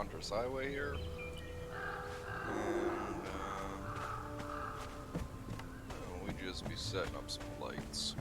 Hunter's Highway here. And we just be setting up some lights.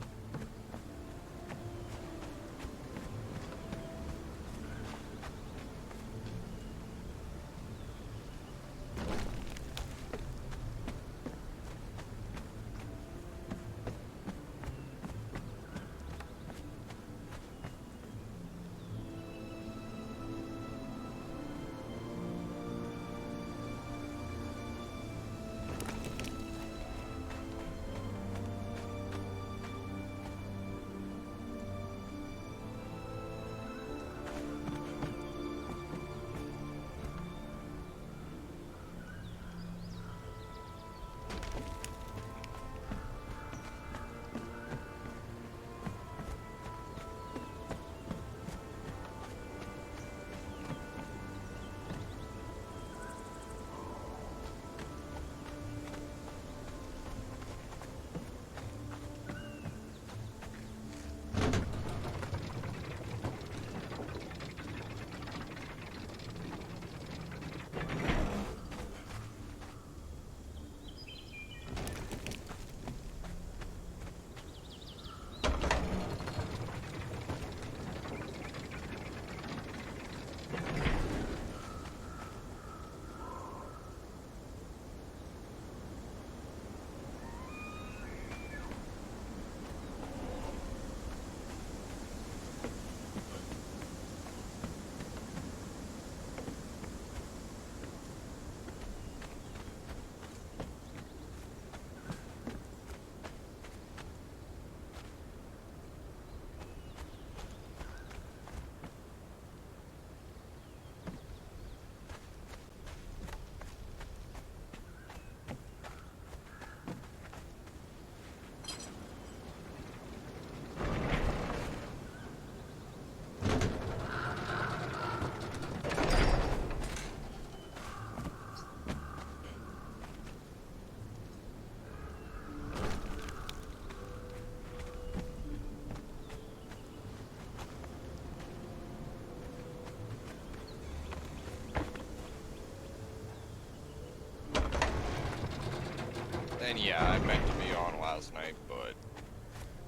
And yeah, I meant to be on last night, but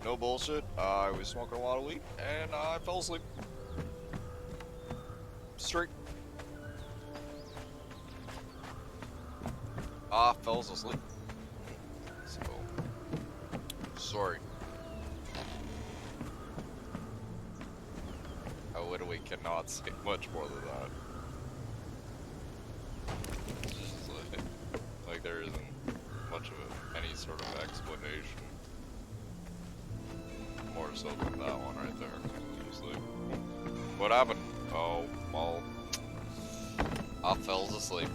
no bullshit. I was smoking a lot of weed and I fell asleep. Straight. Fell asleep. So, sorry. I literally cannot say much more than that. It's just like there isn't much of any sort of explanation. More so than that one right there. Just like, what happened? Oh, well, I fell asleep.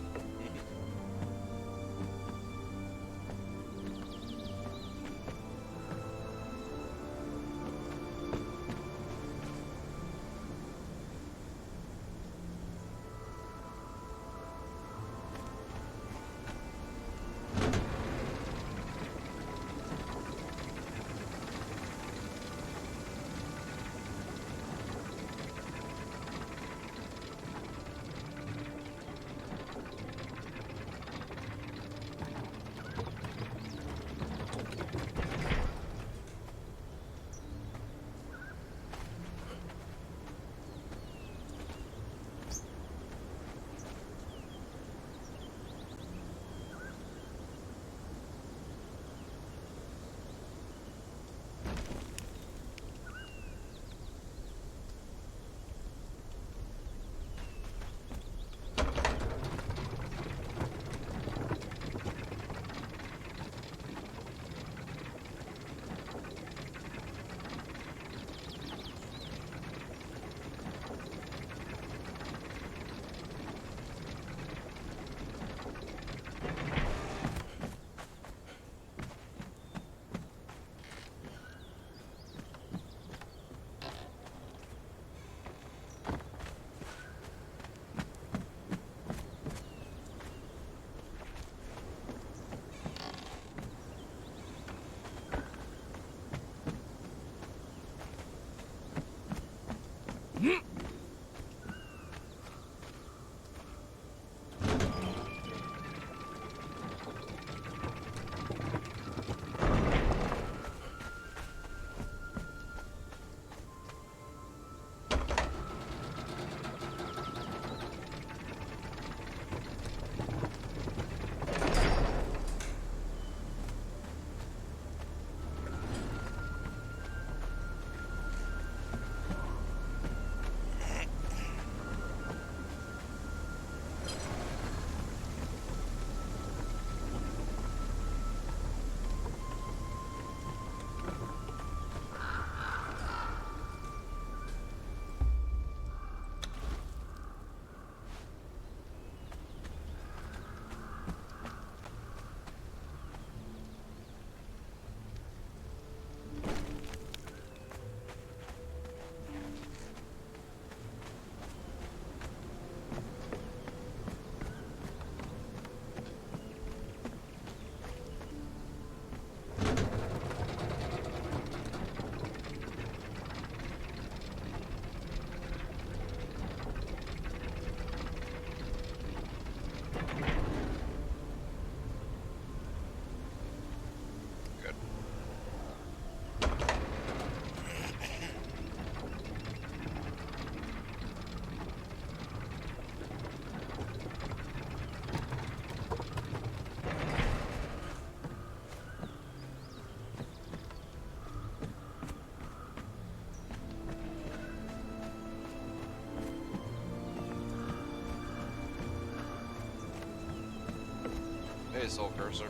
Hey, Soul Cursor.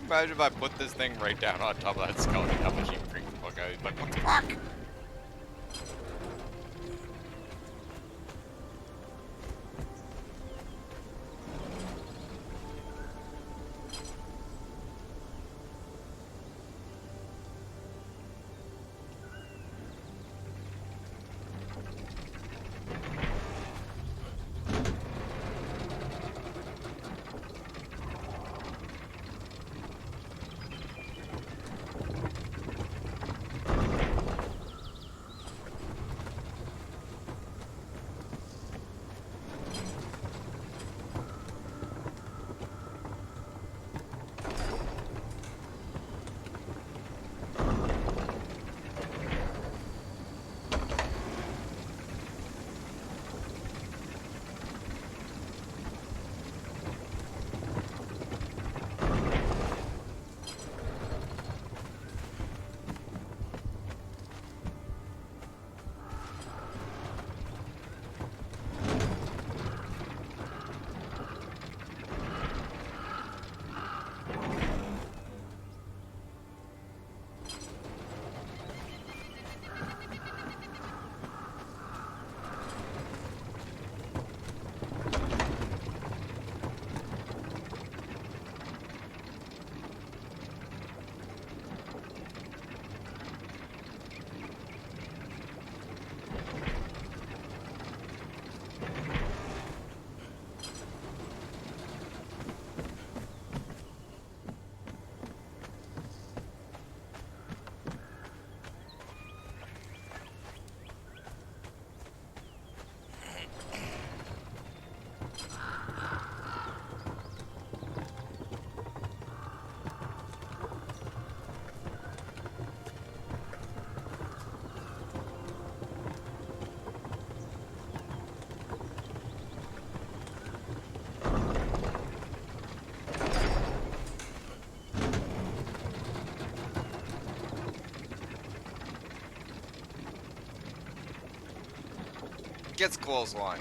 Imagine if I put this thing right down on top of that skeleton, how much you can freak the fuck out. He's like, what the fuck? gets clothesline.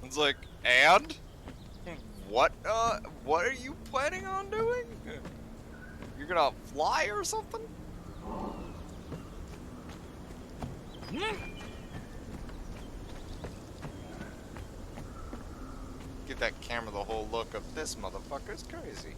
It's like, and? What are you planning on doing? You're gonna fly or something? Give that camera the whole look of this motherfucker's crazy.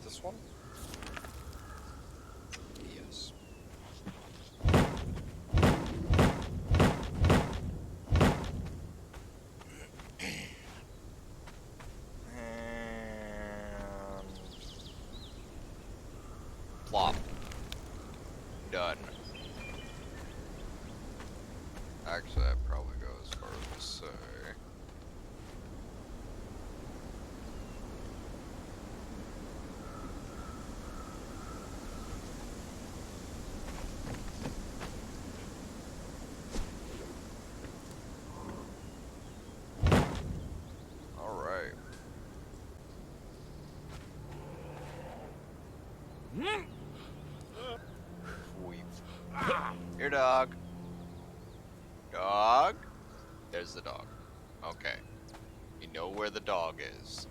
This one? Yes. And plop. Done. Actually, I'd probably go as far as to say. Alright. Here, dog. Dog? There's the dog. Okay. You know where the dog is.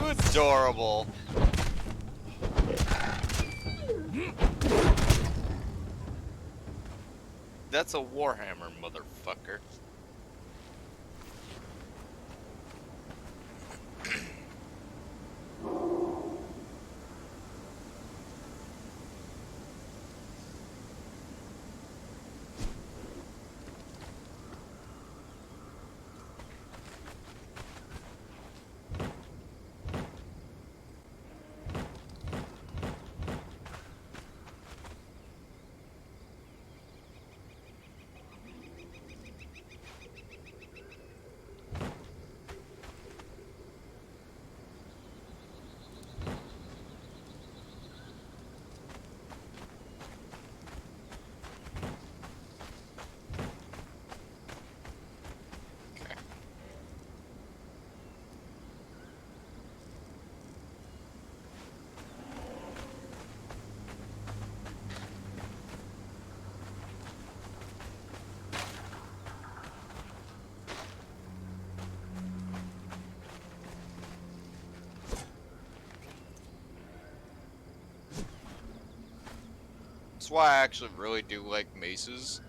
adorable. That's a Warhammer, motherfucker. That's why I actually really do like maces.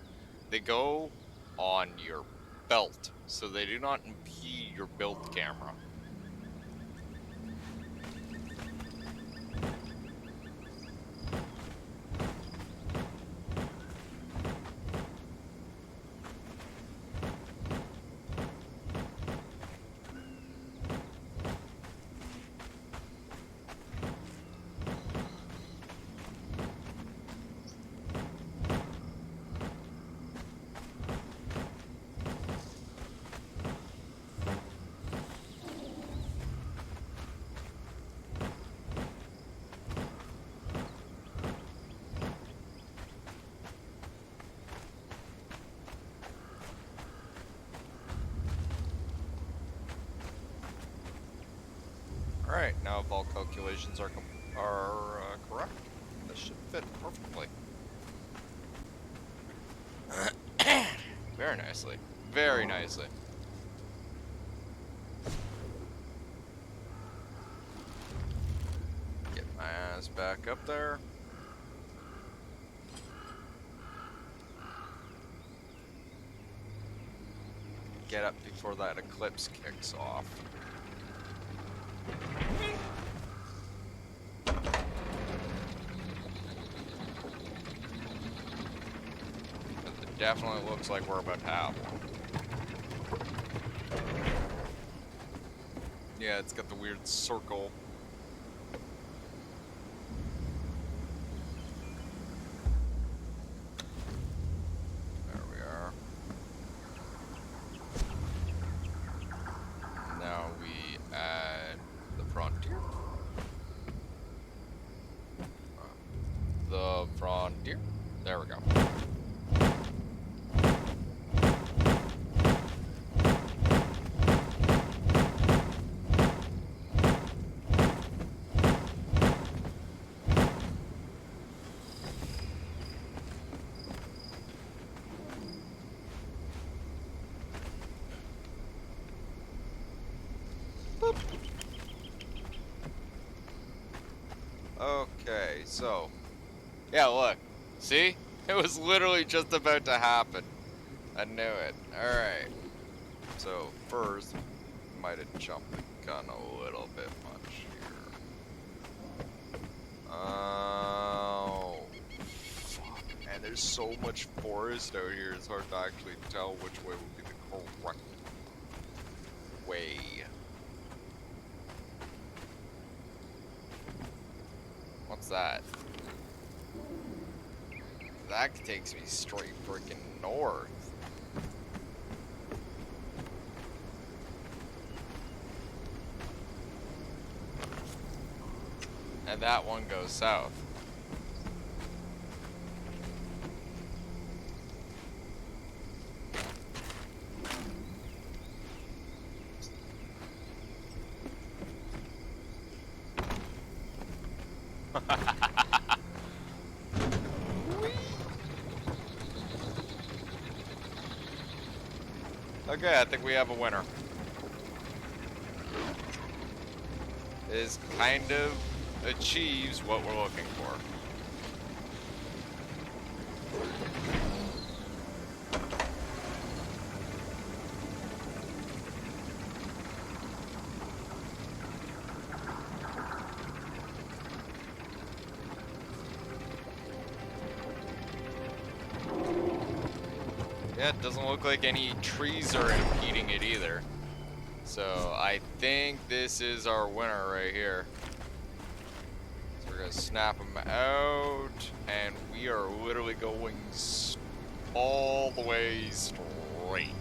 They go on your belt, so they do not impede your build camera. Alright, now if all calculations are correct, this should fit perfectly. Very nicely. Very nicely. Get my ass back up there. Get up before that eclipse kicks off. It definitely looks like we're about to have one. Yeah, it's got the weird circle. There we are. Now we add the frontier. The frontier. There we go. Boop. Okay, so yeah, look. See? It was literally just about to happen. I knew it. Alright. So, first, might have jumped the gun a little bit much here. Oh. Fuck. Man, there's so much forest out here, it's hard to actually tell which way would be the correct way. What's that? That takes me straight freaking north. And that one goes south. Okay, I think we have a winner. is kind of achieves what we're looking for. Yeah, it doesn't look like any trees are impeding it either. So I think this is our winner right here. So we're gonna snap them out, and we are literally going all the way straight.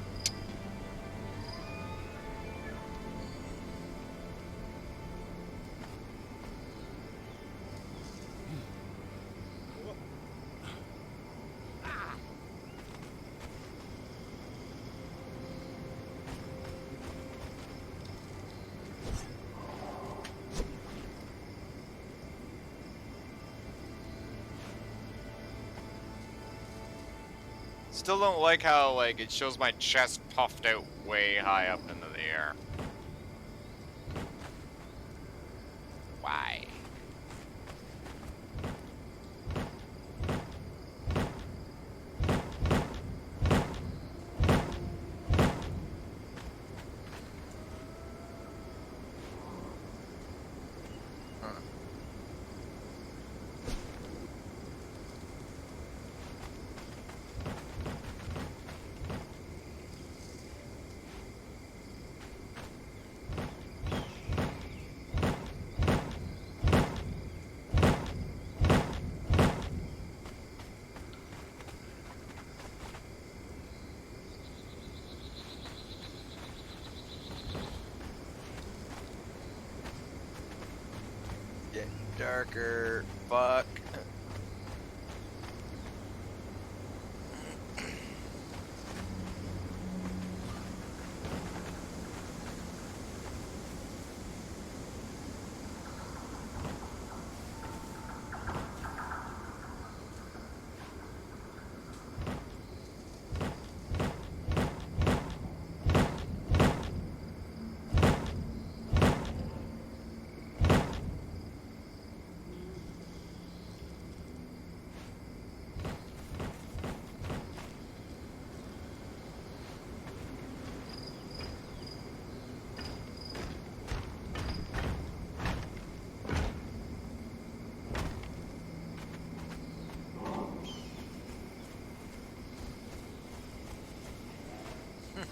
Still don't like how, like, it shows my chest puffed out way high up into the air. Why? Getting darker. Fuck.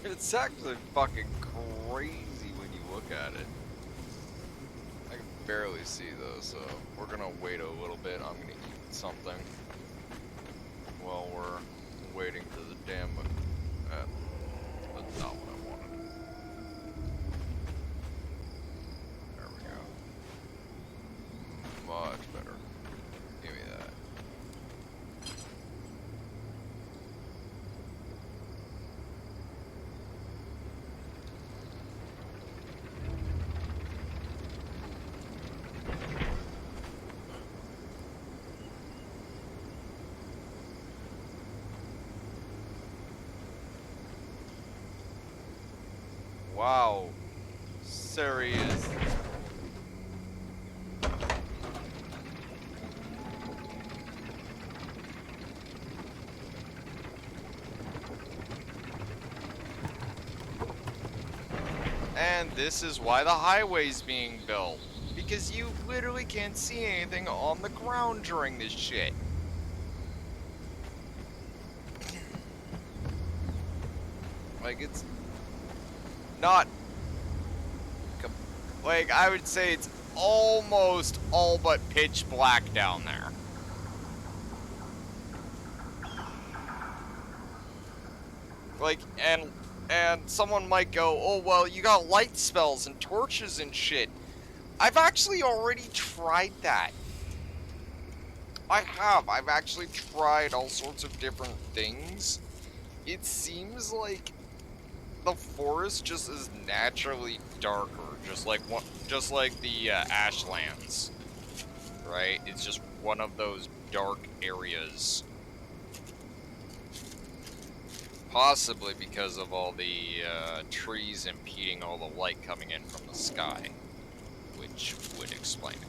It's actually fucking crazy when you look at it. I can barely see though, so we're gonna wait a little bit. I'm gonna eat something while we're waiting for the damn. That's not what I wanted. There we go. Much better. Give me that. Wow. Serious. And this is why the highway's being built. Because you literally can't see anything on the ground during this shit. Like, it's not... Like, I would say it's almost all but pitch black down there. Like, and someone might go, oh, well, you got light spells and torches and shit. I've actually already tried that. I have. I've actually tried all sorts of different things. It seems like the forest just is naturally darker, just like the Ashlands, right? It's just one of those dark areas. Possibly because of all the trees impeding all the light coming in from the sky. which would explain it.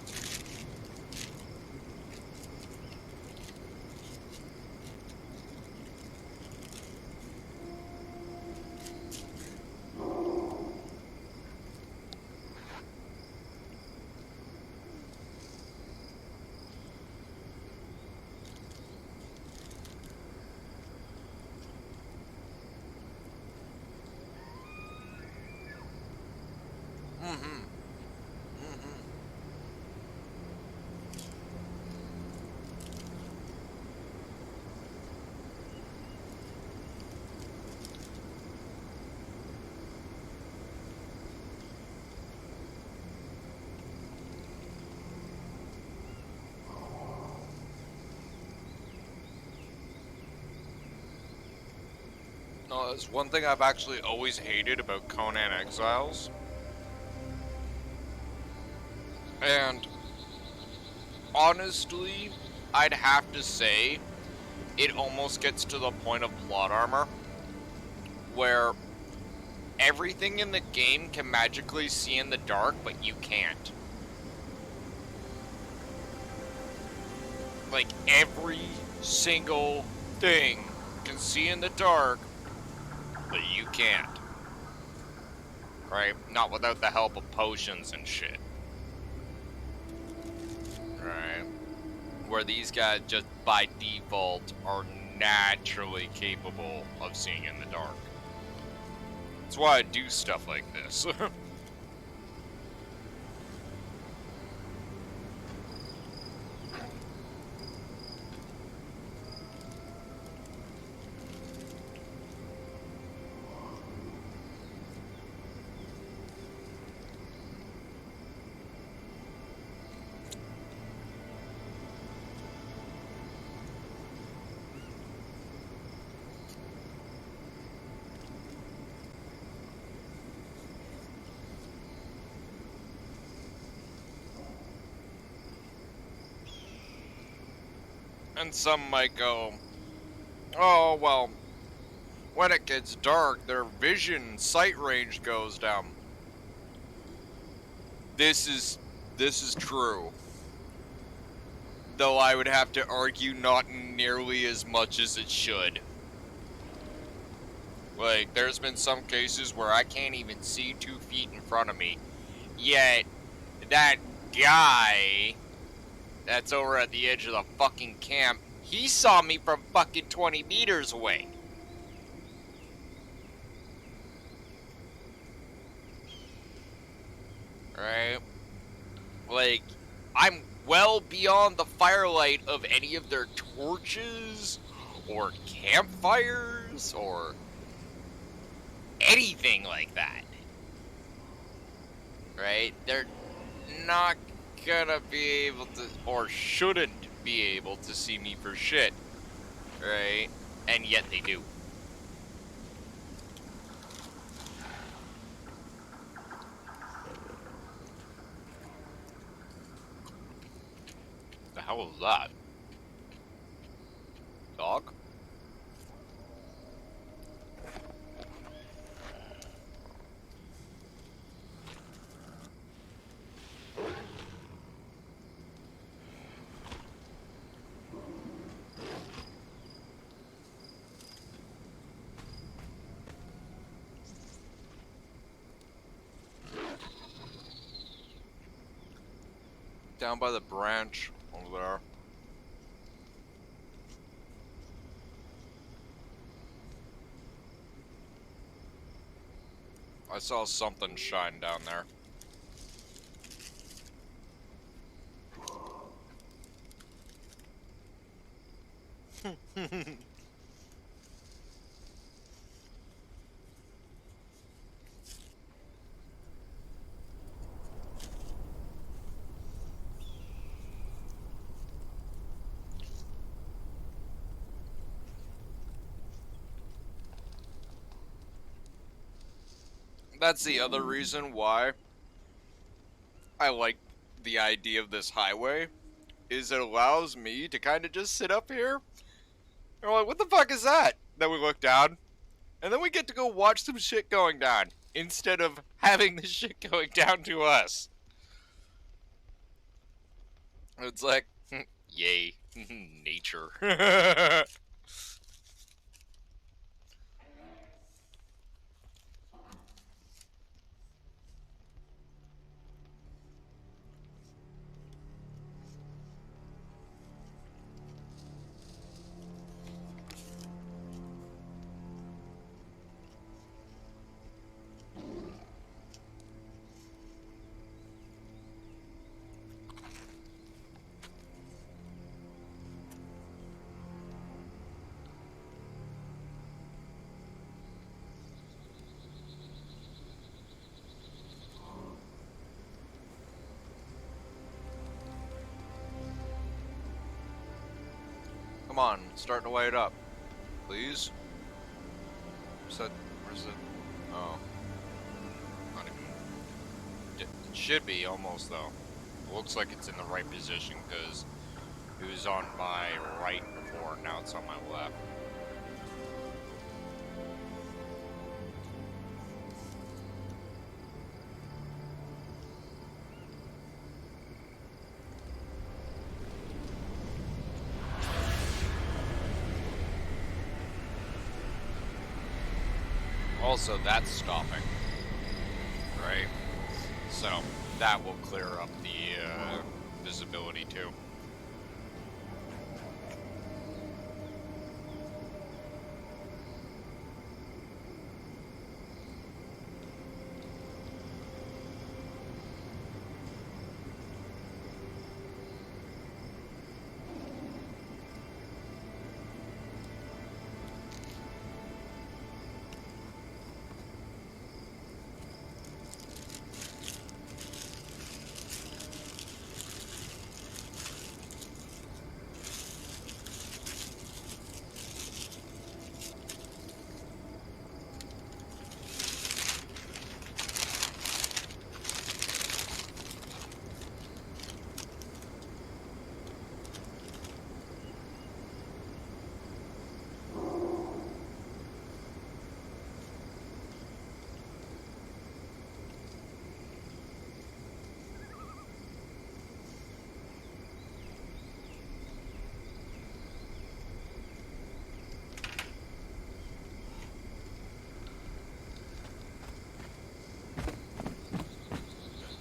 No, that's one thing I've actually always hated about Conan Exiles. And honestly, I'd have to say it almost gets to the point of plot armor where everything in the game can magically see in the dark, but you can't. Like, every single thing can see in the dark, but you can't. Right? Not without the help of potions and shit. Right? Where these guys just by default are naturally capable of seeing in the dark. That's why I do stuff like this. And some might go, oh, well, when it gets dark, their vision, sight range goes down. This is true. Though I would have to argue not nearly as much as it should. Like, there's been some cases where I can't even see 2 feet in front of me. Yet, that guy that's over at the edge of the fucking camp, he saw me from fucking 20 meters away. Right? Like, I'm well beyond the firelight of any of their torches, or campfires, or anything like that. Right? They're not gonna be able to, or shouldn't be able to see me for shit. Right? And yet they do. The hell was that? Dog? Down by the branch over there. I saw something shine down there. That's the other reason why I like the idea of this highway, is it allows me to kind of just sit up here, and we're like, what the fuck is that? Then we look down, and then we get to go watch some shit going down, instead of having the shit going down to us. It's like, yay, nature. Come on, it's starting to light up. Please? Where's it? Oh. Not even. It should be almost, though. It looks like it's in the right position because it was on my right before, now it's on my left. Also, that's stopping, right? So, that will clear up the visibility too.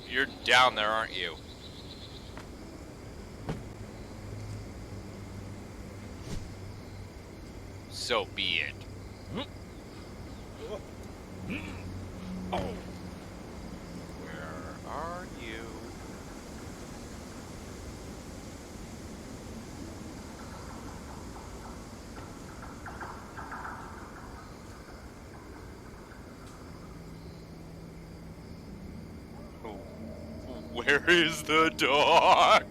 You're down there, aren't you? So be it. Oh. Where are you? Where is the dog?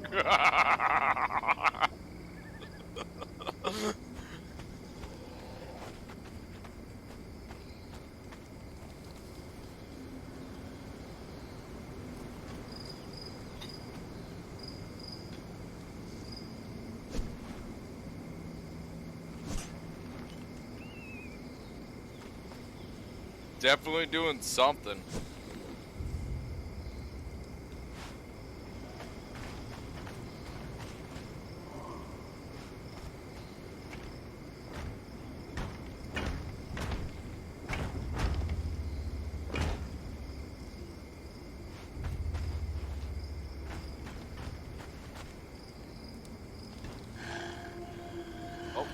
Definitely doing something. Oh.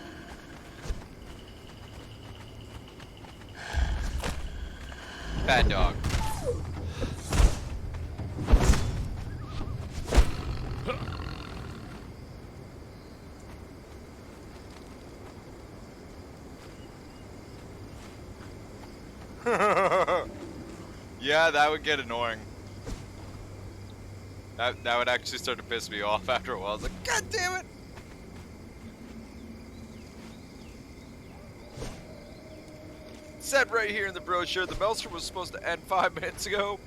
Bad dog. Yeah, that would get annoying. That would actually start to piss me off after a while. I was like, God damn it! It said right here in the brochure, the Maelstrom was supposed to end 5 minutes ago.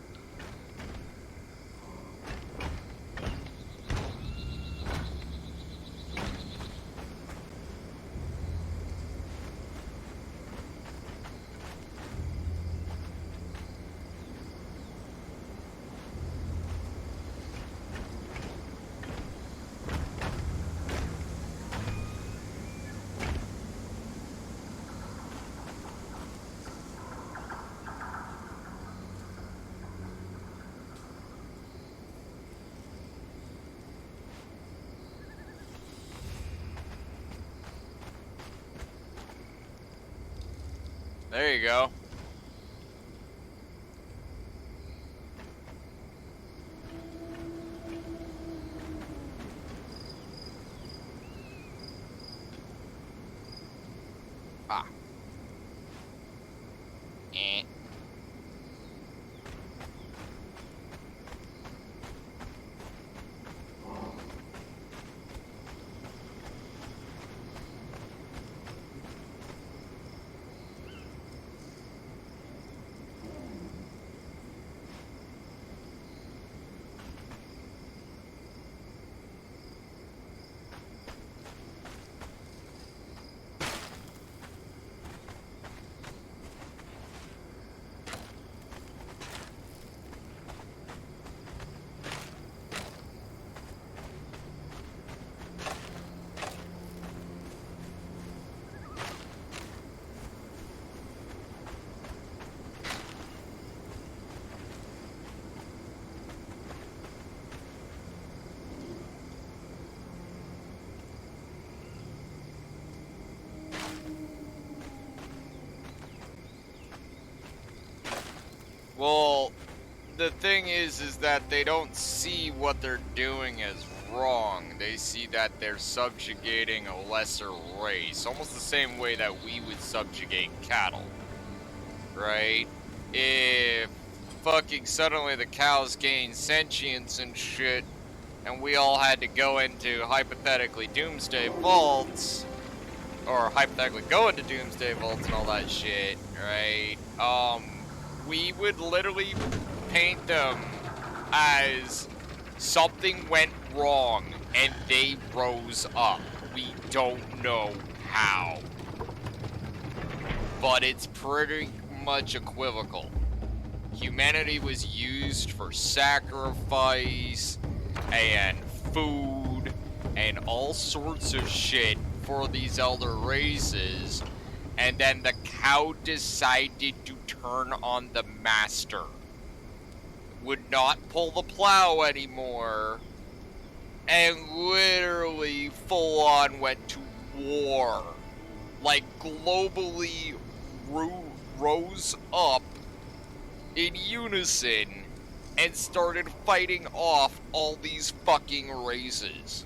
There you go. Ah. Eh. Well, the thing is that they don't see what they're doing as wrong. They see that they're subjugating a lesser race, almost the same way that we would subjugate cattle, right? If fucking suddenly the cows gain sentience and shit, and we all had to go into hypothetically doomsday vaults, or hypothetically go into doomsday vaults and all that shit, right? We would literally paint them as something went wrong and they rose up. We don't know how, but it's pretty much equivocal. Humanity was used for sacrifice and food and all sorts of shit for these elder races, and then the cow decided to turn on the master. Would not pull the plow anymore, and literally full on went to war. Like, globally rose up in unison and started fighting off all these fucking races.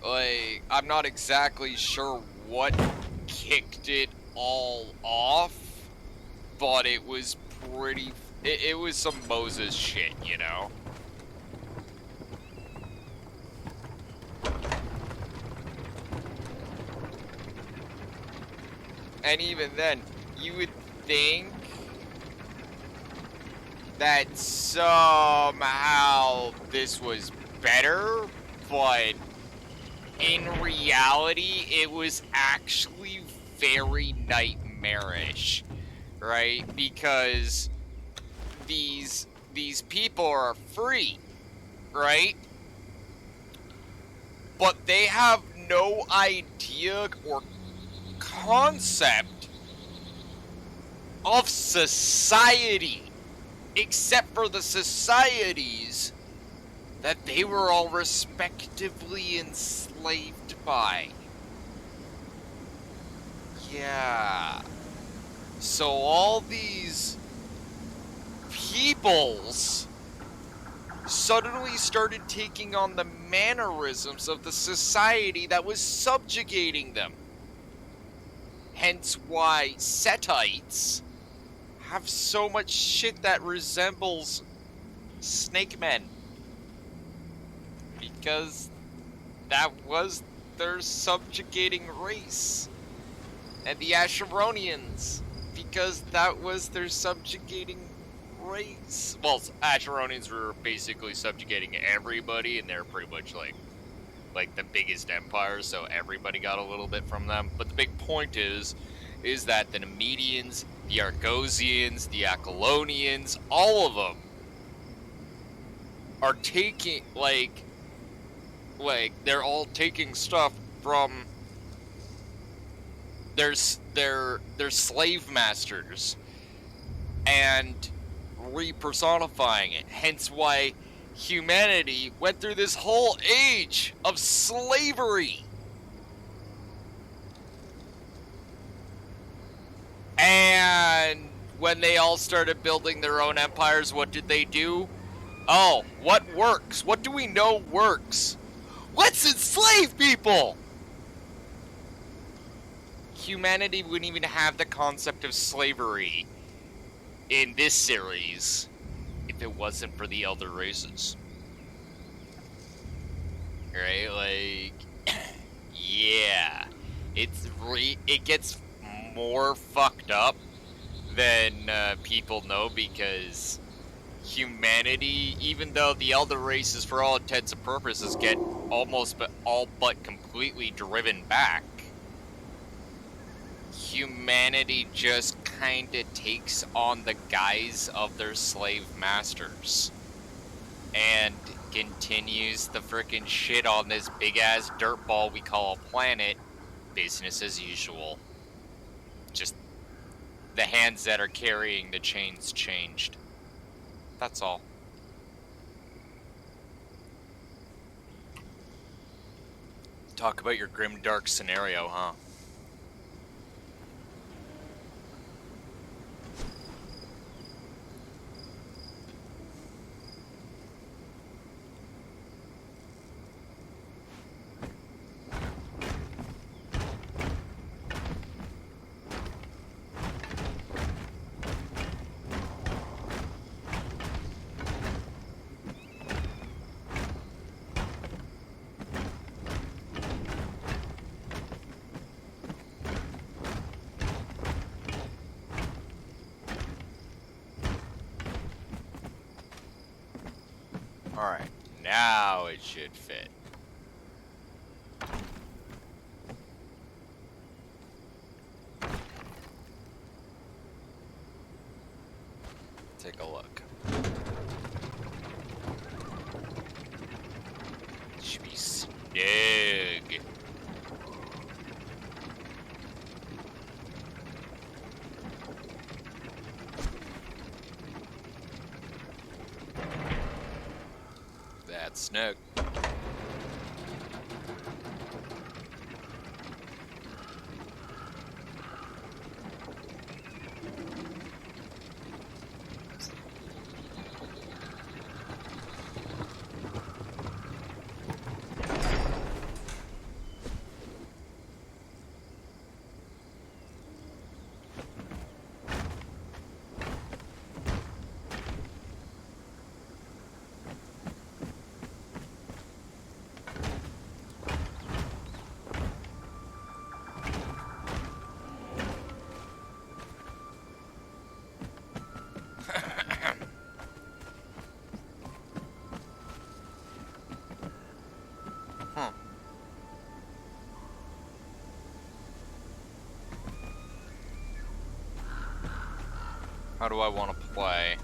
Like, I'm not exactly sure what kicked it all off, but it was pretty, it was some Moses shit, you know? And even then, you would think that somehow this was better, but in reality, it was actually very nightmarish, right? Because these people are free, right? But they have no idea or concept of society, except for the societies that they were all respectively enslaved by. Yeah. So all these peoples suddenly started taking on the mannerisms of the society that was subjugating them. Hence why Setites have so much shit that resembles snake men. Because that was their subjugating race. And the Asheronians, because that was their subjugating race. Well, Asheronians were basically subjugating everybody, and they're pretty much like the biggest empire, so everybody got a little bit from them. But the big point is that the Nemedians, the Argosians, the Apollonians, all of them are taking, like they're all taking stuff from their slave masters and repersonifying it. Hence why humanity went through this whole age of slavery. And when they all started building their own empires, what did they do? Oh, what works? What do we know works? Let's enslave people! Humanity wouldn't even have the concept of slavery in this series if it wasn't for the elder races. Right? Like, yeah. It gets more fucked up than people know, because humanity, even though the elder races for all intents and purposes get almost but all but completely driven back, humanity just kind of takes on the guise of their slave masters and continues the frickin' shit on this big ass dirtball we call a planet, business as usual. Just the hands that are carrying the chains changed. That's all. Talk about your grim dark scenario, huh? Alright, now it should fit. Take a look. Should be snug. That's snug. How do I want to play?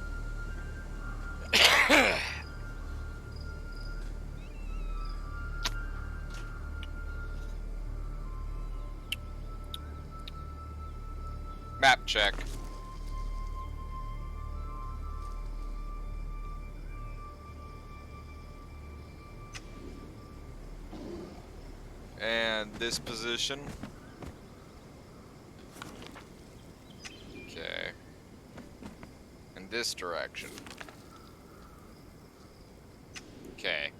Map check. And this position. Okay. In this direction. Okay.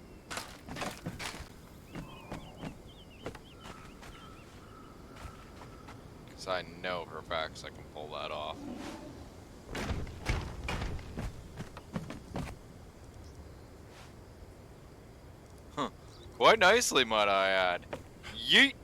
Because I know for facts I can pull that off. Huh. Quite nicely, might I add. Yeet!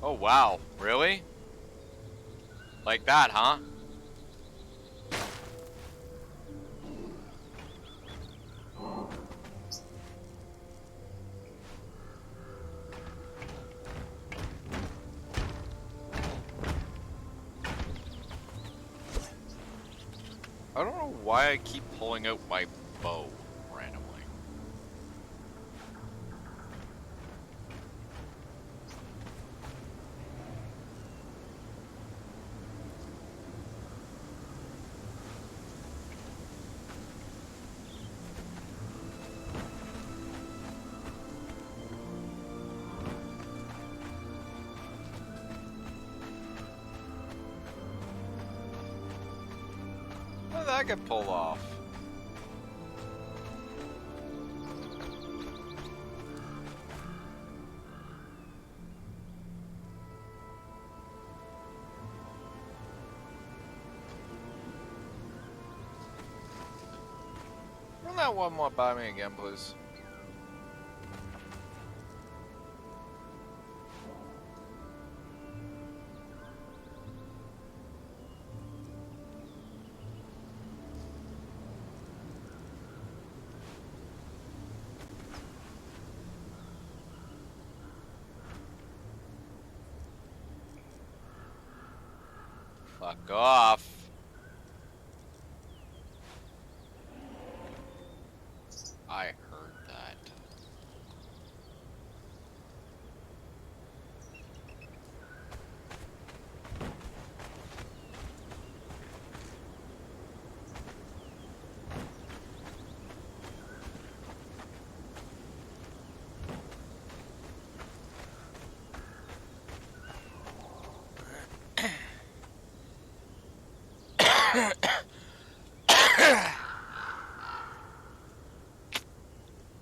Oh wow, really? Like that, huh? I don't know why I keep pulling out my bow randomly. that get pulled off? Run that one more by me again, please. Fuck off. I heard that.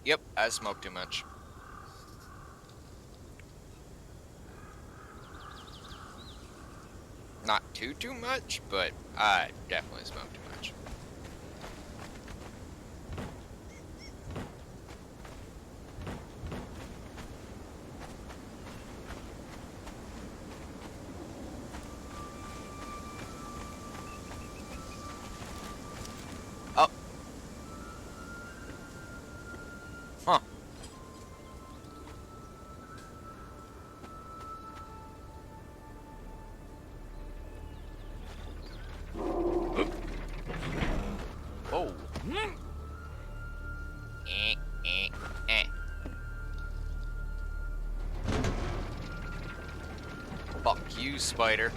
Yep, I smoked too much. Not too much, but I definitely smoked too much. Oh. Huh. Oh. Fuck you, spider.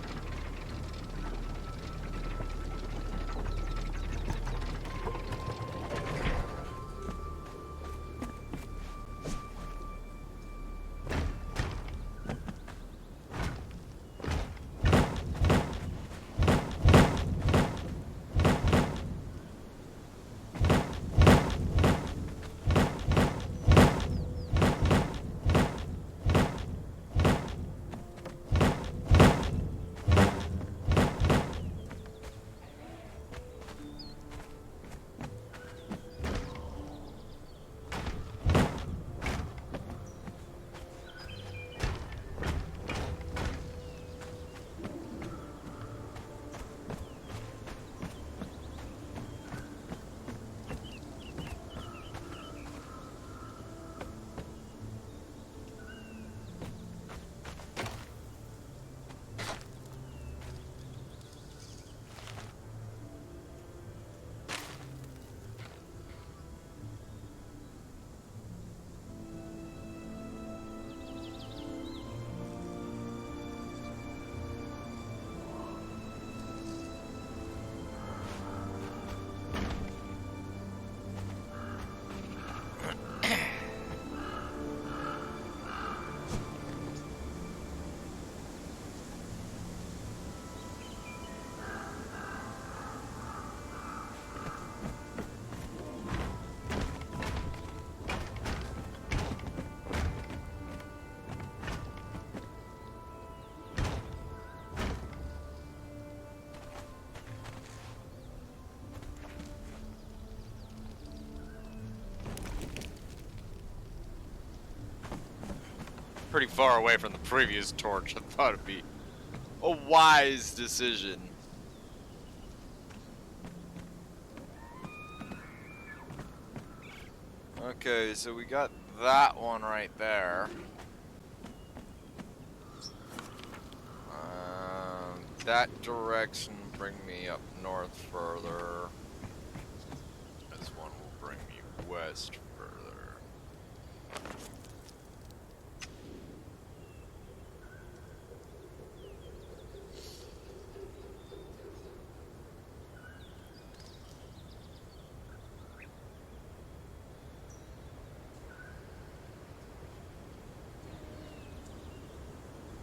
Pretty far away from the previous torch. I thought it'd be a wise decision. Okay, so we got that one right there. That direction will bring me up north further. This one will bring me west further.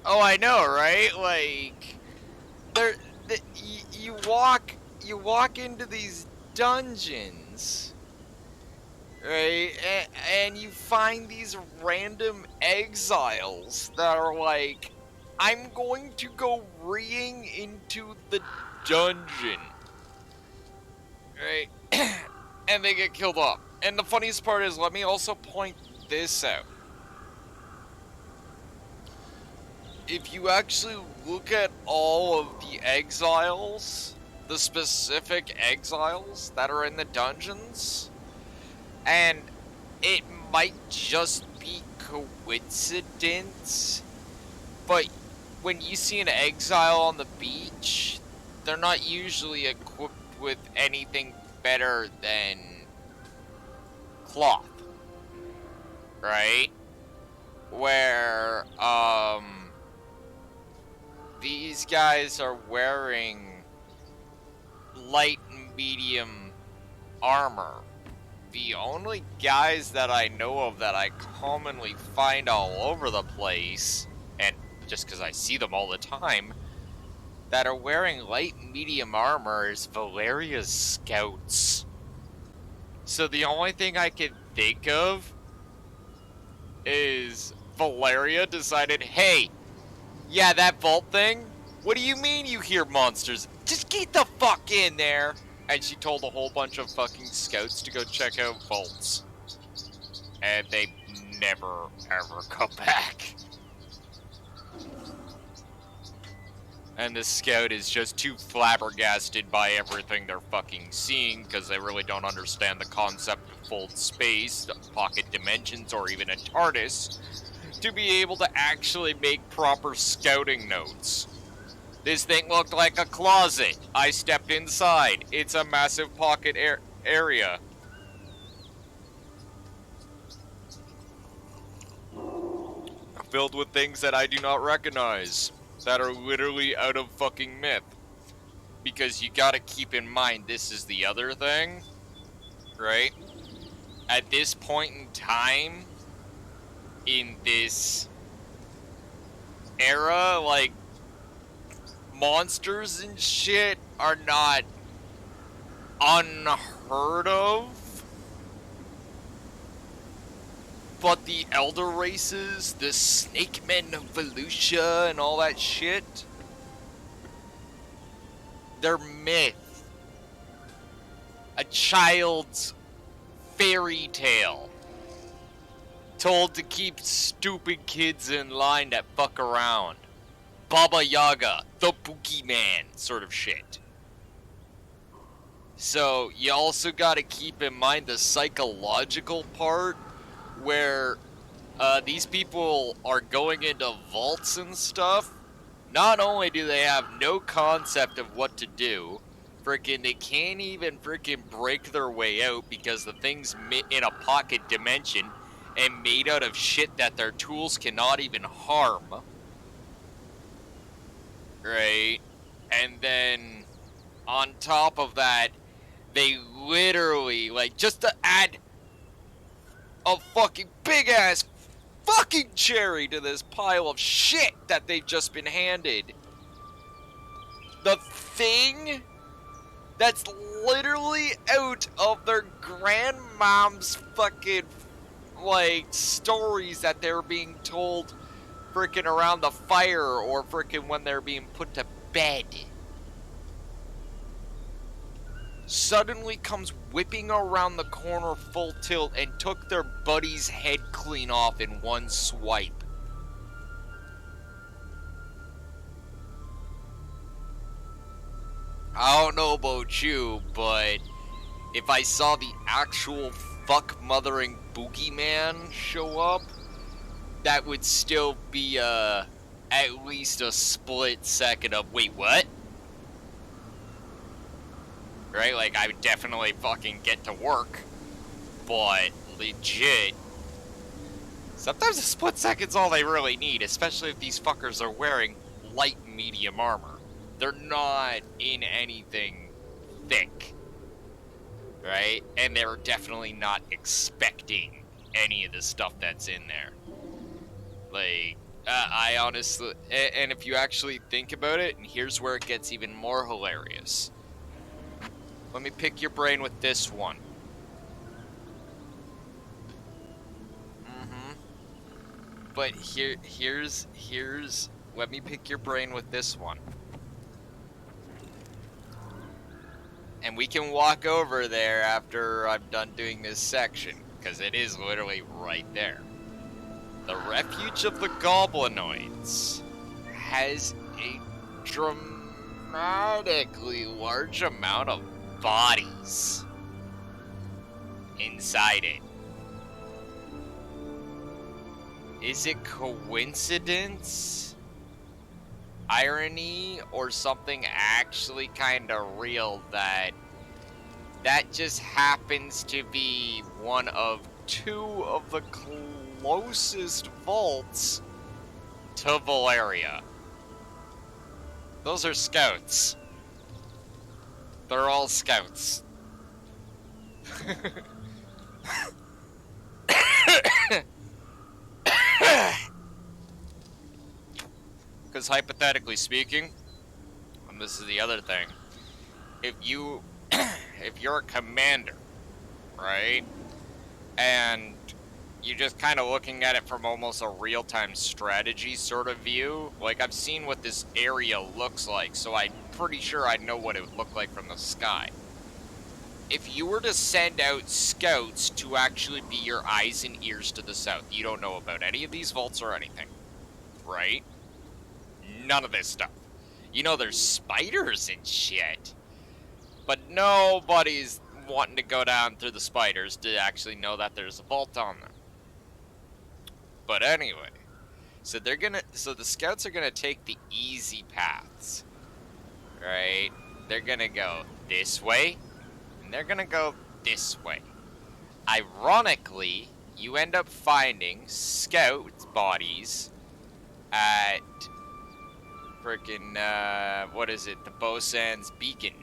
Oh, I know, right? Like, you walk you walk into these dungeons, right? And you find these random exiles that are like, I'm going to go reeing into the dungeon, right? And they get killed off. And the funniest part is, let me also point this out. If you actually look at all of the exiles, the specific exiles that are in the dungeons, and it might just be coincidence, but when you see an exile on the beach, they're not usually equipped with anything better than cloth, right? Where, these guys are wearing light and medium armor. The only guys that I know of that I commonly find all over the place, and just because I see them all the time, that are wearing light and medium armor is Valeria's scouts. So the only thing I can think of is Valeria decided, hey, yeah, that vault thing? What do you mean you hear monsters? Just get the fuck in there! And she told a whole bunch of fucking scouts to go check out vaults. And they never, ever come back. And the scout is just too flabbergasted by everything they're fucking seeing, because they really don't understand the concept of fold space, pocket dimensions, or even a TARDIS, to be able to actually make proper scouting notes. This thing looked like a closet. I stepped inside. It's a massive pocket area. Filled with things that I do not recognize. That are literally out of fucking myth. Because you gotta keep in mind, this is the other thing, right? At this point in time, in this era, like, monsters and shit are not unheard of. But the elder races, the snake men of Volusia and all that shit, they're myth. A child's fairy tale. Told to keep stupid kids in line that fuck around. Baba Yaga, the boogeyman sort of shit. So you also gotta keep in mind the psychological part where these people are going into vaults and stuff. Not only do they have no concept of what to do, freaking they can't even freaking break their way out because the thing's in a pocket dimension and made out of shit that their tools cannot even harm. Right? And then on top of that, they literally, like, just to add a fucking big ass fucking cherry to this pile of shit that they've just been handed, the thing that's literally out of their grandmom's fucking, like, stories that they're being told freaking around the fire or freaking when they're being put to bed, suddenly comes whipping around the corner full tilt and took their buddy's head clean off in one swipe. I don't know about you, but if I saw the actual fuck-mothering boogeyman show up, that would still be at least a split second of, wait, what? Right? Like, I would definitely fucking get to work, but legit, sometimes a split second's all they really need, especially if these fuckers are wearing light and medium armor. They're not in anything thick, right? And they're definitely not expecting any of the stuff that's in there. Like, I honestly, and if you actually think about it, and here's where it gets even more hilarious. Let me pick your brain with this one. But here's, let me pick your brain with this one. And we can walk over there after I'm done doing this section, because it is literally right there. The Refuge of the Goblinoids has a dramatically large amount of bodies inside it. Is it coincidence, irony, or something actually kind of real that just happens to be one of two of the closest vaults to Valeria? Those are scouts. They're all scouts. Because hypothetically speaking, and this is the other thing, if you're a commander, right, and you're just kind of looking at it from almost a real-time strategy sort of view, like I've seen what this area looks like, so I'm pretty sure I know what it would look like from the sky. If you were to send out scouts to actually be your eyes and ears to the south, you don't know about any of these vaults or anything, right? None of this stuff. You know there's spiders and shit, but nobody's wanting to go down through the spiders to actually know that there's a vault on them. But anyway, so the scouts are gonna take the easy paths, right? They're gonna go this way, and they're gonna go this way. Ironically, you end up finding scout bodies at frickin' what is it? The Bosan's Beacon,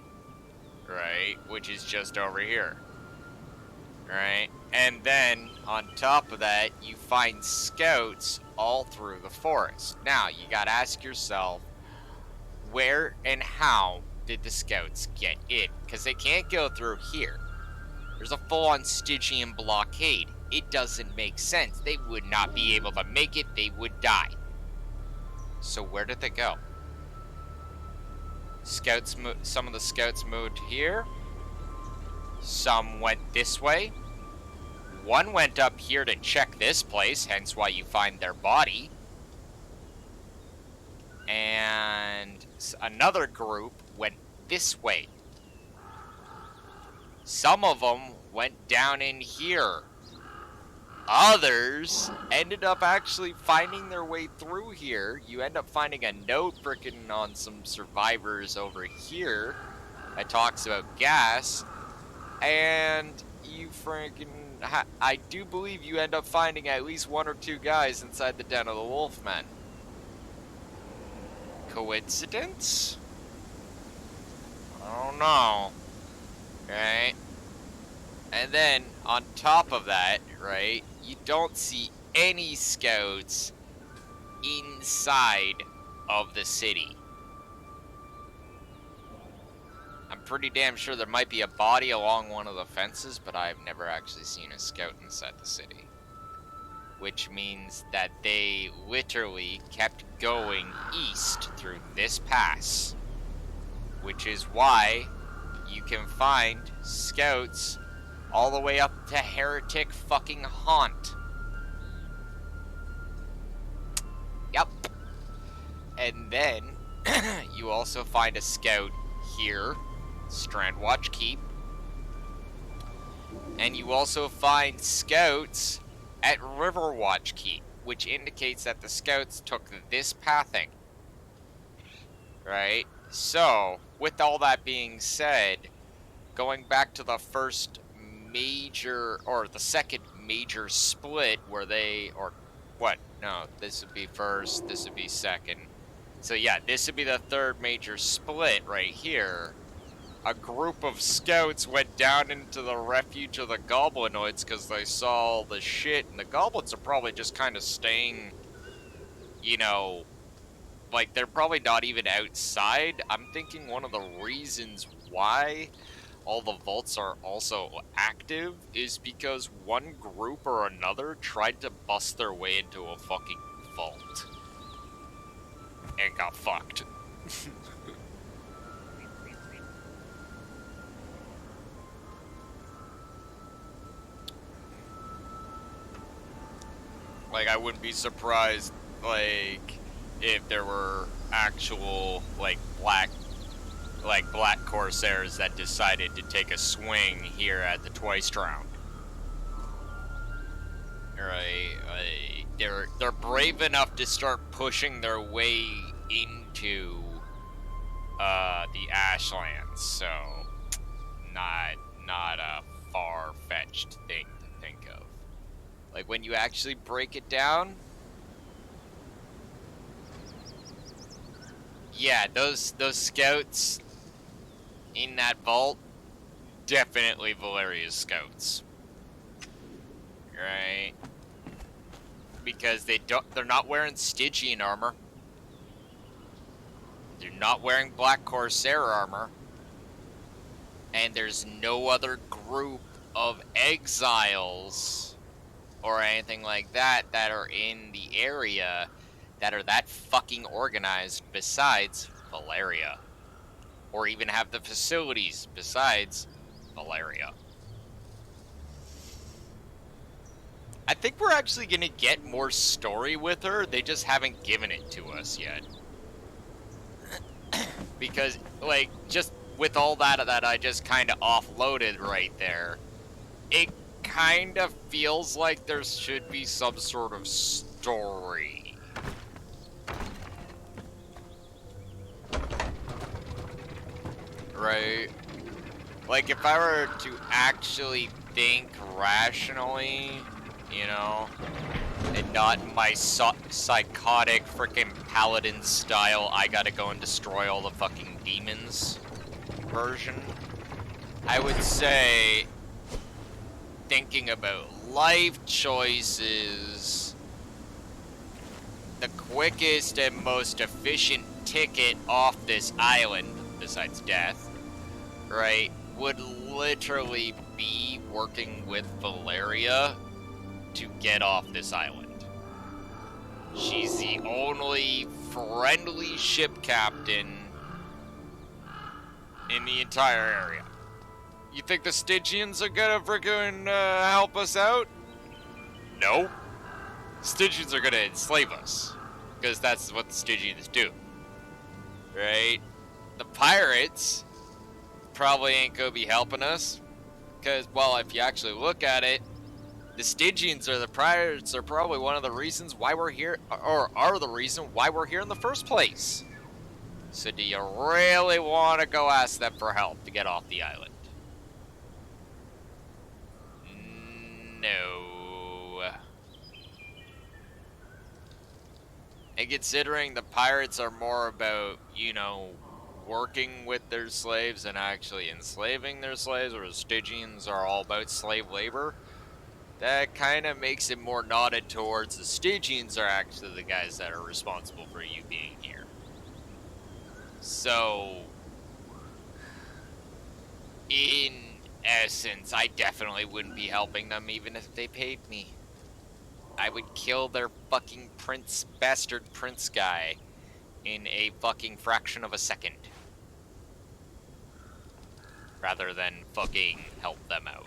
right? Which is just over here, right? And then on top of that, you find scouts all through the forest. Now you gotta ask yourself, where and how did the scouts get in? Because they can't go through here. There's a full-on Stygian blockade. It doesn't make sense. They would not be able to make it. They would die. So where did they go? Some of the scouts moved here. Some went this way. One went up here to check this place, hence why you find their body. And another group went this way. Some of them went down in here. Others ended up actually finding their way through here. You end up finding a note frickin' on some survivors over here that talks about gas. And you frickin'... I do believe you end up finding at least one or two guys inside the den of the Wolfmen. Coincidence? I don't know. Right? And then, on top of that, right, you don't see any scouts inside of the city. I'm pretty damn sure there might be a body along one of the fences, but I've never actually seen a scout inside the city. Which means that they literally kept going east through this pass. Which is why you can find scouts all the way up to Heretic fucking Haunt. Yep. And then you also find a scout here, Strandwatch Keep. And you also find scouts at Riverwatch Keep, which indicates that the scouts took this pathing. Right? So, with all that being said, going back to the first major, or the second major split where they, or what? No, this would be first, this would be second. So yeah, this would be the third major split right here. A group of scouts went down into the refuge of the goblinoids because they saw all the shit, and the goblins are probably just kind of staying, you know, like they're probably not even outside. I'm thinking one of the reasons why all the vaults are also active is because one group or another tried to bust their way into a fucking vault. And got fucked. Like, I wouldn't be surprised, like, if there were actual, like, black Corsairs that decided to take a swing here at the Twice Drowned. Right, they're brave enough to start pushing their way into the Ashlands, so not a far-fetched thing to think of. Like, when you actually break it down, yeah, those scouts in that vault, definitely Valeria's scouts. Right? Because they're not wearing Stygian armor. They're not wearing Black Corsair armor. And there's no other group of exiles or anything like that that are in the area that are that fucking organized besides Valeria. Or even have the facilities besides Valeria. I think we're actually going to get more story with her. They just haven't given it to us yet. Because, like, just with all that I just kind of offloaded right there, it kind of feels like there should be some sort of story. Right? Like, if I were to actually think rationally, you know, and not in my psychotic freaking paladin style, I gotta go and destroy all the fucking demons version, I would say, thinking about life choices, the quickest and most efficient ticket off this island, besides death, right, would literally be working with Valeria to get off this island. She's the only friendly ship captain in the entire area. You think the Stygians are gonna freaking help us out? No. Stygians are gonna enslave us, because that's what the Stygians do. Right? The pirates probably ain't gonna be helping us, because, well, if you actually look at it, the Stygians or the pirates are probably one of the reasons why we're here, or are the reason why we're here in the first place. So do you really want to go ask them for help to get off the island? No. And considering the pirates are more about, you know, working with their slaves and actually enslaving their slaves, or the Stygians are all about slave labor, that kind of makes it more nodded towards the Stygians are actually the guys that are responsible for you being here. So, in essence, I definitely wouldn't be helping them even if they paid me. I would kill their fucking bastard prince guy in a fucking fraction of a second. Rather than fucking help them out.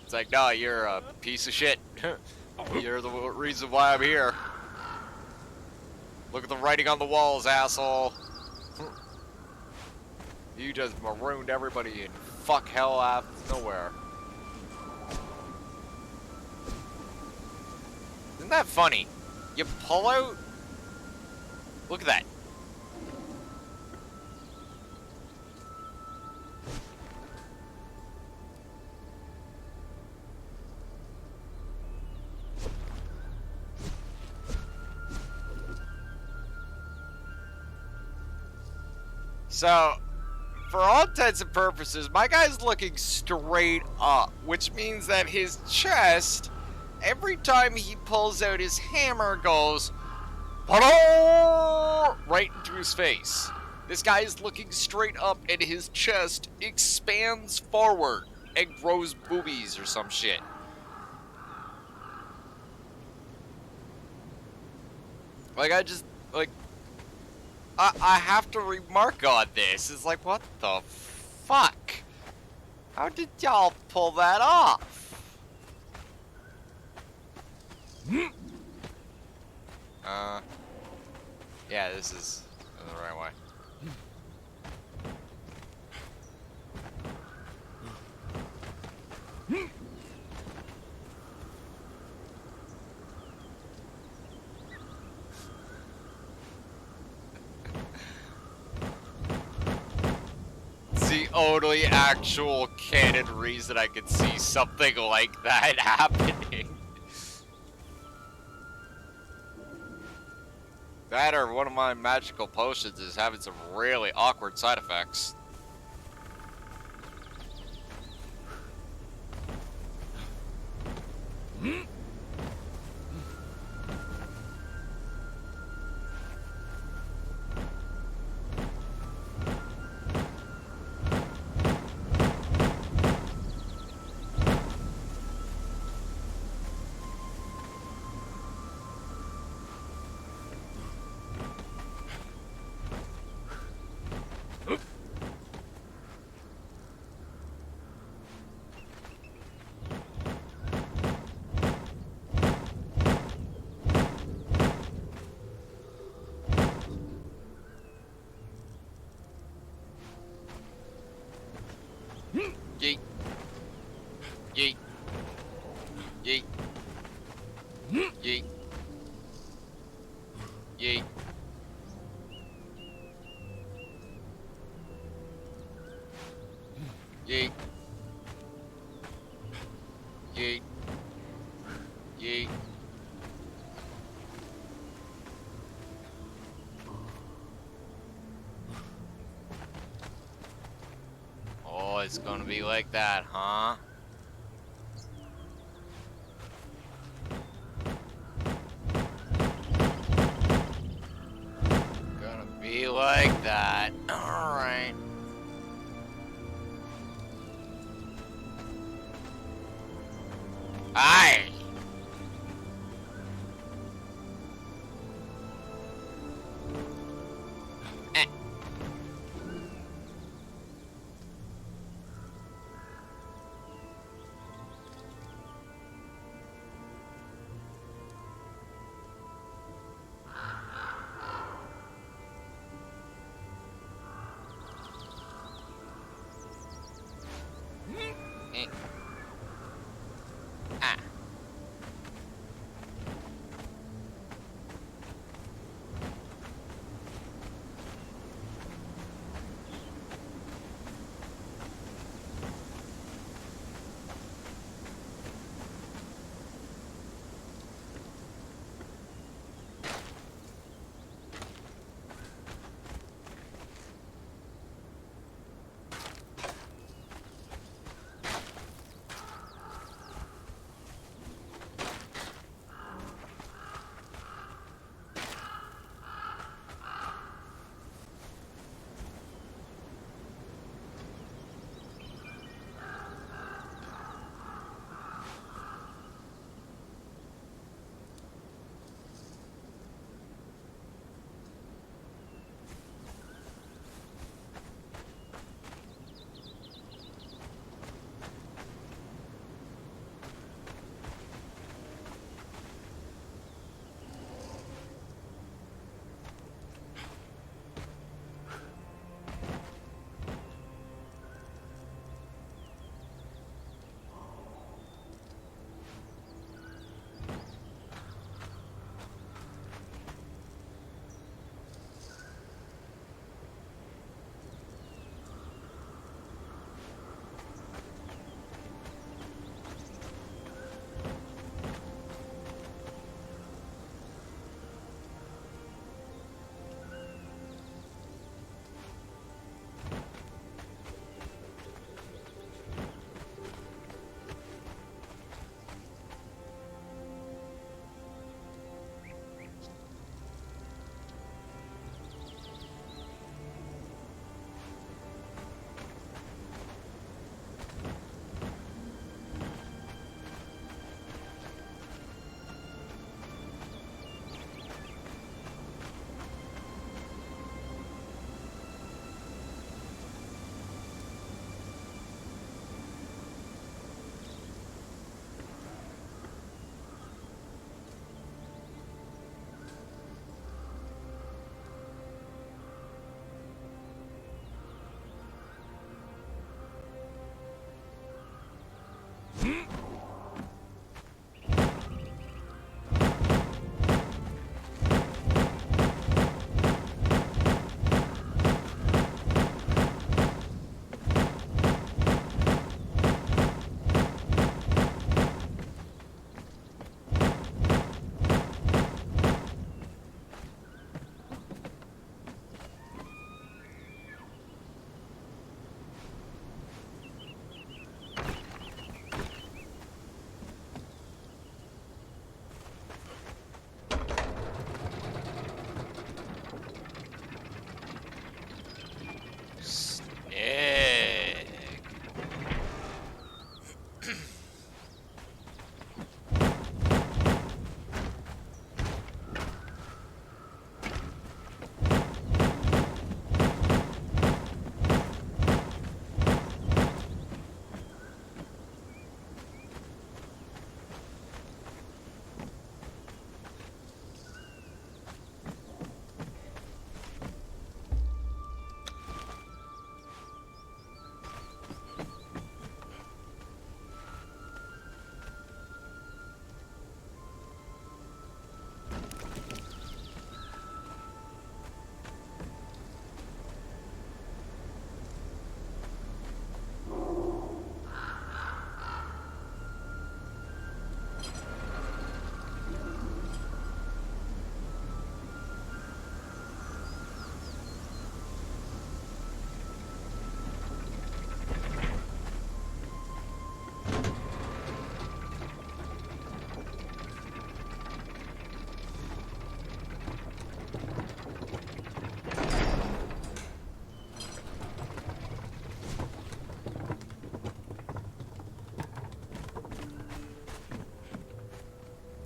It's like, no, you're a piece of shit. You're the reason why I'm here. Look at the writing on the walls, asshole. You just marooned everybody in fuck hell out of nowhere. Isn't that funny? You pull out... Look at that. So, for all intents and purposes, my guy's looking straight up, which means that his chest, every time he pulls out his hammer, goes right into his face. This guy is looking straight up and his chest expands forward and grows boobies or some shit. Like, I have to remark on this. It's like, what the fuck? How did y'all pull that off? Yeah, this is the right way. It's the only actual canon reason I could see something like that happening. That or one of my magical potions is having some really awkward side effects. Yeet. Yeet. Yeet. Yeet. Yeet. Yeet. Yeet. Yeet. Oh, it's gonna be like that, huh? Gonna be like that. Alright. Aye! Eh.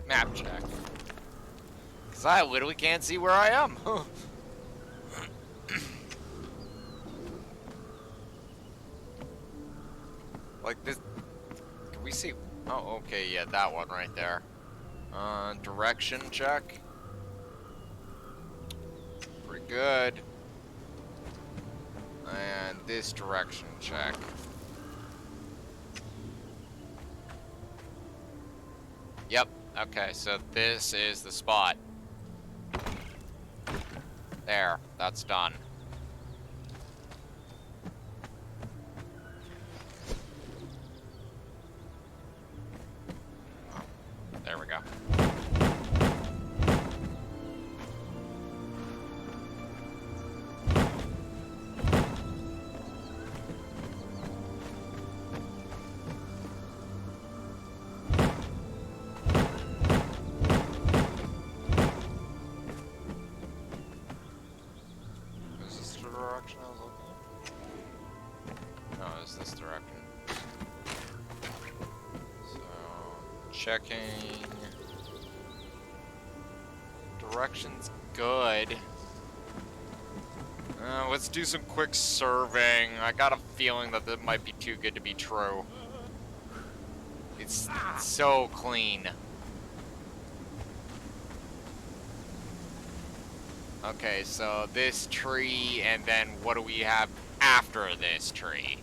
Map check. Because I literally can't see where I am. Like this. Can we see? Oh, okay, yeah, that one right there. Direction check. Pretty good. And this direction check. Yep. Okay, so this is the spot. There, that's done. There we go. Is this the direction I was looking at? No, it's this direction. So, checking. Direction's good. Let's do some quick surveying. I got a feeling that that might be too good to be true. It's so clean. Okay, so this tree, and then what do we have after this tree?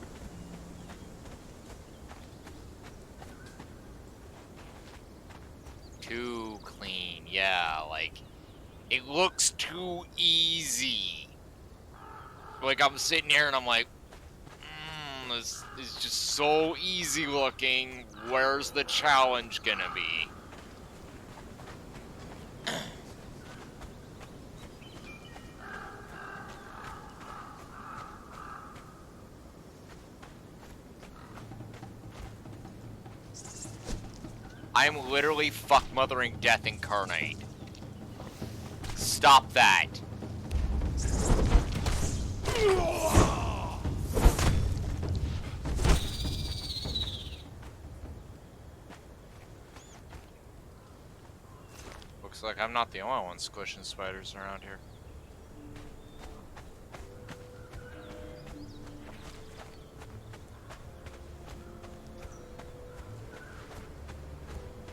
Too clean, yeah, like, it looks too easy. Like, I'm sitting here and I'm like, this is just so easy looking. Where's the challenge gonna be? I'm literally fuck-mothering death incarnate. Stop that. Looks like I'm not the only one squishing spiders around here.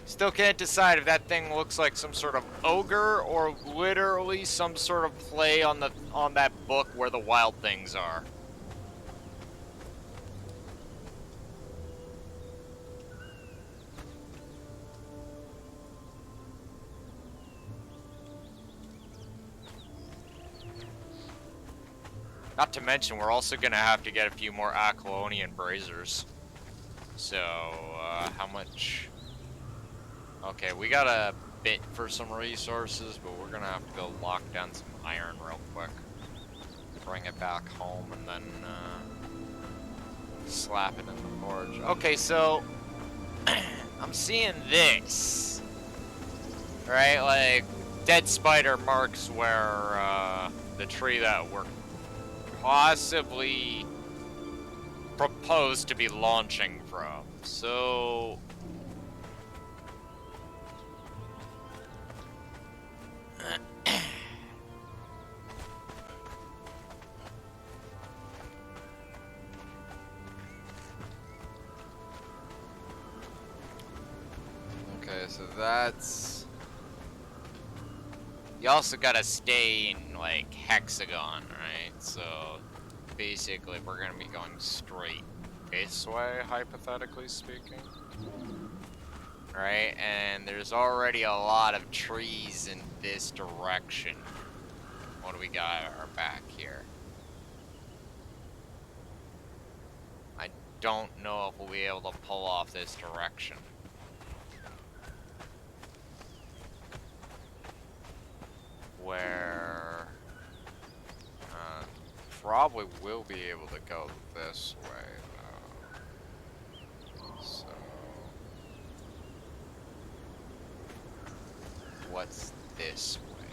Still can't decide if that thing looks like some sort of ogre or literally some sort of play on that book where the wild things are. Not to mention, we're also gonna have to get a few more Accolonian Brazers. So, how much? Okay, we got a bit for some resources, but we're gonna have to go lock down some iron real quick. Bring it back home and then, slap it in the forge. Okay, so, I'm seeing this. Right, like, dead spider marks where, the tree that we're possibly proposed to be launching from. So... Okay, so that's... You also gotta stay in, like, hexagon, right? So, basically, we're gonna be going straight this way, hypothetically speaking. Right? And there's already a lot of trees in this direction. What do we got at our back here? I don't know if we'll be able to pull off this direction. Where probably will be able to go this way though. So what's this way?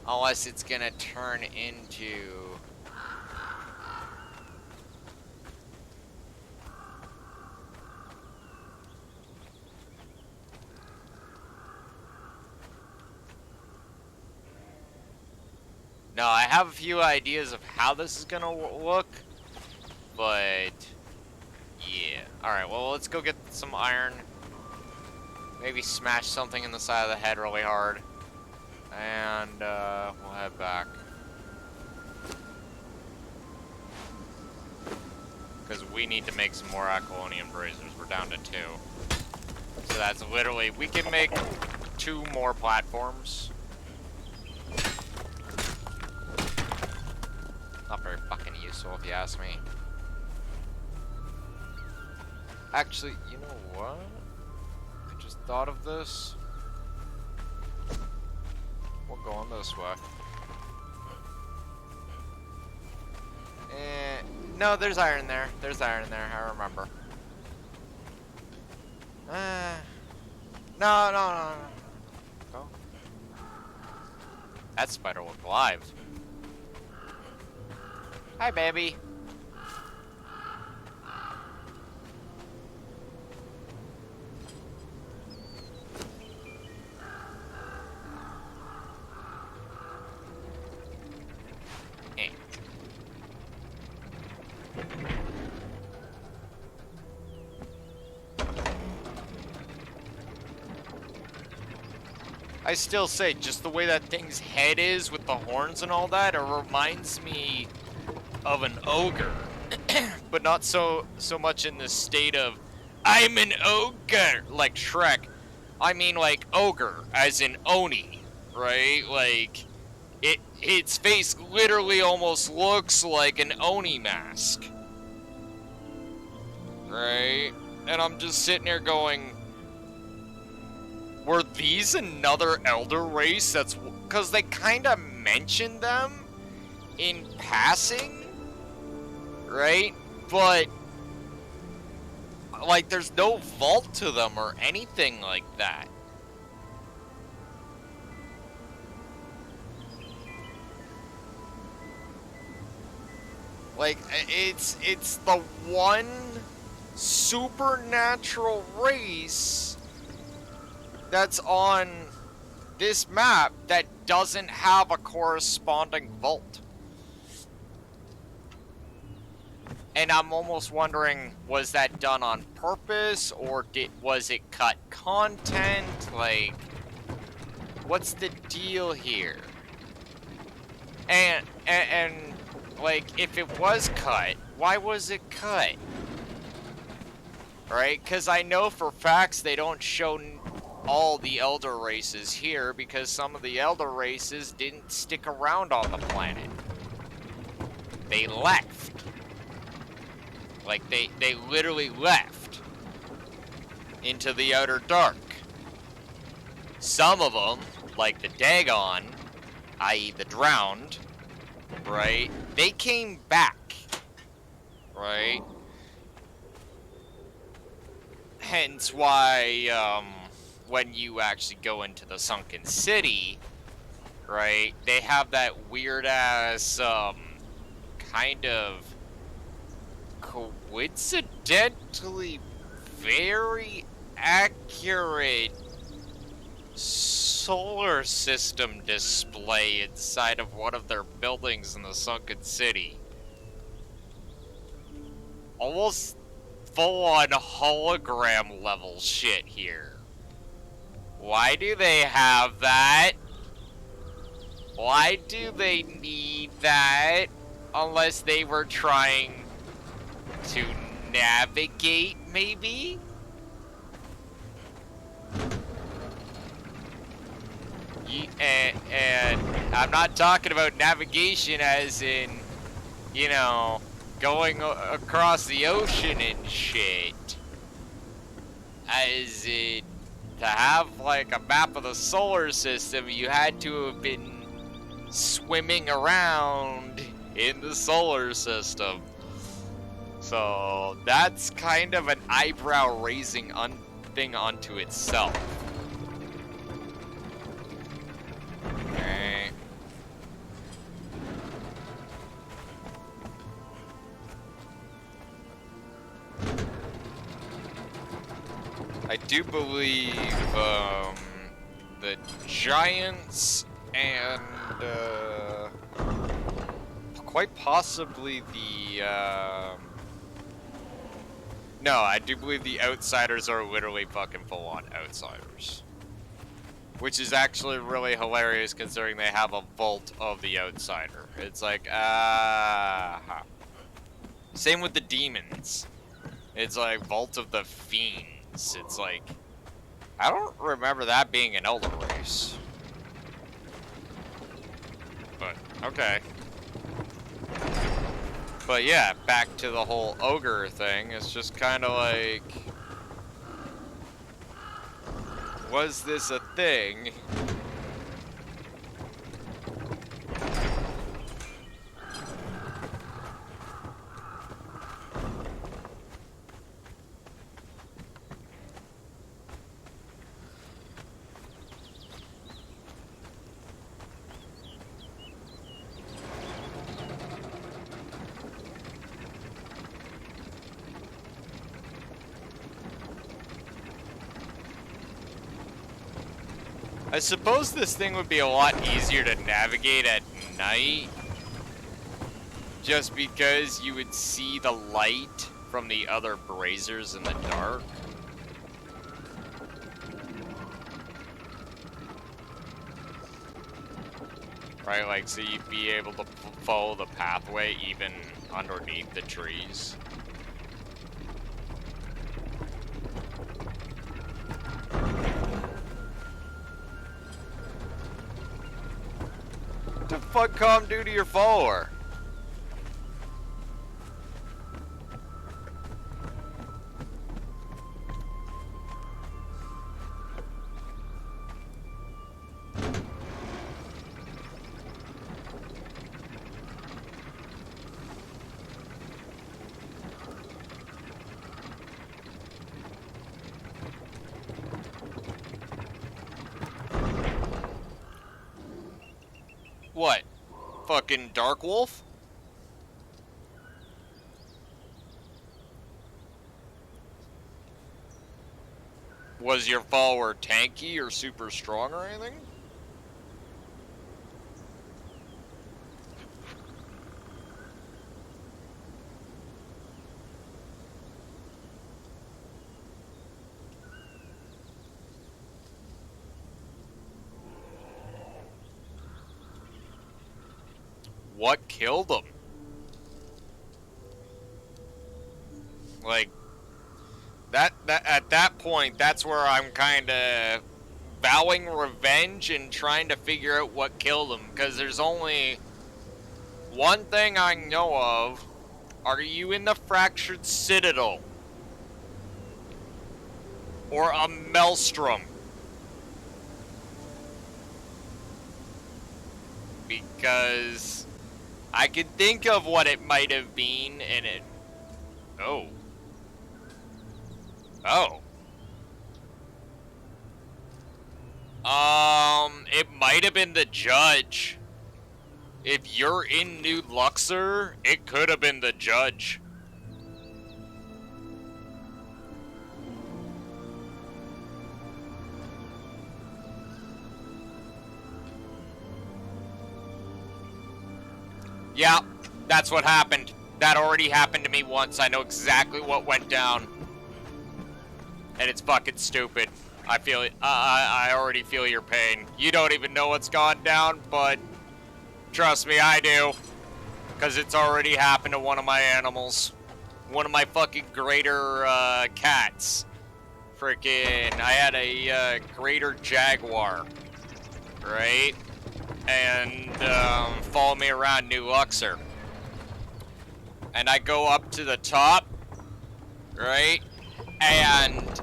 Unless it's gonna turn into No, I have a few ideas of how this is gonna look, but yeah. Alright, well, let's go get some iron. Maybe smash something in the side of the head really hard. And we'll head back. Because we need to make some more Accolonian Brazers. We're down to 2. So that's literally, we can make 2 more platforms. Not very fucking useful if you ask me. Actually, you know what? I just thought of this. We're going this way. No, there's iron there. There's iron there, I remember. No. Go. That spider looked alive. Hi, baby. I still say, just the way that thing's head is with the horns and all that, it reminds me of an ogre. But not so much in the state of, I'm an ogre, like Shrek. I mean like ogre, as in Oni, right? Like, its face literally almost looks like an Oni mask. Right? And I'm just sitting here going, were these another elder race that's... Because they kind of mentioned them in passing, right? But, like, there's no vault to them or anything like that. Like, it's the one supernatural race that's on this map that doesn't have a corresponding vault. And I'm almost wondering, was that done on purpose, or was it cut content? Like, what's the deal here? And like, if it was cut, why was it cut? Right? Because I know for facts they don't show all the elder races here because some of the elder races didn't stick around on the planet. They left. Like, they literally left into the outer dark. Some of them, like the Dagon, i.e. the drowned, right, they came back, right? Hence why, when you actually go into the sunken city, right, they have that weird-ass, kind of coincidentally very accurate solar system display inside of one of their buildings in the sunken city. Almost full-on hologram level shit here. Why do they have that? Why do they need that? Unless they were trying to navigate, maybe? And I'm not talking about navigation as in, you know, going across the ocean and shit. As in, to have like a map of the solar system, you had to have been swimming around in the solar system. So that's kind of an eyebrow-raising thing unto itself. Okay. I do believe the Giants and quite possibly the no, I do believe the Outsiders are literally fucking full-on Outsiders. Which is actually really hilarious considering they have a vault of the Outsider. It's like, Same with the Demons. It's like Vault of the Fiends. It's like, I don't remember that being an elder race. But, okay. But yeah, back to the whole ogre thing. It's just kind of like, was this a thing? I suppose this thing would be a lot easier to navigate at night, just because you would see the light from the other braziers in the dark. Right, like, so you'd be able to follow the pathway even underneath the trees. What the fuck calm do to your follower? What? Fucking Dark Wolf? Was your follower tanky or super strong or anything? What killed him? Like, that at that point, that's where I'm kind of vowing revenge and trying to figure out what killed him, because there's only one thing I know of. Are you in the Fractured Citadel? Or a Maelstrom? Because I could think of what it might have been, and it... Oh. Oh. It might have been the Judge. If you're in New Luxor, it could have been the Judge. Yeah, that's what happened. That already happened to me once. I know exactly what went down. And it's fucking stupid. I feel it. I already feel your pain. You don't even know what's gone down, but trust me, I do. Because it's already happened to one of my animals. One of my fucking greater cats. Freaking, I had a greater jaguar. Right? And follow me around New Luxor. And I go up to the top. Right? And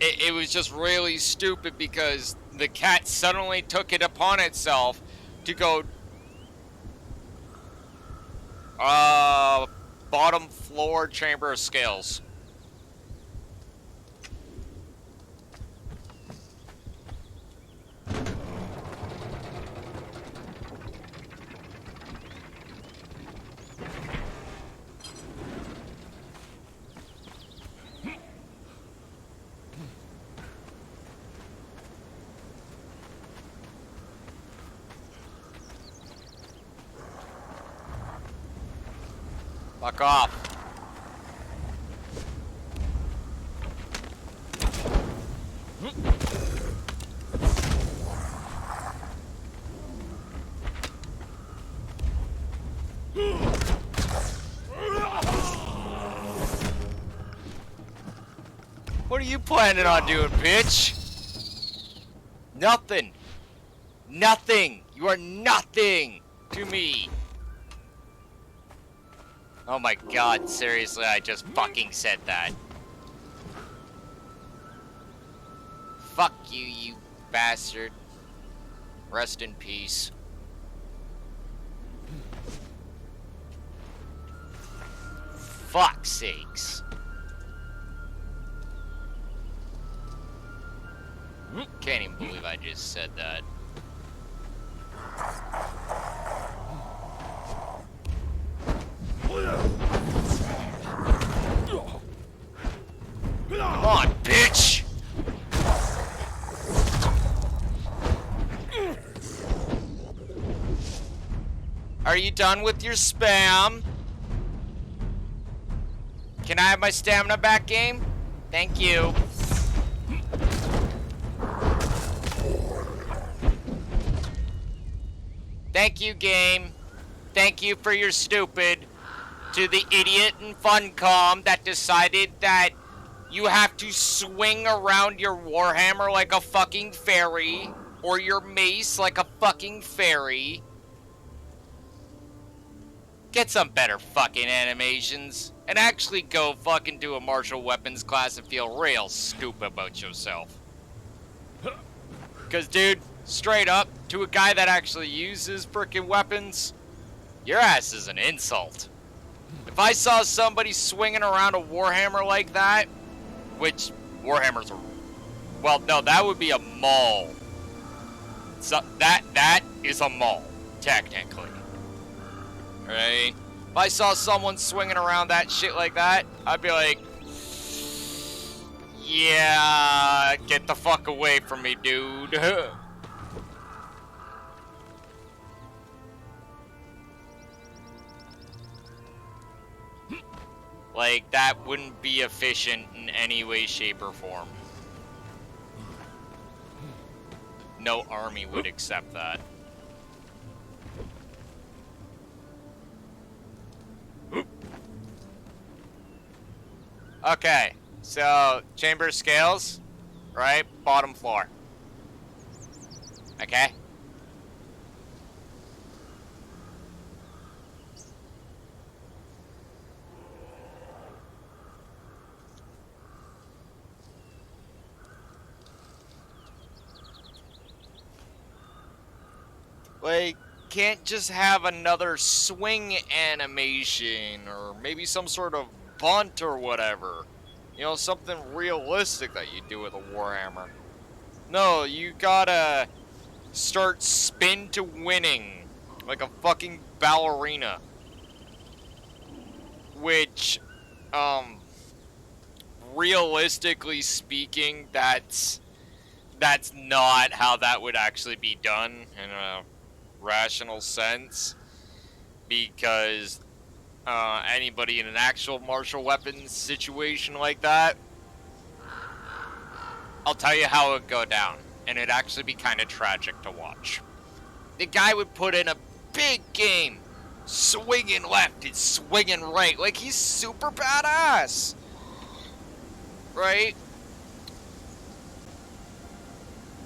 it was just really stupid because the cat suddenly took it upon itself to go bottom floor chamber of scales. Fuck off. What are you planning on doing, bitch? Nothing. Nothing. You are nothing to me. Oh my god, seriously, I just fucking said that. Fuck you, you bastard. Rest in peace. Fuck's sakes. Can't even believe I just said that. Come on, bitch! Are you done with your spam? Can I have my stamina back, game? Thank you. Thank you, game. Thank you for your stupid. To the idiot in Funcom that decided that you have to swing around your warhammer like a fucking fairy, or your mace like a fucking fairy. Get some better fucking animations, and actually go fucking do a martial weapons class and feel real stupid about yourself. Cause dude, straight up, to a guy that actually uses frickin' weapons, your ass is an insult. If I saw somebody swinging around a warhammer like that, which warhammers are, well, no, that would be a maul. So that is a maul, technically. Right? If I saw someone swinging around that shit like that, I'd be like, yeah, get the fuck away from me, dude. Like, that wouldn't be efficient in any way, shape, or form. No army would accept that. Okay, so chamber scales, right? Bottom floor. Okay? Like, can't just have another swing animation or maybe some sort of bunt or whatever. You know, something realistic that you do with a Warhammer. No, you gotta start spin to winning like a fucking ballerina. Which, realistically speaking, that's not how that would actually be done in a rational sense, because anybody in an actual martial weapons situation like that, I'll tell you how it would go down, and it'd actually be kind of tragic to watch. The guy would put in a big game, swinging left and swinging right, like he's super badass, right?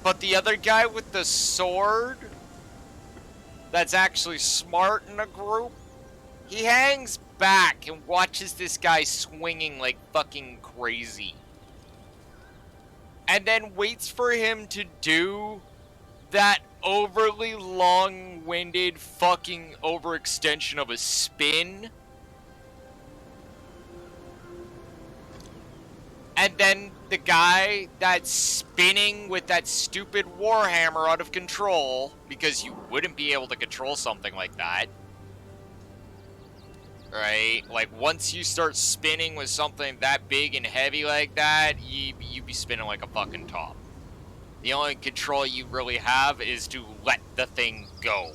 But the other guy with the sword, that's actually smart in a group, he hangs back and watches this guy swinging like fucking crazy. And then waits for him to do that overly long-winded fucking overextension of a spin. And then the guy that's spinning with that stupid Warhammer out of control, because you wouldn't be able to control something like that, right? Like, once you start spinning with something that big and heavy like that, you be spinning like a fucking top. The only control you really have is to let the thing go.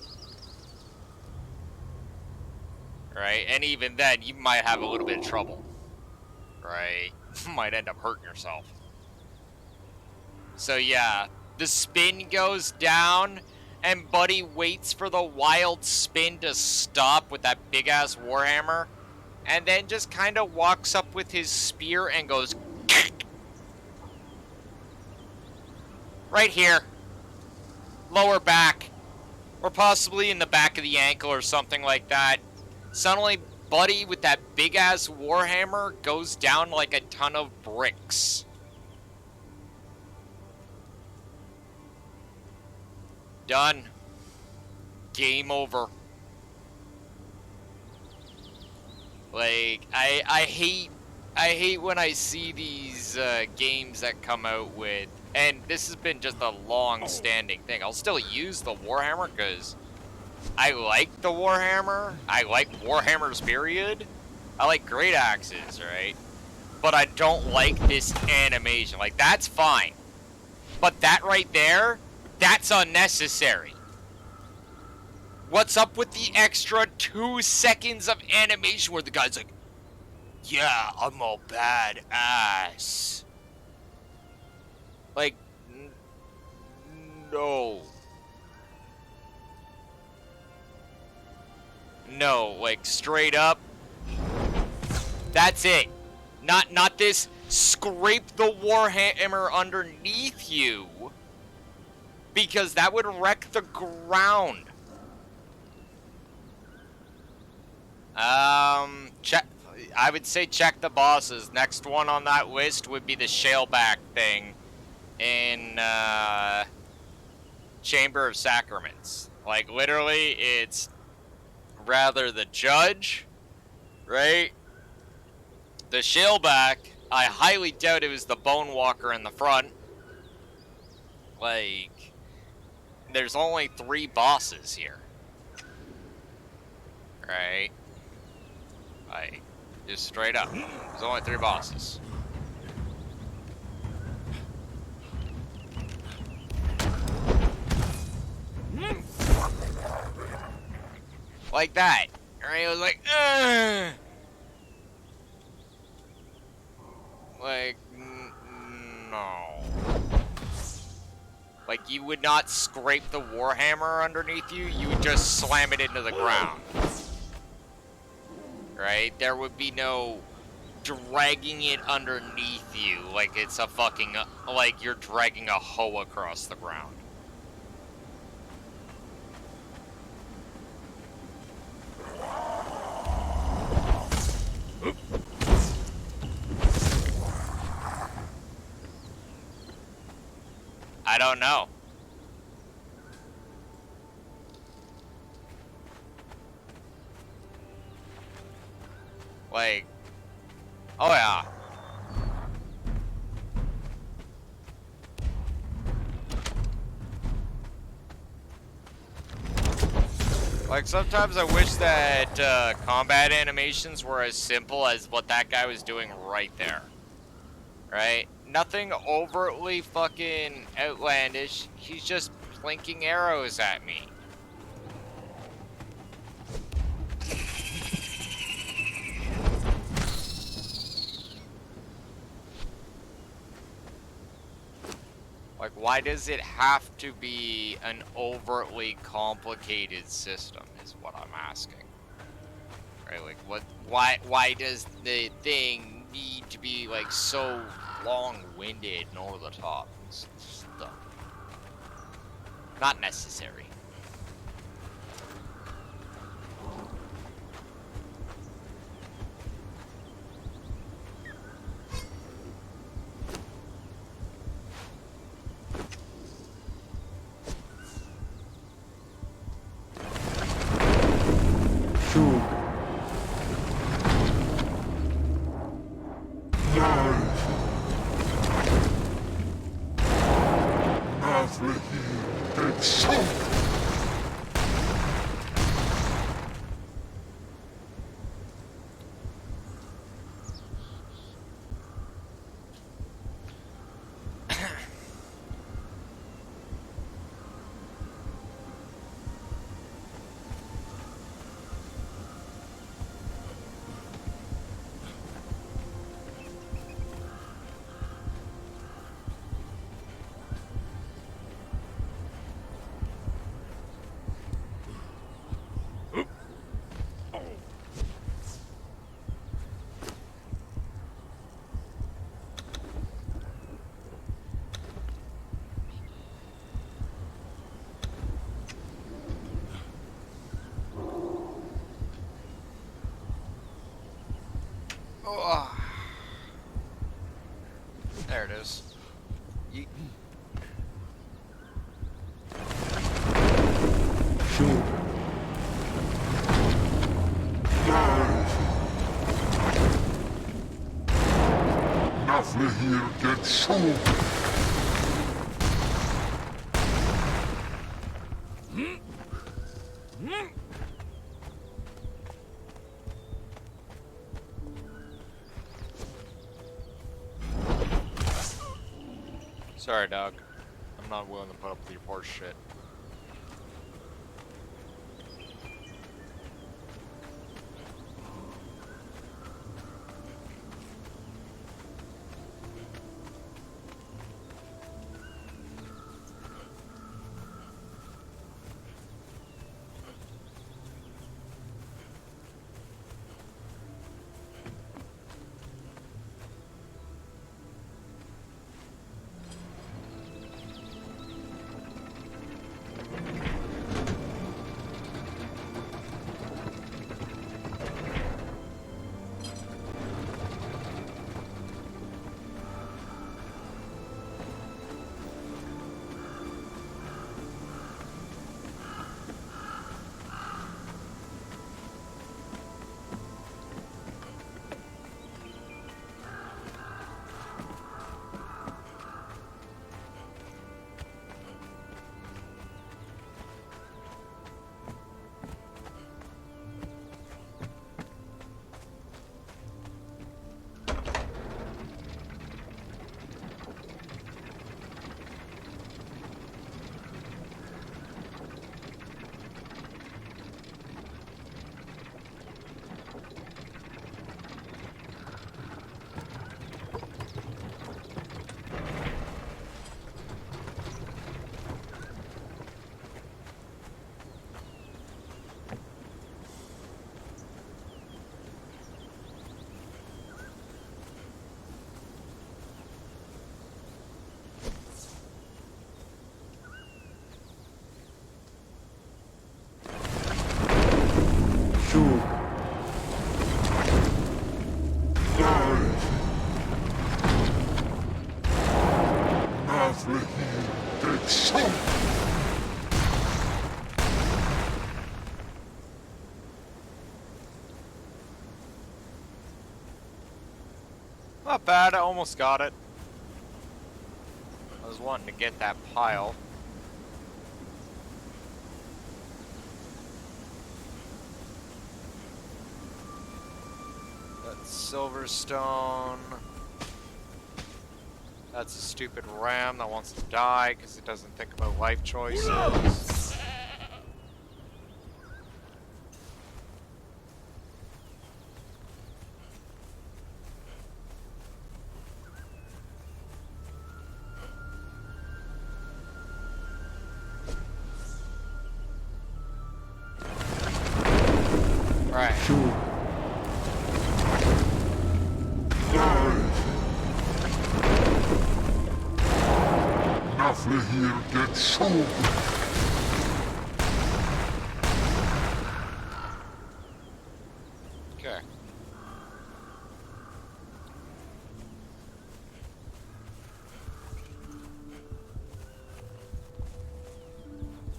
Right? And even then, you might have a little bit of trouble. Right? Might end up hurting yourself. So yeah, the spin goes down, and Buddy waits for the wild spin to stop with that big-ass Warhammer, and then just kind of walks up with his spear and goes... right here. Lower back. Or possibly in the back of the ankle or something like that. Suddenly, Buddy with that big-ass Warhammer goes down like a ton of bricks. Done. Game over. Like, I hate when I see these games that come out with, and this has been just a long-standing thing. I'll still use the Warhammer because I like the Warhammer. I like Warhammers, period. I like great axes, right? But I don't like this animation. Like, that's fine. But that right there, that's unnecessary. What's up with the extra 2 seconds of animation where the guy's like, yeah, I'm a badass. Like, no. No, like, straight up. That's it. Not this scrape the Warhammer underneath you. Because that would wreck the ground. Check. I would say check the bosses. Next one on that list would be the shaleback thing in Chamber of Sacraments. Like, literally, it's rather the judge, right? The shaleback, I highly doubt it was the bone walker in the front. Like, there's only 3 bosses here. Right? Like, just straight up. There's only 3 bosses. Like that. Right? It was like, ugh. Like, no. Like, you would not scrape the Warhammer underneath you, you would just slam it into the ground. Right? There would be no dragging it underneath you like it's a fucking, like you're dragging a hoe across the ground. don't know. Like, oh yeah. Like, sometimes I wish that combat animations were as simple as what that guy was doing right there. Right? Nothing overtly fucking outlandish. He's just plinking arrows at me. Like, why does it have to be an overtly complicated system is what I'm asking. Right, like, why does the thing need to be, like, so long-winded and over the top? It's just not necessary. Oh. There it is. Yeet. Hier get shoot. Sorry, dog. I'm not willing to put up with your horse shit. get some. Not bad, I almost got it. I was wanting to get that pile. That's Silverstone. That's a stupid ram that wants to die because it doesn't think about life choices. Right. Nafle here get shown. Okay.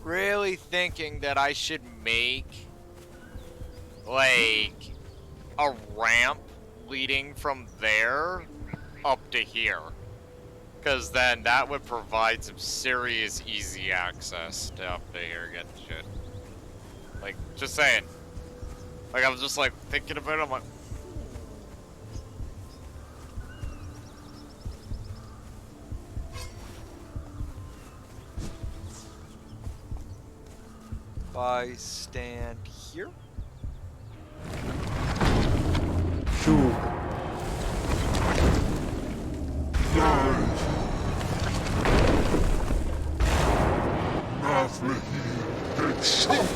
Really thinking that I should make like a ramp leading from there up to here. Because then that would provide some serious easy access to up to here, get the shit. Like, just saying. Like, I was just like thinking about it, I'm like, if I stand here? Sure. Nafle here get some.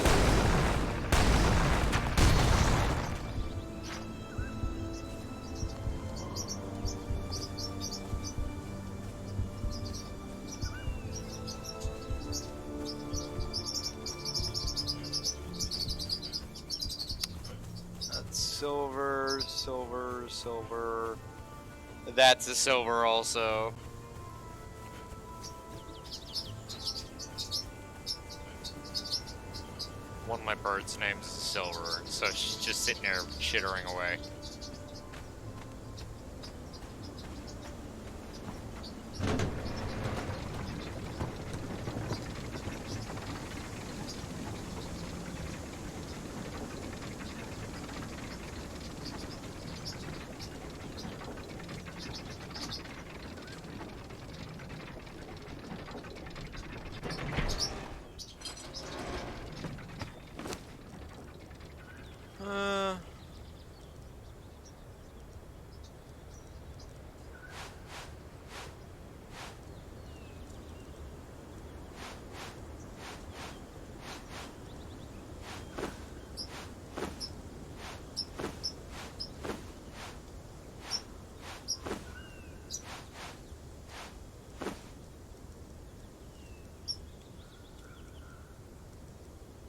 That's silver, silver, silver. That's a silver also. One of my birds' names is Silver, so she's just sitting there chittering away.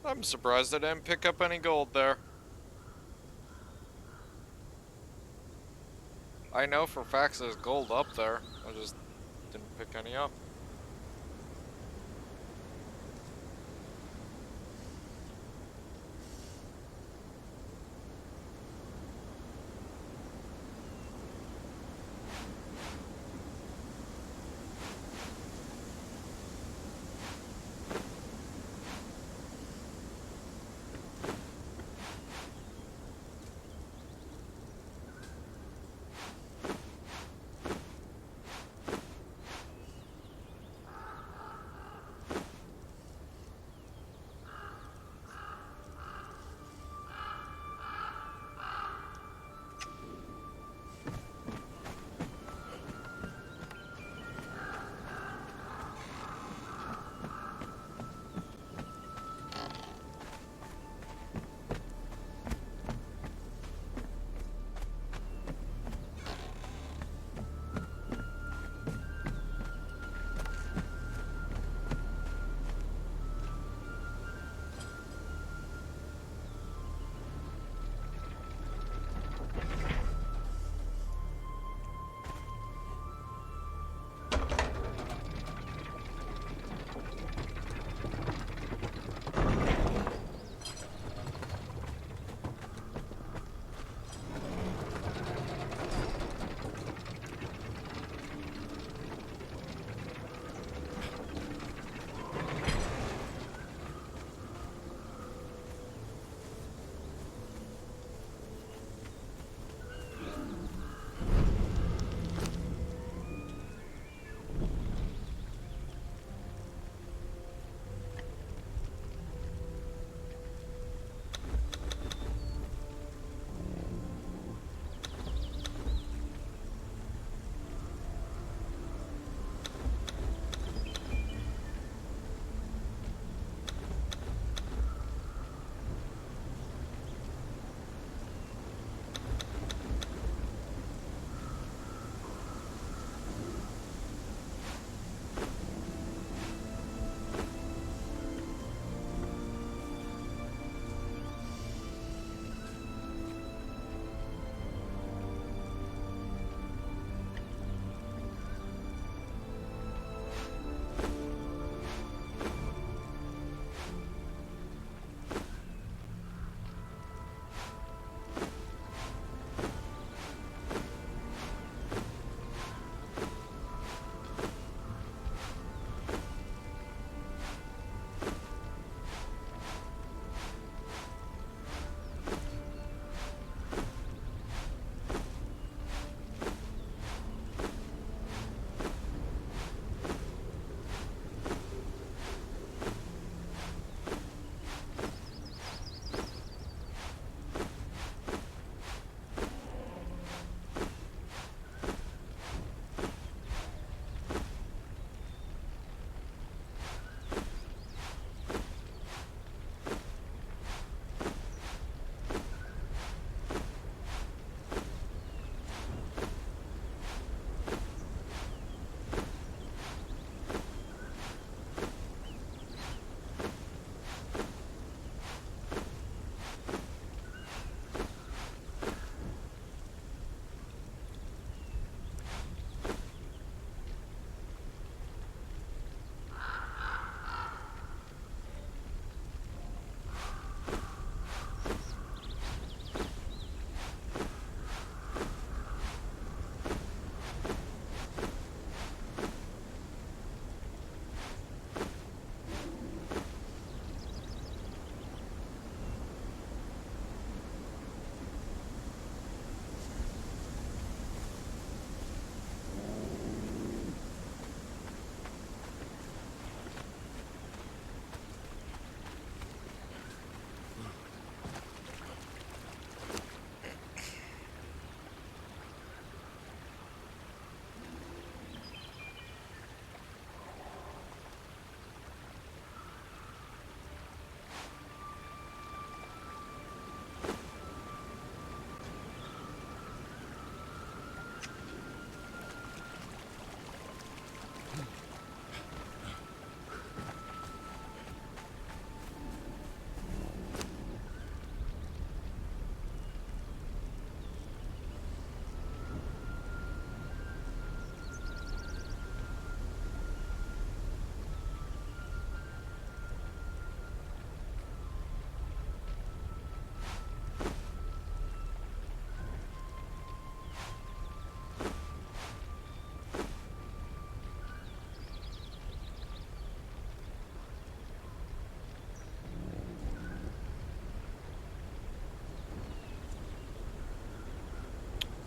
I'm surprised I didn't pick up any gold there. I know for facts there's gold up there. I just didn't pick any up.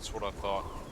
That's what I thought.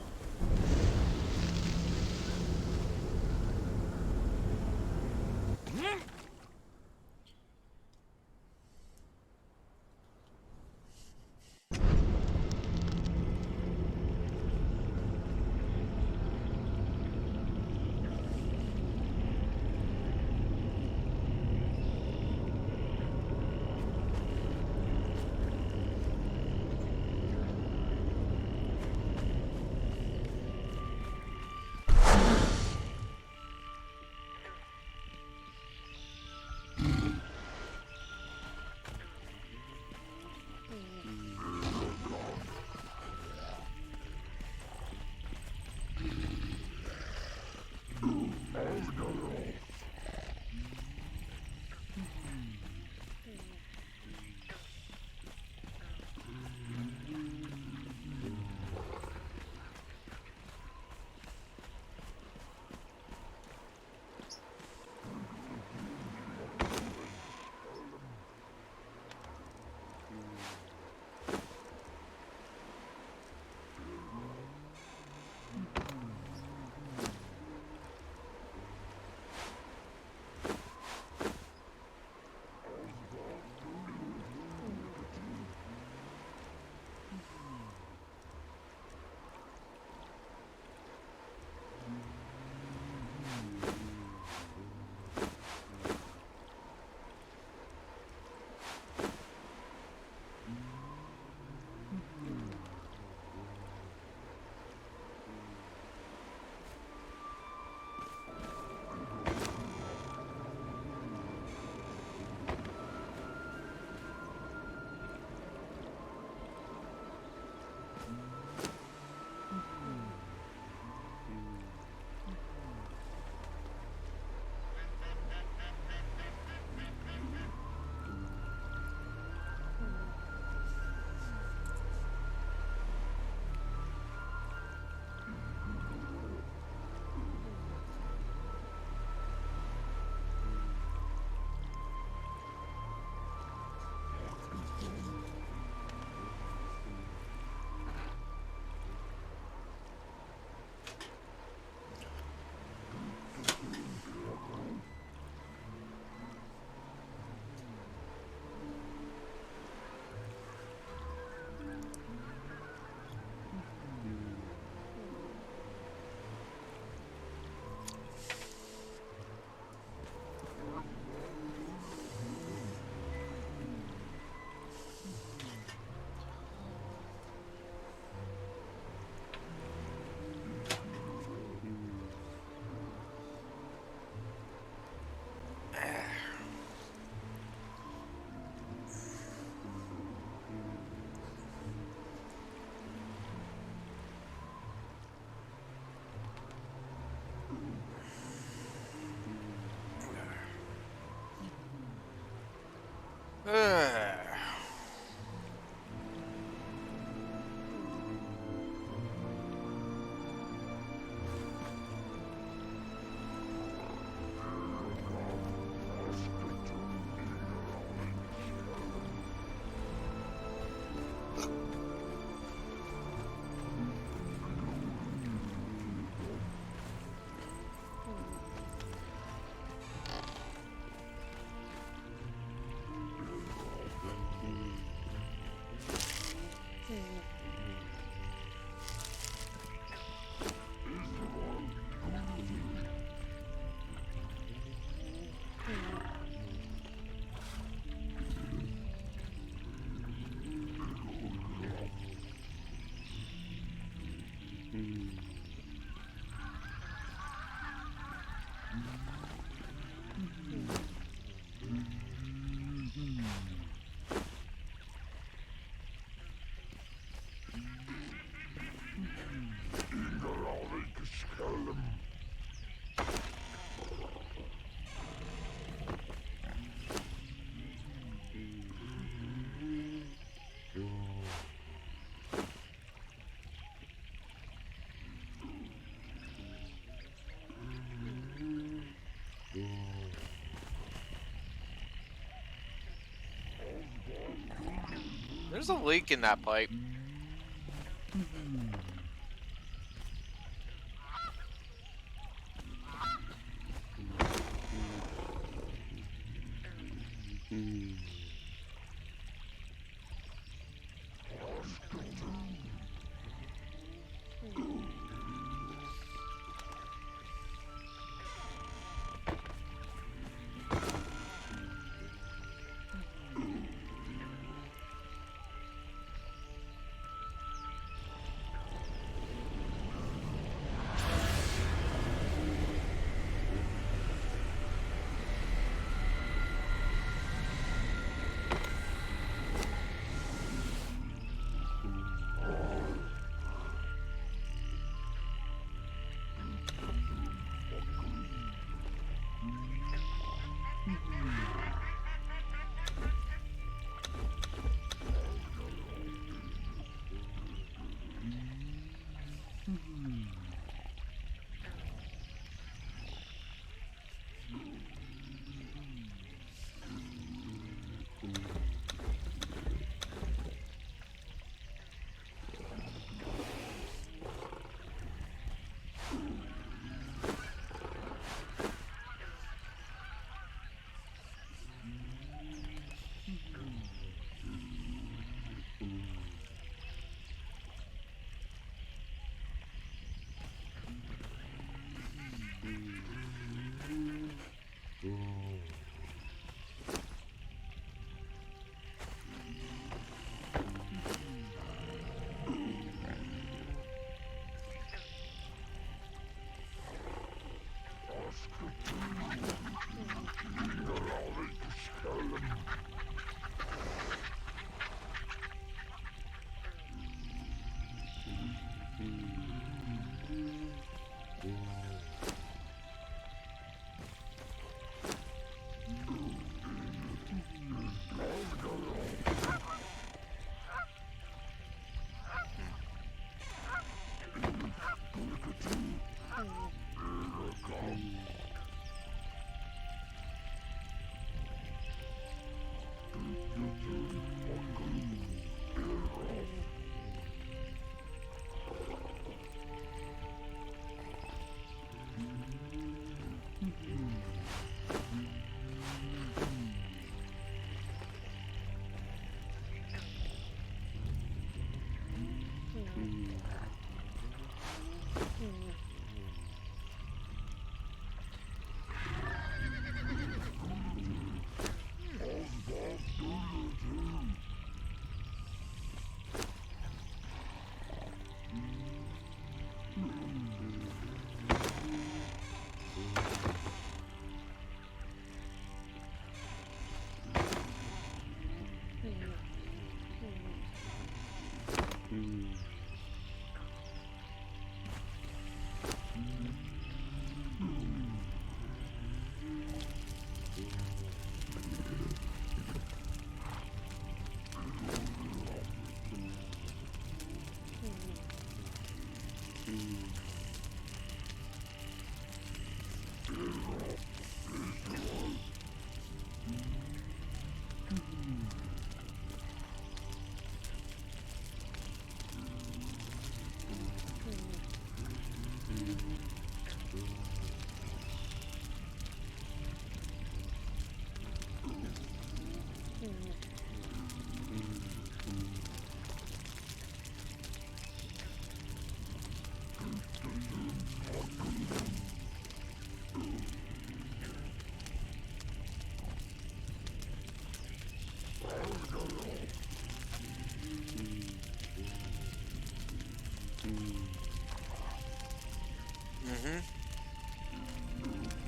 There's a leak in that pipe.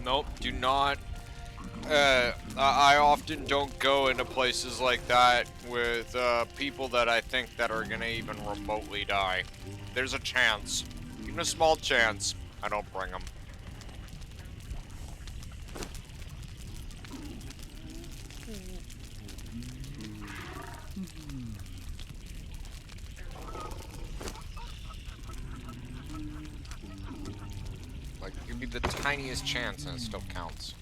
Nope, do not. I often don't go into places like that with people that I think that are gonna even remotely die. There's a chance, even a small chance, I don't bring them. Like, give me the tiniest chance and it still counts.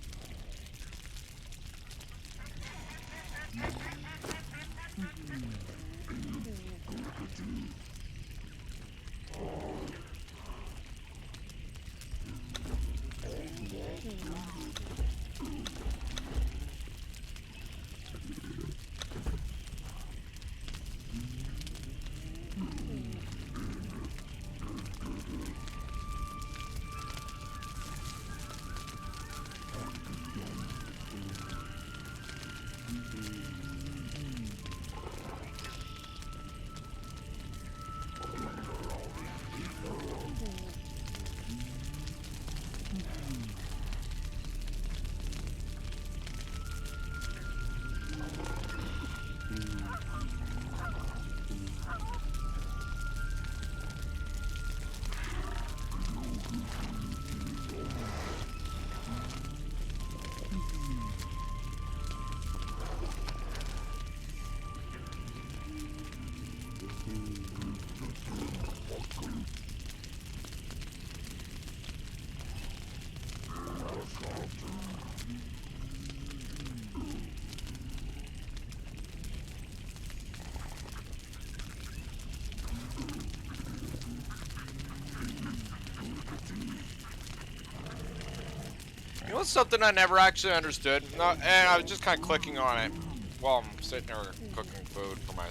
You know something I never actually understood? No, and I was just kind of clicking on it while I'm sitting there cooking food for my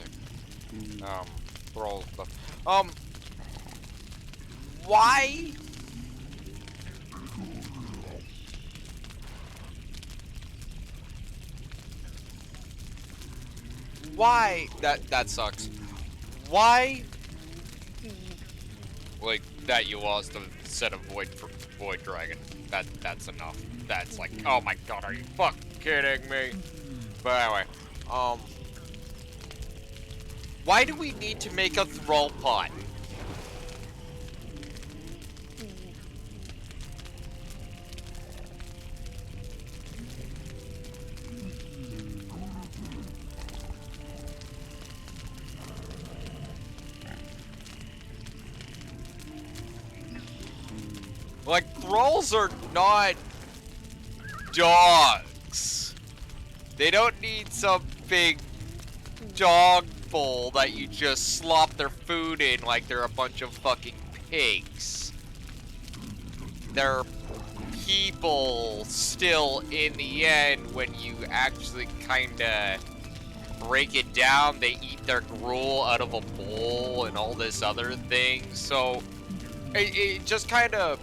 roll stuff. Why? Why? That sucks. Why? Like that you lost a set of void dragon. That's enough. That's like, oh my god, are you fucking kidding me? But anyway, why do we need to make a thrall pot? Like, thralls are not dogs. They don't need some big dog bowl that you just slop their food in like they're a bunch of fucking pigs. They're people still in the end. When you actually kinda break it down, they eat their gruel out of a bowl and all this other thing. So it just kind of,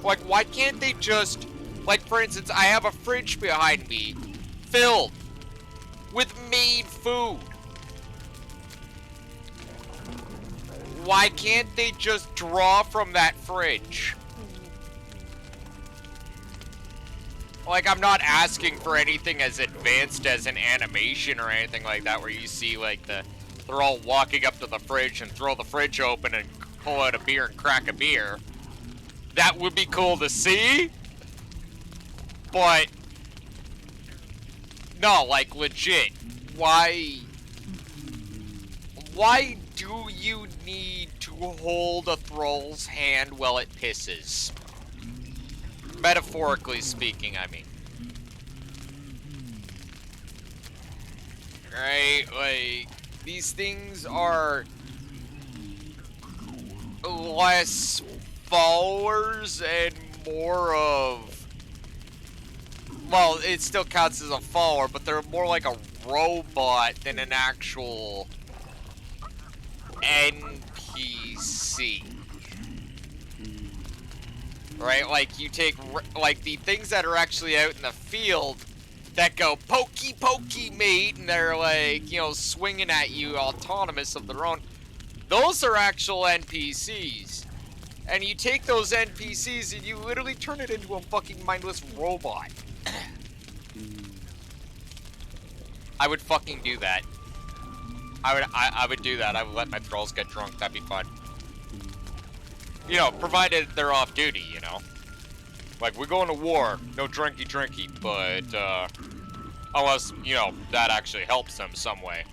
like, why can't they just, like, for instance, I have a fridge behind me filled with made food. Why can't they just draw from that fridge? Like, I'm not asking for anything as advanced as an animation or anything like that, where you see, like, they're all walking up to the fridge and throw the fridge open and pull out a beer and crack a beer. That would be cool to see, but no, like, legit, why do you need to hold a thrall's hand while it pisses? Metaphorically speaking, I mean. Right, like, these things are less followers and more of, well, it still counts as a follower, but they're more like a robot than an actual NPC. Right, like, you take, like, the things that are actually out in the field that go, pokey, pokey, mate, and they're, like, you know, swinging at you autonomous of their own. Those are actual NPCs. And you take those NPCs and you literally turn it into a fucking mindless robot. I would fucking do that. I would do that. I would let my thralls get drunk. That'd be fun. You know, provided they're off duty, you know. Like, we're going to war, no drinky, but, unless, you know, that actually helps them some way.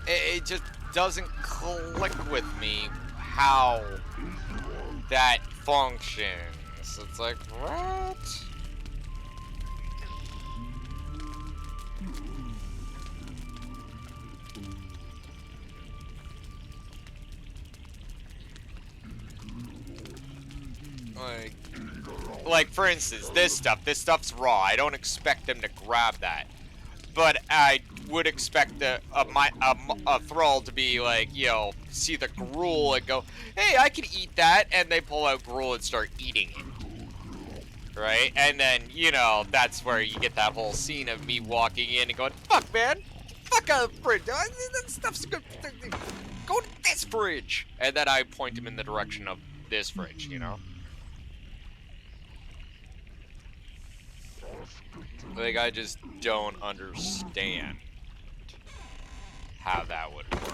It just doesn't click with me how that functions. It's like, what? Like, for instance, this stuff's raw. I don't expect them to grab that. But I would expect a thrall to be like, you know, see the gruel and go, hey, I can eat that, and they pull out gruel and start eating it. Right? And then, you know, that's where you get that whole scene of me walking in and going, fuck, man, fuck out of the fridge. That stuff's good. Go to this fridge. And then I point him in the direction of this fridge, you know? Like, I just don't understand how that would work.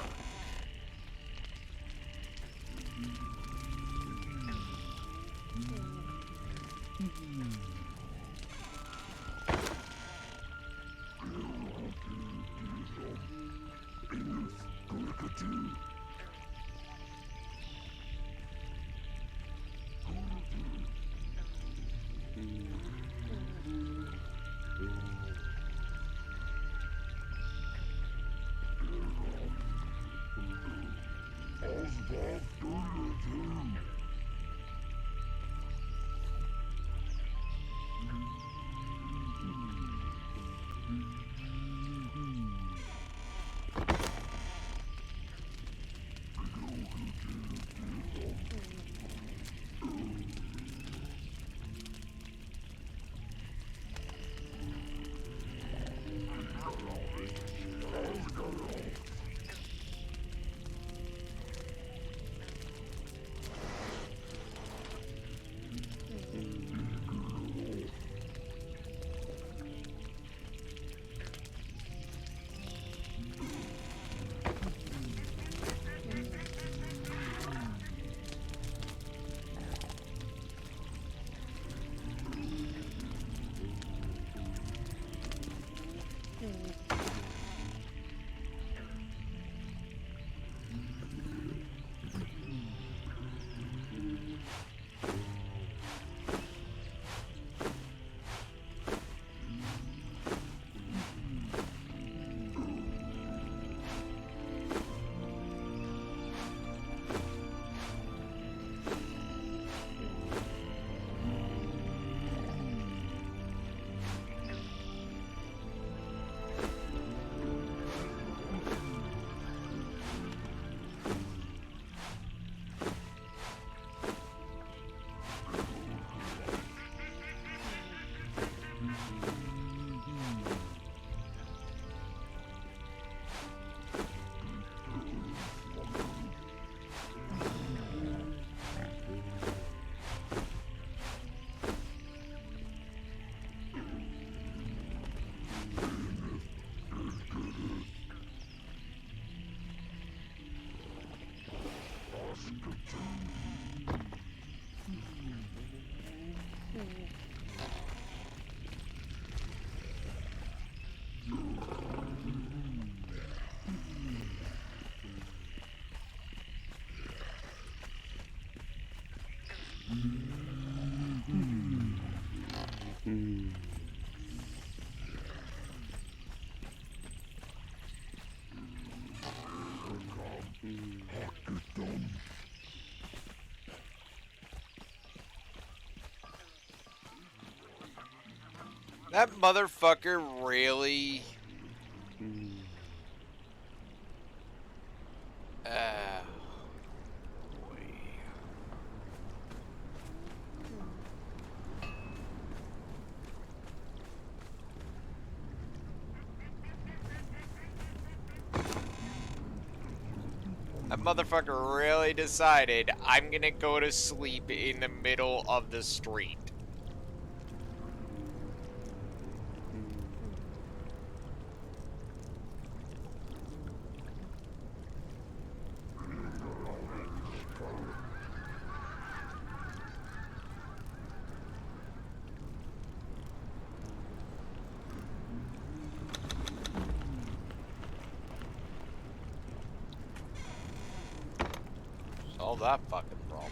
That motherfucker really... boy. That motherfucker really decided I'm gonna go to sleep in the middle of the street. Solve that fucking problem.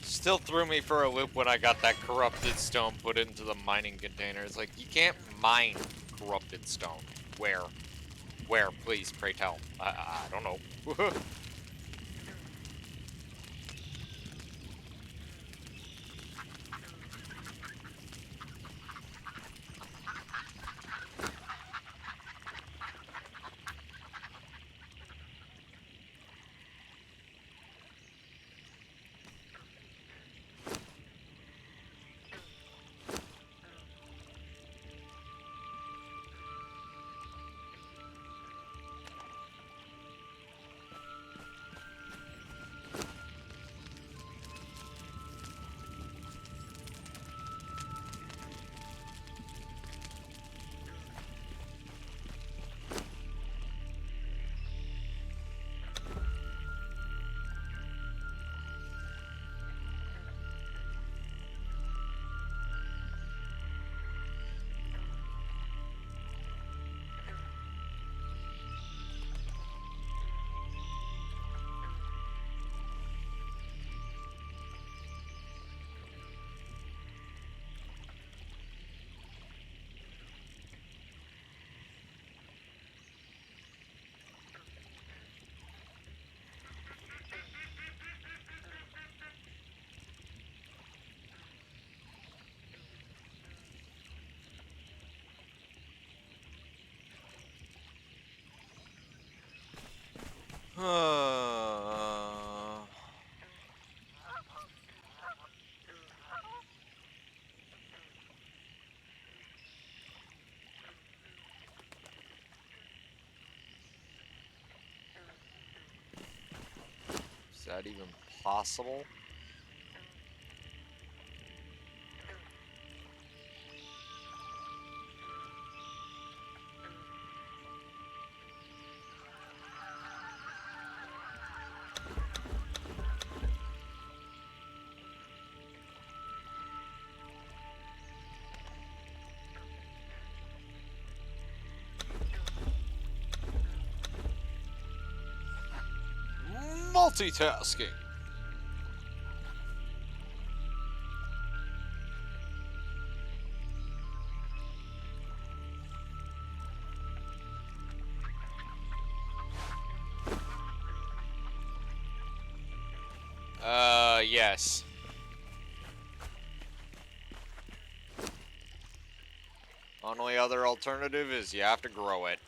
Still threw me for a loop when I got that corrupted stone put into the mining container. It's like, you can't mine corrupted stone. Where? Where? Please, pray tell. I don't know. that even possible? Multitasking. Yes. Only other alternative is you have to grow it.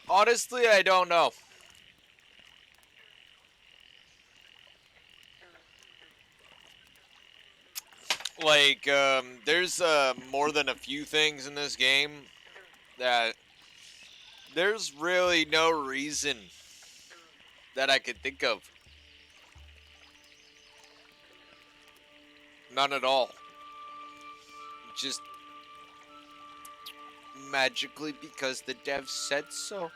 Honestly, I don't know. Like, there's more than a few things in this game that there's really no reason that I could think of. None at all. Just magically because the devs said so.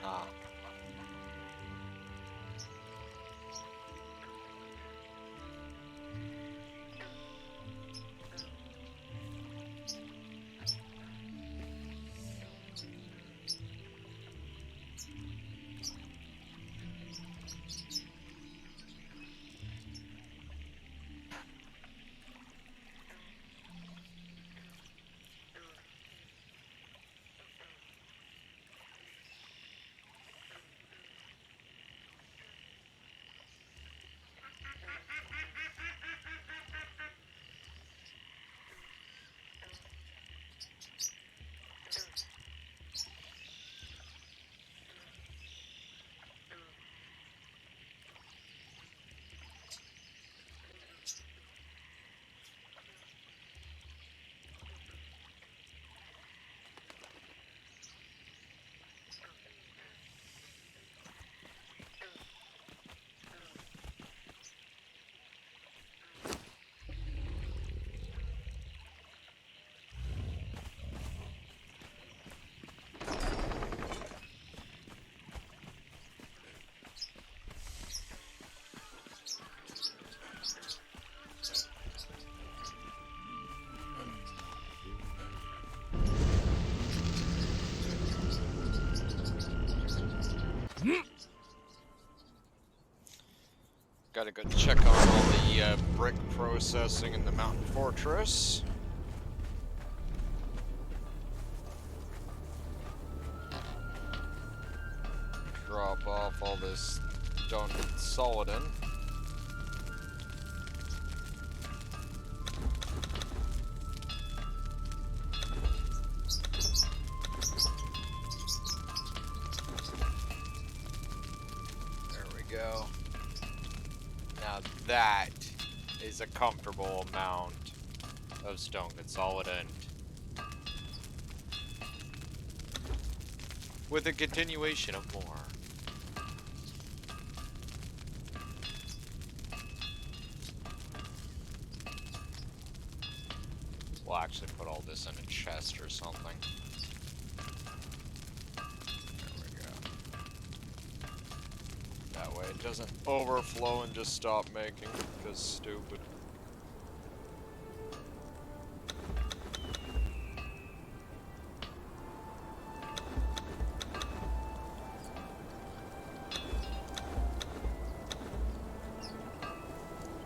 Ah. Gotta go check out all the brick processing in the mountain fortress. Drop off all this stone solidin. There we go. Now that is a comfortable amount of stone consolidant. With a continuation of more. We'll actually put all this in a chest or something. There we go. That way it doesn't overflow and just stop making, because stupid.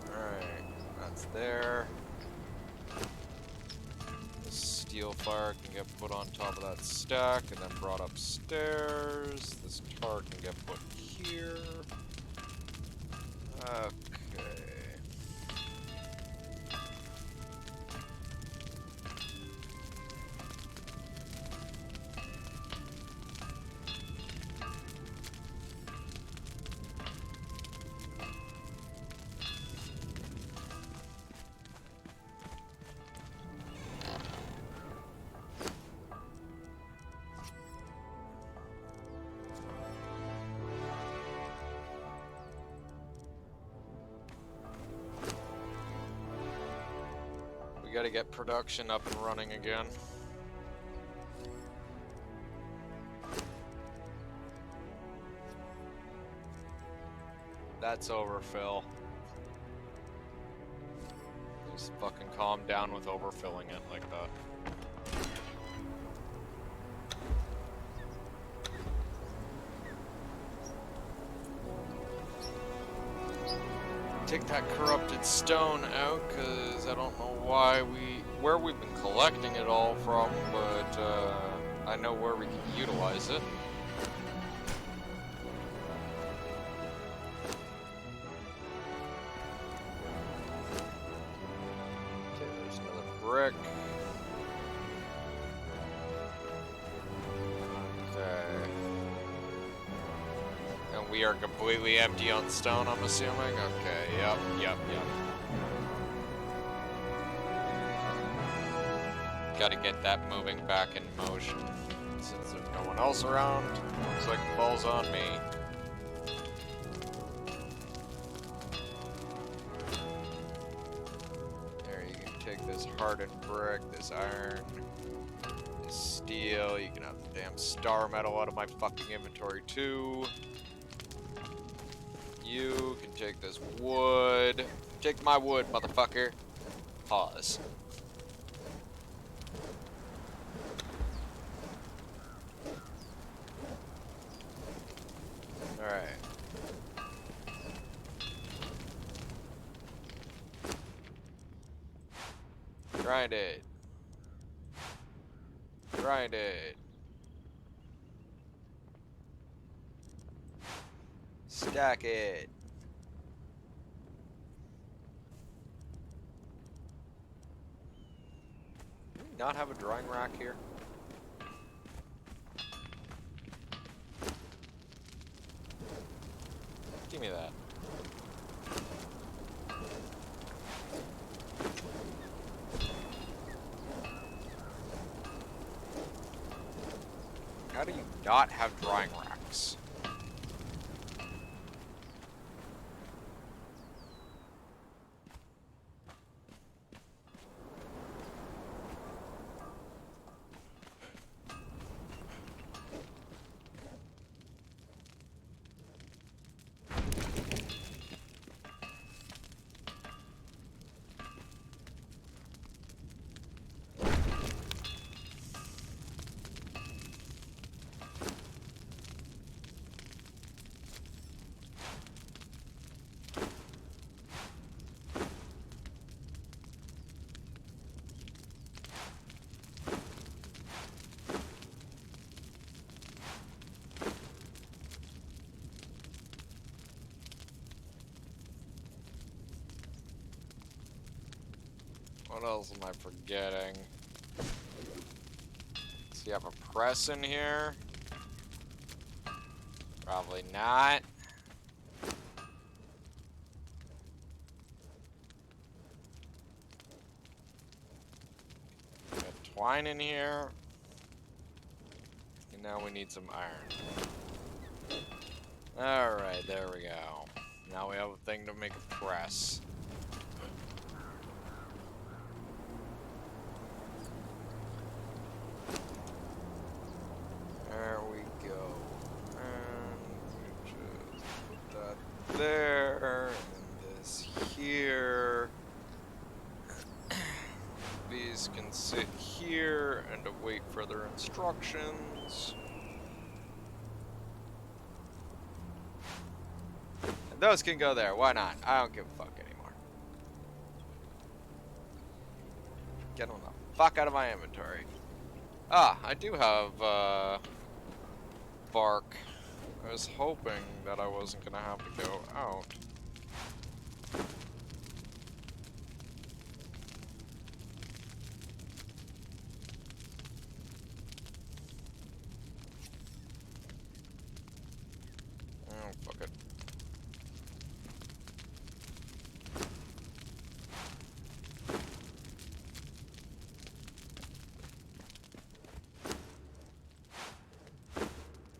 Alright, that's there. The steel fire can get put on top of that stack and then brought upstairs. This tar can get put here. Okay. We gotta get production up and running again. That's overfill. Just fucking calm down with overfilling it like that. Take that corrupted stone out, because I don't know where we've been collecting it all from, but I know where we can utilize it. Okay, there's another brick. Okay. And we are completely empty on stone, I'm assuming? Okay, yep. Gotta get that moving back in motion. Since there's no one else around, looks like the ball's on me. There, you can take this hardened brick, this iron, this steel, you can have the damn star metal out of my fucking inventory too. You can take this wood. Take my wood, motherfucker. Pause. Alright. Grind it. Grind it. Stack it. Do we not have a drying rack here? Give me that. How do you not have drying racks? What else am I forgetting? Does he have a press in here? Probably not. Got twine in here. And now we need some iron. Alright, there we go. Now we have a thing to make a press. There we go. And we just put that there, and this here. These can sit here and await further instructions. And those can go there. Why not? I don't give a fuck anymore. Get them the fuck out of my inventory. Ah, I do have bark. I was hoping that I wasn't gonna have to go out. Oh, fuck it.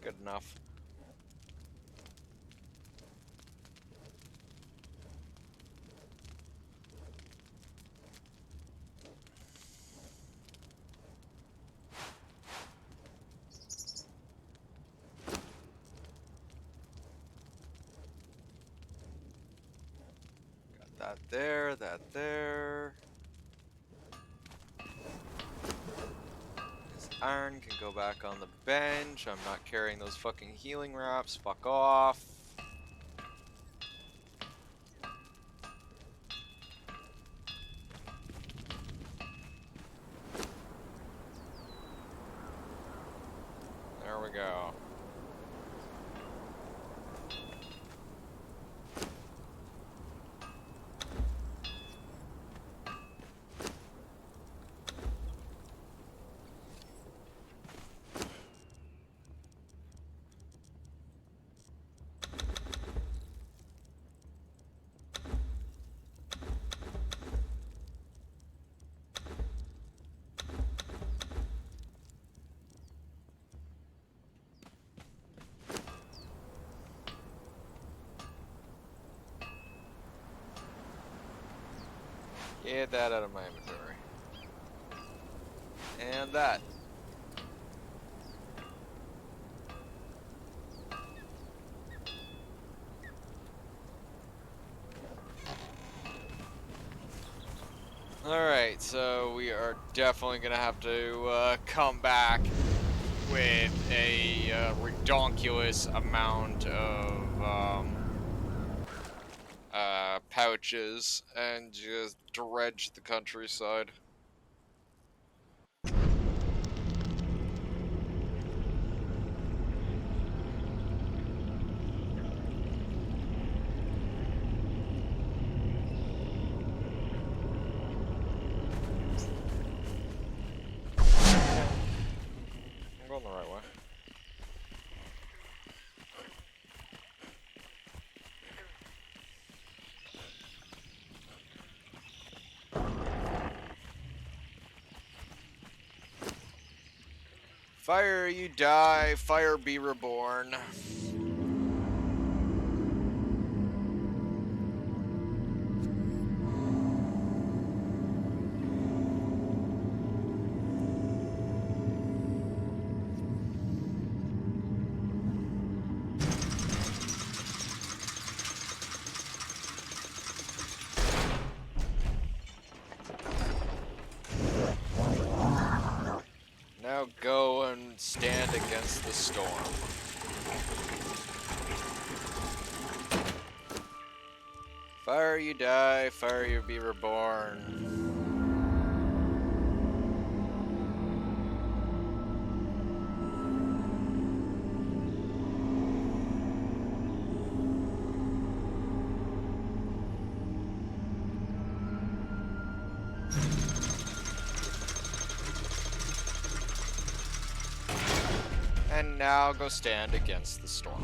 Good enough. Got that there, that there. This iron can go back on the bench. I'm not carrying those fucking healing wraps. Fuck off. There we go. Get that out of my inventory. And that. Alright, so we are definitely gonna have to come back with a redonkulous amount of pouches and just dredge the countryside. I'm going the right way. Fire you die, fire be reborn. Now go and stand against the storm. Fire you die, fire you be reborn. And now go stand against the storm.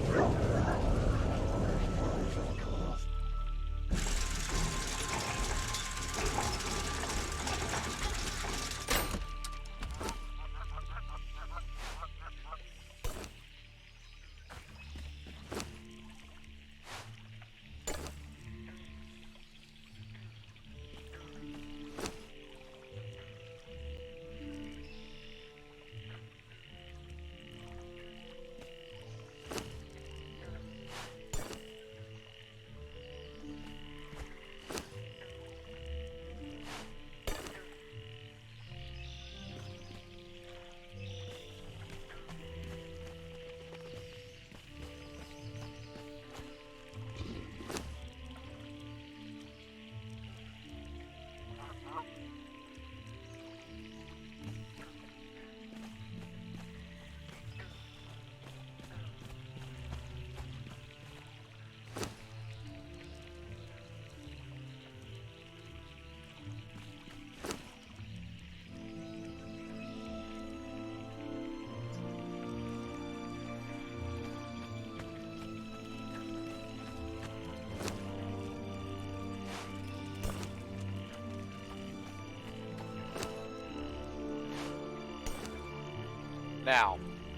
Now,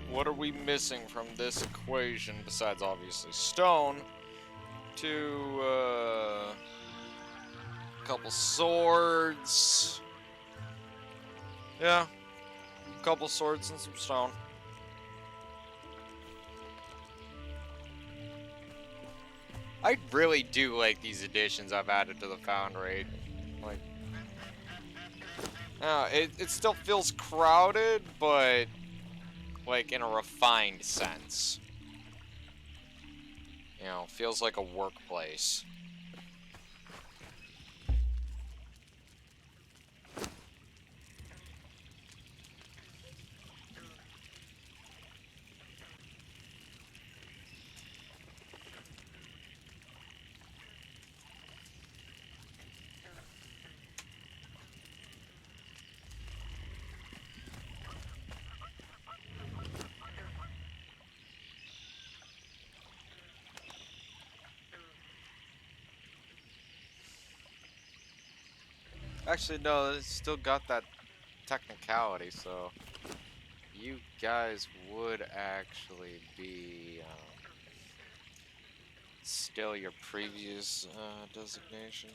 what are we missing from this equation besides obviously stone? A couple swords. Yeah, a couple swords and some stone. I really do like these additions I've added to the Foundry. Like, it still feels crowded, but like in a refined sense. You know, feels like a workplace. Actually, no, it's still got that technicality, so you guys would actually be still your previous designation.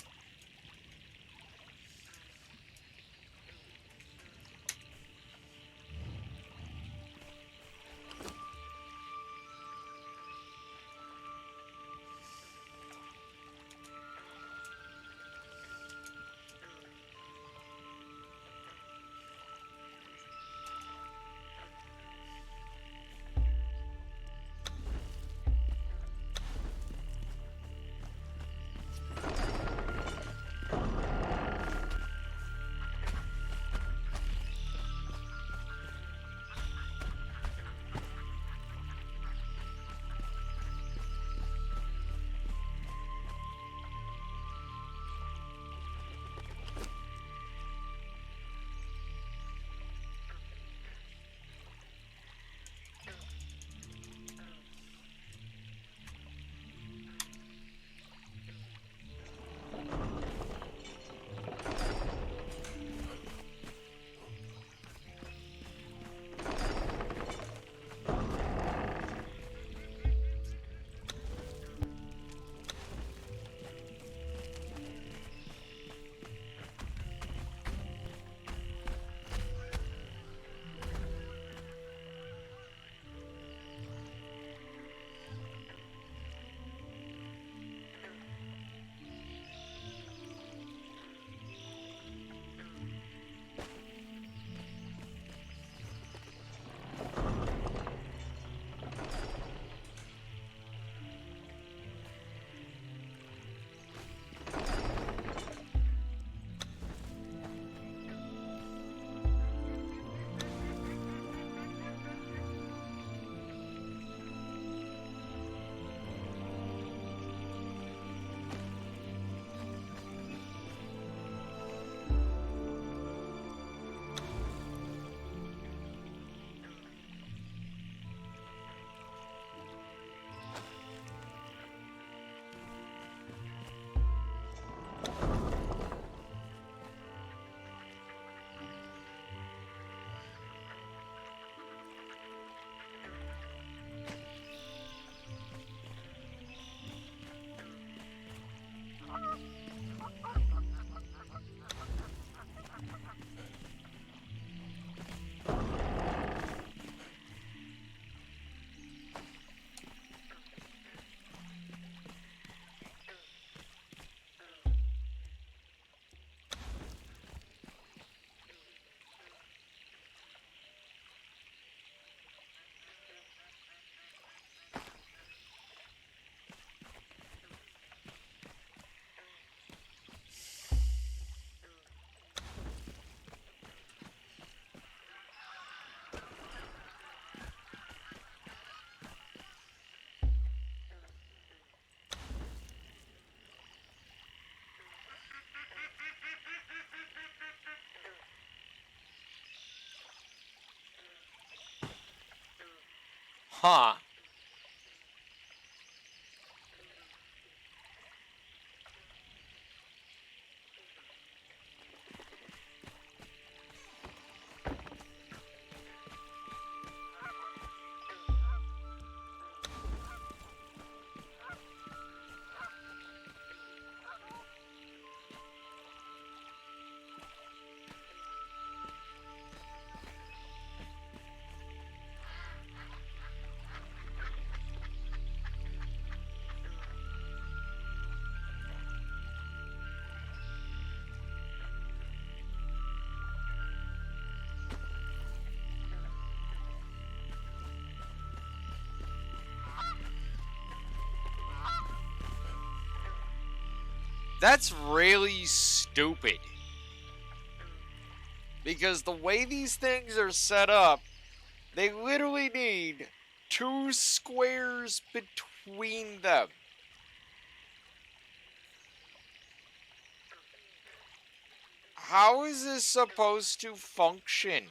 Huh. That's really stupid. Because the way these things are set up, they literally need 2 squares between them. How is this supposed to function?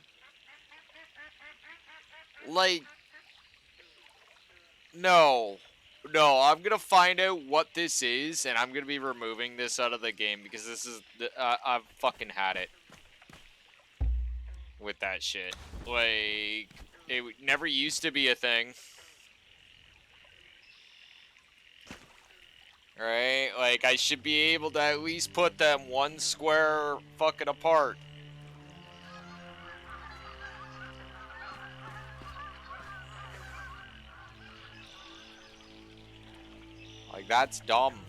Like, no. No, I'm gonna find out what this is, and I'm gonna be removing this out of the game, because this is, I've fucking had it with that shit. Like, it never used to be a thing. Right? Like, I should be able to at least put them 1 square fucking apart. Like, that's dumb.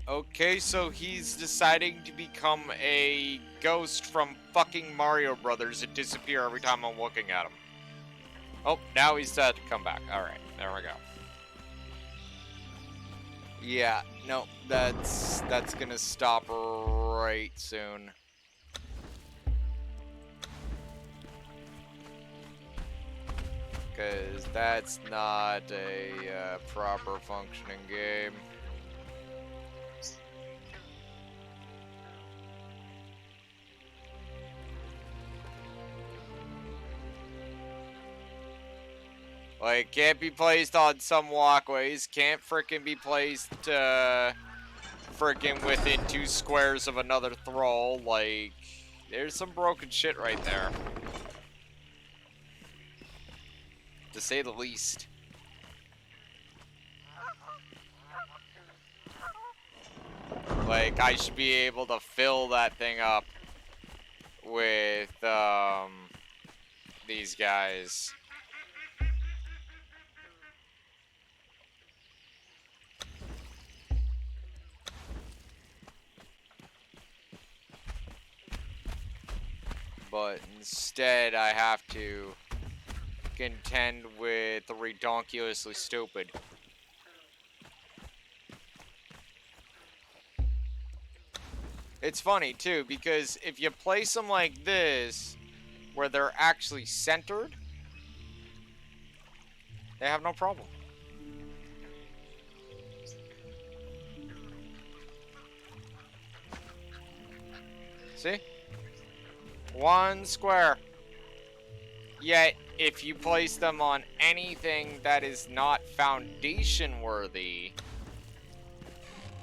Okay, so he's deciding to become a ghost from fucking Mario Brothers and disappear every time I'm looking at him. Oh, now he's decided to come back. Alright, there we go. Yeah, no, that's gonna stop right soon. Because that's not a proper functioning game. Like, can't be placed on some walkways, can't frickin' be placed, frickin' within 2 squares of another throw. Like, there's some broken shit right there. To say the least. Like, I should be able to fill that thing up with, these guys. But instead, I have to contend with the redonkulously stupid. It's funny, too, because if you place them like this, where they're actually centered, they have no problem. See? 1 square. Yet, if you place them on anything that is not foundation worthy,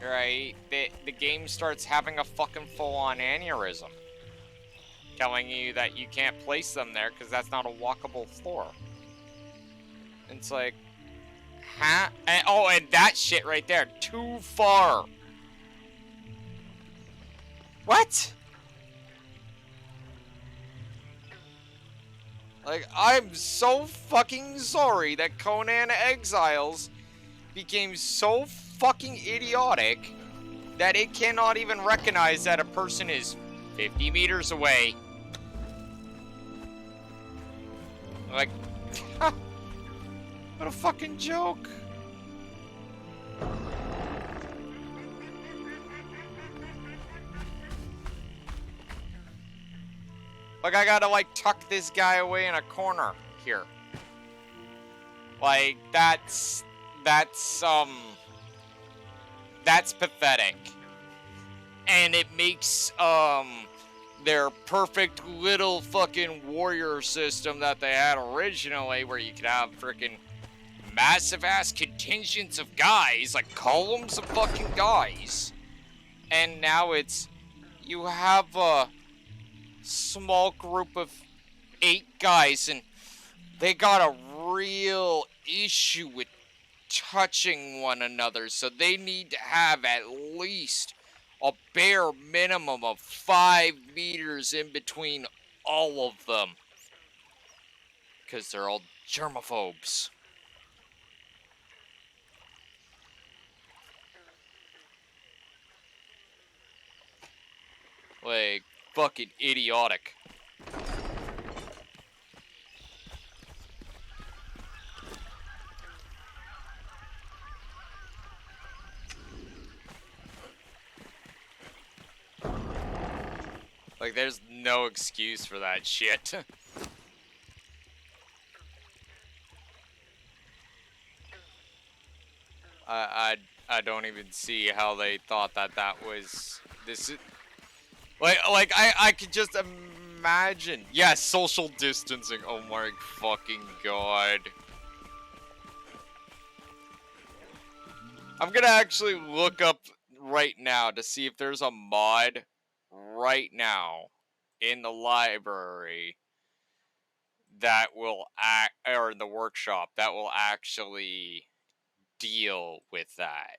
right, the game starts having a fucking full-on aneurysm. Telling you that you can't place them there because that's not a walkable floor. It's like, huh? And, oh, and that shit right there, too far. What? Like, I'm so fucking sorry that Conan Exiles became so fucking idiotic that it cannot even recognize that a person is 50 meters away. Like, what a fucking joke. Like, I gotta, like, tuck this guy away in a corner here. Like, that's pathetic. And it makes, their perfect little fucking warrior system that they had originally, where you could have freaking massive ass contingents of guys, like columns of fucking guys. And now it's, you have a small group of 8 guys, and they got a real issue with touching one another, so they need to have at least a bare minimum of 5 meters in between all of them, because they're all germaphobes. Like, fucking idiotic. Like, there's no excuse for that shit. I don't even see how they thought that was this. Like I could just imagine. Yeah, social distancing. Oh my fucking god. I'm gonna actually look up right now to see if there's a mod right now in the library that will act, or in the workshop that will actually deal with that.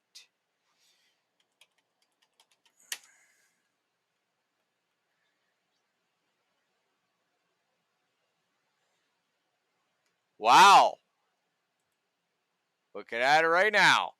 Wow. Looking at it right now.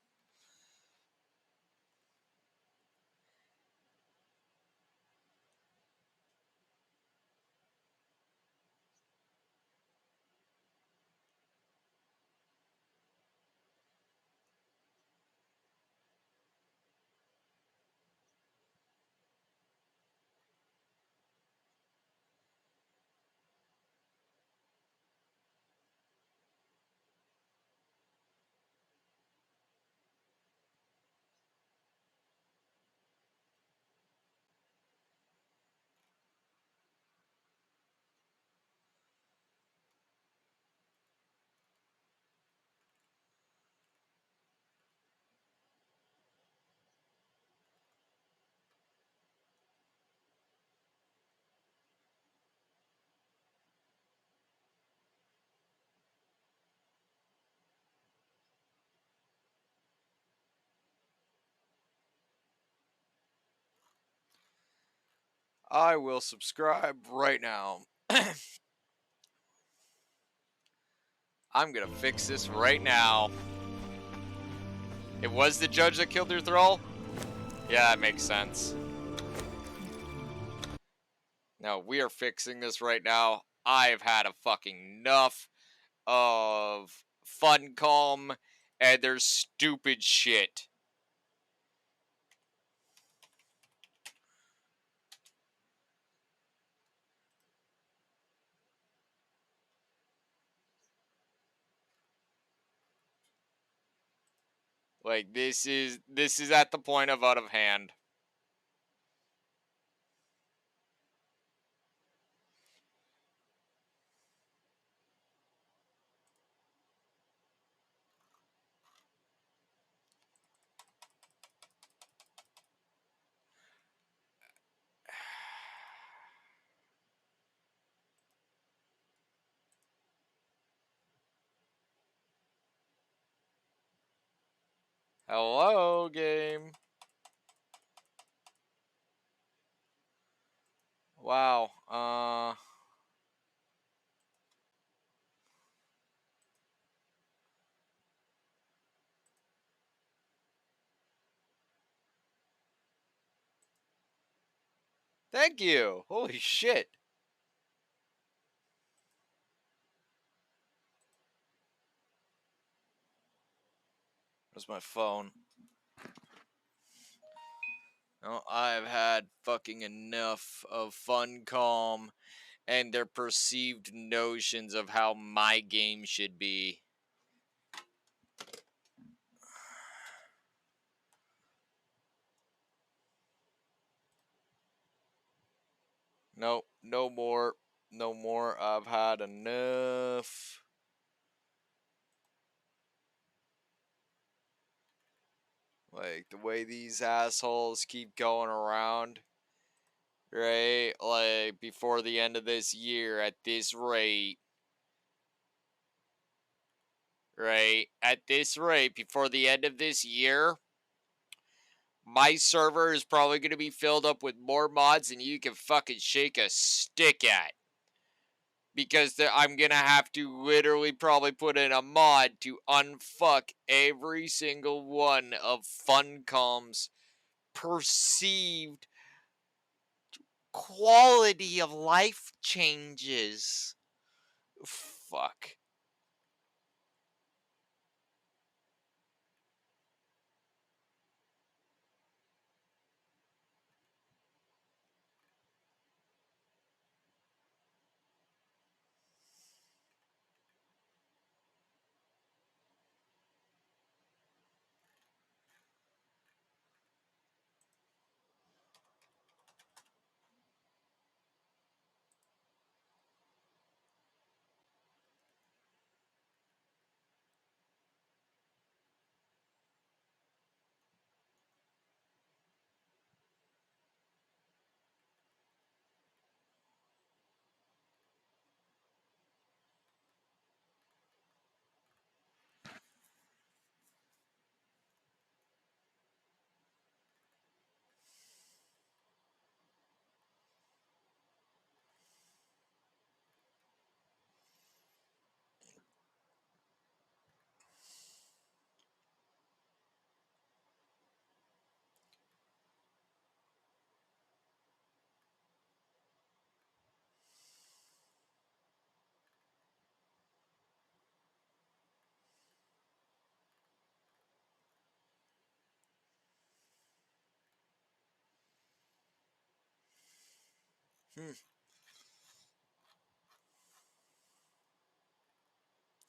I will subscribe right now. I'm gonna fix this right now. It was the judge that killed your thrall? Yeah, that makes sense. No, we are fixing this right now. I've had a fucking enough of Funcom and their stupid shit. Like, this is at the point of out of hand. Hello, game. Wow. Thank you. Holy shit. Where's my phone? Oh, I've had fucking enough of Funcom and their perceived notions of how my game should be. Nope, no more. No more. I've had enough. Like, the way these assholes keep going around, right? Like, before the end of this year, at this rate, right? At this rate, before the end of this year, my server is probably going to be filled up with more mods than you can fucking shake a stick at. Because I'm going to have to literally probably put in a mod to unfuck every single one of Funcom's perceived quality of life changes. Fuck.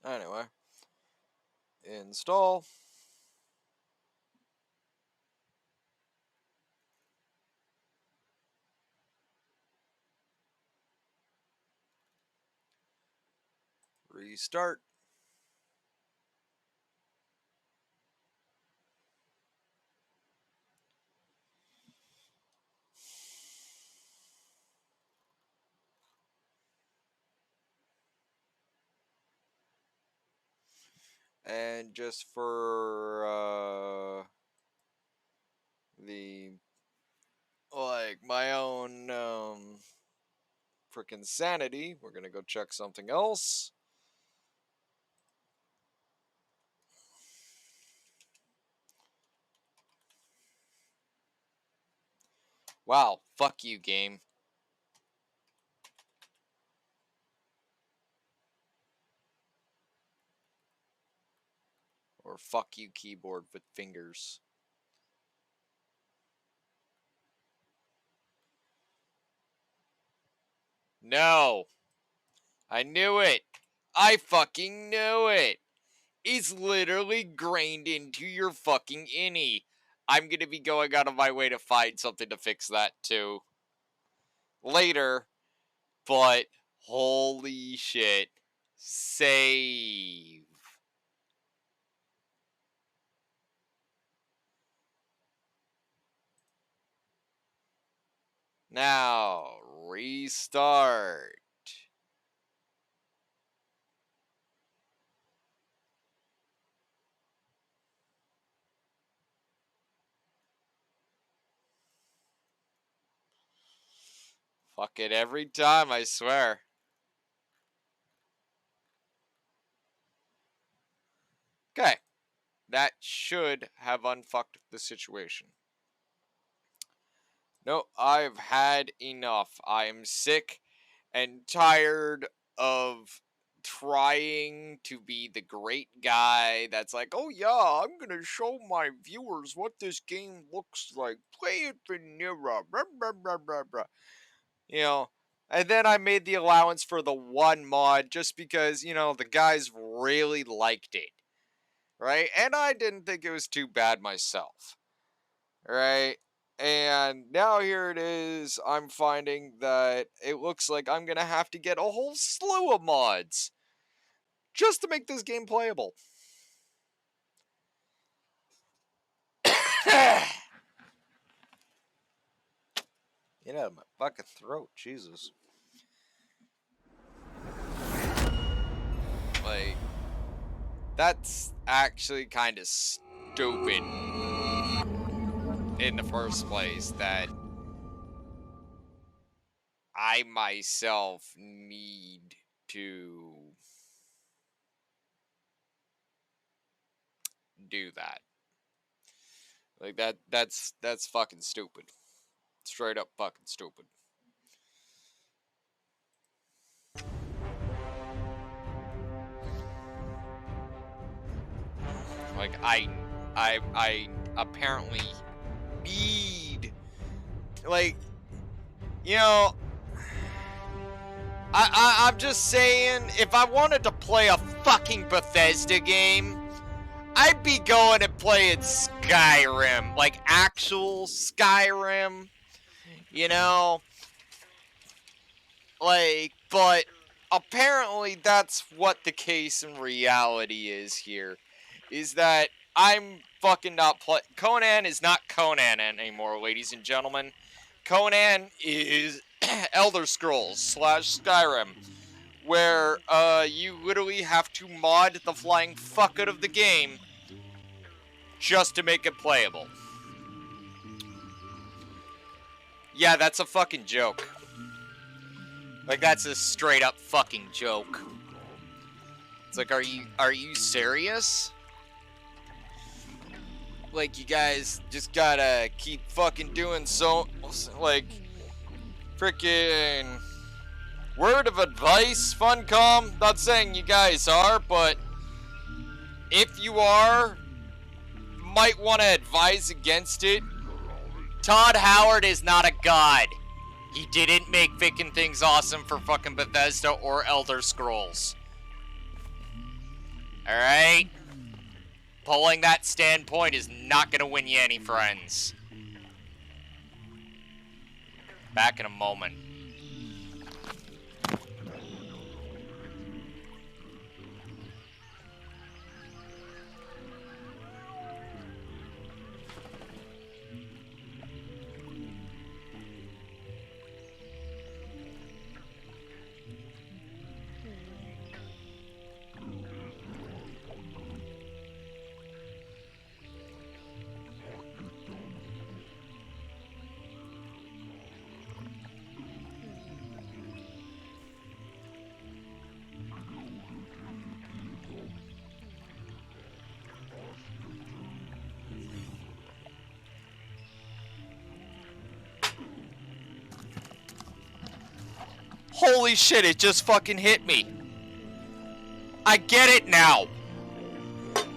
Anyway. Install. Restart. And just for the like my own freaking sanity, we're gonna go check something else. Wow, fuck you, game. Or fuck you, keyboard with fingers. No! I knew it! I fucking knew it! It's literally grained into your fucking innie. I'm gonna be going out of my way to find something to fix that too. Later, but holy shit. Save. Now, restart. Fuck it every time, I swear. Okay, that should have unfucked the situation. No, I've had enough. I am sick and tired of trying to be the great guy that's like, oh yeah, I'm gonna show my viewers what this game looks like. Play it vanilla, blah, blah, blah, blah, blah. You know, and then I made the allowance for the one mod just because, the guys really liked it, right? And I didn't think it was too bad myself, right? And now here it is, I'm finding that it looks like I'm gonna have to get a whole slew of mods just to make this game playable. Get out of my fucking throat, Jesus. Like, that's actually kind of stupid in the first place that I myself need to do that. Like that's fucking stupid. Straight up fucking stupid. Like I apparently need, like, you know I'm just saying, if I wanted to play a fucking Bethesda game, I'd be going and playing Skyrim, like actual Skyrim, you know? Like, but apparently that's what the case in reality is here. Is that I'm fucking not Conan is not Conan anymore, ladies and gentlemen. Conan is Elder Scrolls / Skyrim, where you literally have to mod the flying fuck out of the game just to make it playable. Yeah, that's a fucking joke. Like, that's a straight up fucking joke. It's like, are you serious? Like, you guys just gotta keep fucking doing so, like, freaking word of advice, Funcom. Not saying you guys are, but if you are, might want to advise against it. Todd Howard is not a god. He didn't make fucking things awesome for fucking Bethesda or Elder Scrolls. Alright? Pulling that standpoint is not gonna win you any friends. Back in a moment. Holy shit, it just fucking hit me. I get it now.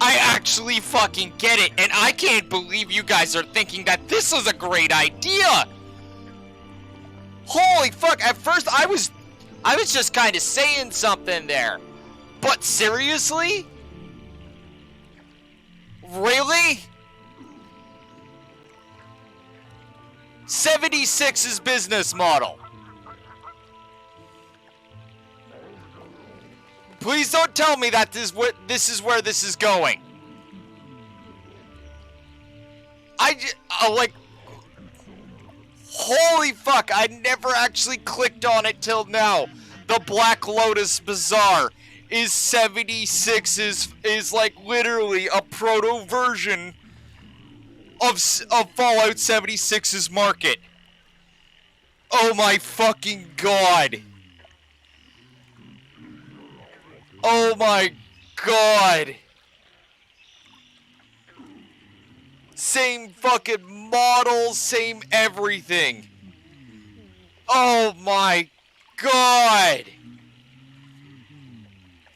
I actually fucking get it, and I can't believe you guys are thinking that this is a great idea. Holy fuck, at first I was just kind of saying something there. But seriously? Really? 76's business model. Please don't tell me that this is where this is going. Like, holy fuck, I never actually clicked on it till now. The Black Lotus Bazaar is 76's, is like literally a proto version of Fallout 76's market. Oh my fucking god. Oh my god. Same fucking models, same everything. Oh my god!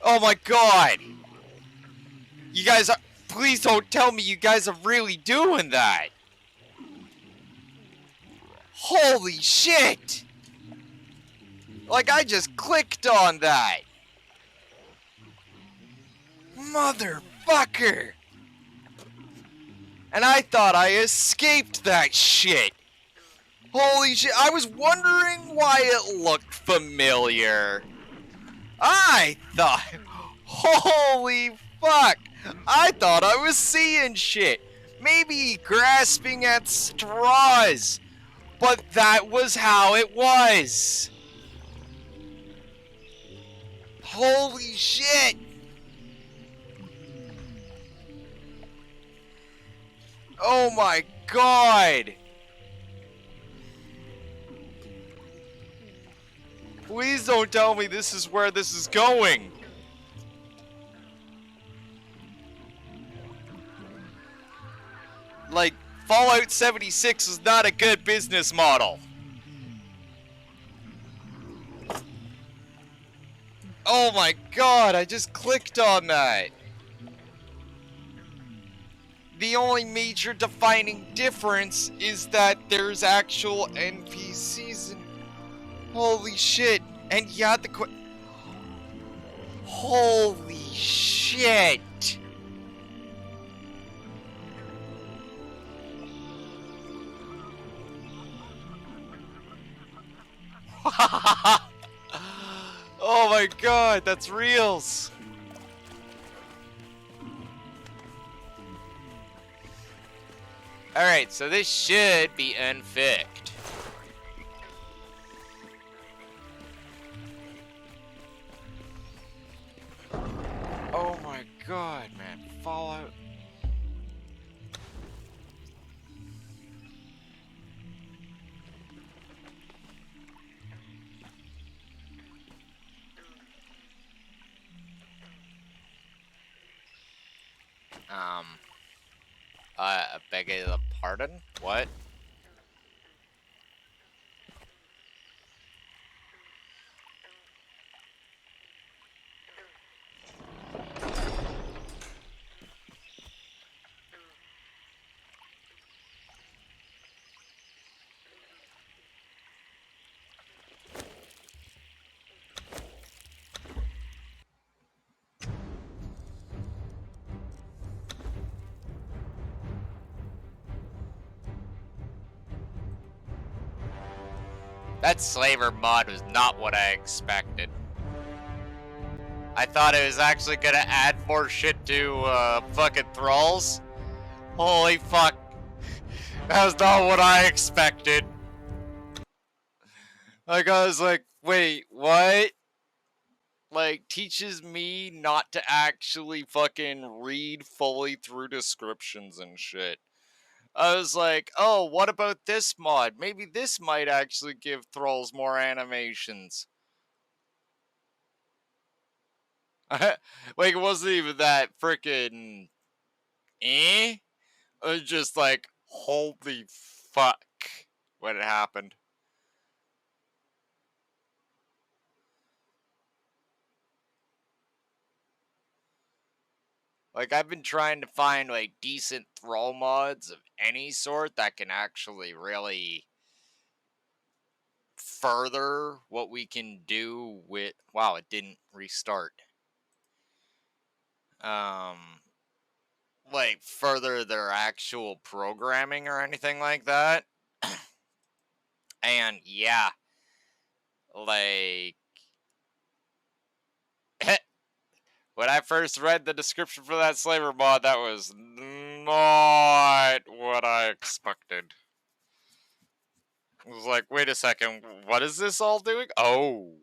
Oh my god! You guys are. Please don't tell me you guys are really doing that! Holy shit! Like, I just clicked on that! Motherfucker! And I thought I escaped that shit! Holy shit, I was wondering why it looked familiar. I thought... Holy fuck! I thought I was seeing shit! Maybe grasping at straws! But that was how it was! Holy shit! Oh my god! Please don't tell me this is where this is going! Like, Fallout 76 is not a good business model. Oh my god, I just clicked on that! The only major defining difference is that there's actual NPCs and... Holy shit! And yeah, holy shit! Oh my god, that's reals! Alright, so this should be unficked. Oh my god, man. Fallout. I beg your pardon? What? That slaver mod was not what I expected. I thought it was actually gonna add more shit to fucking thralls. Holy fuck. That was not what I expected. Like, I was like, wait, what? Like, teaches me not to actually fucking read fully through descriptions and shit. I was like, oh, what about this mod? Maybe this might actually give thralls more animations. Like, it wasn't even that freaking eh? It was just like, holy fuck when it happened. Like, I've been trying to find, like, decent thrall mods of any sort that can actually really further what we can do with... Wow, it didn't restart. Like, further their actual programming or anything like that. And, yeah. Like... When I first read the description for that slaver mod, that was not what I expected. I was like, wait a second, what is this all doing? Oh.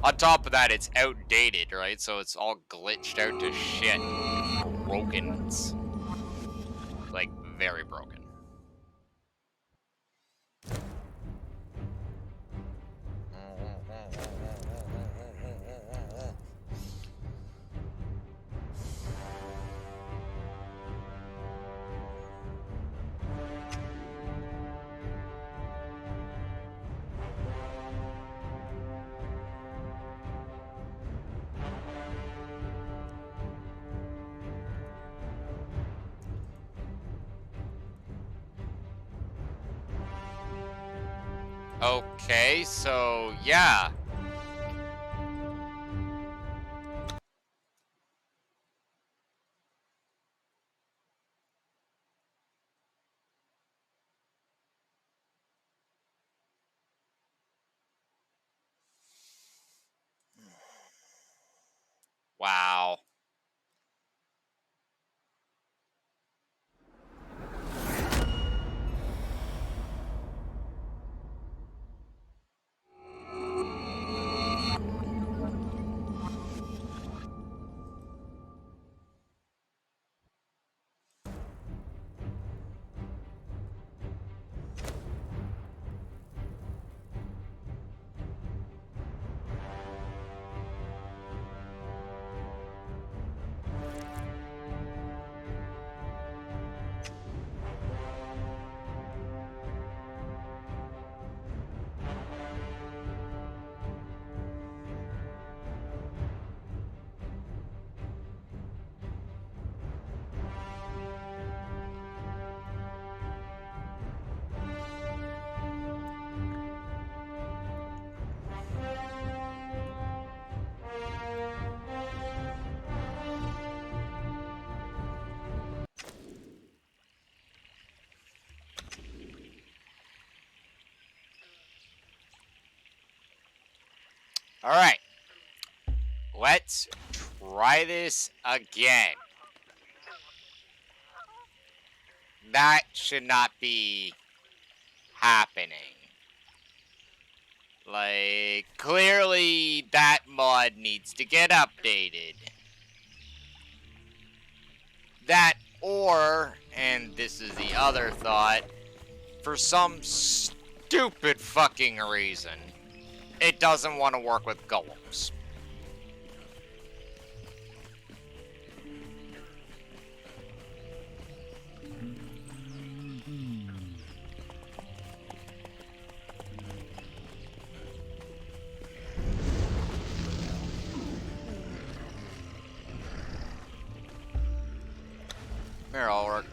On top of that, it's outdated, right? So it's all glitched out to shit. Broken. It's, like, very broken. Okay, so yeah. Wow. All right. Let's try this again. That should not be happening. Like, clearly that mod needs to get updated. That or, and this is the other thought, for some stupid fucking reason, it doesn't want to work with golems. Here, I'll work.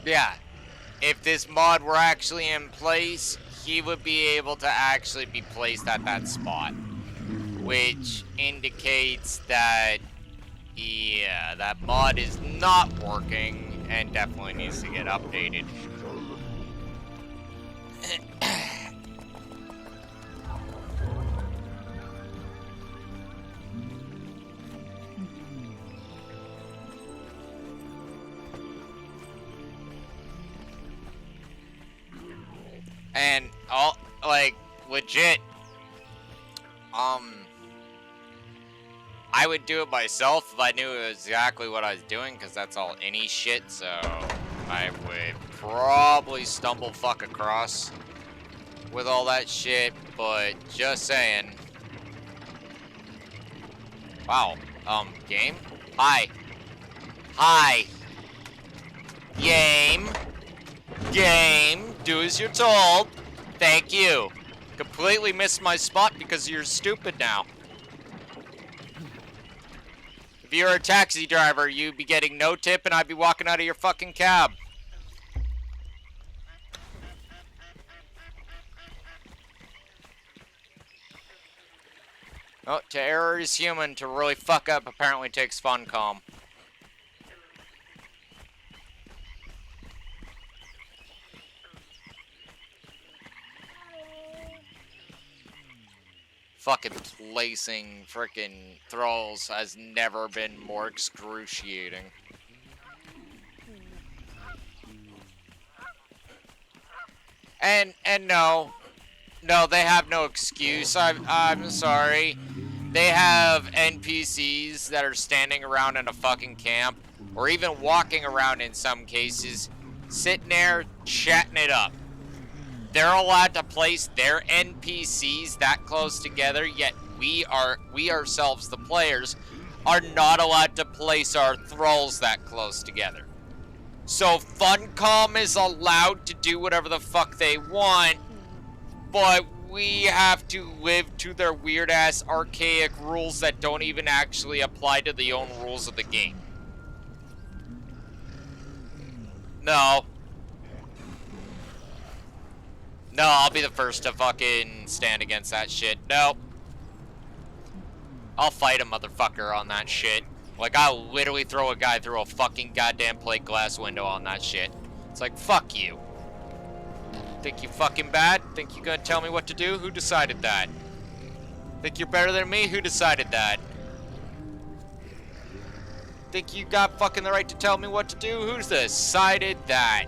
Yeah, if this mod were actually in place, he would be able to actually be placed at that spot. Which indicates that, yeah, that mod is not working and definitely needs to get updated. And all, like, legit, I would do it myself if I knew exactly what I was doing, because that's all any shit, so I would probably stumble fuck across with all that shit, but just saying. Wow, game? Hi. Hi. Game. Game, do as you're told. Thank you. Completely missed my spot because you're stupid now. If you're a taxi driver, you'd be getting no tip and I'd be walking out of your fucking cab. Oh, to error is human. To really fuck up apparently takes Funcom. Fucking placing frickin' thralls has never been more excruciating. And no, they have no excuse. I'm sorry. They have NPCs that are standing around in a fucking camp, or even walking around in some cases, sitting there chatting it up. They're allowed to place their NPCs that close together, yet we ourselves, the players, are not allowed to place our thralls that close together. So Funcom is allowed to do whatever the fuck they want, but we have to live to their weird-ass archaic rules that don't even actually apply to the own rules of the game. No. No, I'll be the first to fucking stand against that shit. No. I'll fight a motherfucker on that shit. Like, I'll literally throw a guy through a fucking goddamn plate glass window on that shit. It's like, fuck you. Think you fucking bad? Think you gonna tell me what to do? Who decided that? Think you're better than me? Who decided that? Think you got fucking the right to tell me what to do? Who's decided that?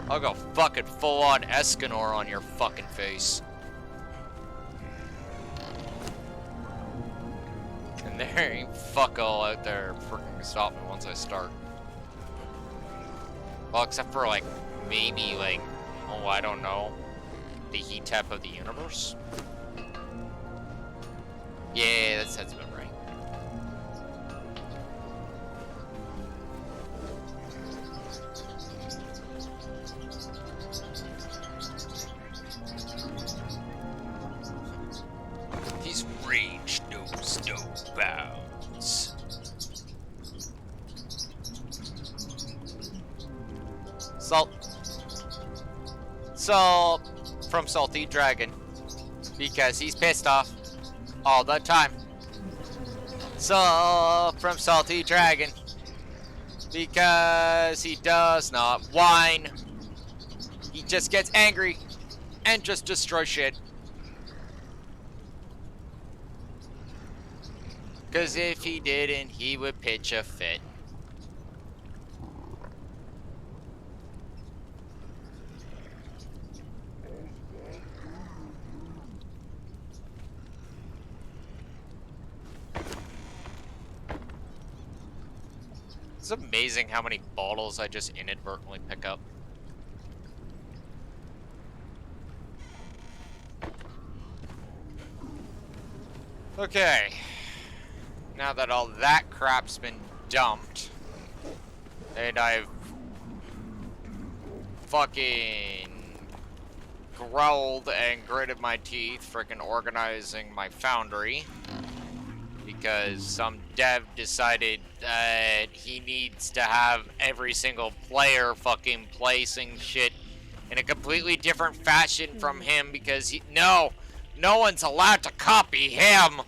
I'll go fucking full-on Escanor on your fucking face. And there ain't fuck all out there freaking stop me once I start. Well, except for, like, maybe, like, oh, I don't know, the heat tap of the universe? Yeah, that sounds about right. His rage knows no bounds. Salt from Salty Dragon, because he's pissed off all the time. Salt from Salty Dragon, because he does not whine. He just gets angry and just destroys shit. Because if he didn't, he would pitch a fit. It's amazing how many bottles I just inadvertently pick up. Okay. Now that all that crap's been dumped, and I've fucking growled and gritted my teeth freaking organizing my foundry, because some dev decided that he needs to have every single player fucking placing shit in a completely different fashion from him, because no one's allowed to copy him.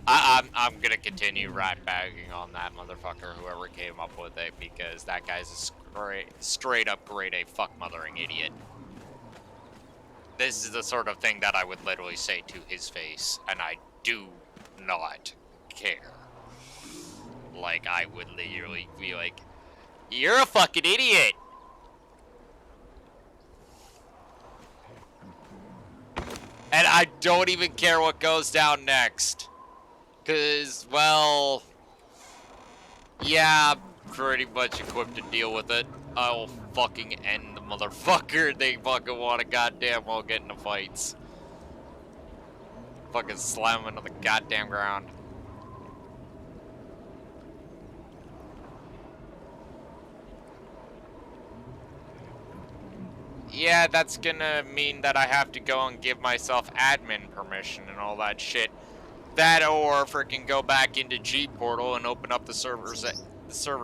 I'm gonna continue rat-bagging on that motherfucker, whoever came up with it, because that guy's a straight up grade A fuck-mothering idiot. This is the sort of thing that I would literally say to his face, and I do not care. Like, I would literally be like, you're a fucking idiot! And I don't even care what goes down next. Cause, well, yeah, I'm pretty much equipped to deal with it. I will fucking end the motherfucker. They fucking want to goddamn well get into fights. Fucking slam him into the goddamn ground. Yeah, that's gonna mean that I have to go and give myself admin permission and all that shit. That or freaking go back into G Portal and open up the server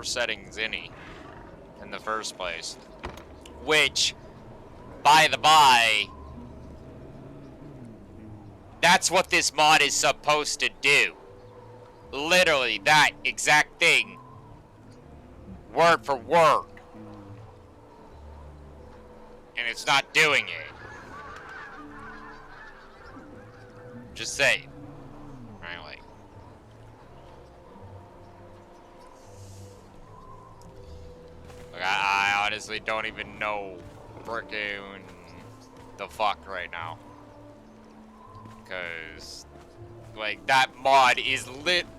settings in the first place. Which, by the by, that's what this mod is supposed to do. Literally that exact thing. Word for word. And it's not doing it. Just saying. Right, like, I honestly don't even know freaking the fuck right now. Cause like that mod is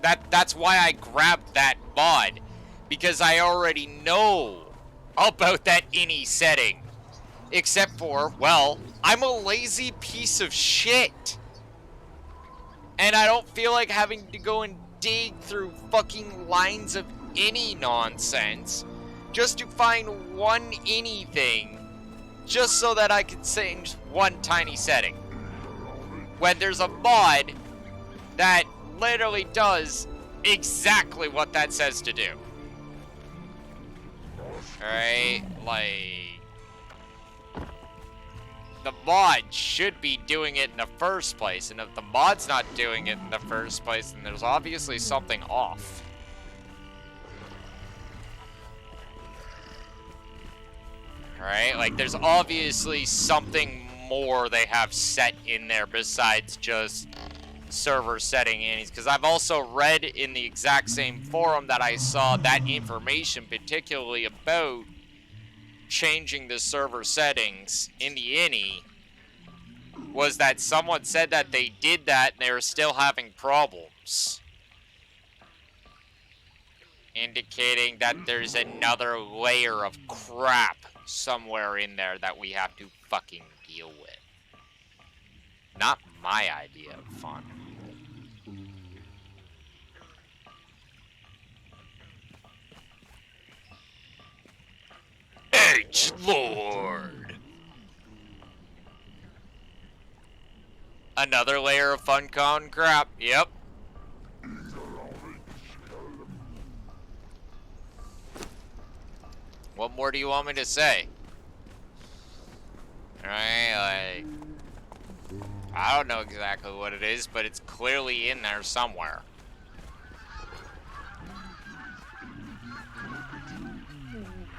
that's why I grabbed that mod. Because I already know about that ini setting. Except for, well, I'm a lazy piece of shit. And I don't feel like having to go and dig through fucking lines of any nonsense just to find one anything just so that I can change one tiny setting. When there's a mod that literally does exactly what that says to do. Alright, like... the mod should be doing it in the first place, and if the mod's not doing it in the first place, then there's obviously something off. Alright, like there's obviously something more they have set in there besides just server setting innings, because I've also read in the exact same forum that I saw that information, particularly about changing the server settings in the innie, was that someone said that they did that and they were still having problems, indicating that there's another layer of crap somewhere in there that we have to fucking deal with. Not my idea of fun. Edgelord! Another layer of FunCon crap, yep. What more do you want me to say? Alright, like... I don't know exactly what it is, but it's clearly in there somewhere.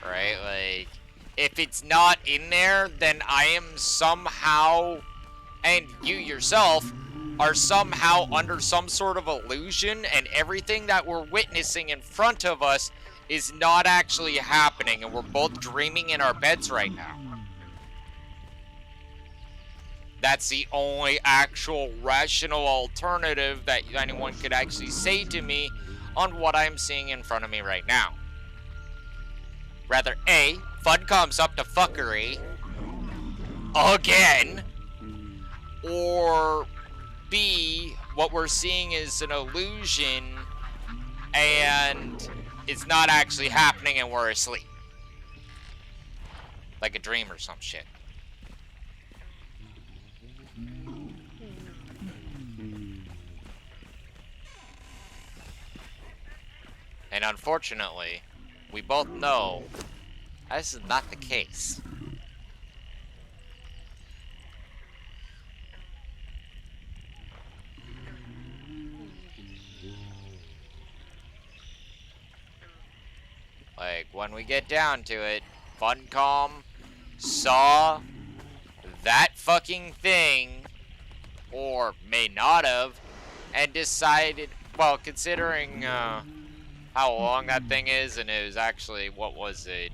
Right, like... if it's not in there, then I am somehow... and you yourself are somehow under some sort of illusion, and everything that we're witnessing in front of us is not actually happening, and we're both dreaming in our beds right now. That's the only actual rational alternative that anyone could actually say to me on what I'm seeing in front of me right now. Rather A, FunCom's up to fuckery again, or B, what we're seeing is an illusion and it's not actually happening and we're asleep. Like a dream or some shit. And unfortunately, we both know this is not the case. Like, when we get down to it, Funcom saw that fucking thing, or may not have, and decided, well, considering how long that thing is, and it was actually, what was it,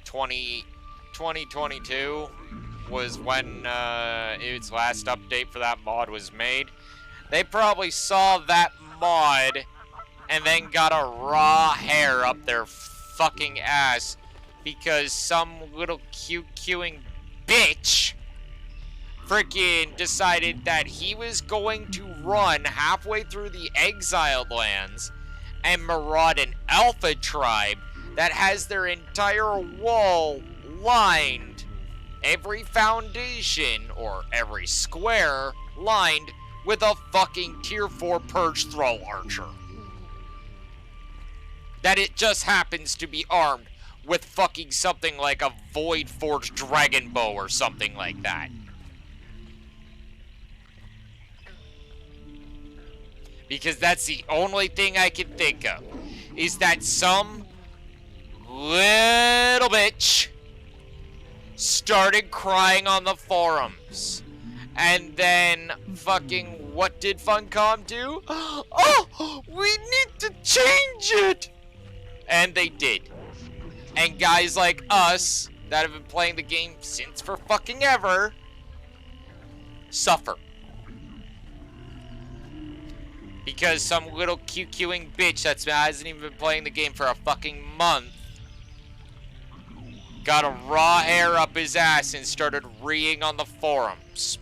2022 was when its last update for that mod was made. They probably saw that mod and then got a raw hair up their fucking ass because some little cute-cueing bitch freaking decided that he was going to run halfway through the Exiled lands and maraud an alpha tribe that has their entire wall lined, every foundation or every square lined with a fucking tier 4 purge thrall archer. That it just happens to be armed with fucking something like a Void Forged Dragon Bow or something like that. Because that's the only thing I can think of, is that some little bitch started crying on the forums. And then fucking, what did Funcom do? Oh, we need to change it! And they did. And guys like us, that have been playing the game since for fucking ever, suffer. Because some little cute-cueing bitch that hasn't even been playing the game for a fucking month got a raw hair up his ass and started reeing on the forums.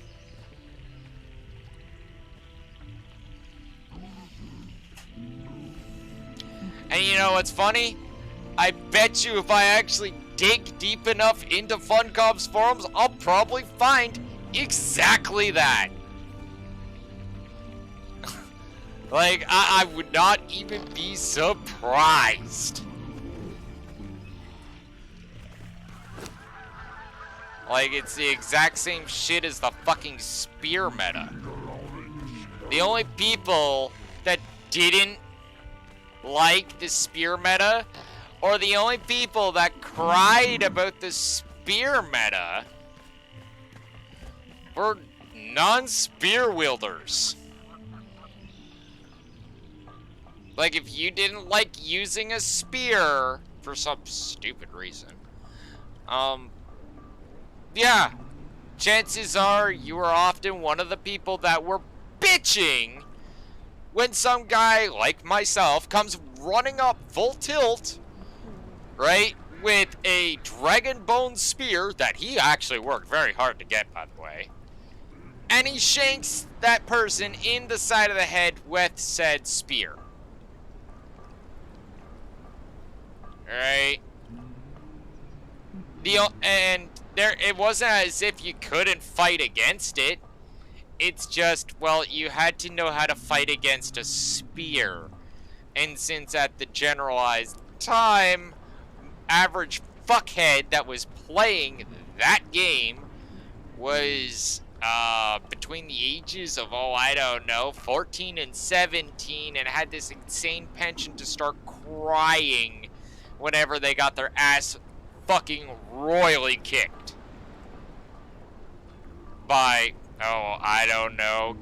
And you know what's funny? I bet you if I actually dig deep enough into Funcom's forums, I'll probably find exactly that. Like, I would not even be surprised. Like, it's the exact same shit as the fucking spear meta. The only people that didn't like the spear meta, or the only people that cried about the spear meta, were non-spear wielders. Like, if you didn't like using a spear for some stupid reason, yeah, chances are you were often one of the people that were bitching when some guy like myself comes running up full tilt, right, with a dragon bone spear that he actually worked very hard to get, by the way, and he shanks that person in the side of the head with said spear. Right? And there, it wasn't as if you couldn't fight against it. It's just, well, you had to know how to fight against a spear. And since at the generalized time, average fuckhead that was playing that game was between the ages of, oh, I don't know, 14 and 17, and had this insane penchant to start crying whenever they got their ass fucking royally kicked by, oh, I don't know,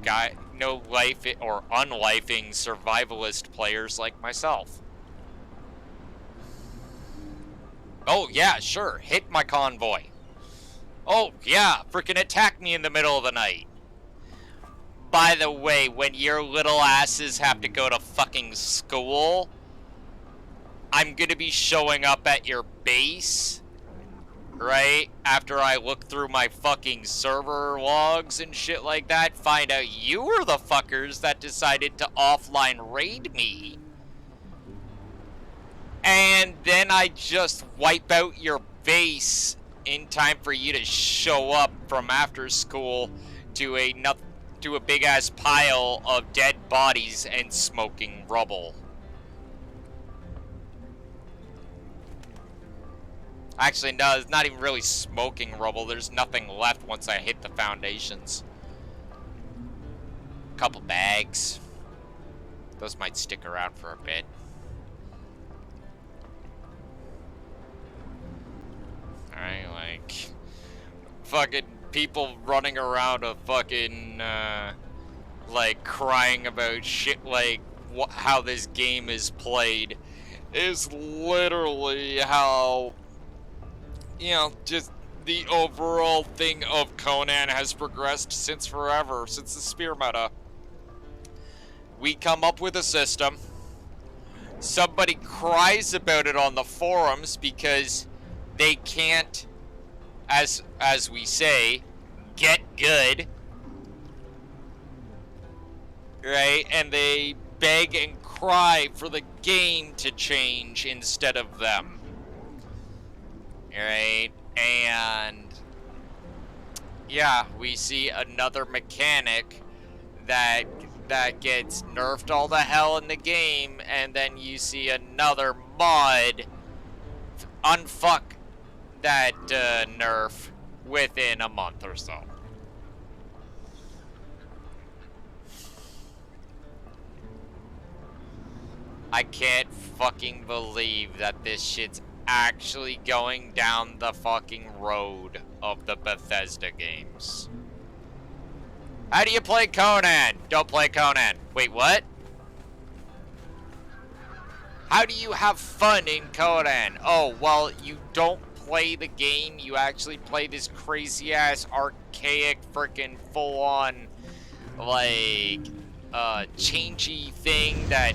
no life or unlifing survivalist players like myself. Oh yeah, sure, hit my convoy. Oh yeah, freaking attack me in the middle of the night. By the way, when your little asses have to go to fucking school, I'm gonna be showing up at your base, right? After I look through my fucking server logs and shit like that, find out you were the fuckers that decided to offline raid me. And then I just wipe out your base in time for you to show up from after school to a big ass pile of dead bodies and smoking rubble. Actually, no, it's not even really smoking rubble. There's nothing left once I hit the foundations. Couple bags. Those might stick around for a bit. Alright, like, fucking people running around a fucking, like, crying about shit like how this game is played is literally how, you know, just the overall thing of Conan has progressed since forever, since the spear meta. We come up with a system, somebody cries about it on the forums because they can't, as we say, get good, right? And they beg and cry for the game to change instead of them, right? And yeah, we see another mechanic that gets nerfed all the hell in the game, and then you see another mod unfuck that nerf within a month or so. I can't fucking believe that this shit's actually going down the fucking road of the Bethesda games. How do you play Conan? Don't play Conan. Wait, what? How do you have fun in Conan? Oh, well, you don't play the game, you actually play this crazy ass archaic freaking full on like changey thing that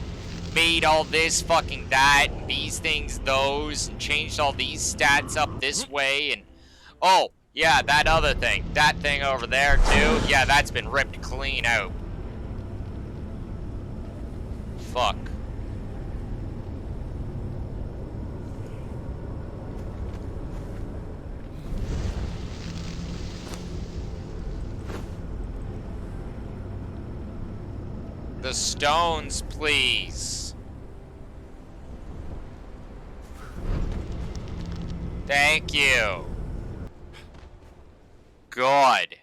made all this fucking that and these things those and changed all these stats up this way, and oh yeah, that other thing, that thing over there too, yeah, that's been ripped clean out. Fuck. The stones, please. Thank you. Good.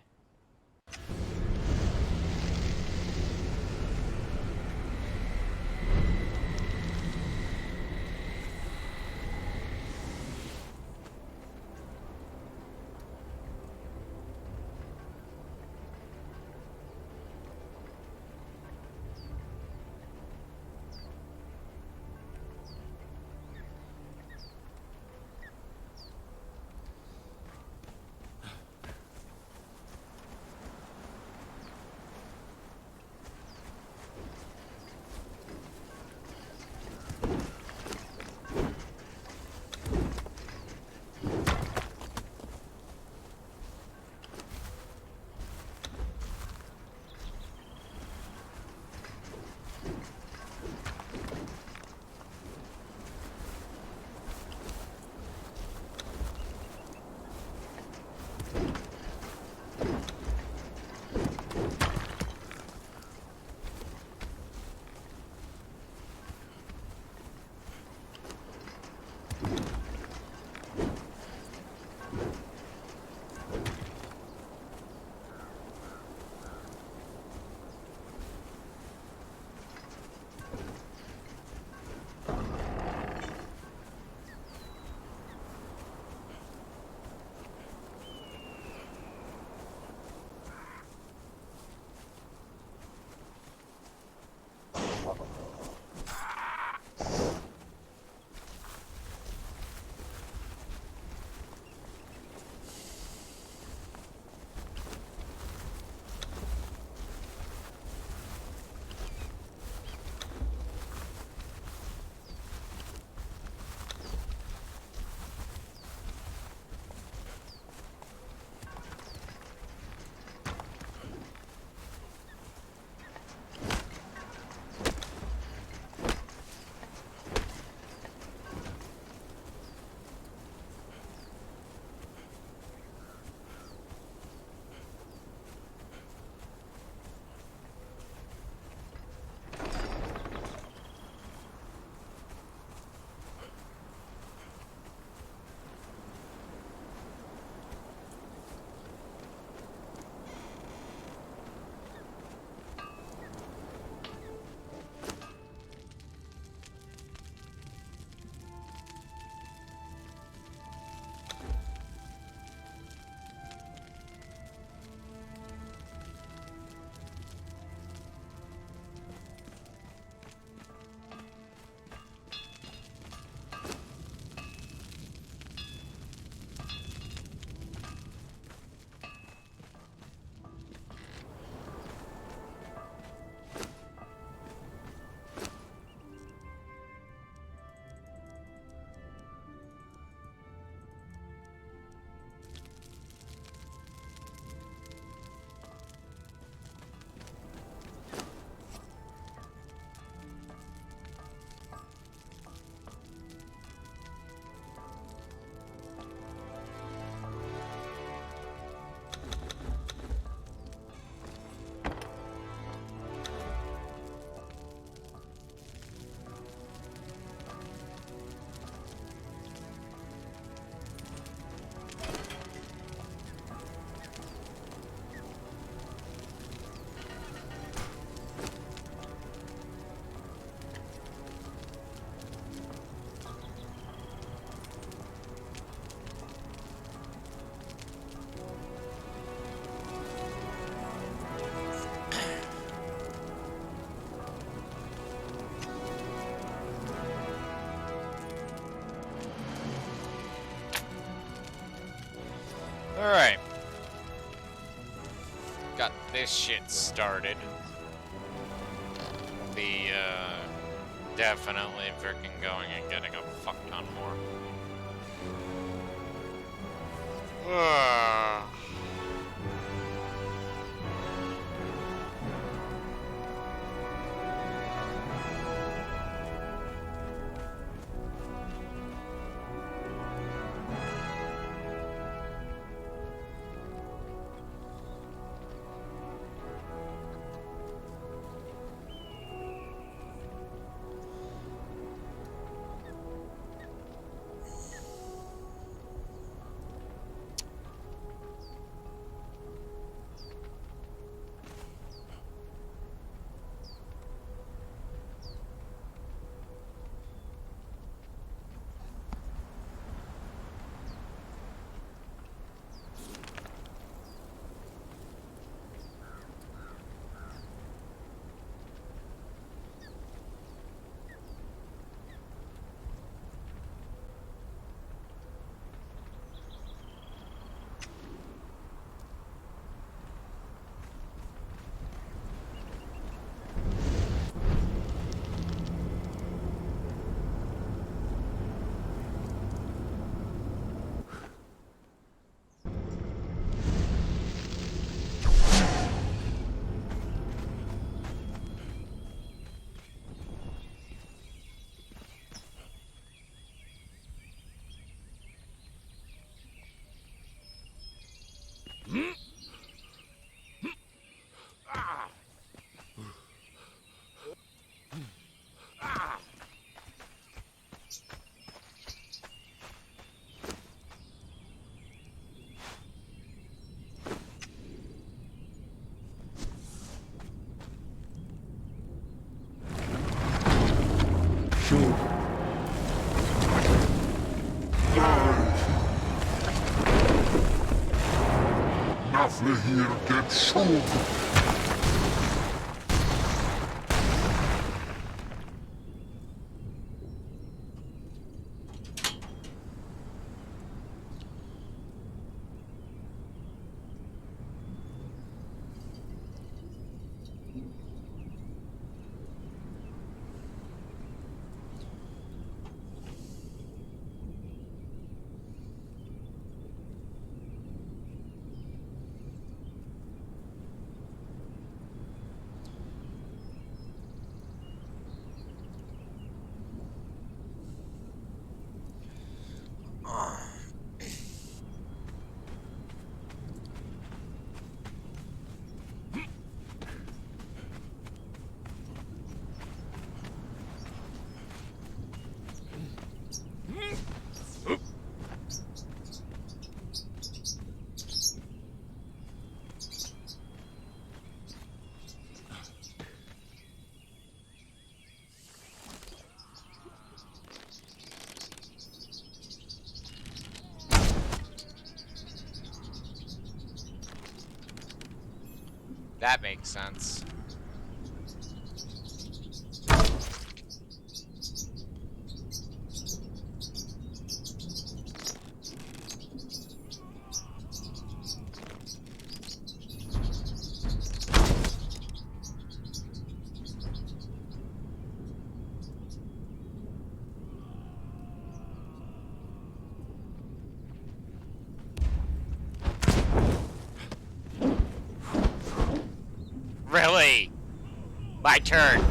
Alright. Got this shit started. We'll be, definitely freaking going and getting a fuck ton more. Nafle here get shug. That makes sense. Really? My turn.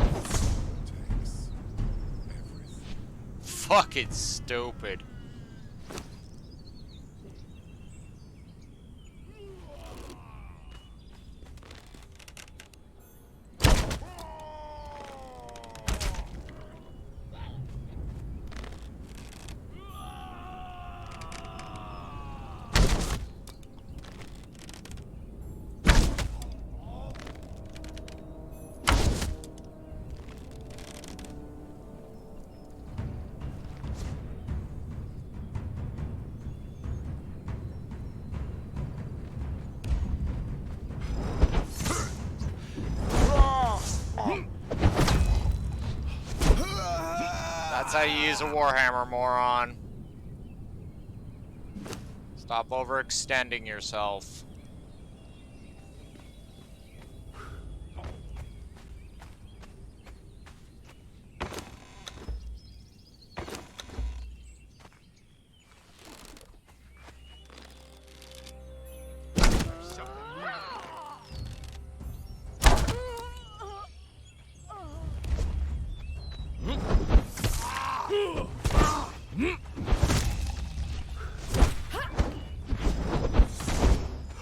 Fucking stupid. That's how you use a warhammer, moron. Stop overextending yourself.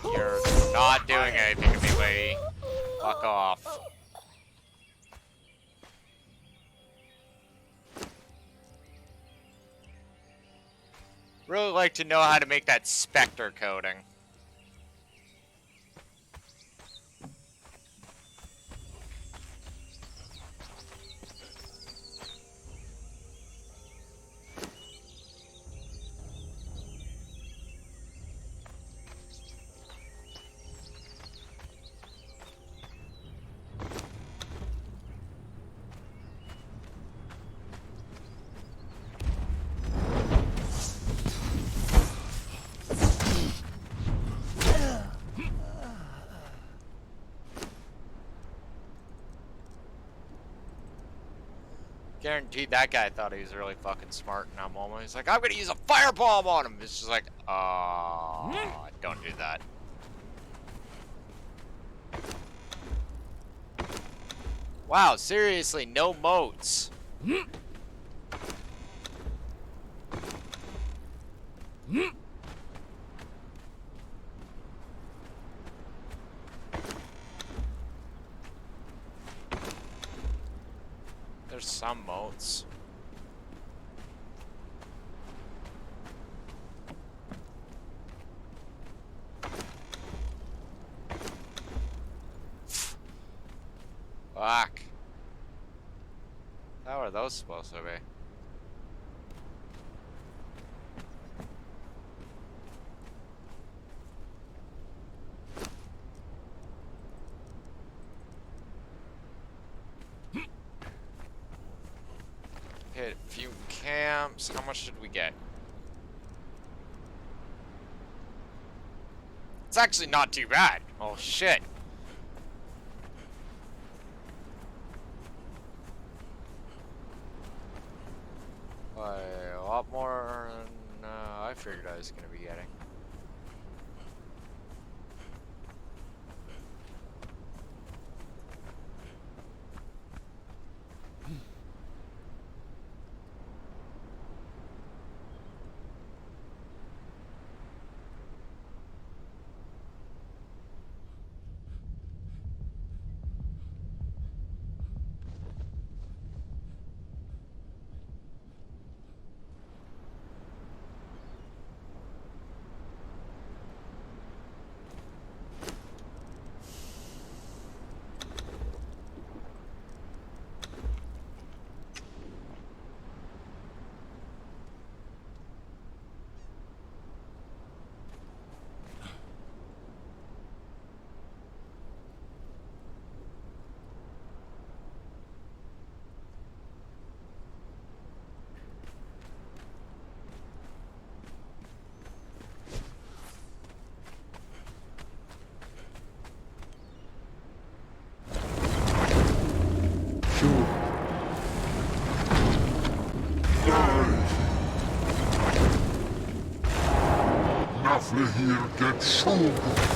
You're not doing anything to me, lady. Fuck off. Really like to know how to make that Spectre coating. Guaranteed that guy thought he was really fucking smart in that moment. He's like, I'm gonna use a firebomb on him. It's just like, don't do that. Wow, seriously, no moats. There's some moats. Fuck. How are those supposed to be? hit a few camps. How much did we get? It's actually not too bad. Oh shit. A lot more than I figured I was gonna be getting. Nothing here gets so good.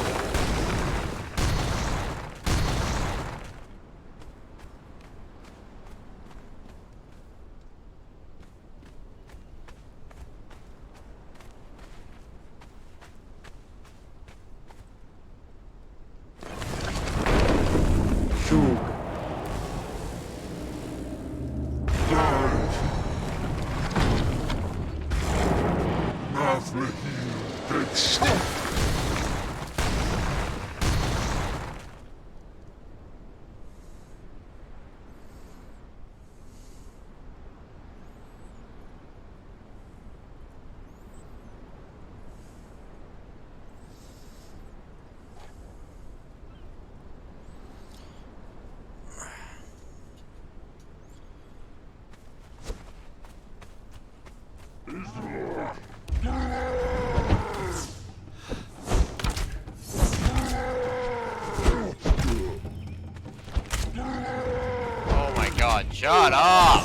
Oh my god, shut up!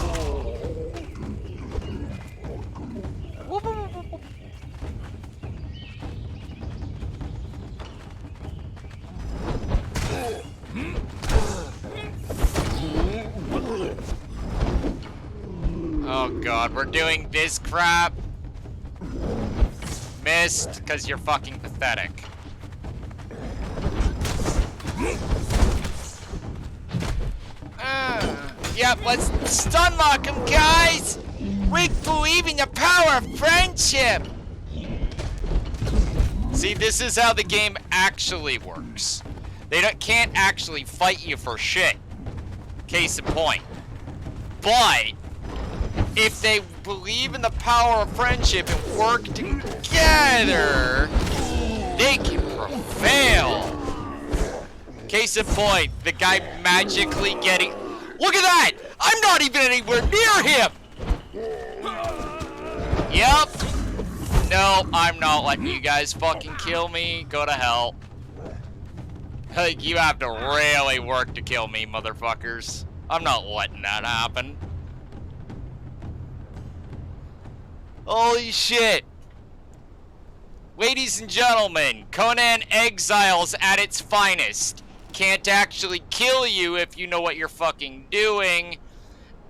Oh god, we're doing this crap. Missed, because you're fucking pathetic. Yep, let's stun lock him, guys! We believe in the power of friendship! See, this is how the game actually works. They can't actually fight you for shit. Case in point. But if they believe in the power of friendship and work together, they can prevail. Case in point, the guy magically getting... Look at that! I'm not even anywhere near him! Yep. No, I'm not letting you guys fucking kill me. Go to hell. Like, you have to really work to kill me, motherfuckers. I'm not letting that happen. Holy shit. Ladies and gentlemen, Conan Exiles at its finest. Can't actually kill you if you know what you're fucking doing.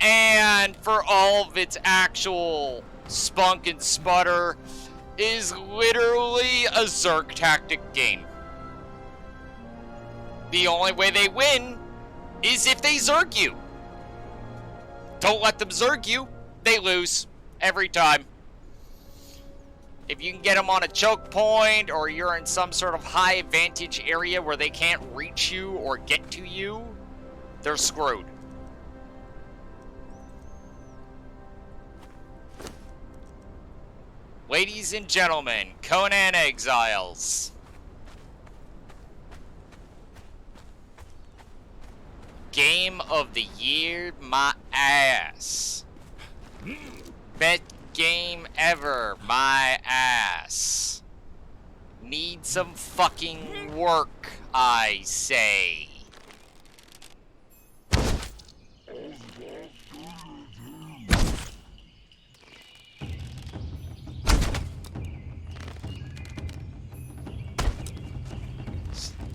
And for all of its actual spunk and sputter, is literally a Zerg tactic game. The only way they win is if they Zerg you. Don't let them Zerg you, they lose every time. If you can get them on a choke point, or you're in some sort of high vantage area where they can't reach you or get to you, they're screwed. Ladies and gentlemen, Conan Exiles. Game of the year, my ass. Best game ever. My ass. Need some fucking work, I say.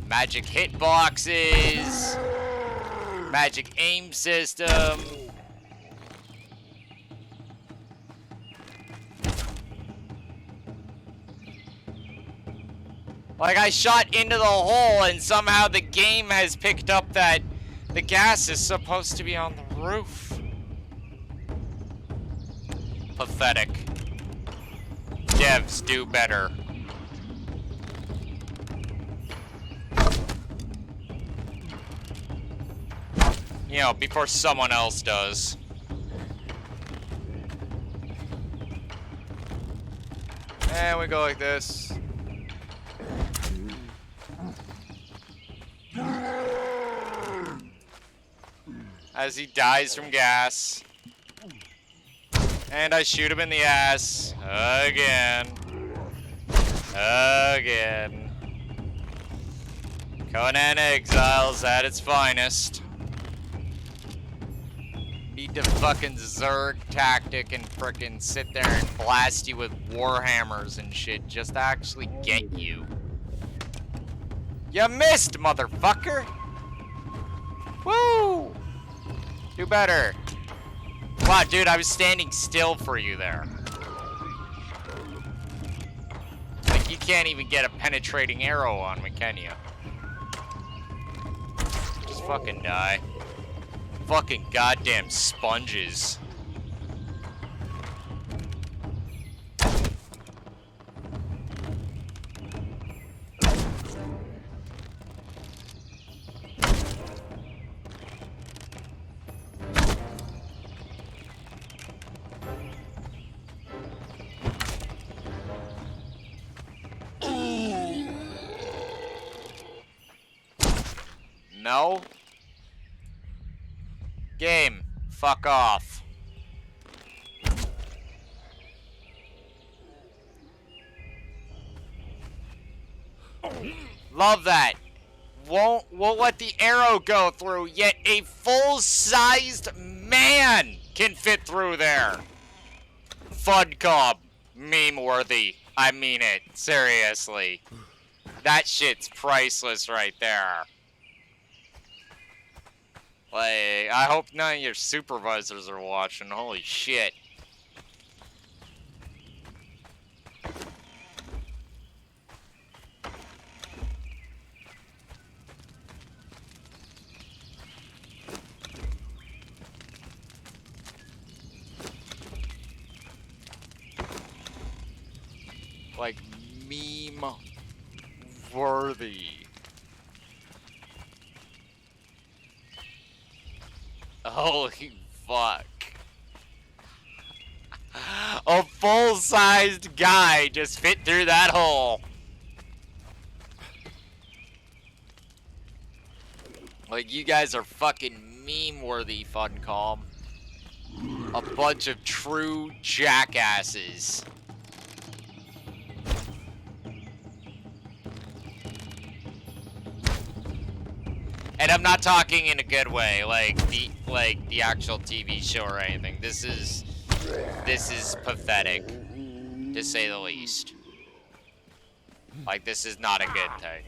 Magic hitboxes. Magic aim system. Like, I shot into the hole and somehow the game has picked up that the gas is supposed to be on the roof. Pathetic. Devs, do better. You know, before someone else does. And we go like this. As he dies from gas. And I shoot him in the ass. Again. Again. Conan Exiles at its finest. Need to fucking Zerg tactic and frickin' sit there and blast you with warhammers and shit just to actually get you. You missed, motherfucker! Woo! Do better. Wow, dude, I was standing still for you there. Like, you can't even get a penetrating arrow on me, can you? Just fucking die. Fucking goddamn sponges. No? Game. Fuck off. Love that. Won't let the arrow go through, yet a full-sized man can fit through there. Fudcob. Meme-worthy. I mean it. Seriously. That shit's priceless right there. Like, I hope none of your supervisors are watching. Holy shit. Like, meme-worthy. Holy fuck. A full-sized guy just fit through that hole. Like, you guys are fucking meme-worthy, Funcom. A bunch of true jackasses. And I'm not talking in a good way, like the actual TV show or anything. This is pathetic, to say the least. Like, this is not a good thing.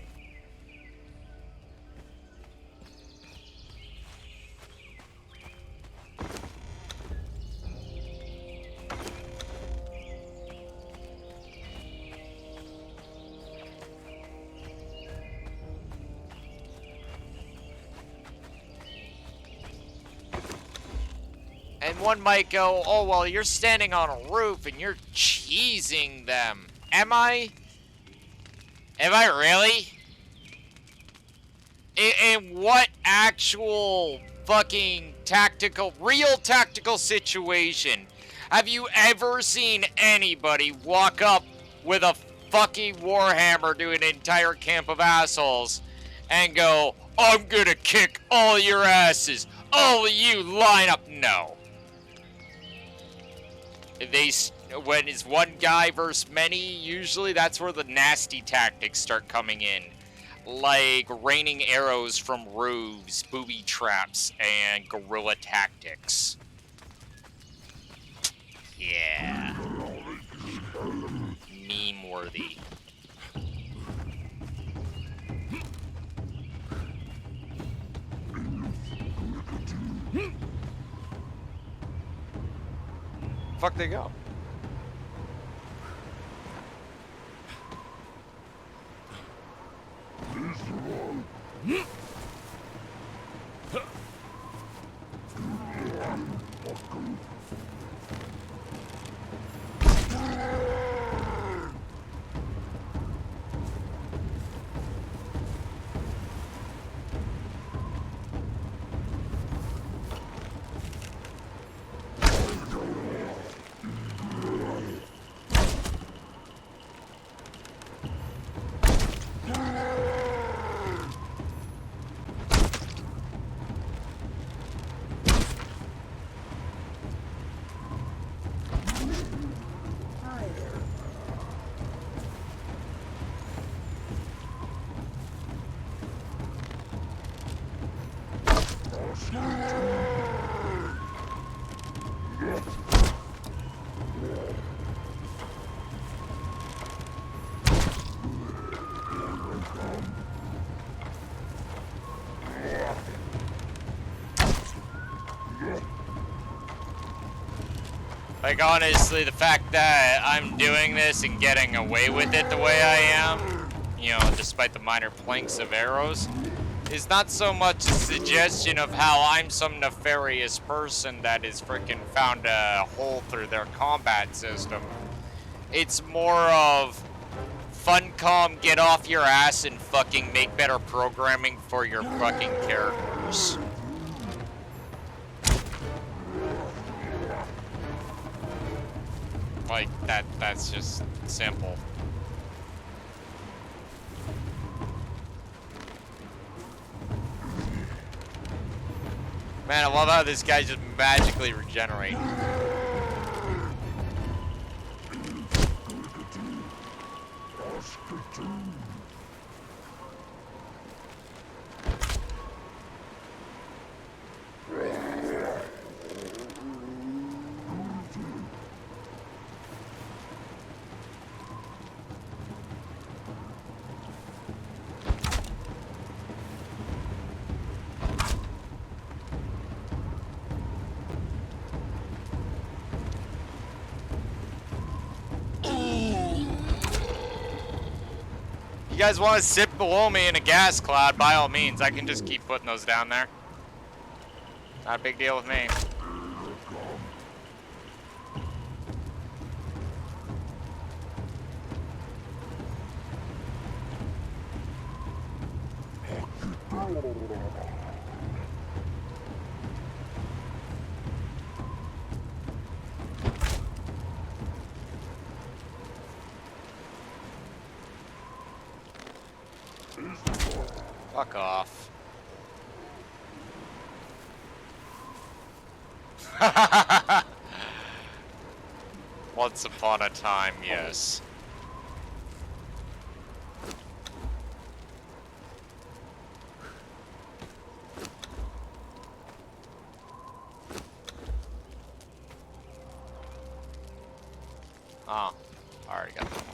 And one might go, oh, well, you're standing on a roof and you're cheesing them. Am I? Am I really? In what actual fucking real tactical situation have you ever seen anybody walk up with a fucking warhammer to an entire camp of assholes and go, I'm gonna kick all your asses. All of you line up? No. when it's one guy versus many, usually that's where the nasty tactics start coming in. Like raining arrows from roofs, booby traps, and guerrilla tactics. Yeah. Meme worthy. Fuck they go. Like, honestly, the fact that I'm doing this and getting away with it the way I am, you know, despite the minor planks of arrows, is not so much a suggestion of how I'm some nefarious person that has frickin' found a hole through their combat system. It's more of Funcom, get off your ass and fucking make better programming for your fucking characters. Like, that's just simple. Man, I love how this guy just magically regenerates. You guys want to sit below me in a gas cloud, by all means. I can just keep putting those down there. Not a big deal with me. Fuck off. Once upon a time, yes. Oh, already got that one.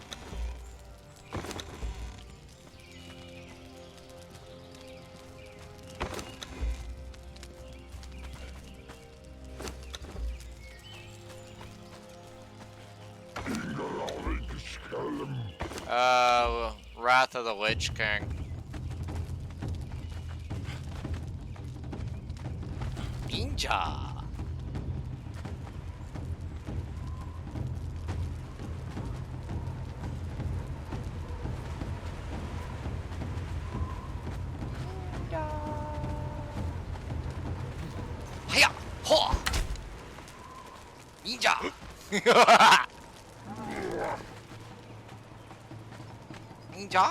Wrath of the Lich King. Ninja. Hiya! Ho! Ninja! Ninja!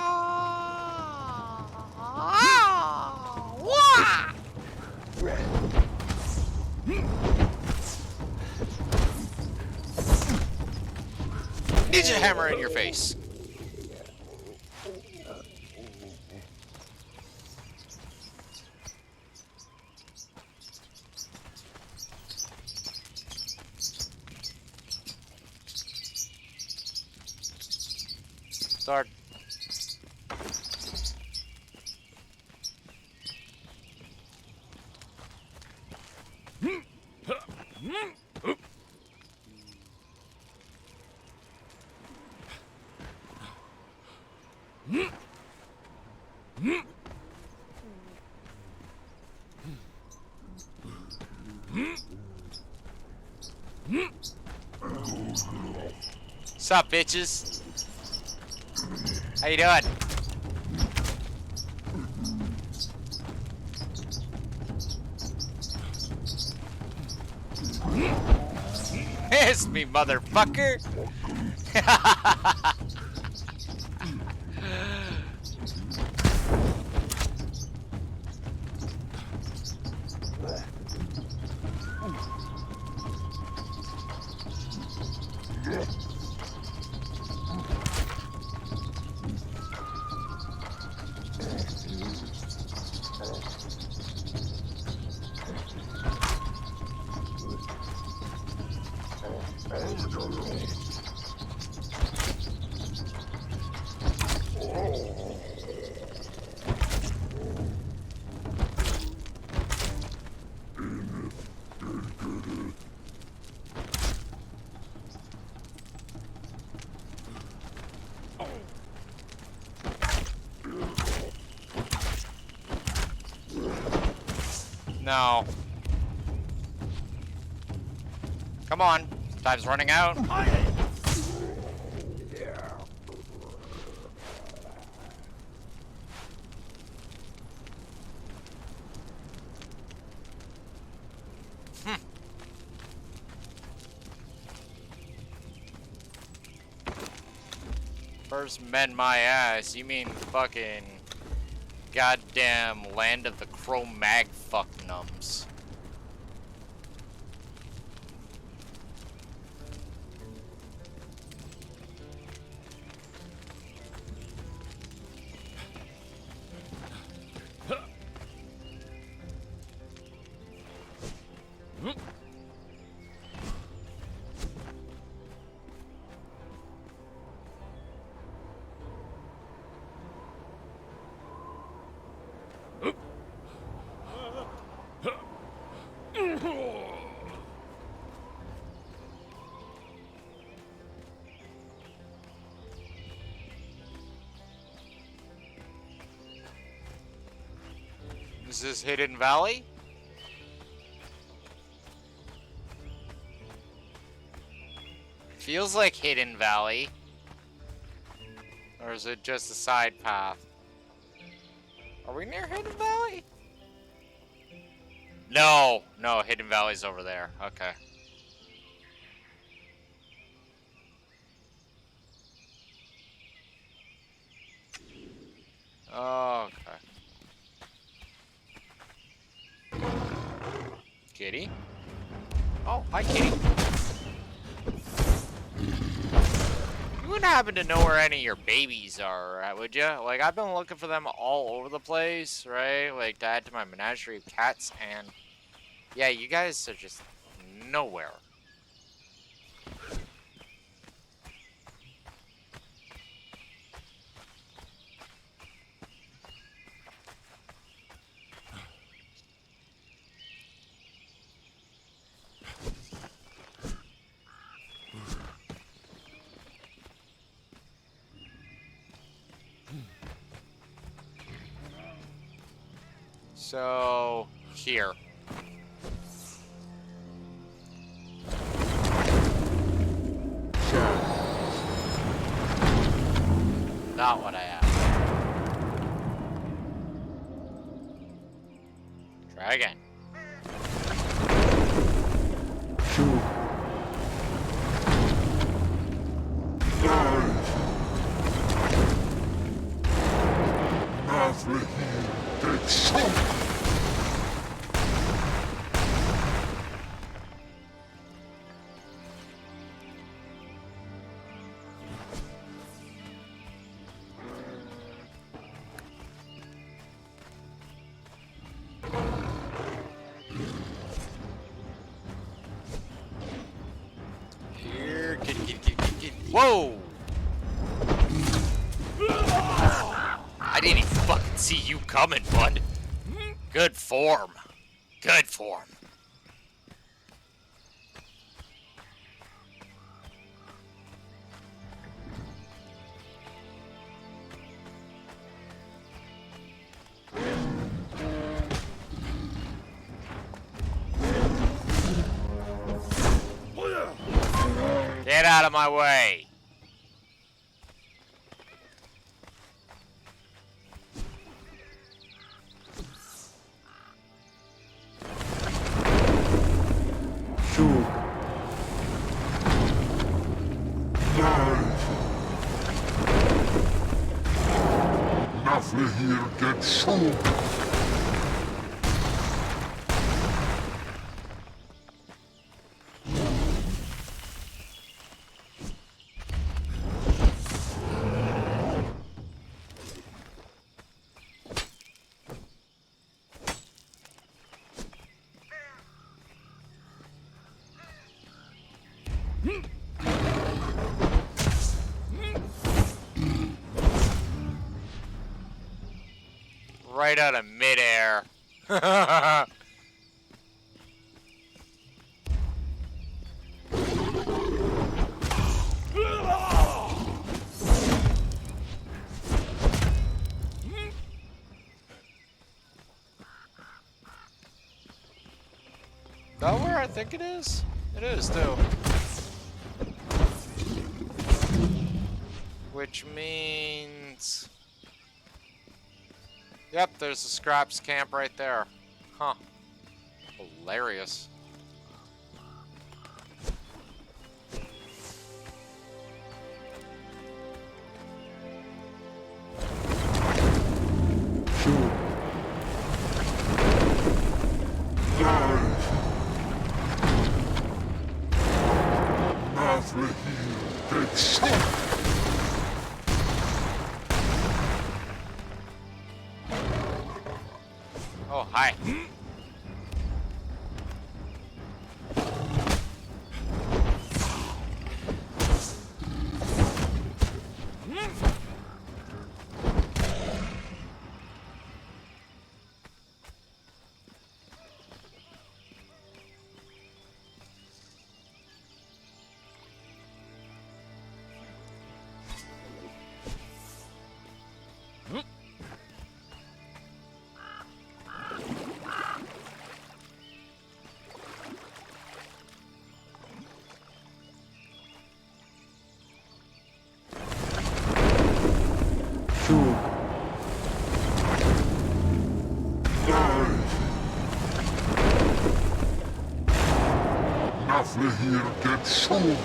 Wah! Ninja hammer in your face. Start. Sup, bitches? How you doing? It's me, motherfucker! No. Come on. Time's running out. First mend my ass. You mean fucking goddamn land of the Cro-Mag fuck nums. Is this Hidden Valley? Feels like Hidden Valley. Or is it just a side path? Are we near Hidden Valley? No, no, Hidden Valley's over there. Okay. Oh, okay. Kitty? Oh, hi, Kitty. You wouldn't happen to know where any of your babies are, right, would you? Like, I've been looking for them all over the place, right? Like, to add to my menagerie of cats, and yeah, you guys are just nowhere. So, here. Not what I asked. Try again. Whoa! I didn't even fucking see you coming, bud. Good form. Good form. Get out of my way. Shoot. Dive. Nothing here gets shown. Right out of midair. That where I think it is? It is too. Which means... Yep, there's the scraps camp right there. Huh. Hilarious. Shoot. Dive. Nothing here gets shown. Oh, hi. Shoot. Dive. Nothing here gets shown.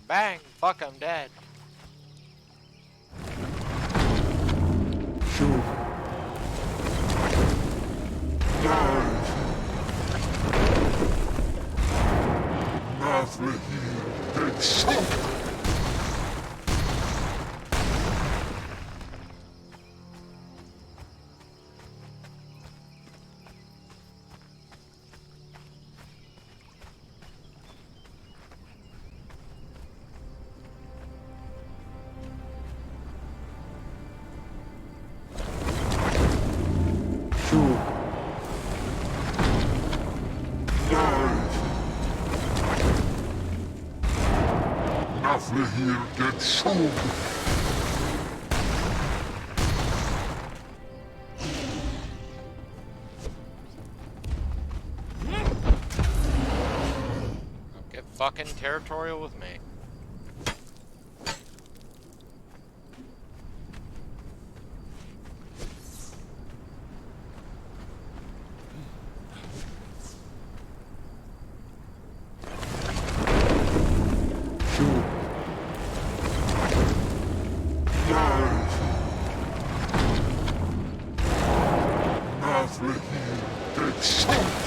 Bang, fuck, I'm dead. Shoot. Dive. Nothing here gets shown. Shoot. Dive. Nothing here gets shown. Get fucking territorial with me. Shoot. Nafle hier, get choked!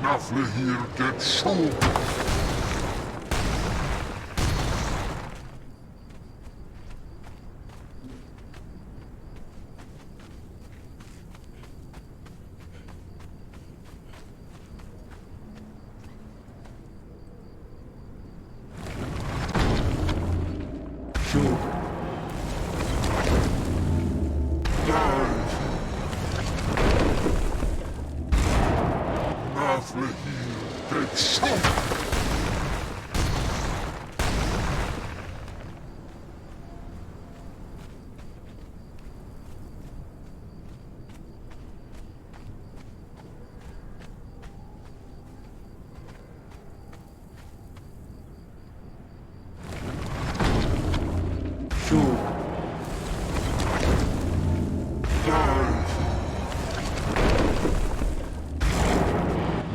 Nafle hier, get choked!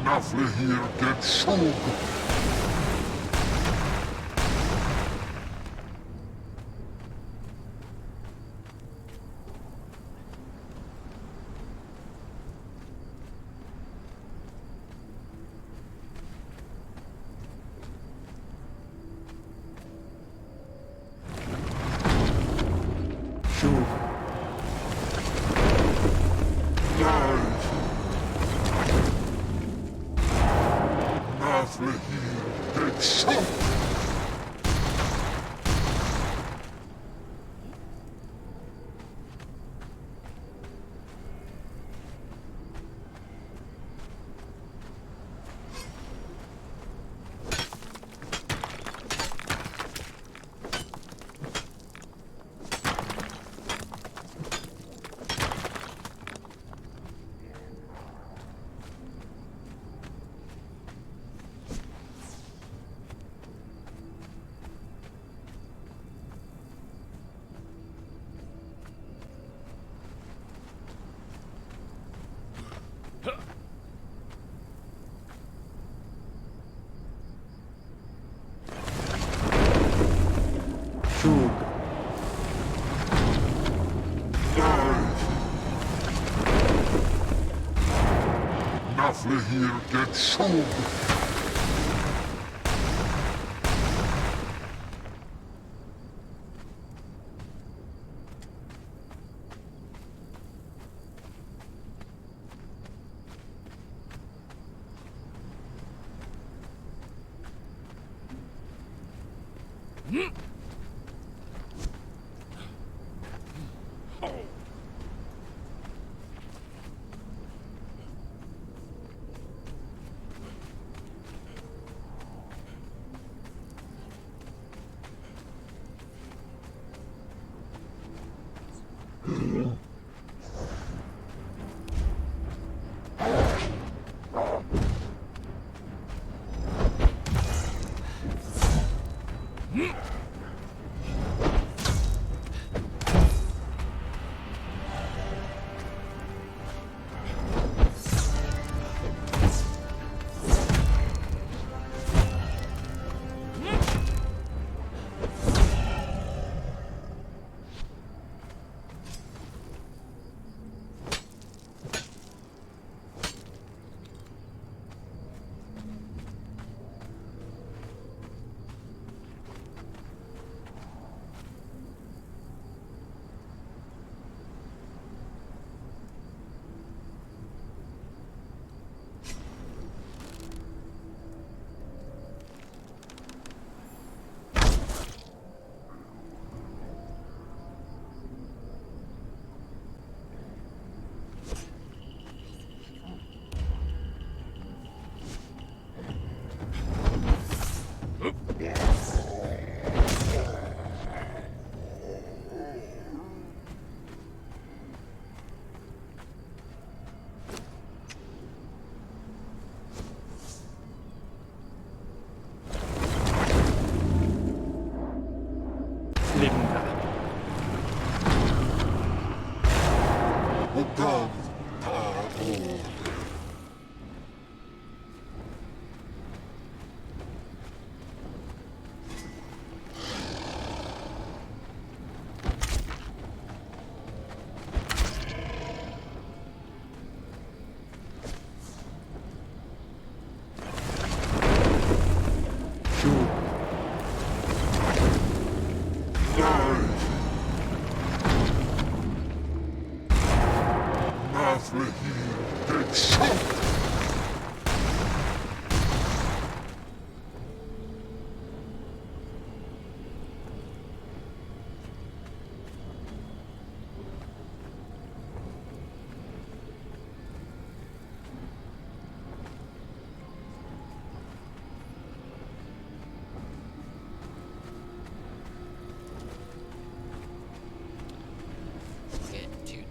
Nafle hier, get choked! Nafle hier, get choked! Nafle hier, get choked! Nafle hier, get choked! Come, our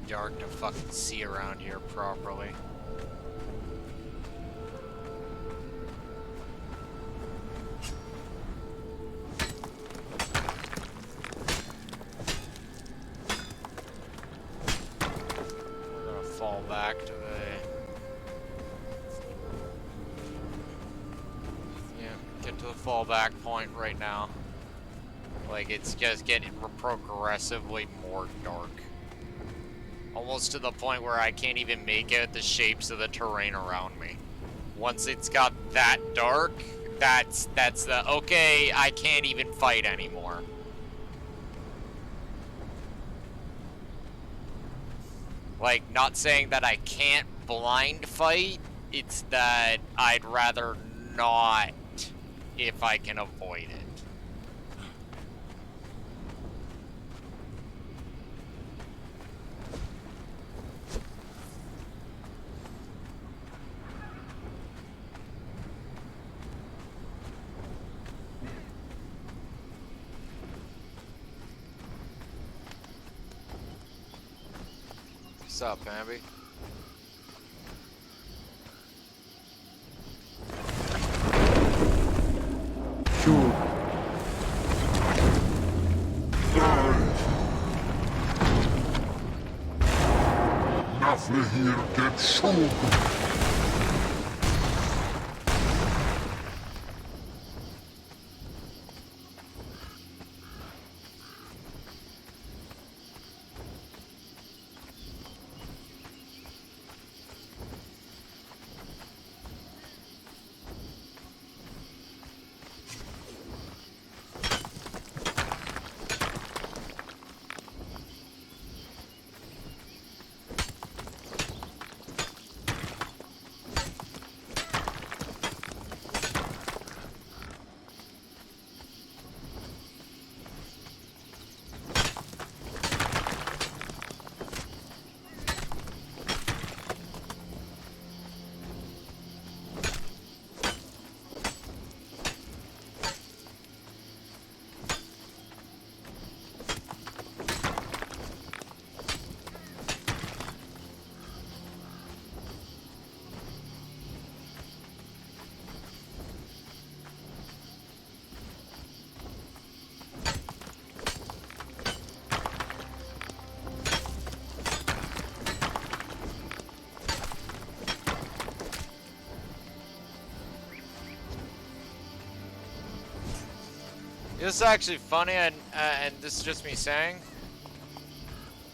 Dark to fucking see around here properly. We're gonna fall back to get to the fallback point right now. Like, it's just getting progressively more dark. Almost to the point where I can't even make out the shapes of the terrain around me. Once it's got that dark, that's the, okay, I can't even fight anymore. Like, not saying that I can't blind fight, it's that I'd rather not if I can avoid it. What's up, Abby? Sure. Nothing here gets shouldered. This is actually funny, and this is just me saying,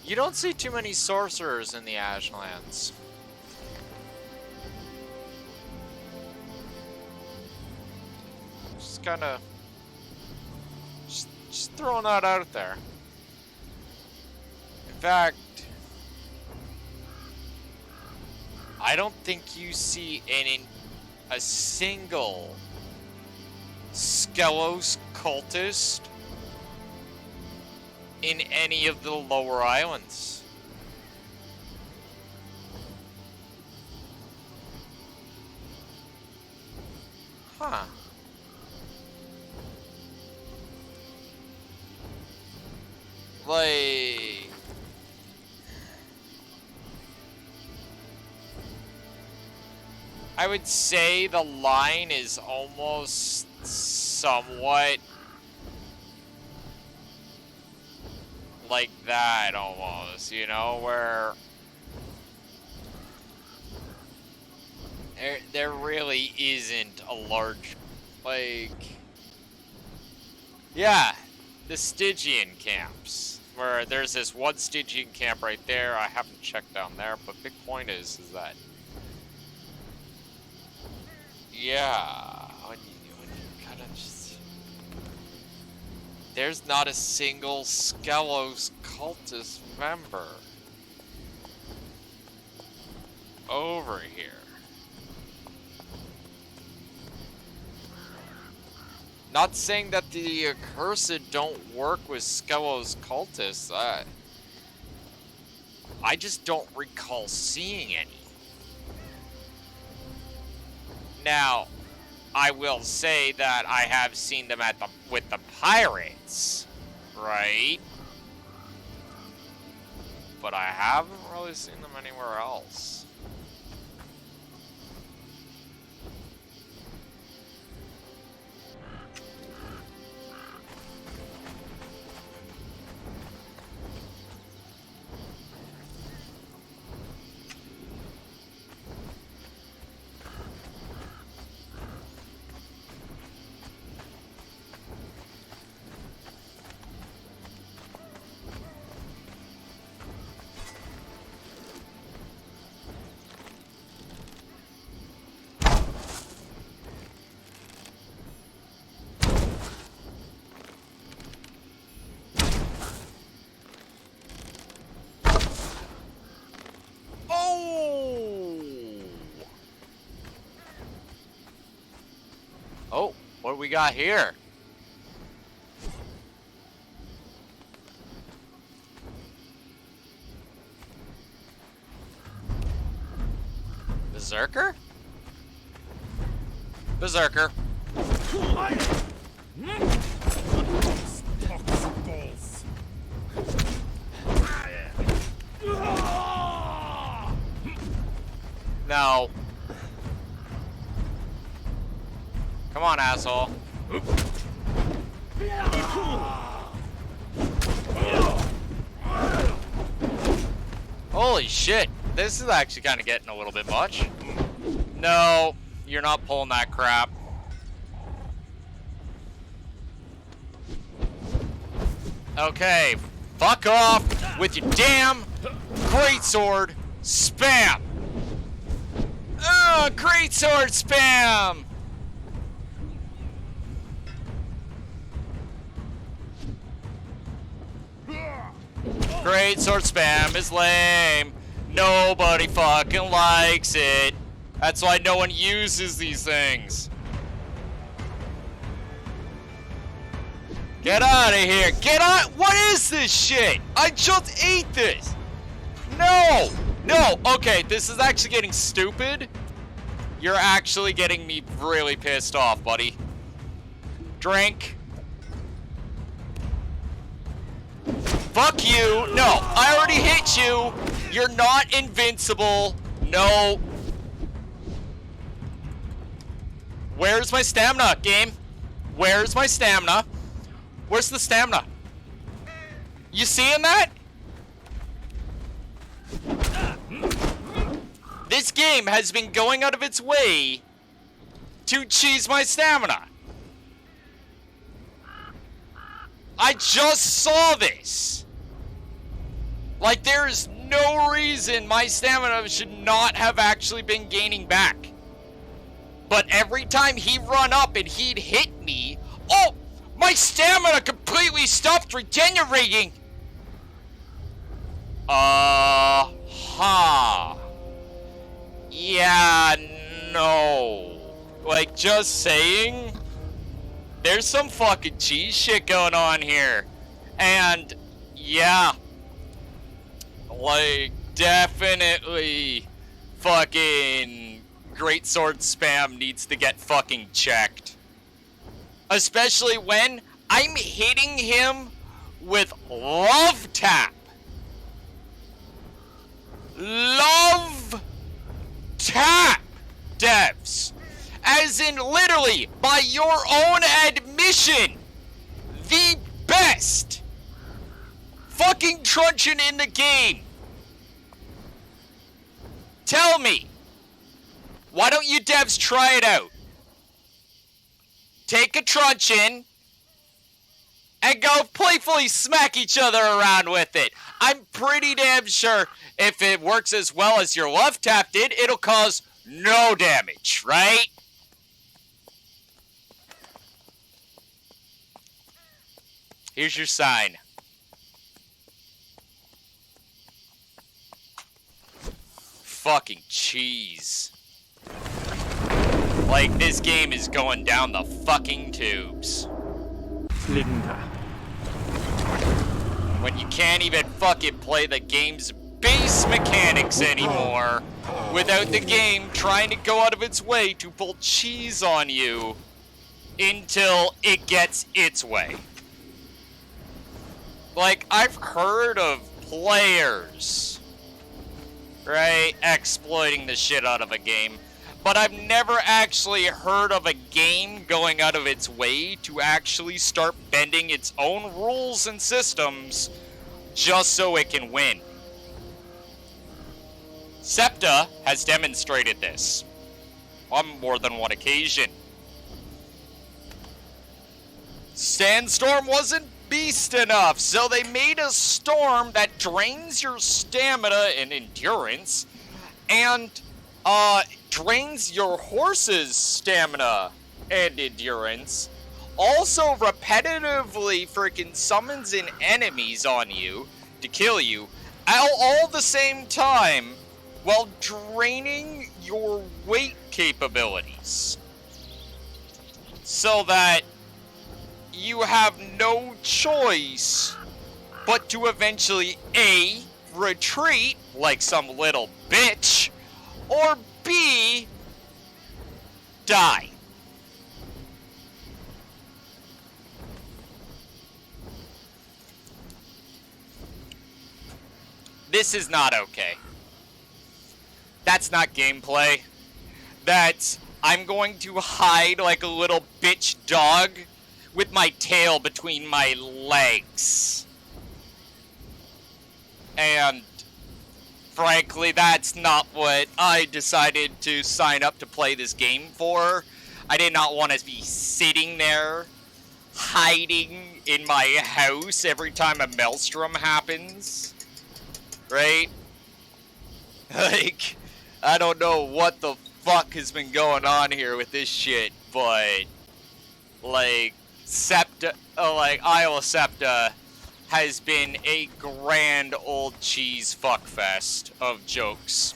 you don't see too many sorcerers in the Ashlands. Just kind of, just throwing that out there. In fact, I don't think you see a single Skelos cultist in any of the lower islands. Huh. Like, I would say the line is almost somewhat like that, almost, you know, where There really isn't a large, like... Yeah, the Stygian camps. Where there's this one Stygian camp right there. I haven't checked down there, but big point is that... Yeah, when you kind of just... There's not a single Skelos cultist member over here. Not saying that the Accursed don't work with Skelos cultists. I just don't recall seeing any. Now, I will say that I have seen them with the pirates, right? But I haven't really seen them anywhere else. Oh, what do we got here? Berserker? Berserker. No. Come on, asshole. Holy shit. This is actually kind of getting a little bit much. No, you're not pulling that crap. Okay, fuck off with your damn greatsword spam. Greatsword spam. Greatsword spam is lame. Nobody fucking likes it. That's why no one uses these things. Get out of here. Get out. What is this shit? I just ate this. No. No. Okay, this is actually getting stupid. You're actually getting me really pissed off, buddy. Drink. Fuck you. No, I already hit you. You're not invincible. No. Where's my stamina, game? Where's my stamina? Where's the stamina? You seeing that? This game has been going out of its way to cheese my stamina. I just saw this. Like, there's no reason my stamina should not have actually been gaining back. But every time he run up and he'd hit me, oh, my stamina completely stopped regenerating. Yeah, no. Like, just saying, there's some fucking cheese shit going on here. And, yeah. Like, definitely fucking greatsword spam needs to get fucking checked. Especially when I'm hitting him with love tap. Love tap, devs. As in, literally, by your own admission, the best fucking truncheon in the game. Tell me, Why don't you devs try it out? Take a truncheon and go playfully smack each other around with it. I'm pretty damn sure if it works as well as your love tap did, it'll cause no damage, right? Here's your sign. Fucking cheese. Like, this game is going down the fucking tubes. Linda. When you can't even fucking play the game's base mechanics anymore without the game trying to go out of its way to pull cheese on you until it gets its way. Like, I've heard of players, right, exploiting the shit out of a game, but I've never actually heard of a game going out of its way to actually start bending its own rules and systems just so it can win. SEPTA has demonstrated this on more than one occasion. Sandstorm wasn't beast enough, so they made a storm that drains your stamina and endurance and drains your horse's stamina and endurance. Also repetitively freaking summons in enemies on you to kill you all the same time while draining your weight capabilities. So that you have no choice but to eventually A, retreat like some little bitch, or B, die. This is not okay. That's not gameplay. That's, I'm going to hide like a little bitch dog with my tail between my legs. And frankly, that's not what I decided to sign up to play this game for. I did not want to be sitting there, hiding in my house every time a maelstrom happens. Right? Like, I don't know what the fuck has been going on here with this shit, but like, SEPTA, Iowa SEPTA has been a grand old cheese fuckfest of jokes.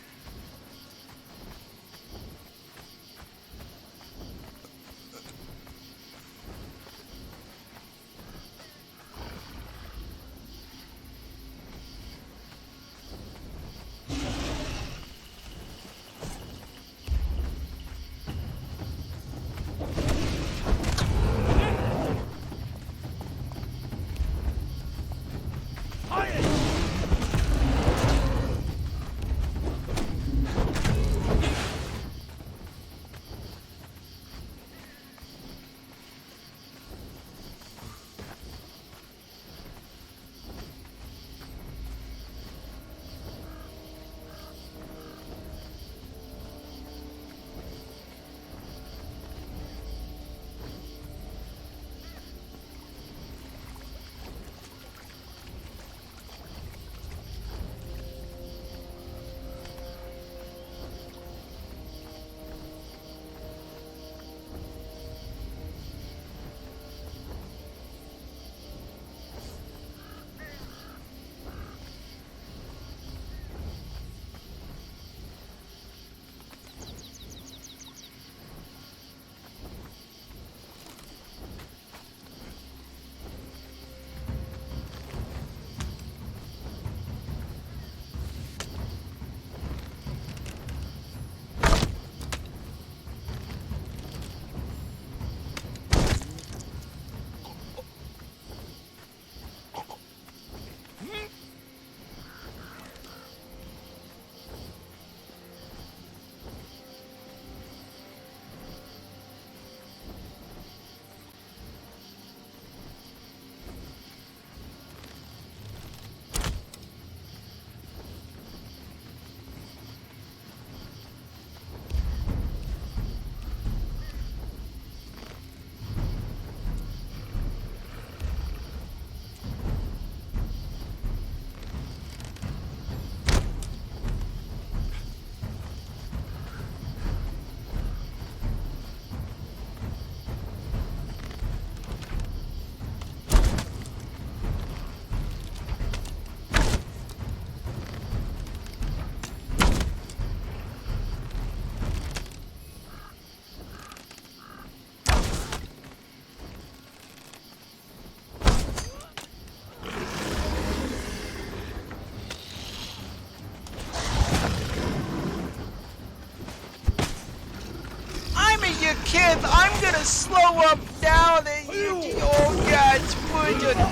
Kith, I'm gonna slow up now that you. Oh god, it's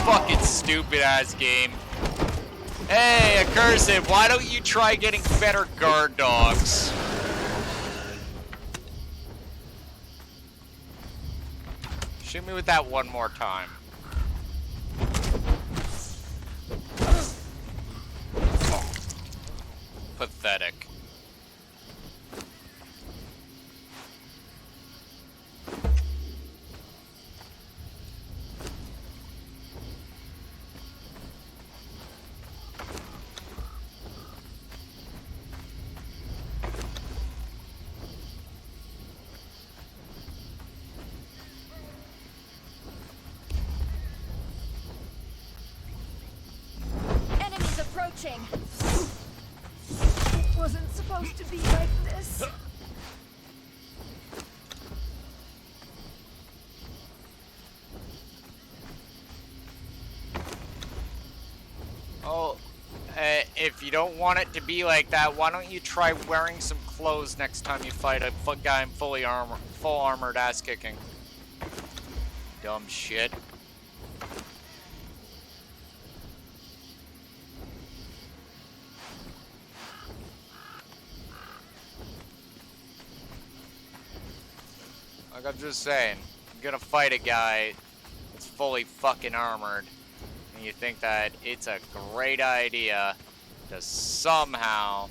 fucking stupid ass game. Hey, Accursed, why don't you try getting better guard dogs? Shoot me with that one more time. Pathetic. Enemies approaching. It wasn't supposed to be like this. Oh, if you don't want it to be like that, why don't you try wearing some clothes next time you fight a guy in full armored ass kicking? Dumb shit. Like I'm just saying, you're gonna fight a guy that's fully fucking armored, and you think that it's a great idea to somehow,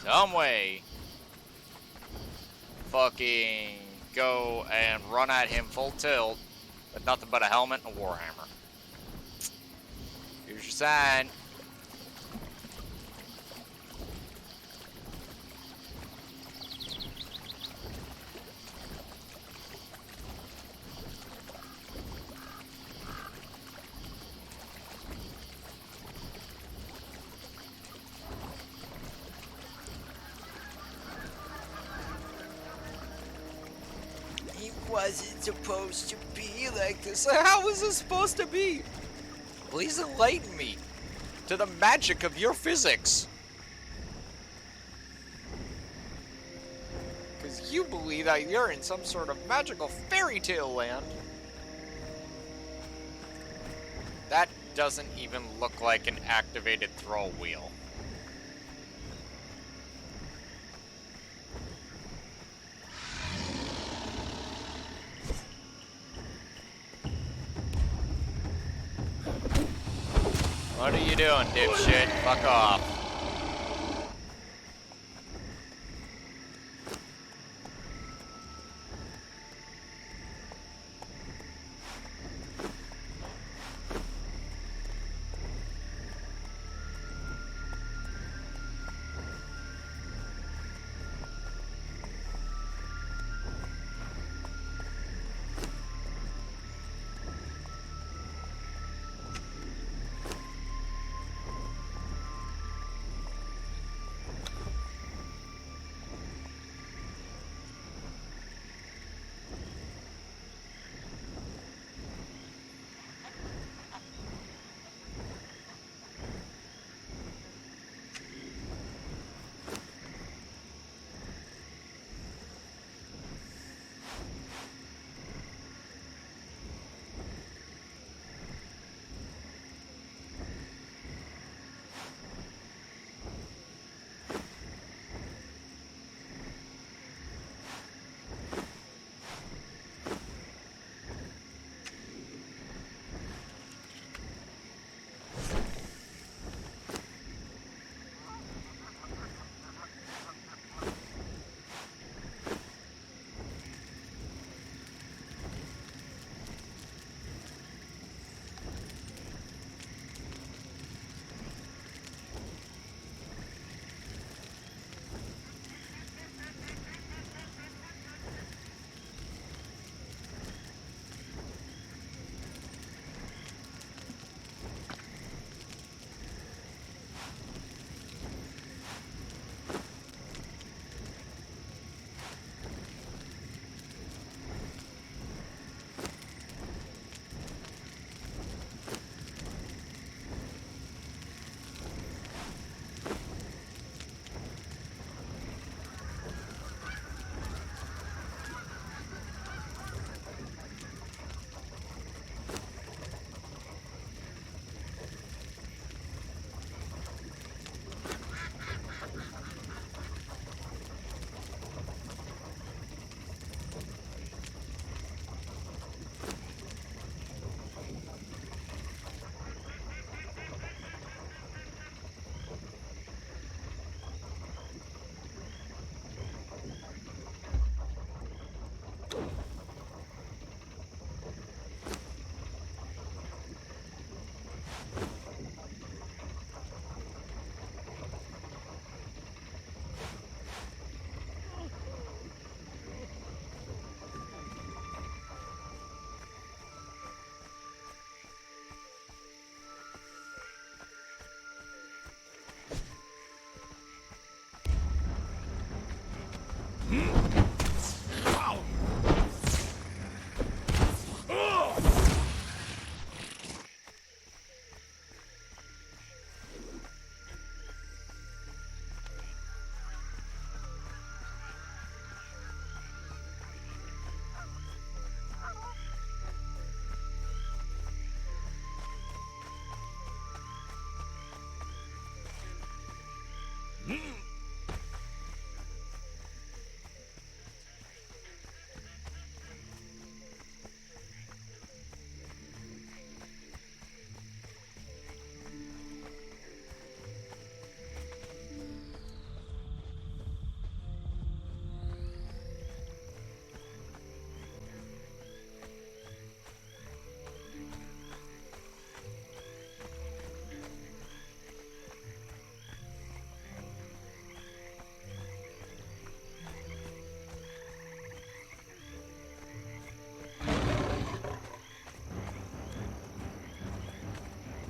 some way, fucking go and run at him full tilt with nothing but a helmet and a warhammer. Here's your sign. Wasn't supposed to be like this. How was it supposed to be? Please enlighten me to the magic of your physics. Because you believe that you're in some sort of magical fairy tale land. That doesn't even look like an activated throw wheel. What are you doing, dipshit? Fuck off.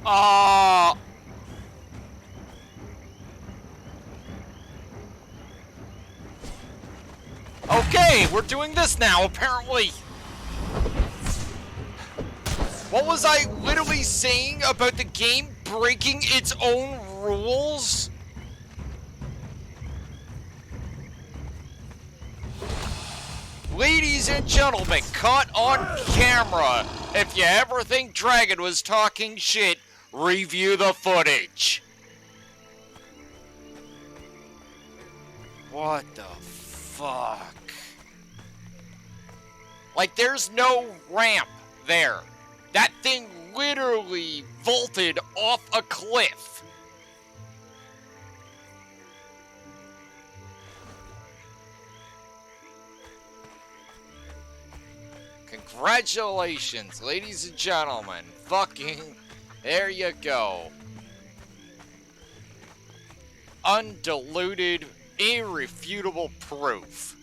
Oh! Okay, we're doing this now, apparently. What was I literally saying about the game breaking its own rules? Ladies and gentlemen, caught on camera. If you ever think Dragon was talking shit, review the footage. What the fuck? Like, there's no ramp there. That thing literally vaulted off a cliff. Congratulations, ladies and gentlemen. Fucking, there you go. Undiluted, irrefutable proof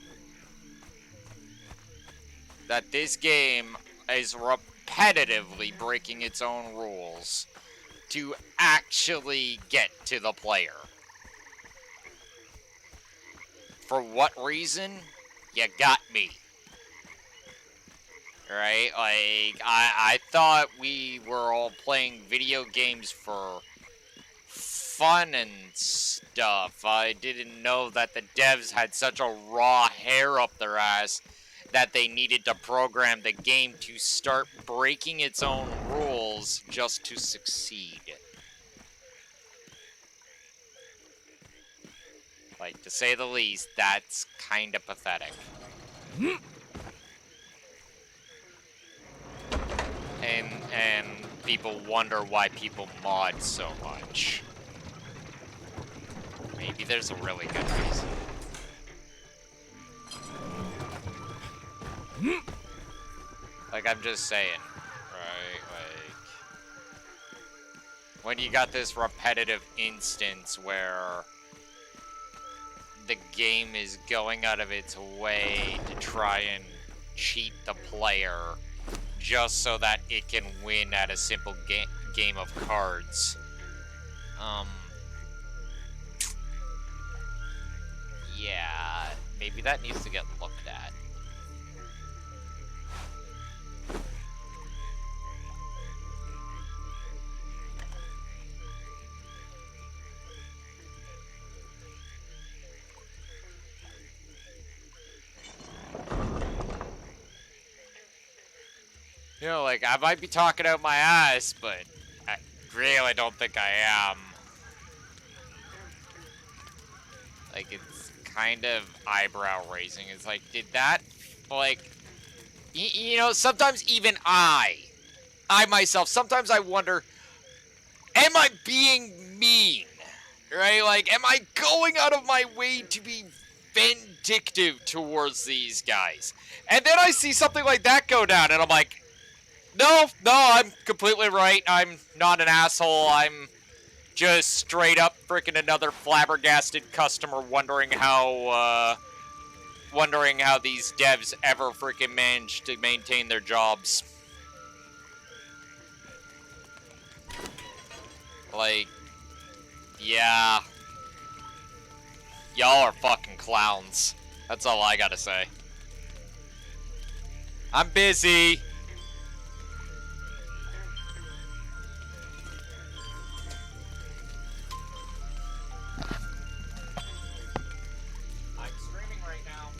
that this game is repetitively breaking its own rules to actually get to the player. For what reason? You got me. Right? Like, I thought we were all playing video games for fun and stuff. I didn't know that the devs had such a raw hair up their ass that they needed to program the game to start breaking its own rules just to succeed. Like, to say the least, that's kind of pathetic. And people wonder why people mod so much. Maybe there's a really good reason. Like, I'm just saying, right? Like, when you got this repetitive instance where the game is going out of its way to try and cheat the player just so that it can win at a simple game of cards. Yeah, maybe that needs to get looked at. You know, like, I might be talking out my ass, but I really don't think I am. Like, it's kind of eyebrow raising. It's like, did that, like, you know, sometimes even I myself, sometimes I wonder, am I being mean? Right? Like, am I going out of my way to be vindictive towards these guys? And then I see something like that go down, and I'm like, no, I'm completely right. I'm not an asshole. I'm just straight up freaking another flabbergasted customer wondering how these devs ever freaking manage to maintain their jobs. Like, yeah. Y'all are fucking clowns. That's all I gotta say. I'm busy. I'm streaming right now.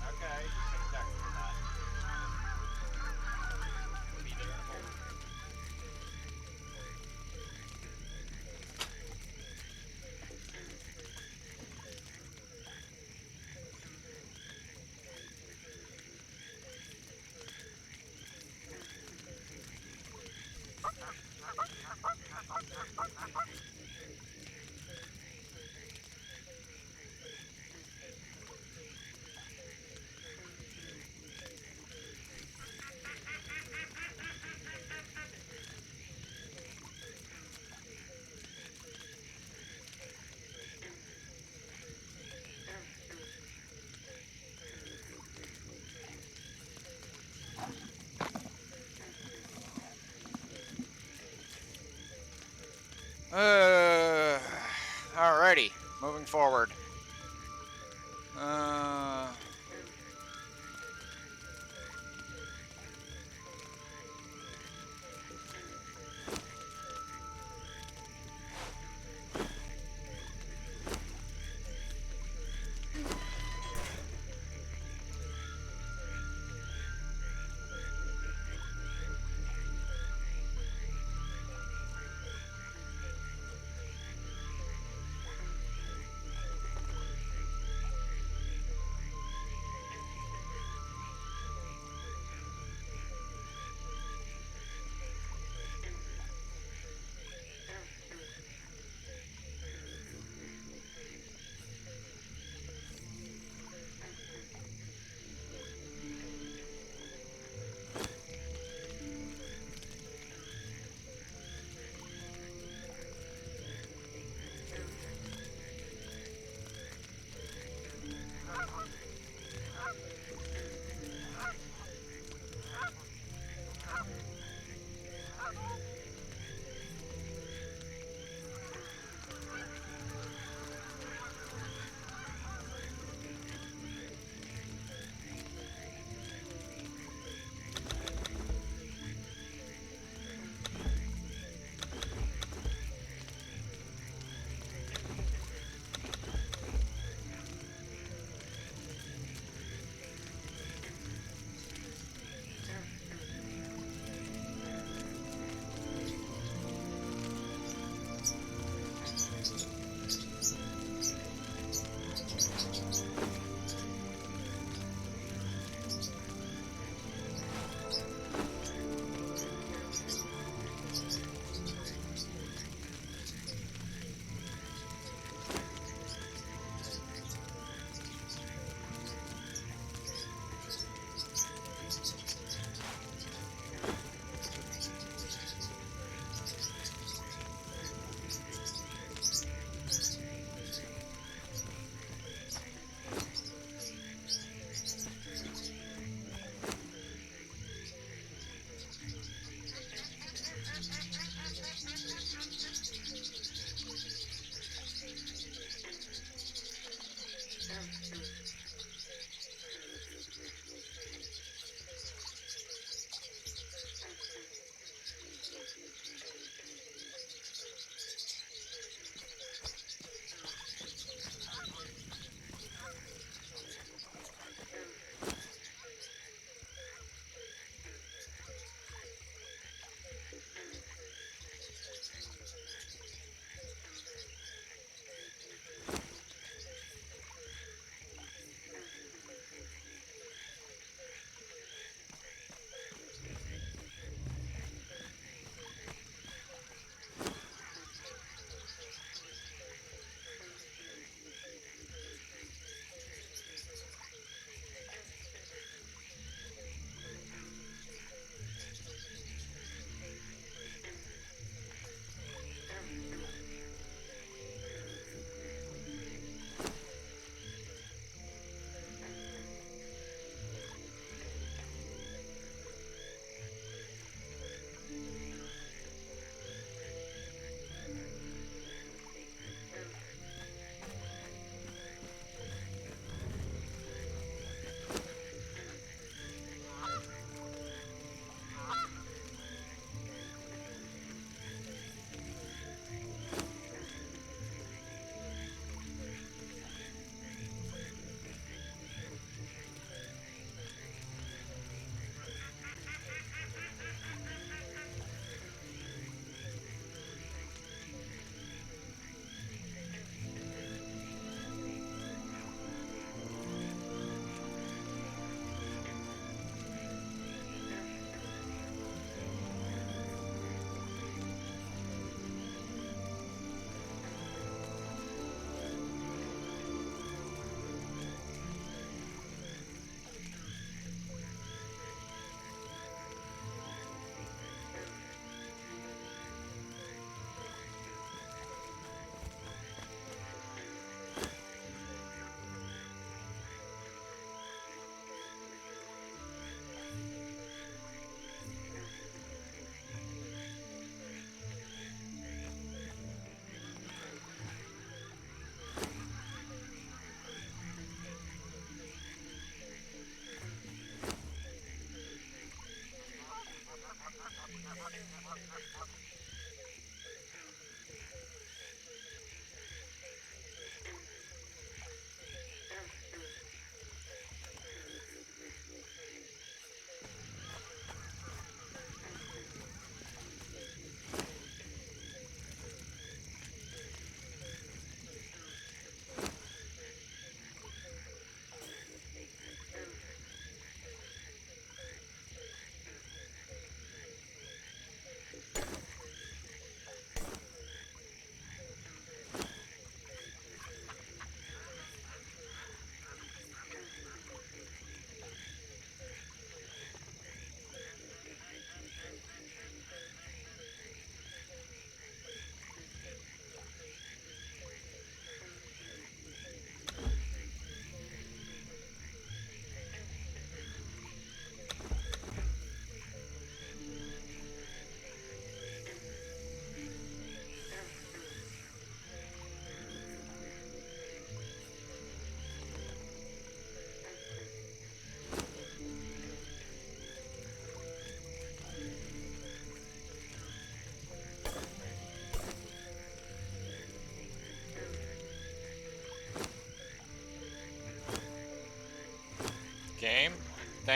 Okay, you can text me that. I'll be there in a moment. Alrighty, moving forward. Uh,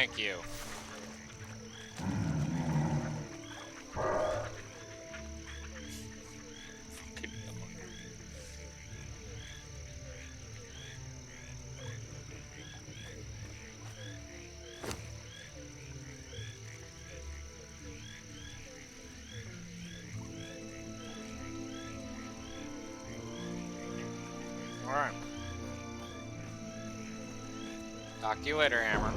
Thank you. Alright. Talk to you later, Hammer.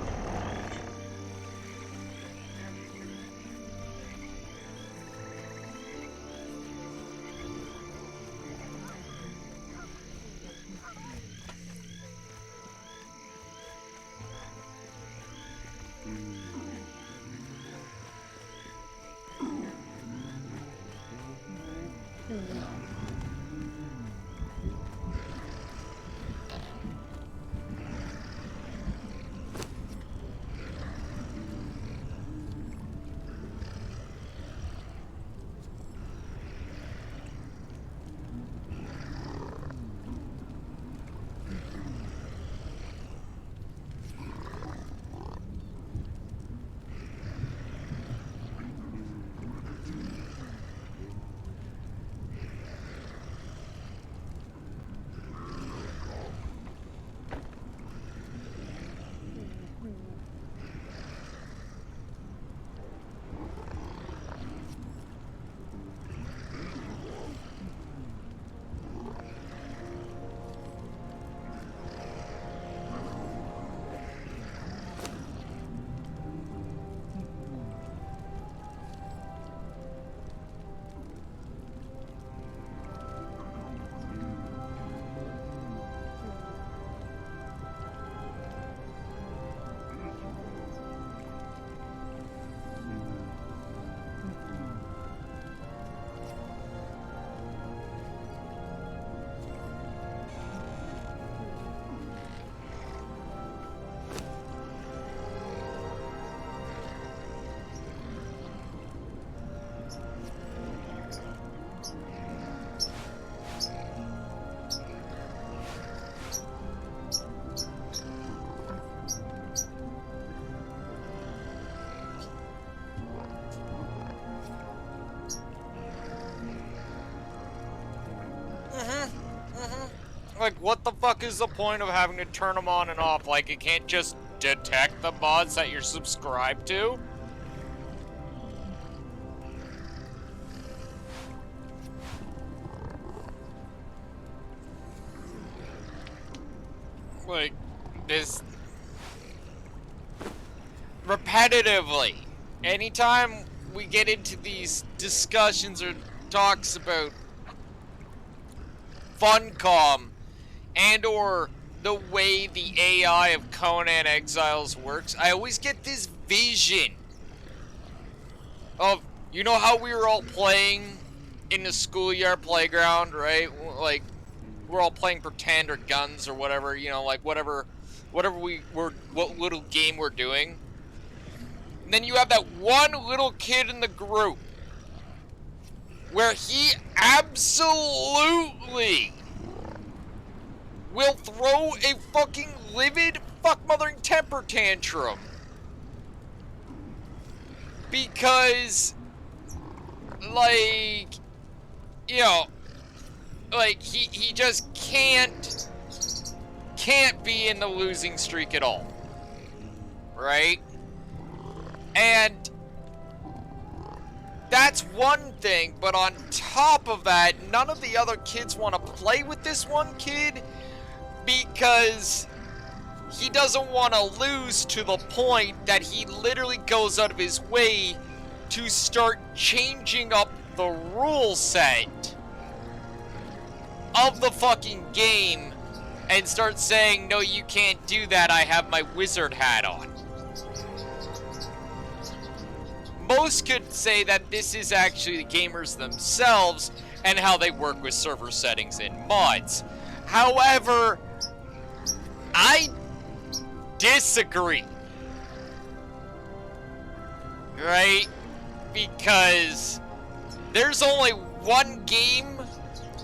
Like, what the fuck is the point of having to turn them on and off? Like, it can't just detect the mods that you're subscribed to? Like, this... repetitively. Anytime we get into these discussions or talks about Funcom and or the way the AI of Conan Exiles works, I always get this vision of, you know how we were all playing in the schoolyard playground, right? Like, we're all playing pretend or guns or whatever, you know, like whatever we were, what little game we're doing. And then you have that one little kid in the group where he absolutely will throw a fucking livid fuck-mothering temper tantrum. Because, like, you know, like, he just can't be in the losing streak at all. Right? And that's one thing, but on top of that, none of the other kids want to play with this one kid because he doesn't want to lose, to the point that he literally goes out of his way to start changing up the rule set of the fucking game and start saying, no, you can't do that, I have my wizard hat on. Most could say that this is actually the gamers themselves and how they work with server settings and mods. However, I disagree. Right? Because there's only one game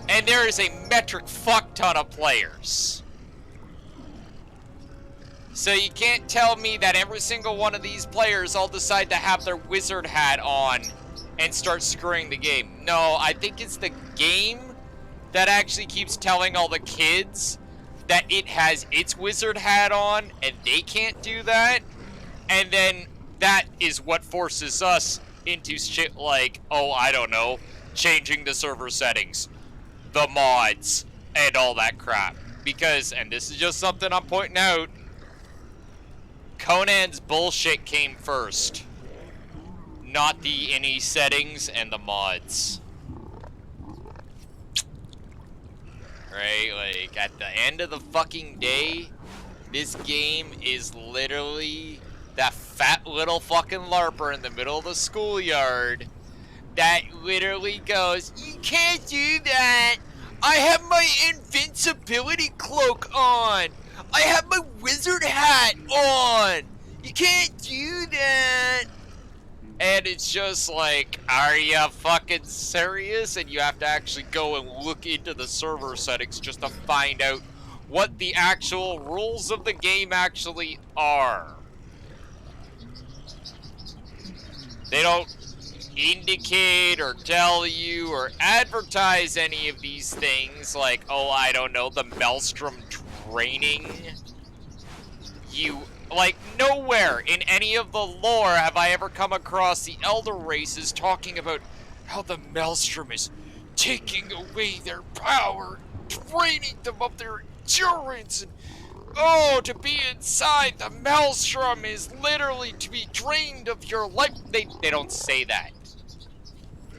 and there is a metric fuck ton of players. So you can't tell me that every single one of these players all decide to have their wizard hat on and start screwing the game. No, I think it's the game that actually keeps telling all the kids that it has its wizard hat on and they can't do that. And then that is what forces us into shit like, oh, I don't know, changing the server settings, the mods, and all that crap. Because, and this is just something I'm pointing out, Conan's bullshit came first, not the any settings and the mods. Right? Like, at the end of the fucking day, this game is literally that fat little fucking LARPer in the middle of the schoolyard that literally goes, you can't do that! I have my invincibility cloak on! I have my wizard hat on! You can't do that! And it's just like, are you fucking serious? And you have to actually go and look into the server settings just to find out what the actual rules of the game actually are. They don't indicate or tell you or advertise any of these things like, oh, I don't know, the Maelstrom training. You, like, nowhere in any of the lore have I ever come across the Elder races talking about how the Maelstrom is taking away their power, draining them of their endurance, and oh, to be inside the Maelstrom is literally to be drained of your life. They don't say that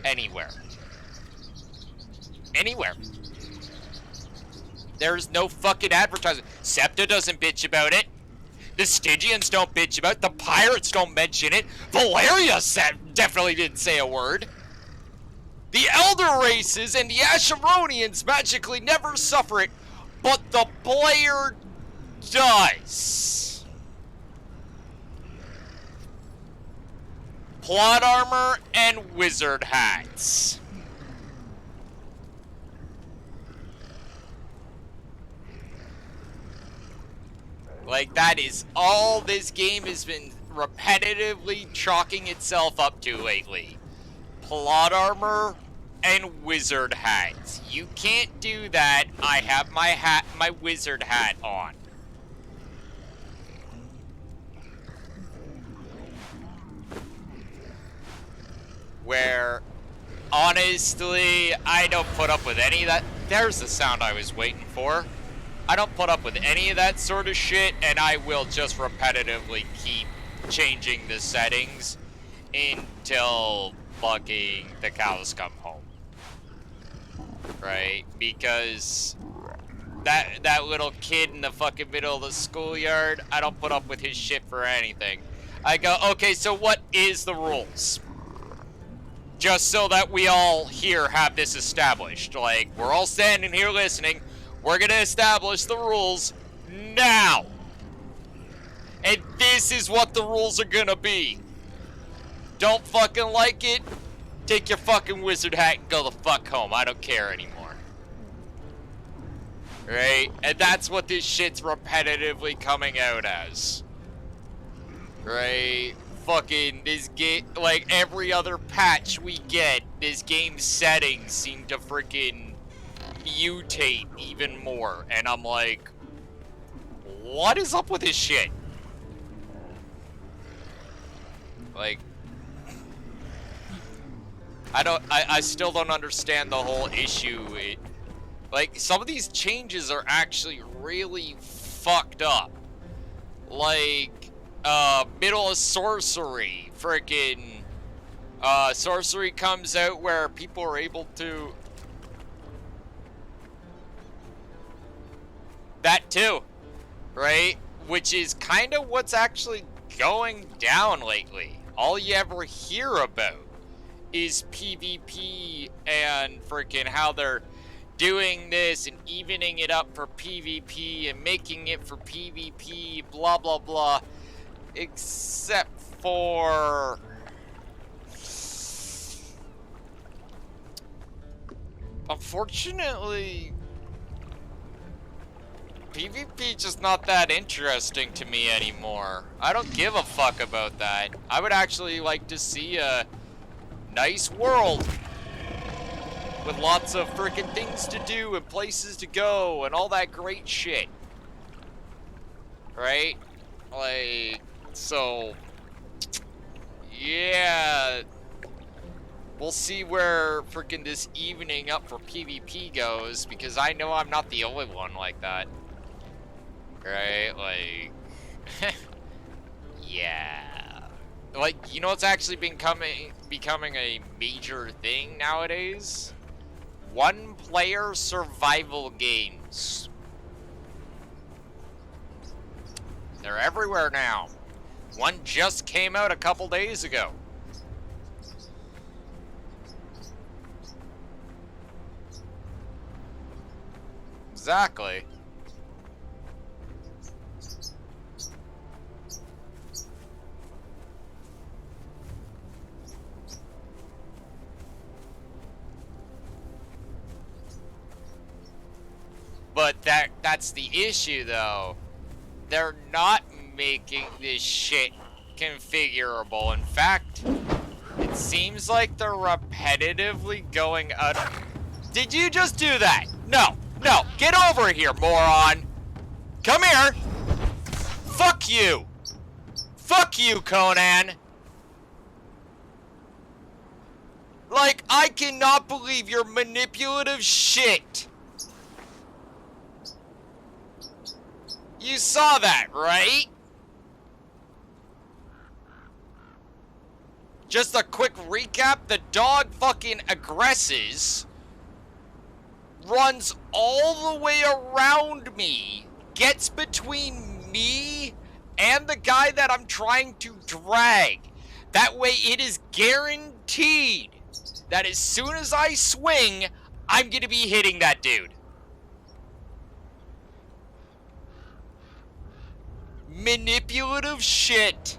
anywhere. Anywhere. There's no fucking advertising. Septa doesn't bitch about it. The Stygians don't bitch about it. The Pirates don't mention it. Valeria definitely didn't say a word. The Elder races and the Asheronians magically never suffer it, but the player does. Plot armor and wizard hats. Like, that is all this game has been repetitively chalking itself up to lately. Plot armor and wizard hats. You can't do that. I have my wizard hat on. Where, honestly, I don't put up with any of that. There's the sound I was waiting for. I don't put up with any of that sort of shit, and I will just repetitively keep changing the settings until fucking the cows come home. Right? Because that little kid in the fucking middle of the schoolyard, I don't put up with his shit for anything. I go, okay, so what is the rules? Just so that we all here have this established. Like, we're all standing here listening. We're gonna establish the rules now. And this is what the rules are gonna be. Don't fucking like it? Take your fucking wizard hat and go the fuck home. I don't care anymore. Right? And that's what this shit's repetitively coming out as. Right? Fucking this game, like every other patch we get, this game's settings seem to freaking mutate even more, and I'm like, what is up with this shit? Like, I still don't understand the whole issue. Like, some of these changes are actually really fucked up. Like, middle of sorcery, freaking, sorcery comes out where people are able to, that too, right? Which is kind of what's actually going down lately. All you ever hear about is PvP and freaking how they're doing this and evening it up for PvP and making it for PvP, blah, blah, blah. Except for unfortunately, PvP just not that interesting to me anymore. I don't give a fuck about that. I would actually like to see a nice world with lots of freaking things to do and places to go and all that great shit. Right? Like, so, yeah. We'll see where freaking this evening up for PvP goes, because I know I'm not the only one like that. Right? Like, yeah. Like, you know what's actually becoming a major thing nowadays? One-player survival games. They're everywhere now. One just came out a couple days ago. Exactly. But that's the issue, though. They're not making this shit configurable. In fact, it seems like they're repetitively going out of... Did you just do that? No. No. Get over here, moron. Come here. Fuck you. Fuck you, Conan. Like, I cannot believe your manipulative shit. You saw that, right? Just a quick recap, the dog fucking aggresses, runs all the way around me, gets between me and the guy that I'm trying to drag. That way it is guaranteed that as soon as I swing, I'm gonna be hitting that dude. Manipulative shit.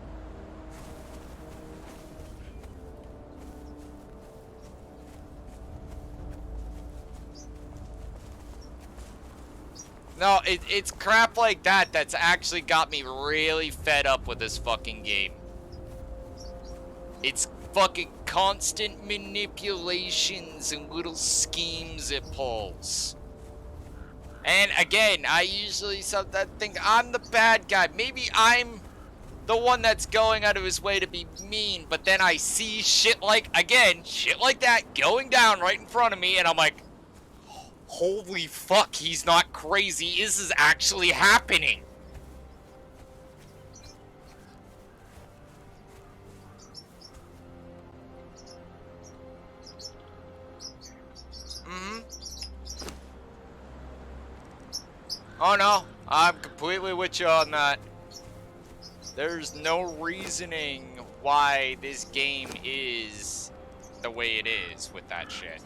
No, it's crap like that that's actually got me really fed up with this fucking game. It's fucking constant manipulations and little schemes it pulls. And again, I usually think I'm the bad guy. Maybe I'm the one that's going out of his way to be mean, but then I see shit like that going down right in front of me, and I'm like, holy fuck, he's not crazy. This is actually happening. Oh no, I'm completely with you on that. There's no reasoning why this game is the way it is with that shit.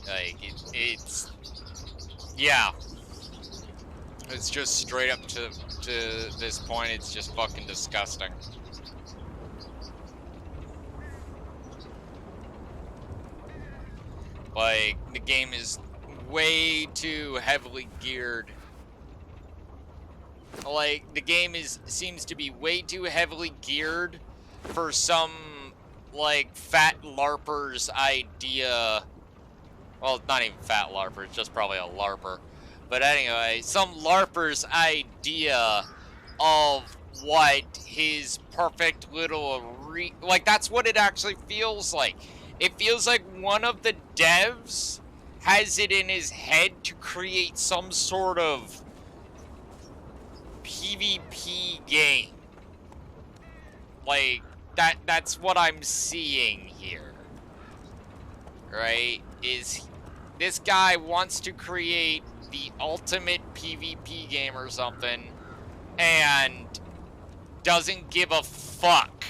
Like, it's... Yeah. It's just straight up to this point, it's just fucking disgusting. Like, the game is way too heavily geared. Like, the game seems to be way too heavily geared for some, like, fat LARPer's idea. Well, it's not even fat LARPer, it's just probably a LARPer. But anyway, some LARPer's idea of what his perfect little like, that's what it actually feels like. It feels like one of the devs has it in his head to create some sort of PvP game. Like, that's what I'm seeing here. Right? Is this guy wants to create the ultimate PvP game or something, and doesn't give a fuck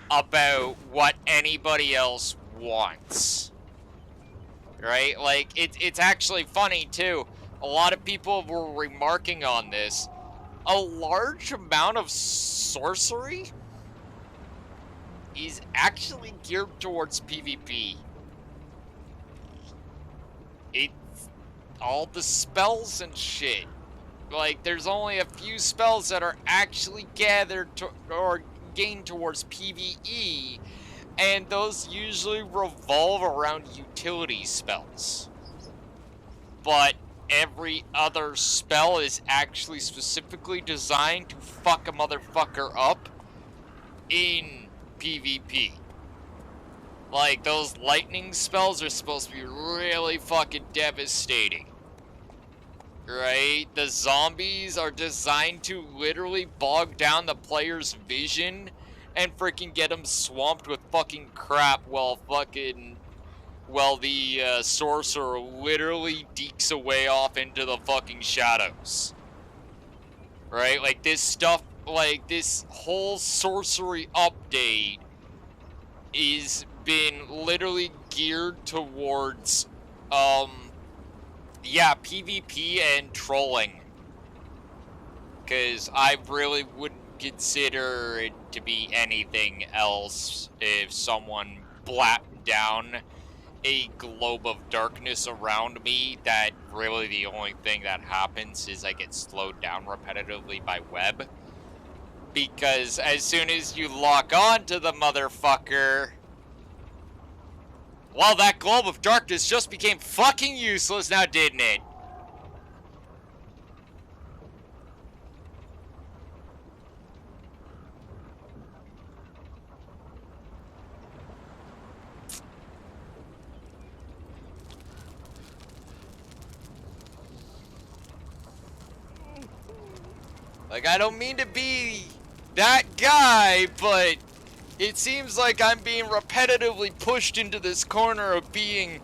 about what anybody else wants. Right? Like, it's actually funny, too. A lot of people were remarking on this. A large amount of sorcery is actually geared towards PvP. It's all the spells and shit. Like, there's only a few spells that are actually gathered to, or gained towards PvE, and those usually revolve around utility spells. But every other spell is actually specifically designed to fuck a motherfucker up in PvP. Like, those lightning spells are supposed to be really fucking devastating. Right? The zombies are designed to literally bog down the player's vision and freaking get them swamped with fucking crap while the sorcerer literally deeks away off into the fucking shadows. Right? Like, this stuff, like, this whole sorcery update is been literally geared towards, yeah, PvP and trolling. Because I really wouldn't consider it to be anything else if someone blapped down a globe of darkness around me that really the only thing that happens is I get slowed down repetitively by web. Because as soon as you lock on to the motherfucker, well, that globe of darkness just became fucking useless now, didn't it? Like, I don't mean to be that guy, but it seems like I'm being repetitively pushed into this corner of being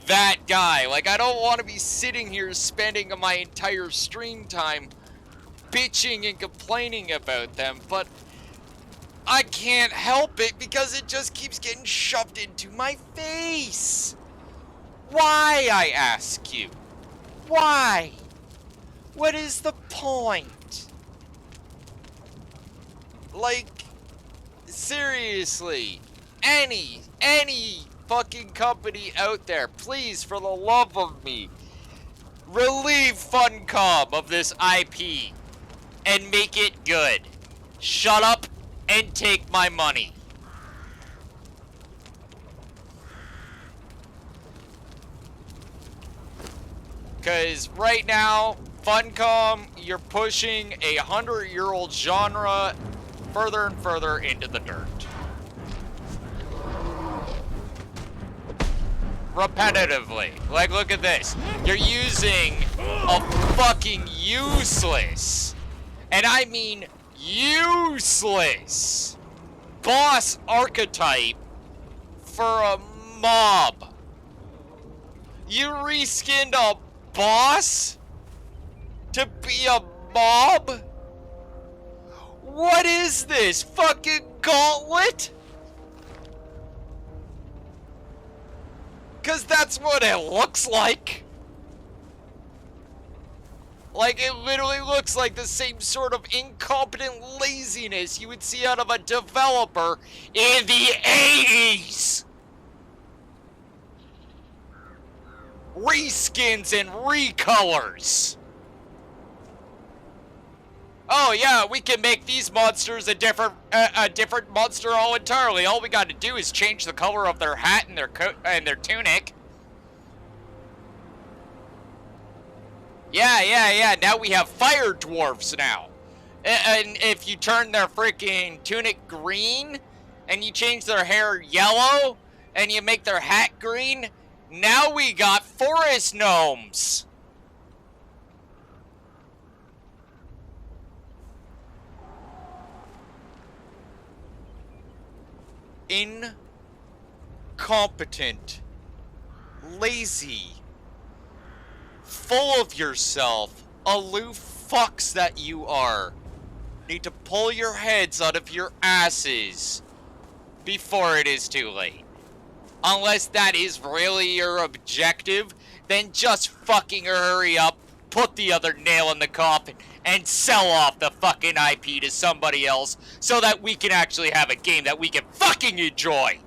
that guy. Like, I don't want to be sitting here spending my entire stream time bitching and complaining about them, but I can't help it because it just keeps getting shoved into my face. Why, I ask you? Why? What is the point? Like, seriously, any fucking company out there, please, for the love of me, relieve Funcom of this IP and make it good. Shut up and take my money. Because right now, Funcom, you're pushing a 100-year-old genre further and further into the dirt. Repetitively. Like, look at this. You're using a fucking useless, and I mean useless, boss archetype for a mob. You reskinned a boss to be a mob? What is this? Fucking Gauntlet? Cause that's what it looks like. Like, it literally looks like the same sort of incompetent laziness you would see out of a developer in the 80s. Reskins and recolors. Oh yeah, we can make these monsters a different monster all entirely. All we got to do is change the color of their hat and their coat and their tunic. Yeah. Now we have fire dwarfs now. And if you turn their freaking tunic green and you change their hair yellow and you make their hat green, now we got forest gnomes. Incompetent, lazy, full of yourself, aloof fucks that you are. Need to pull your heads out of your asses before it is too late. Unless that is really your objective, then just fucking hurry up, put the other nail in the coffin, and sell off the fucking IP to somebody else so that we can actually have a game that we can fucking enjoy.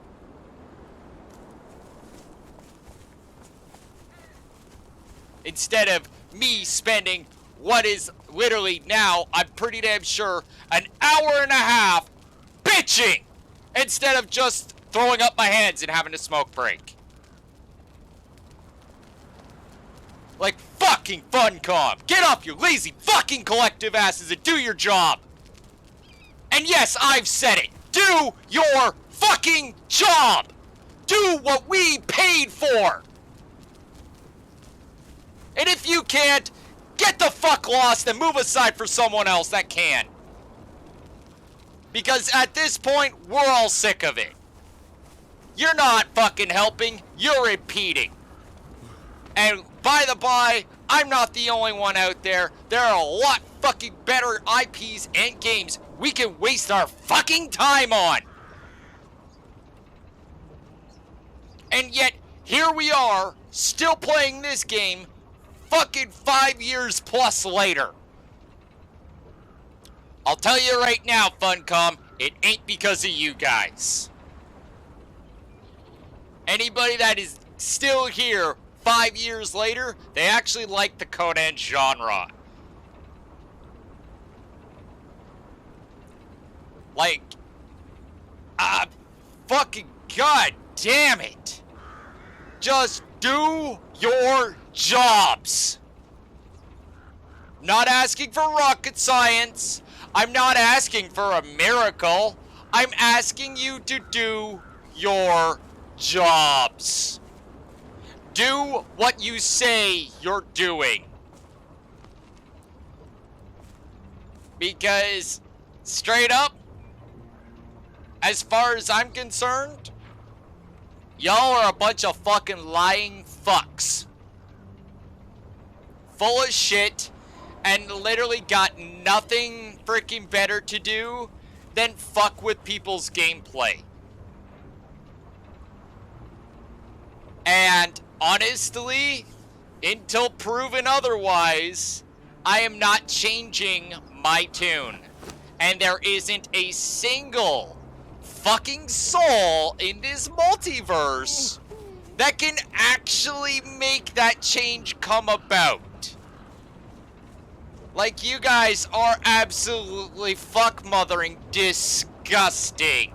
Instead of me spending what is literally now, I'm pretty damn sure, an hour and a half bitching instead of just throwing up my hands and having a smoke break. Like fucking Funcom, get off your lazy fucking collective asses and do your job. And yes, I've said it. Do your fucking job. Do what we paid for. And if you can't, get the fuck lost and move aside for someone else that can. Because at this point, we're all sick of it. You're not fucking helping, you're impeding. And by the by, I'm not the only one out there. There are a lot fucking better IPs and games we can waste our fucking time on. And yet, here we are, still playing this game fucking 5 years plus later. I'll tell you right now, Funcom, it ain't because of you guys. Anybody that is still here 5 years later, they actually like the Conan genre. Like, fucking god damn it. Just do your jobs. Not asking for rocket science. I'm not asking for a miracle. I'm asking you to do your jobs. Do what you say you're doing. Because, straight up, as far as I'm concerned, y'all are a bunch of fucking lying fucks. Full of shit, and literally got nothing freaking better to do than fuck with people's gameplay. And honestly, until proven otherwise, I am not changing my tune. And there isn't a single fucking soul in this multiverse that can actually make that change come about. Like, you guys are absolutely fuck-mothering disgusting.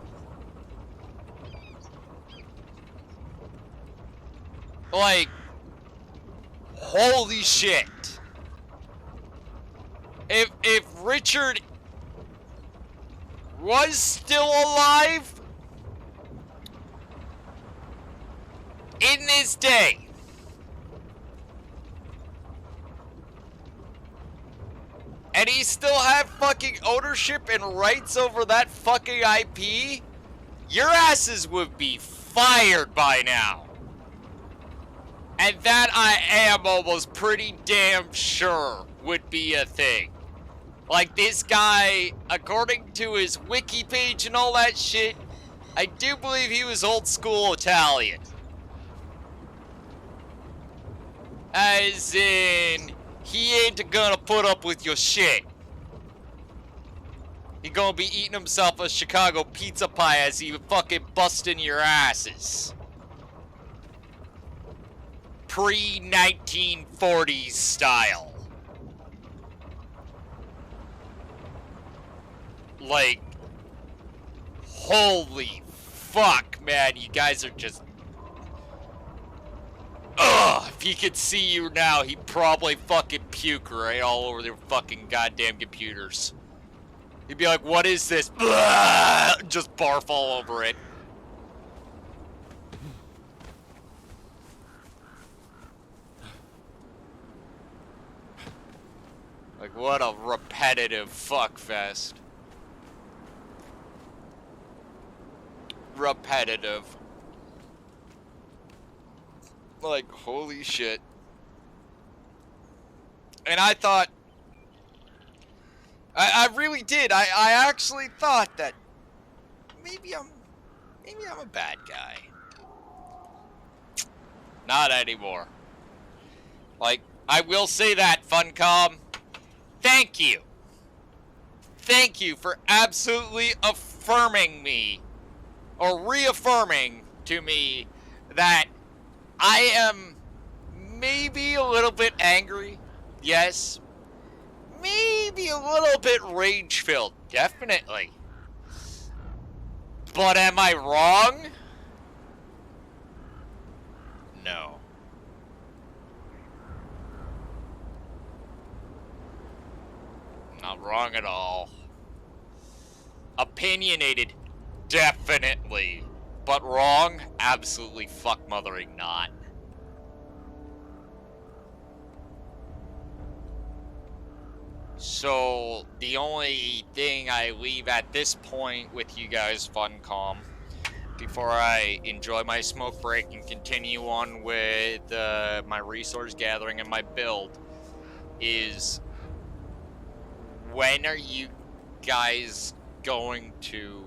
Like, holy shit. If Richard was still alive in this day, and he still had fucking ownership and rights over that fucking IP, your asses would be fired by now. And that I am almost pretty damn sure would be a thing. Like, this guy, according to his wiki page and all that shit, I do believe he was old school Italian. As in, he ain't gonna put up with your shit. He gonna be eating himself a Chicago pizza pie as he fucking busting your asses. Pre-1940s style. Like, holy fuck, man, you guys are just... Ugh, if he could see you now, he'd probably fucking puke right all over their fucking goddamn computers. He'd be like, what is this? Blah! Just barf all over it. Like, what a repetitive fuckfest. Repetitive. Like, holy shit. And I thought... I really did. I actually thought that... Maybe I'm a bad guy. Not anymore. Like, I will say that, Funcom. Thank you. Thank you for absolutely affirming me, or reaffirming to me, that I am maybe a little bit angry. Yes. Maybe a little bit rage-filled. Definitely. But am I wrong? No. Not wrong at all. Opinionated, definitely. But wrong? Absolutely fuck mothering not. So, the only thing I leave at this point with you guys, Funcom, before I enjoy my smoke break and continue on with my resource gathering and my build, is when are you guys going to,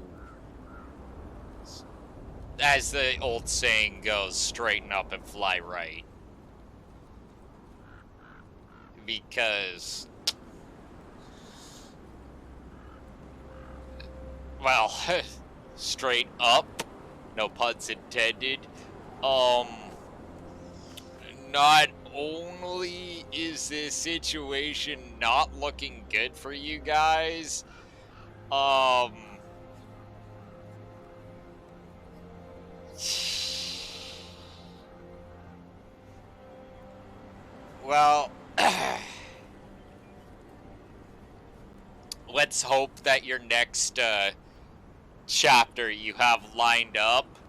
as the old saying goes, straighten up and fly right? Because, well, straight up, no puns intended, not only is this situation not looking good for you guys, well, let's hope that your next chapter you have lined up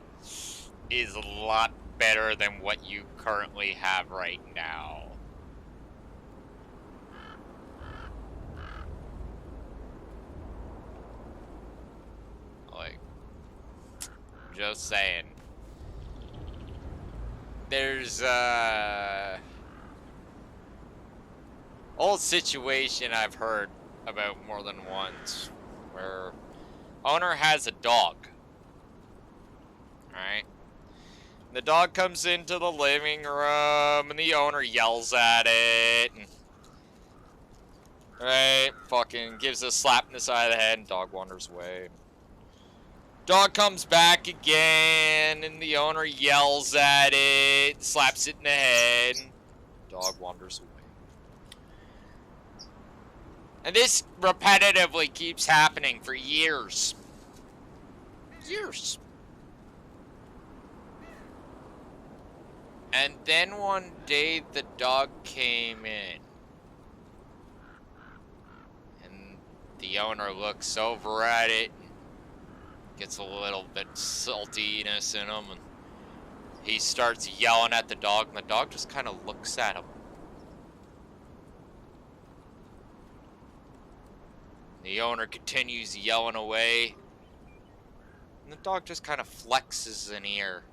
is a lot better than what you currently have right now. Like, just saying. There's old situation I've heard about more than once where owner has a dog. Alright? The dog comes into the living room and the owner yells at it and, right, fucking gives it a slap in the side of the head and dog wanders away. Dog comes back again and the owner yells at it, slaps it in the head, and dog wanders away. And this repetitively keeps happening for years. Years. And then one day the dog came in. And the owner looks over at it and gets a little bit saltiness in him. And he starts yelling at the dog. And the dog just kind of looks at him. The owner continues yelling away. And the dog just kind of flexes an ear.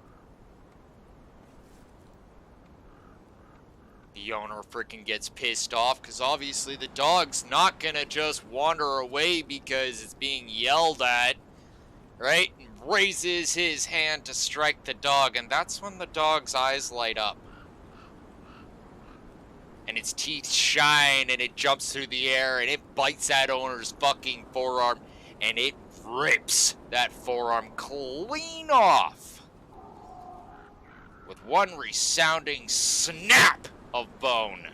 The owner freaking gets pissed off because obviously the dog's not gonna just wander away because it's being yelled at, right? And raises his hand to strike the dog, and that's when the dog's eyes light up. And its teeth shine and it jumps through the air and it bites that owner's fucking forearm and it rips that forearm clean off with one resounding snap of bone.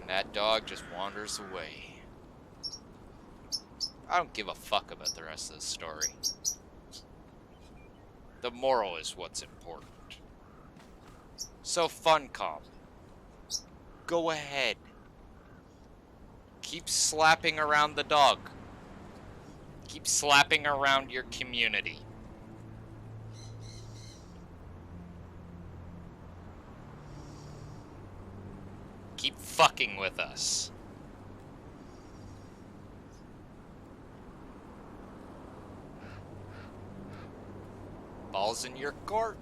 And that dog just wanders away. I don't give a fuck about the rest of the story. The moral is what's important. So Funcom, go ahead. Keep slapping around the dog. Keep slapping around your community. Keep fucking with us. Ball's in your court.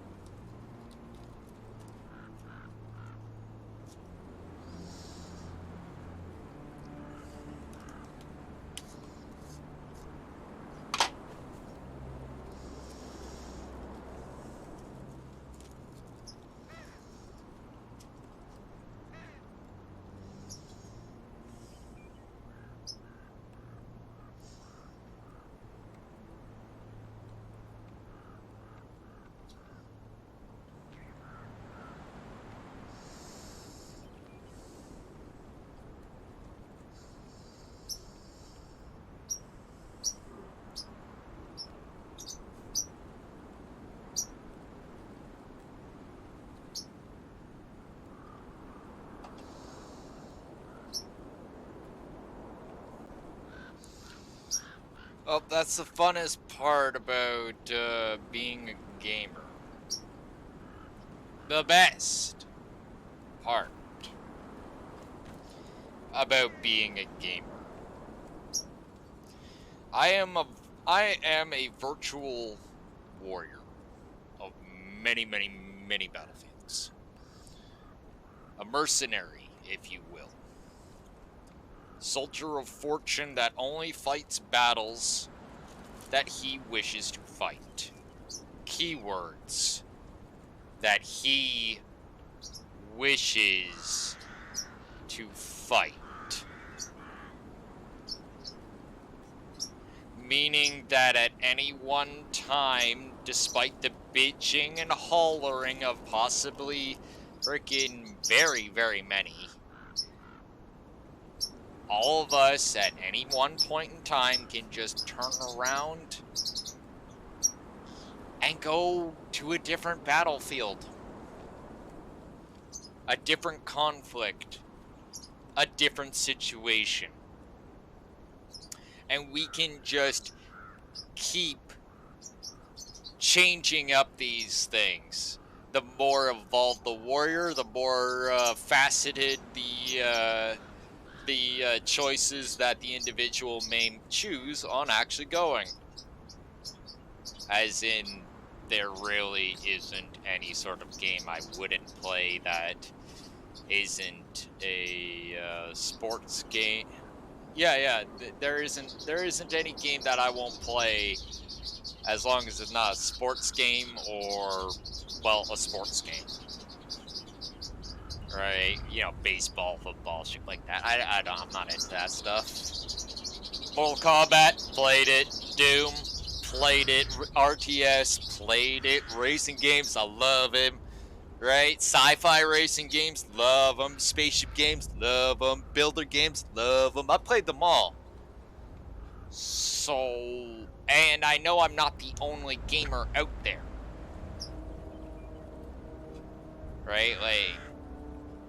Well, that's the funnest part about being a gamer. The best part about being a gamer. I am a virtual warrior of many, many, many battlefields. A mercenary, if you will. Soldier of fortune that only fights battles that he wishes to fight. Keywords that he wishes to fight. Meaning that at any one time, despite the bitching and hollering of possibly freaking very, very many, all of us at any one point in time can just turn around and go to a different battlefield, a different conflict, a different situation. And we can just keep changing up these things. The more evolved the warrior, the more faceted the choices that the individual may choose on actually going. As in, there really isn't any sort of game I wouldn't play that isn't a sports game. Yeah, there isn't any game that I won't play as long as it's not a sports game or, well, a sports game. Right? You know, baseball, football, shit like that. I'm not into that stuff. Mortal Kombat, played it. Doom, played it. RTS, played it. Racing games, I love them. Right? Sci-fi racing games, love them. Spaceship games, love them. Builder games, love them. I played them all. So, and I know I'm not the only gamer out there. Right? Like,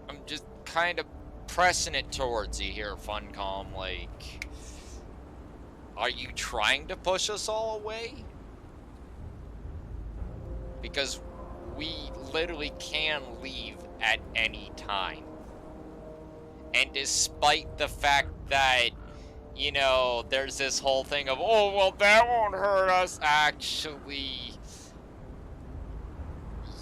I'm just kind of pressing it towards you here, Funcom. Like, are you trying to push us all away? Because we literally can leave at any time. And despite the fact that, you know, there's this whole thing of, oh, well, that won't hurt us. Actually,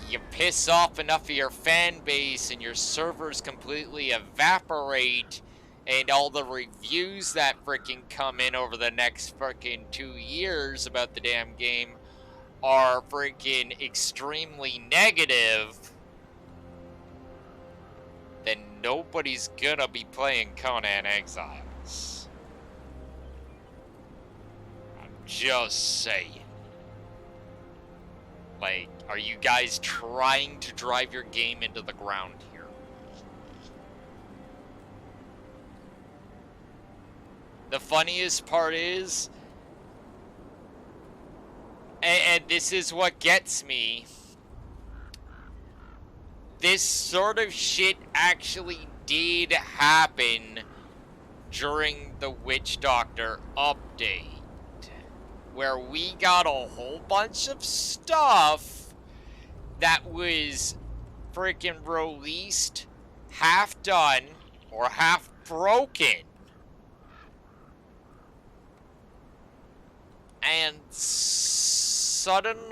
you piss off enough of your fan base and your servers completely evaporate, and all the reviews that freaking come in over the next freaking 2 years about the damn game are freaking extremely negative, then nobody's gonna be playing Conan Exiles. I'm just saying. Like, are you guys trying to drive your game into the ground here? The funniest part is, and this is what gets me, this sort of shit actually did happen during the Witch Doctor update, where we got a whole bunch of stuff that was freaking released half done or half broken, and suddenly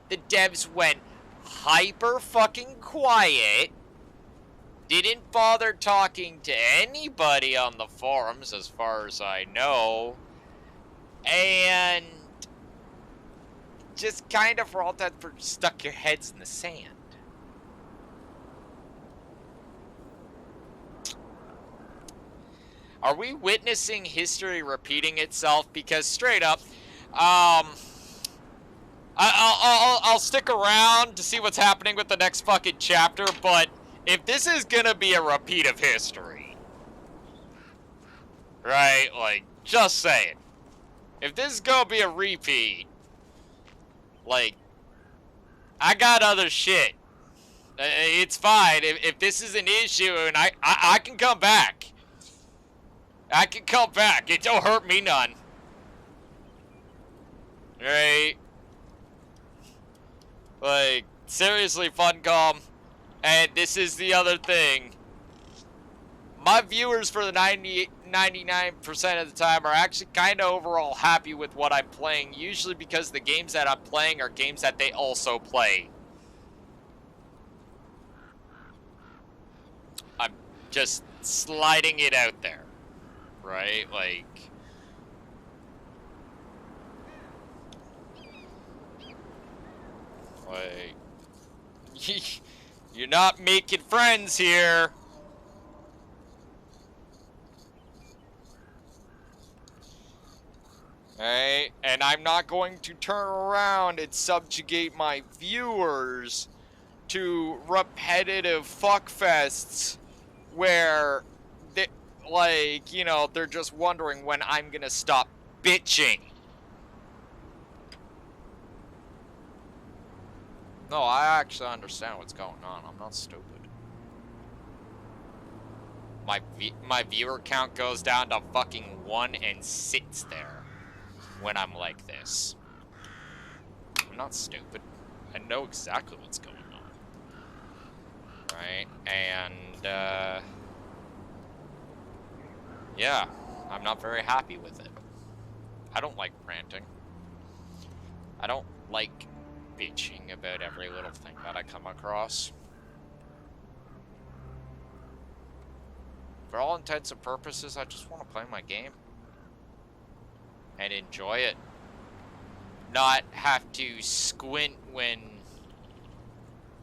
the devs went hyper fucking quiet, didn't bother talking to anybody on the forums as far as I know, and just kind of for all that stuck your heads in the sand. Are we witnessing history repeating itself? Because straight up, I'll stick around to see what's happening with the next fucking chapter, but if this is gonna be a repeat of history, right, like, just saying, if this is gonna be a repeat, like, I got other shit. It's fine. If this is an issue, and I can come back. I can come back. It don't hurt me none. Right? Like, seriously, Funcom. And this is the other thing. My viewers for the 99% of the time are actually kind of overall happy with what I'm playing, usually because the games that I'm playing are games that they also play. I'm just sliding it out there, right? Like, you're not making friends here. Alright, and I'm not going to turn around and subjugate my viewers to repetitive fuckfests where they, like, you know, they're just wondering when I'm gonna stop bitching. No, I actually understand what's going on. I'm not stupid. My viewer count goes down to fucking 1 and sits there when I'm like this. I'm not stupid. I know exactly what's going on. Right? And, yeah, I'm not very happy with it. I don't like ranting. I don't like bitching about every little thing that I come across. For all intents and purposes, I just want to play my game. And enjoy it. Not have to squint when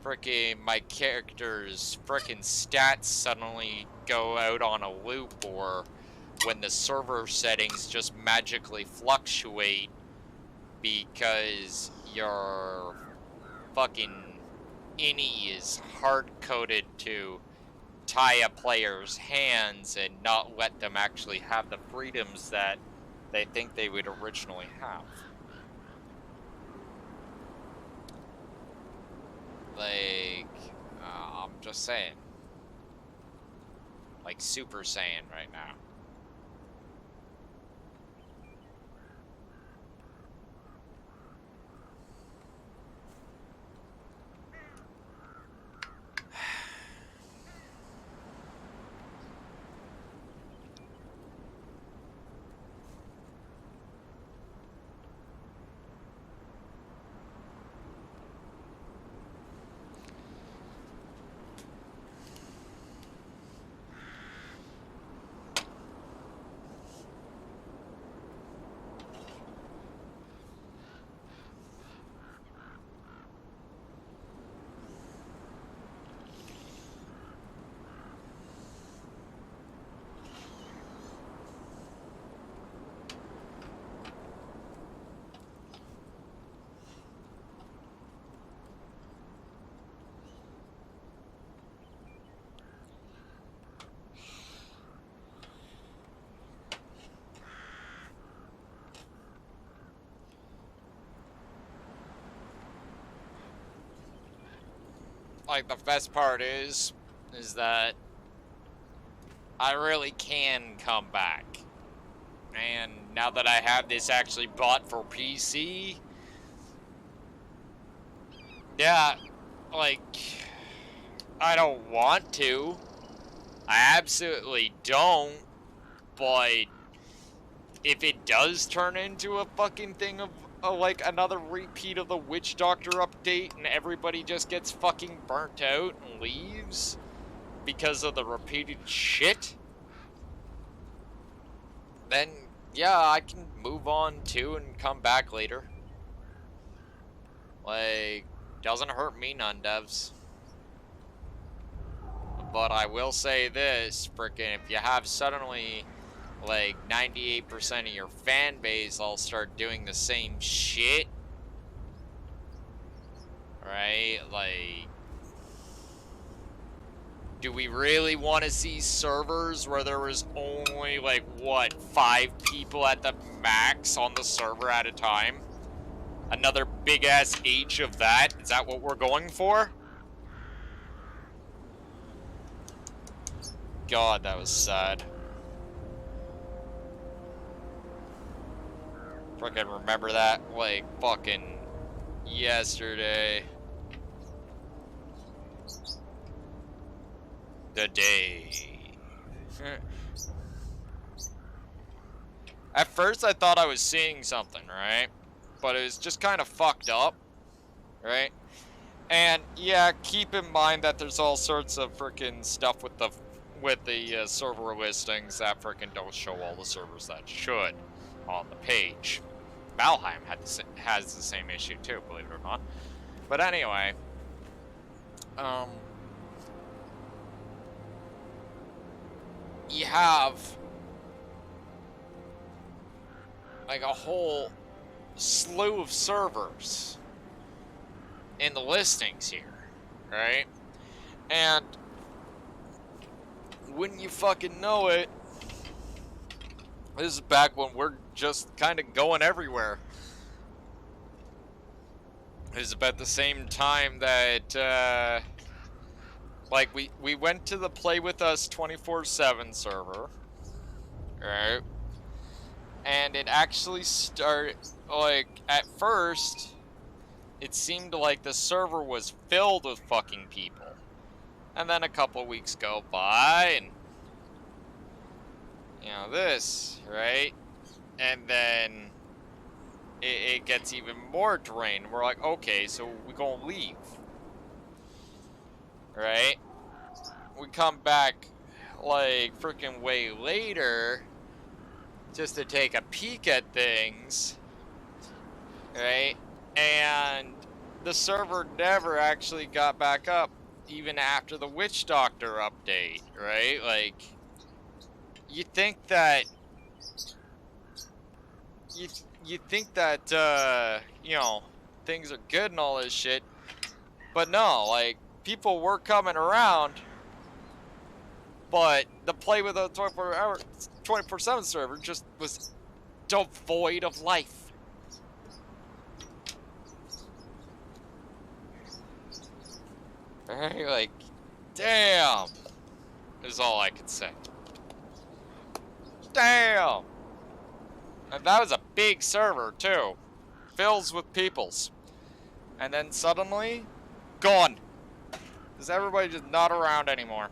frickin' my character's frickin' stats suddenly go out on a loop, or when the server settings just magically fluctuate because your fucking innie is hard-coded to tie a player's hands and not let them actually have the freedoms that they think they would originally have. Like, I'm just saying. Like Super Saiyan right now. Like, the best part is that I really can come back. And now that I have this actually bought for PC, yeah, like, I don't want to. I absolutely don't, but if it does turn into a fucking thing of like another repeat of the Witch Doctor update and everybody just gets fucking burnt out and leaves because of the repeated shit, then yeah, I can move on too and come back later. Like, doesn't hurt me none, devs. But I will say this, frickin' if you have suddenly like 98% of your fan base all start doing the same shit, right? Like, do we really want to see servers where there was only like, what, 5 people at the max on the server at a time? Another big ass H of that? Is that what we're going for? God, that was sad. Freaking remember that like fucking yesterday. The day. At first I thought I was seeing something, right? But it was just kind of fucked up, right? And yeah, keep in mind that there's all sorts of freaking stuff with the server listings that freaking don't show all the servers that should on the page. Valheim has the same issue too, believe it or not. But anyway, you have like a whole slew of servers in the listings here, right? And wouldn't you fucking know it, this is back when we're just kind of going everywhere. It was about the same time that, like, we went to the Play With Us 24/7 server, right? And it actually started, like, at first, it seemed like the server was filled with fucking people. And then a couple weeks go by, and, you know, this, right? And then it gets even more drained. We're like, okay, so we gonna leave, right? We come back, like, freaking way later, just to take a peek at things, right? And the server never actually got back up, even after the Witch Doctor update, right? Like, you think that, you think that, you know, things are good and all this shit, but no, like, people were coming around, but the Play With a 24/7 server just was devoid of life. Right? Like, damn, is all I could say. Damn! And that was a big server, too. Fills with peoples. And then suddenly, gone. Because everybody just not around anymore.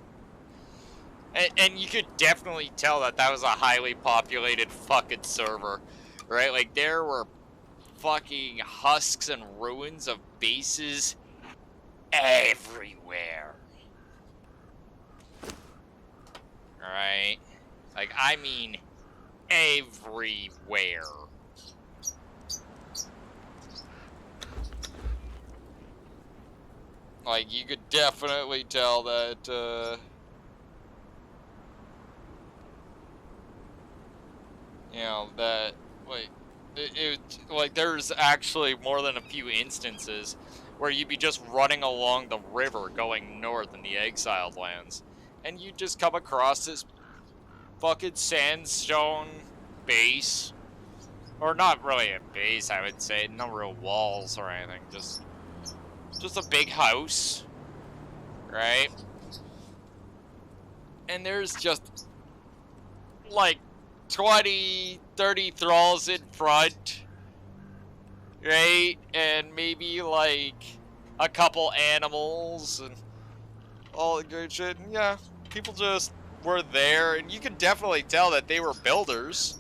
And you could definitely tell that that was a highly populated fucking server. Right? Like, there were fucking husks and ruins of bases everywhere. Alright? Like, I mean, everywhere. Like, you could definitely tell that, you know, that, like, like, there's actually more than a few instances where you'd be just running along the river going north in the Exiled lands, and you just come across this fucking sandstone base, or not really a base, I would say, no real walls or anything, just a big house, right? And there's just like 20, 30 thralls in front, right? And maybe like a couple animals and all the good shit. And yeah, people just were there, and you could definitely tell that they were builders,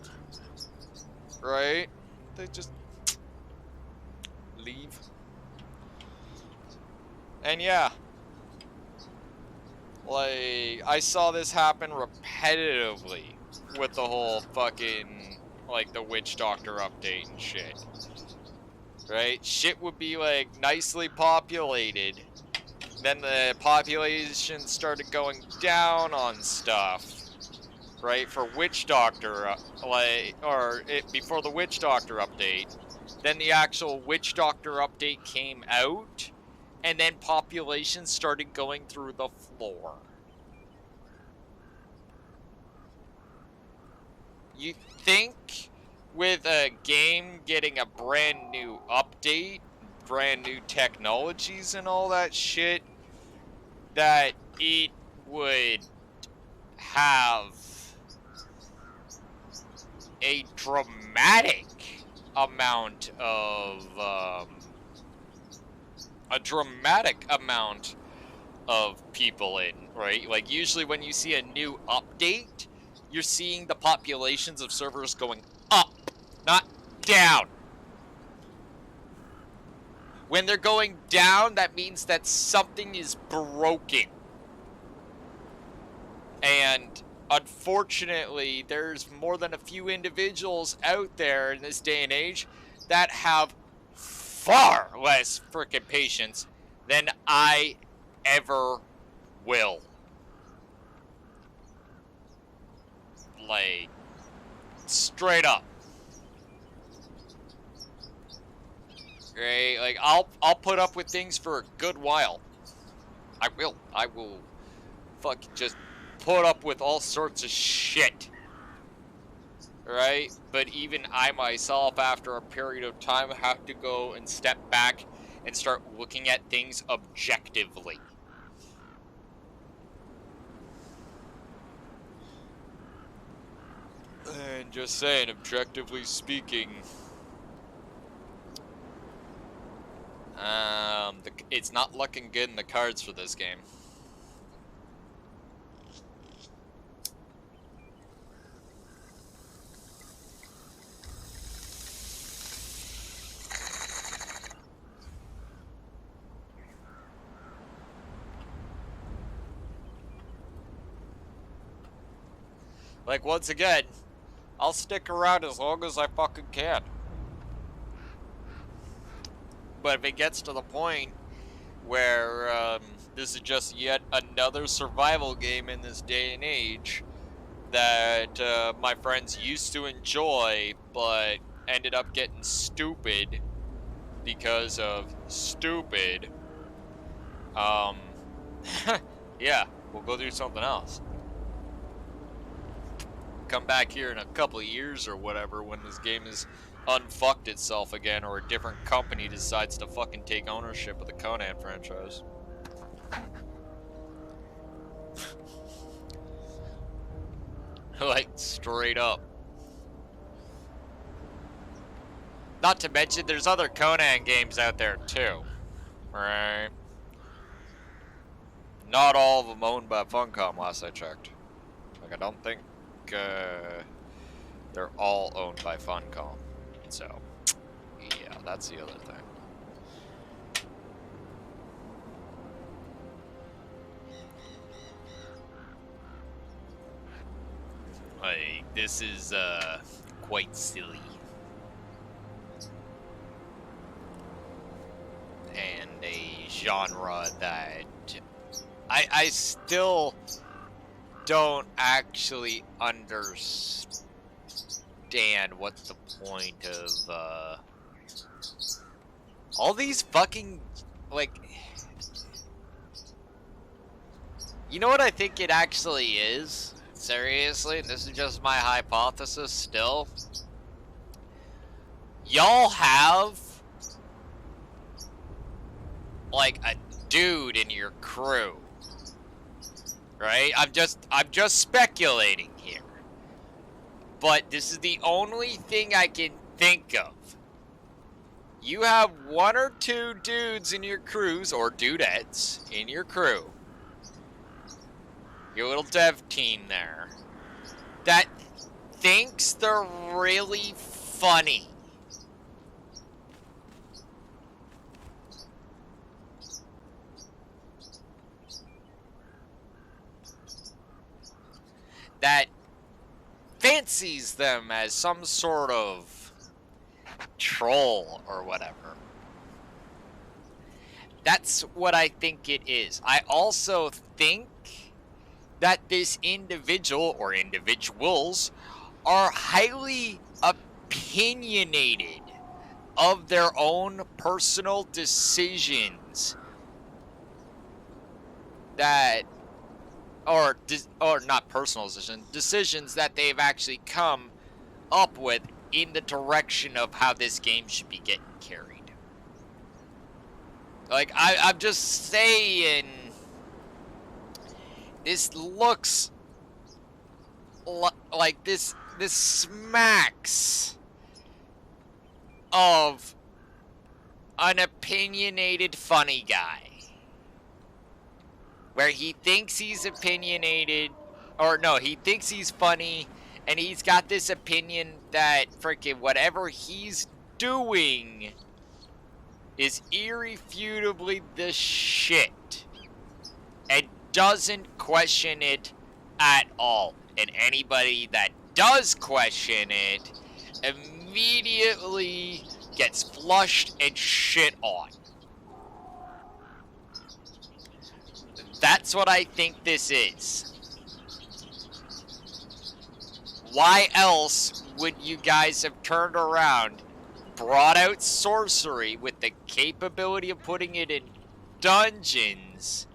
right? They just leave. And yeah, like, I saw this happen repetitively with the whole fucking, like, the Witch Doctor update and shit. Right? Shit would be, like, nicely populated. Then the population started going down on stuff. Right? For Witch Doctor, before the Witch Doctor update. Then the actual Witch Doctor update came out. And then population started going through the floor. You think with a game getting a brand new update, brand new technologies and all that shit, that it would have a dramatic amount of people in, right? Like usually when you see a new update, you're seeing the populations of servers going up, not down. When they're going down, that means that something is broken. And unfortunately, there's more than a few individuals out there in this day and age that have far less frickin' patience than I ever will. Like, straight up. Right? Like, I'll put up with things for a good while. I will fucking just put up with all sorts of shit. Right? But even I myself, after a period of time, have to go and step back and start looking at things objectively. And just saying, objectively speaking, it's not looking good in the cards for this game. Like, once again, I'll stick around as long as I fucking can. But if it gets to the point where this is just yet another survival game in this day and age that my friends used to enjoy, but ended up getting stupid because of stupid, yeah, we'll go do something else. Come back here in a couple of years or whatever when this game is unfucked itself again, or a different company decides to fucking take ownership of the Conan franchise. Like, straight up. Not to mention, there's other Conan games out there too, right? Not all of them owned by Funcom, last I checked. Like, I don't think they're all owned by Funcom. So, yeah, that's the other thing. Like, this is quite silly. And a genre that I still don't actually understand what's the point of all these fucking, like, you know what I think it actually is? Seriously, and this is just my hypothesis still. Y'all have like a dude in your crew, right? I'm just speculating here, but this is the only thing I can think of. You have one or two dudes in your crews, or dudettes in your crew, your little dev team there, that thinks they're really funny. That fancies them as some sort of troll or whatever. That's what I think it is. I also think that this individual or individuals are highly opinionated of their own personal decisions that, or not personal decisions that they've actually come up with in the direction of how this game should be getting carried. Like, I'm just saying, this looks like this smacks of an opinionated funny guy. Where he thinks he's opinionated, or no, he thinks he's funny, and he's got this opinion that freaking whatever he's doing is irrefutably the shit. And doesn't question it at all. And anybody that does question it immediately gets flushed and shit on. That's what I think this is. Why else would you guys have turned around, brought out sorcery with the capability of putting it in dungeons,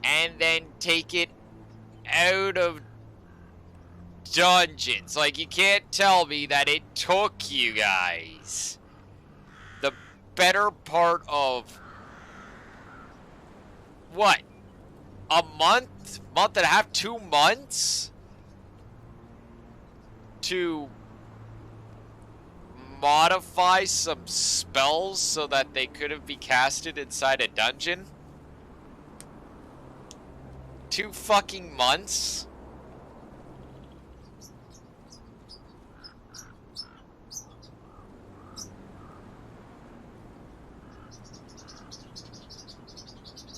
and then take it out of dungeons? Like, you can't tell me that it took you guys the better part of, what, a month and a half, 2 months to modify some spells so that they couldn't be casted inside a dungeon? 2 fucking months?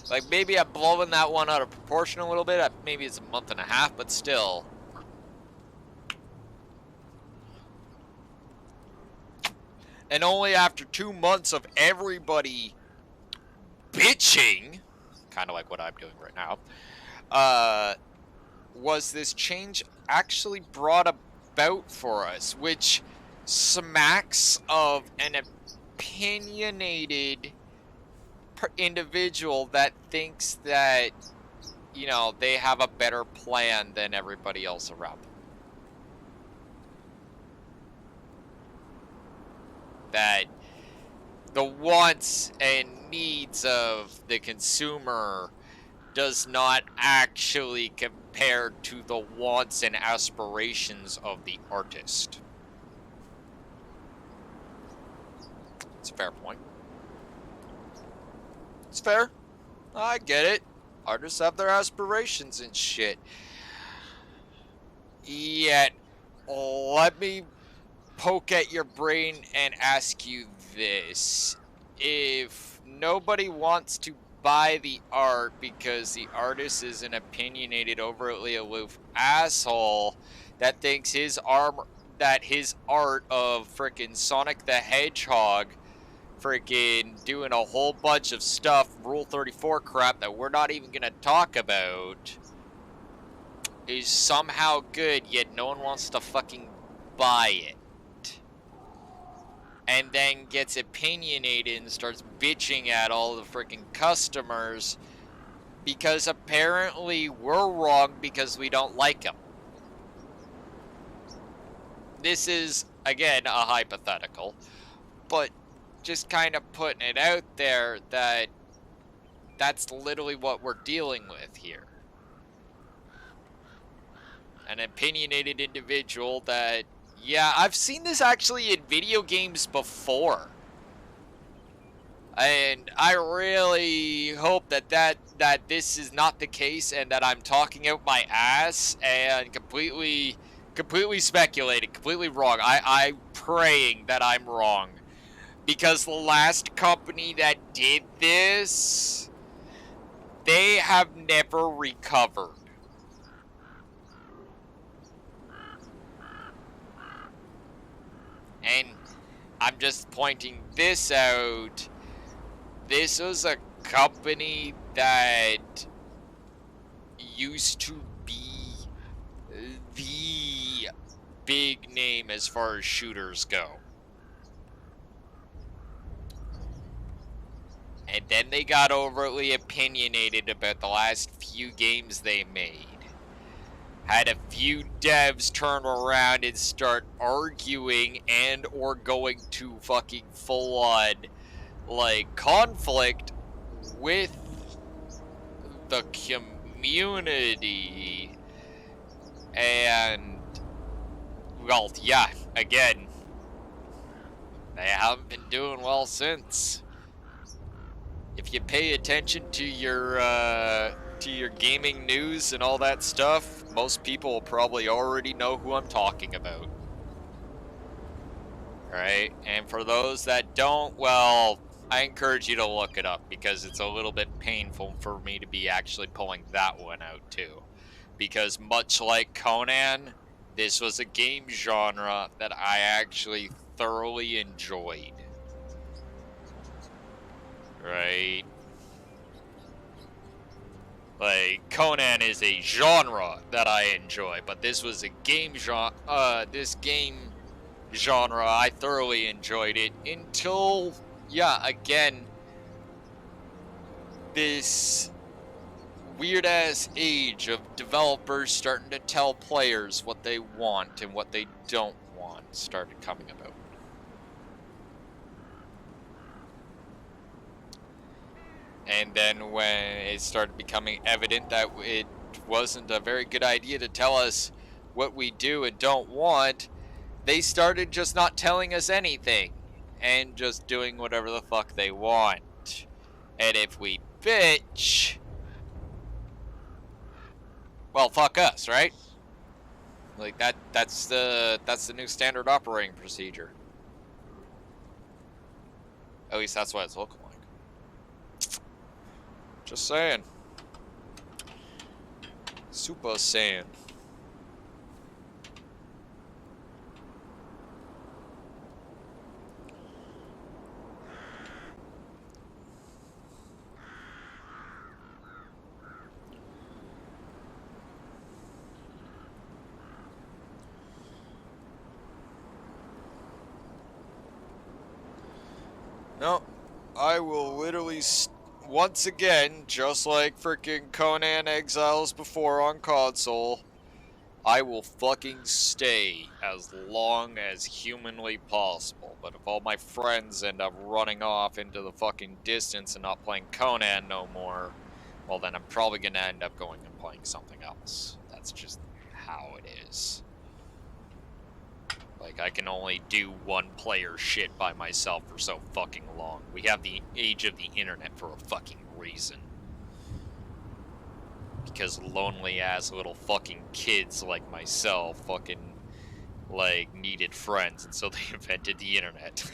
Like, maybe I'm blowing that one out of proportion a little bit. Maybe it's a month and a half, but still. And only after 2 months of everybody bitching, kind of like what I'm doing right now, was this change actually brought about for us, which smacks of an opinionated individual that thinks that, you know, they have a better plan than everybody else around them. That the wants and needs of the consumer does not actually compare to the wants and aspirations of the artist. It's a fair point. It's fair. I get it. Artists have their aspirations and shit. Yet, let me poke at your brain and ask you this. If nobody wants to buy the art because the artist is an opinionated, overtly aloof asshole that thinks his art of frickin' Sonic the Hedgehog freaking doing a whole bunch of stuff, Rule 34 crap that we're not even gonna talk about, is somehow good, yet no one wants to fucking buy it. And then gets opinionated and starts bitching at all the freaking customers because apparently we're wrong because we don't like them. This is, again, a hypothetical, but just kind of putting it out there that that's literally what we're dealing with here. An opinionated individual that, yeah, I've seen this actually in video games before. And I really hope that this is not the case and that I'm talking out my ass and completely speculating, completely wrong. I'm praying that I'm wrong. Because the last company that did this, they have never recovered. And I'm just pointing this out. This was a company that used to be the big name as far as shooters go. And then they got overtly opinionated about the last few games they made. Had a few devs turn around and start arguing and or going to fucking full-on, like, conflict with the community. And, well, yeah, again, They haven't been doing well since. If you pay attention to your gaming news and all that stuff, most people will probably already know who I'm talking about. Right? And for those that don't, well, I encourage you to look it up because it's a little bit painful for me to be actually pulling that one out too. Because much like Conan, this was a game genre that I actually thoroughly enjoyed. Right? Like, Conan is a genre that I enjoy, but this was a game genre, this game genre, I thoroughly enjoyed it until, yeah, again, this weird-ass age of developers starting to tell players what they want and what they don't want started coming about. And then when it started becoming evident that it wasn't a very good idea to tell us what we do and don't want, they started just not telling us anything and just doing whatever the fuck they want. And if we bitch, well, fuck us, right? Like that's the new standard operating procedure. At least that's what it's looking like. Just saying. Super Saiyan. No, I will literally, once again, just like freaking Conan Exiles before on console, I will fucking stay as long as humanly possible. But if all my friends end up running off into the fucking distance and not playing Conan no more, well then I'm probably gonna end up going and playing something else. That's just how it is. Like, I can only do one player shit by myself for so fucking long. We have the age of the internet for a fucking reason. Because lonely ass little fucking kids like myself fucking, like, needed friends, and so they invented the internet.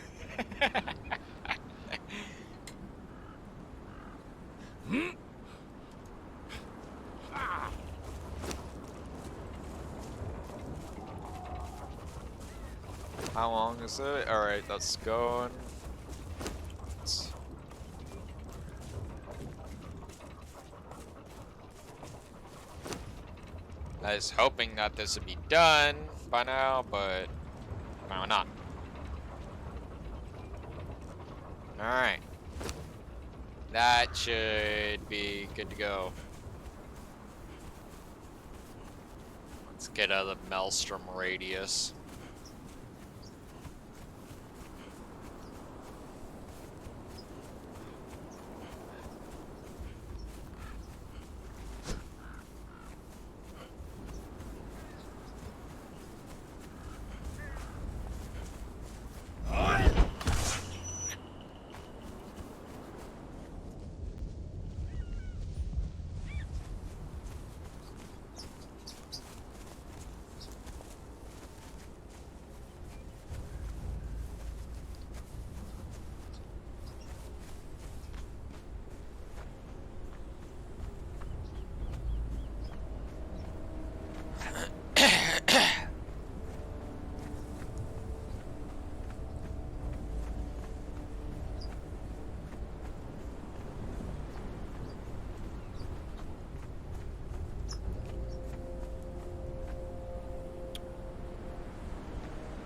How long is it? Alright, that's going. I was hoping that this would be done by now, but no, not. Alright. That should be good to go. Let's get out of the Maelstrom radius.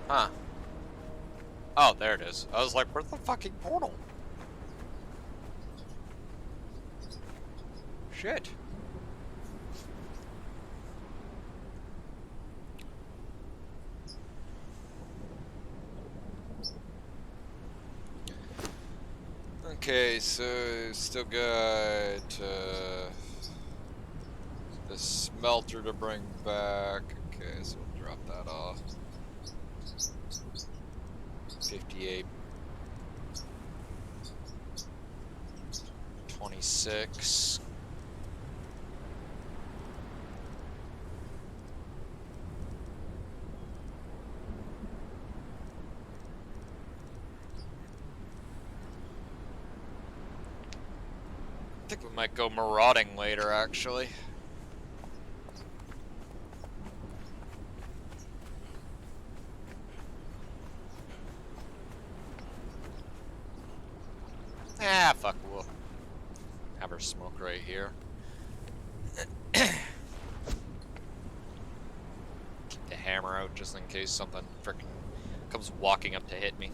Huh. Oh, there it is. I was like, where's the fucking portal? Shit. Okay, so still got the smelter to bring back. Okay, so we'll drop that off. 58 26. I think we might go marauding later, actually. Ah, fuck, we'll have her smoke right here. Keep the hammer out just in case something frickin' comes walking up to hit me.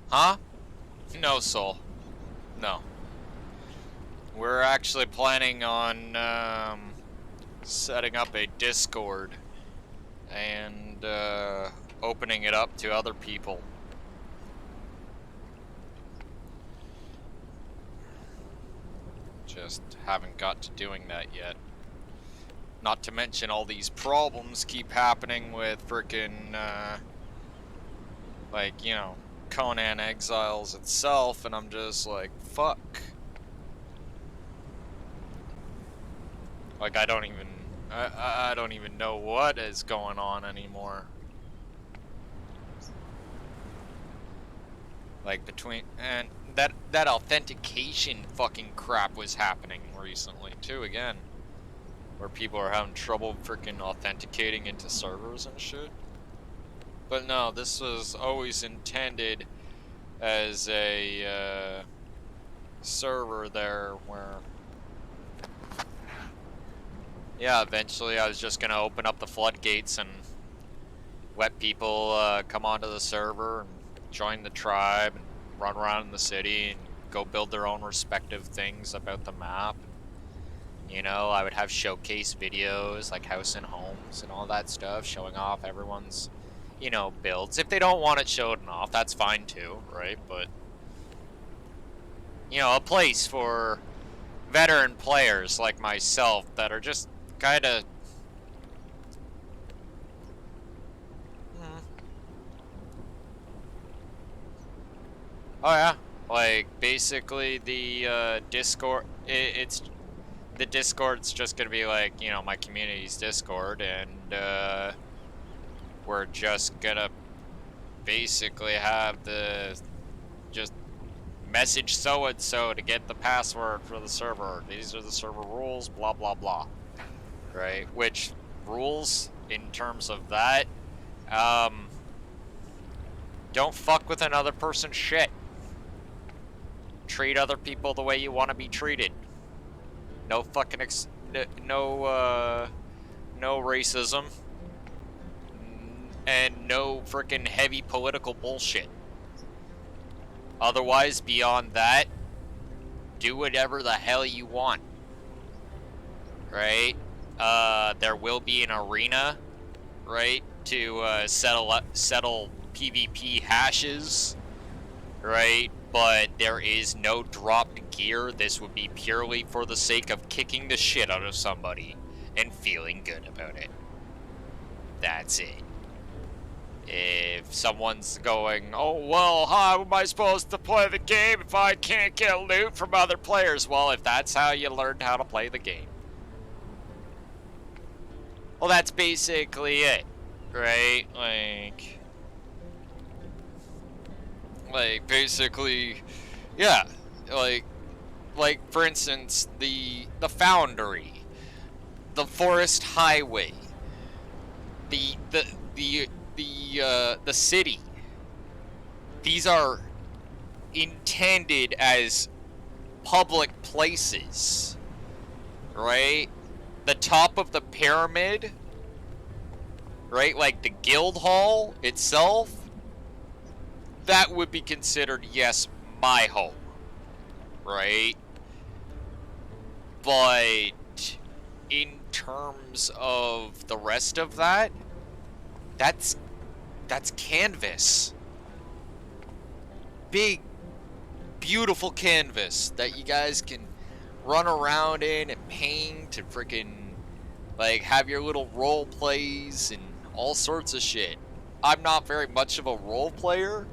Huh? No, Soul. No. We're actually planning on setting up a Discord and opening it up to other people. Just haven't got to doing that yet. Not to mention all these problems keep happening with frickin' like, you know, Conan Exiles itself, and I'm just like, fuck. Like, I don't even know what is going on anymore. Like, between, and that authentication fucking crap was happening recently too, again, where people are having trouble freaking authenticating into servers and shit. But no, this was always intended as a server there where, yeah, eventually I was just gonna open up the floodgates and let people come onto the server and join the tribe and run around in the city and go build their own respective things about the map. You know, I would have showcase videos like House and Homes and all that stuff, showing off everyone's, you know, builds. If they don't want it shown off, that's fine too, right? But, you know, a place for veteran players like myself that are just kind of... Oh yeah, like basically the Discord, the Discord's just gonna be like, you know, my community's Discord, and we're just gonna basically have the just message so and so to get the password for the server. These are the server rules, blah blah blah. Right? Which rules in terms of that, don't fuck with another person's shit. Treat other people the way you want to be treated. No fucking no racism, and no freaking heavy political bullshit. Otherwise, beyond that, do whatever the hell you want. Right? There will be an arena, right, to settle PvP hashes, right? But there is no dropped gear. This would be purely for the sake of kicking the shit out of somebody and feeling good about it. That's it. If someone's going, oh, well, how am I supposed to play the game if I can't get loot from other players? Well, if that's how you learned how to play the game. Well, that's basically it, right? Like basically, yeah, like for instance, the Foundry, the Forest Highway, the city. These are intended as public places, right? The top of the pyramid, right? Like the guild hall itself, that would be considered, yes, my home, right? But in terms of the rest of that, that's canvas. Big, beautiful canvas that you guys can run around in and paint and freaking like have your little role plays and all sorts of shit. I'm not very much of a role player,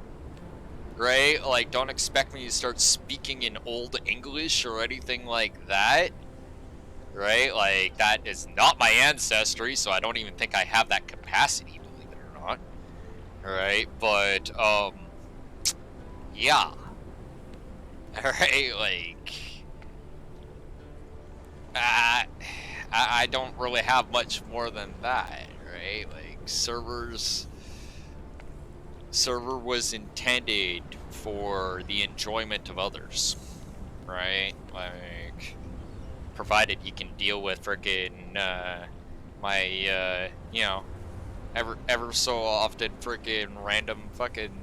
right? Like, don't expect me to start speaking in Old English or anything like that, right? Like, that is not my ancestry, so I don't even think I have that capacity, believe it or not. Right? But, yeah. Alright, like, I don't really have much more than that, right? Like, server was intended for the enjoyment of others, right? Like, provided you can deal with frickin' my you know, ever so often frickin' random fucking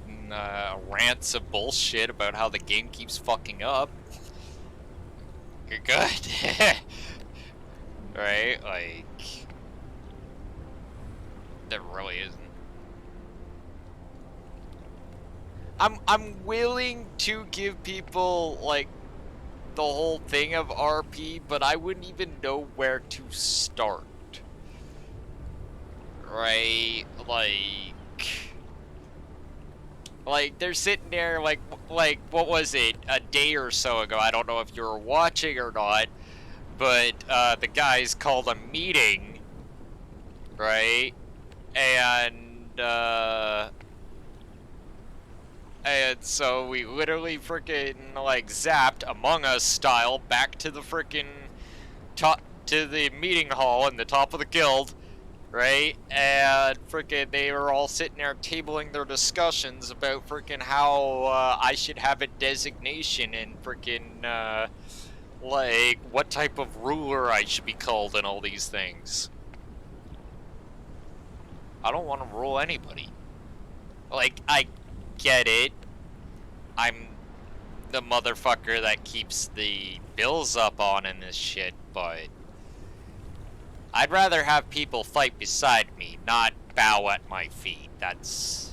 rants of bullshit about how the game keeps fucking up. You're good. Right? Like, there really isn't. I'm willing to give people like the whole thing of RP, but I wouldn't even know where to start. Right? Like they're sitting there like what was it, a day or so ago? I don't know if you were watching or not, but the guys called a meeting, right? And so we literally frickin' like zapped Among Us style back to the frickin' top to the meeting hall in the top of the guild, right? And frickin' they were all sitting there tabling their discussions about frickin' how I should have a designation and frickin' like what type of ruler I should be called and all these things. I don't want to rule anybody. Like, I get it. I'm the motherfucker that keeps the bills up on in this shit, but I'd rather have people fight beside me, not bow at my feet. That's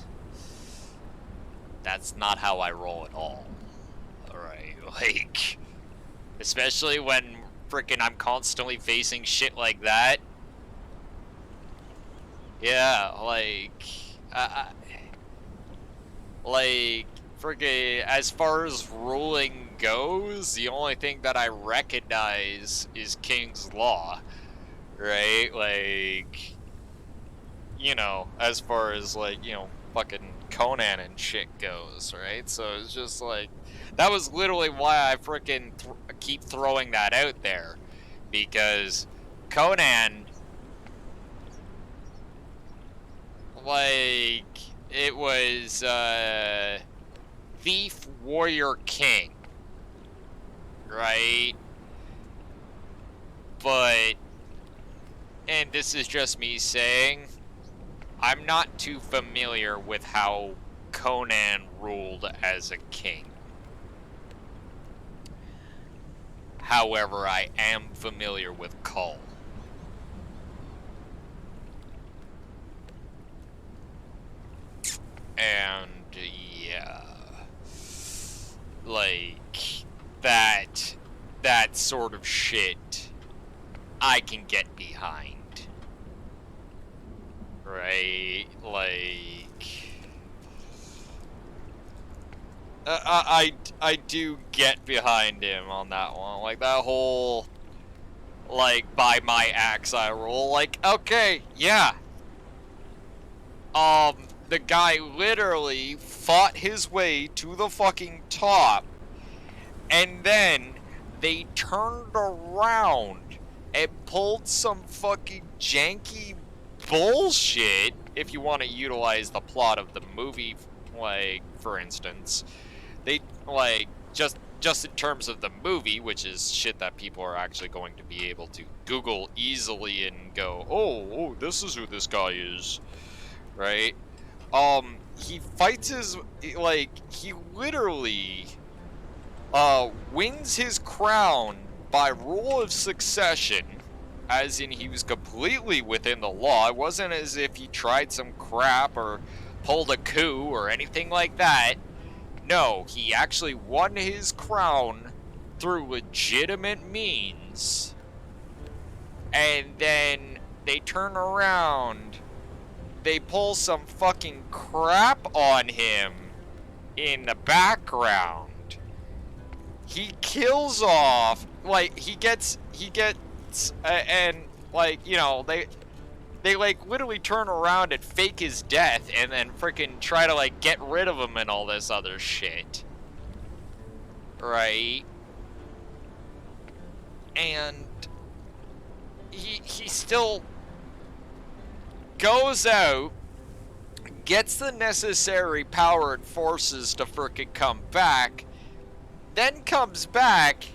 not how I roll at all. Alright, like, especially when frickin' I'm constantly facing shit like that. Yeah, like, like, frickin', as far as ruling goes, the only thing that I recognize is King's Law, right? Like, you know, as far as, like, you know, fucking Conan and shit goes, right? So it's just like, that was literally why I frickin' keep throwing that out there, because Conan, like, it was, Thief, Warrior, King, right? But, and this is just me saying, I'm not too familiar with how Conan ruled as a king. However, I am familiar with Kull. And, yeah, like, that sort of shit I can get behind, right? Like, I do get behind him on that one. Like, that whole, like, by my axe I roll. Like, okay, yeah. The guy literally fought his way to the fucking top, and then they turned around and pulled some fucking janky bullshit, if you want to utilize the plot of the movie, like, for instance. They, like, just in terms of the movie, which is shit that people are actually going to be able to Google easily and go, oh, this is who this guy is, right? He fights his, like, he literally, wins his crown by rule of succession, as in he was completely within the law. It wasn't as if he tried some crap or pulled a coup or anything like that. No, he actually won his crown through legitimate means. And then they turn around, they pull some fucking crap on him in the background. He kills off, like, he gets, and, like, you know, they, like, literally turn around and fake his death and then freaking try to, like, get rid of him and all this other shit. Right? And he still goes out, gets the necessary power and forces to frickin' come back, then comes back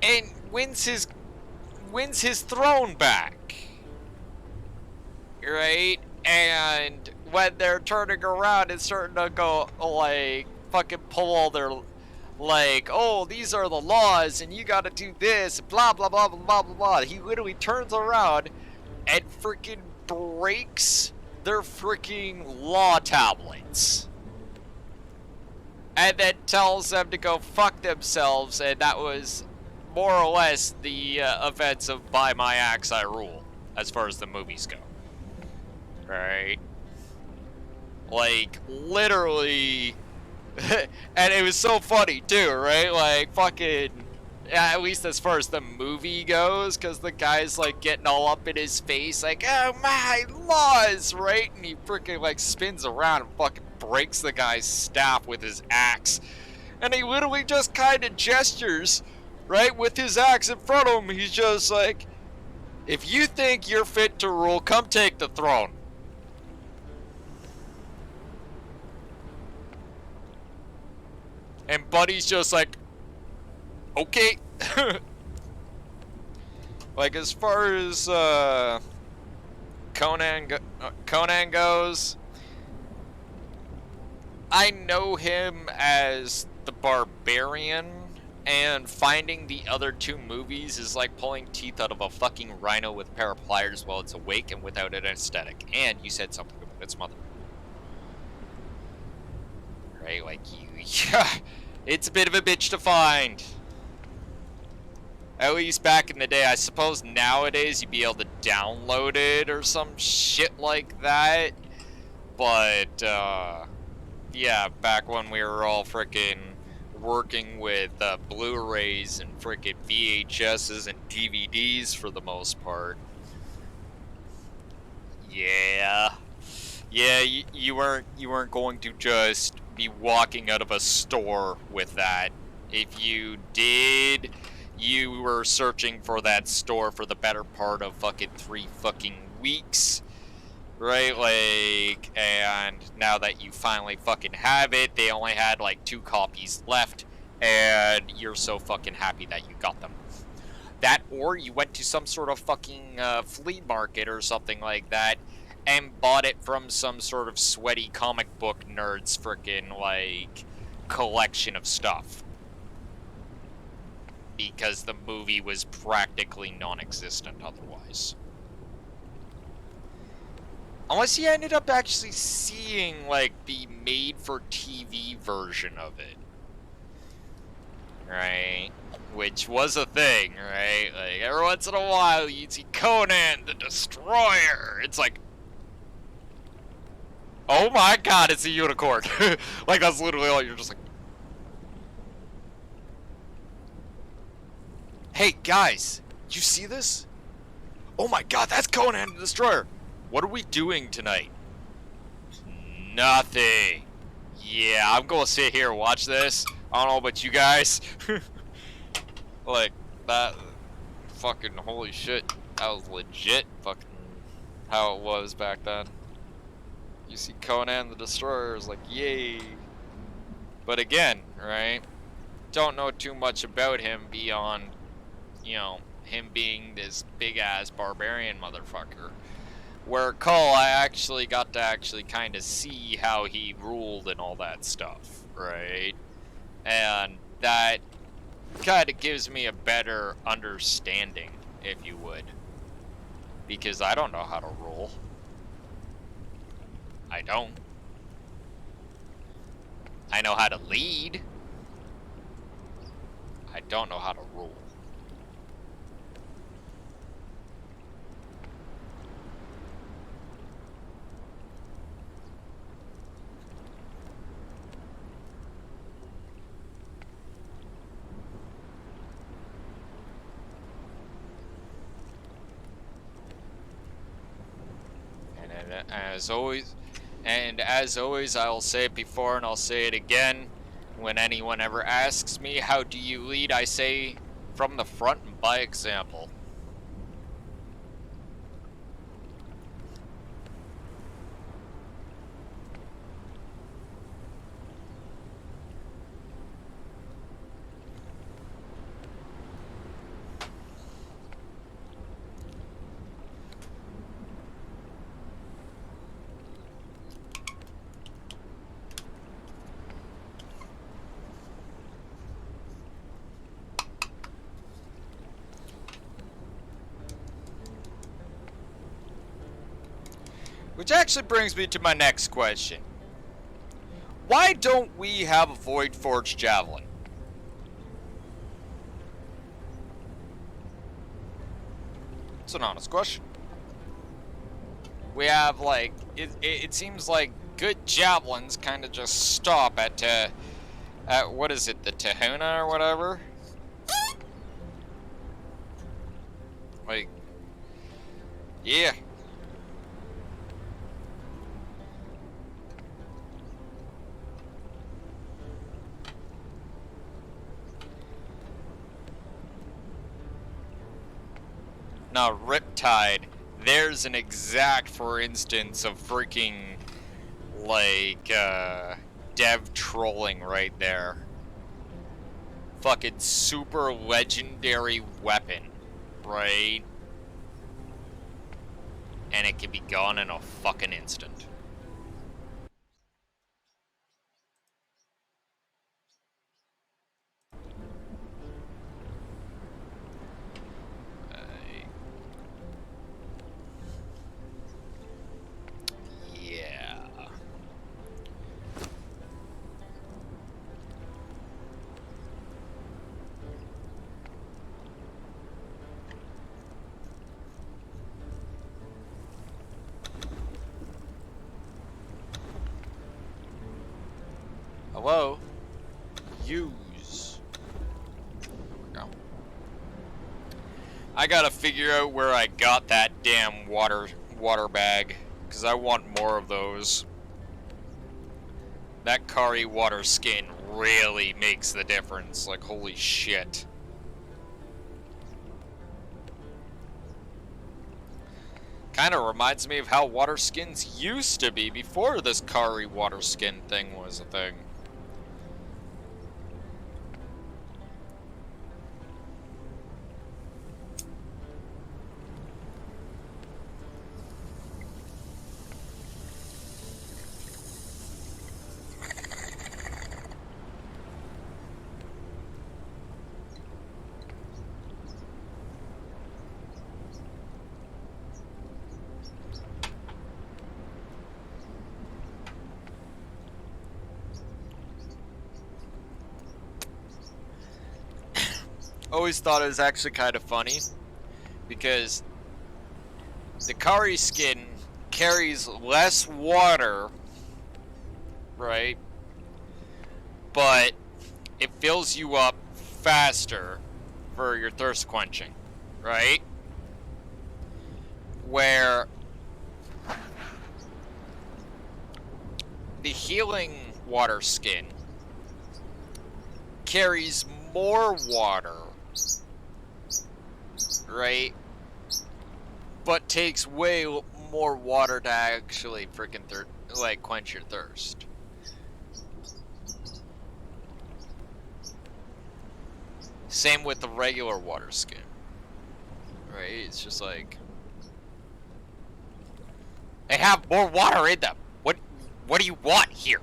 and wins his throne back, right? And when they're turning around and starting to go, like, fucking pull all their, like, oh, these are the laws and you gotta do this, blah blah blah blah blah blah blah, he literally turns around and freaking breaks their freaking law tablets. And then tells them to go fuck themselves, and that was more or less the events of By My Axe I Rule, as far as the movies go. Right? Like, literally, and it was so funny too, right? Like, fucking, at least as far as the movie goes, because the guy's, like, getting all up in his face, like, oh, my laws, right? And he freaking, like, spins around and fucking breaks the guy's staff with his axe. And he literally just kind of gestures, right, with his axe in front of him. He's just like, if you think you're fit to rule, come take the throne. And Buddy's just like, okay. Like, as far as Conan goes, I know him as the Barbarian, and finding the other two movies is like pulling teeth out of a fucking rhino with a pair of pliers while it's awake and without an aesthetic. And you said something about its mother. Right, like, yeah, it's a bit of a bitch to find. At least back in the day. I suppose nowadays you'd be able to download it or some shit like that. But, yeah, back when we were all frickin' working with Blu-rays and frickin' VHSs and DVDs for the most part. Yeah. Yeah, you weren't going to just be walking out of a store with that. If you did, you were searching for that store for the better part of fucking 3 fucking weeks. Right, like, and now that you finally fucking have it, they only had like 2 copies left, and you're so fucking happy that you got them. That, or you went to some sort of fucking flea market or something like that, and bought it from some sort of sweaty comic book nerd's frickin' like collection of stuff. Because the movie was practically non-existent otherwise. Unless you ended up actually seeing, like, the made-for-TV version of it. Right? Which was a thing, right? Like, every once in a while, you'd see Conan the Destroyer. It's like, Oh my god, it's a unicorn. Like, that's literally all. You're just like... Hey, guys. You see this? Oh my god, that's Conan the Destroyer. What are we doing tonight? Nothing. Yeah, I'm gonna sit here and watch this. I don't know about you guys. Like, that... Fucking holy shit. That was legit fucking how it was back then. You see Conan the Destroyer is like, yay. But again, right? Don't know too much about him beyond, you know, him being this big ass barbarian motherfucker. Where Cole, I actually got to kind of see how he ruled and all that stuff, right? And that kind of gives me a better understanding, if you would. Because I don't know how to rule. I don't. I know how to lead. I don't know how to rule. And as always, I'll say it before and I'll say it again. When anyone ever asks me, how do you lead? I say, from the front and by example. Which actually brings me to my next question. Why don't we have a Void Forged Javelin? It's an honest question. We have, like, it seems like good javelins kind of just stop at what is it, the Tahuna or whatever? Like, yeah. Now, Riptide, there's an exact, for instance, of freaking, like, dev trolling right there. Fucking super legendary weapon, right? And it can be gone in a fucking instant. Yeah. Hello? Use. There we go. I gotta figure out where I got that damn water bag, because I want more of those. That Kari water skin really makes the difference, like holy shit. Kind of reminds me of how water skins used to be before this Kari water skin thing was a thing. Always thought it was actually kind of funny because the Kari skin carries less water right? But it fills you up faster for your thirst quenching, right? Where the healing water skin carries more water, right? But takes way more water to actually freaking quench your thirst. Same with the regular water skin, right? It's just like they have more water in them. What do you want here?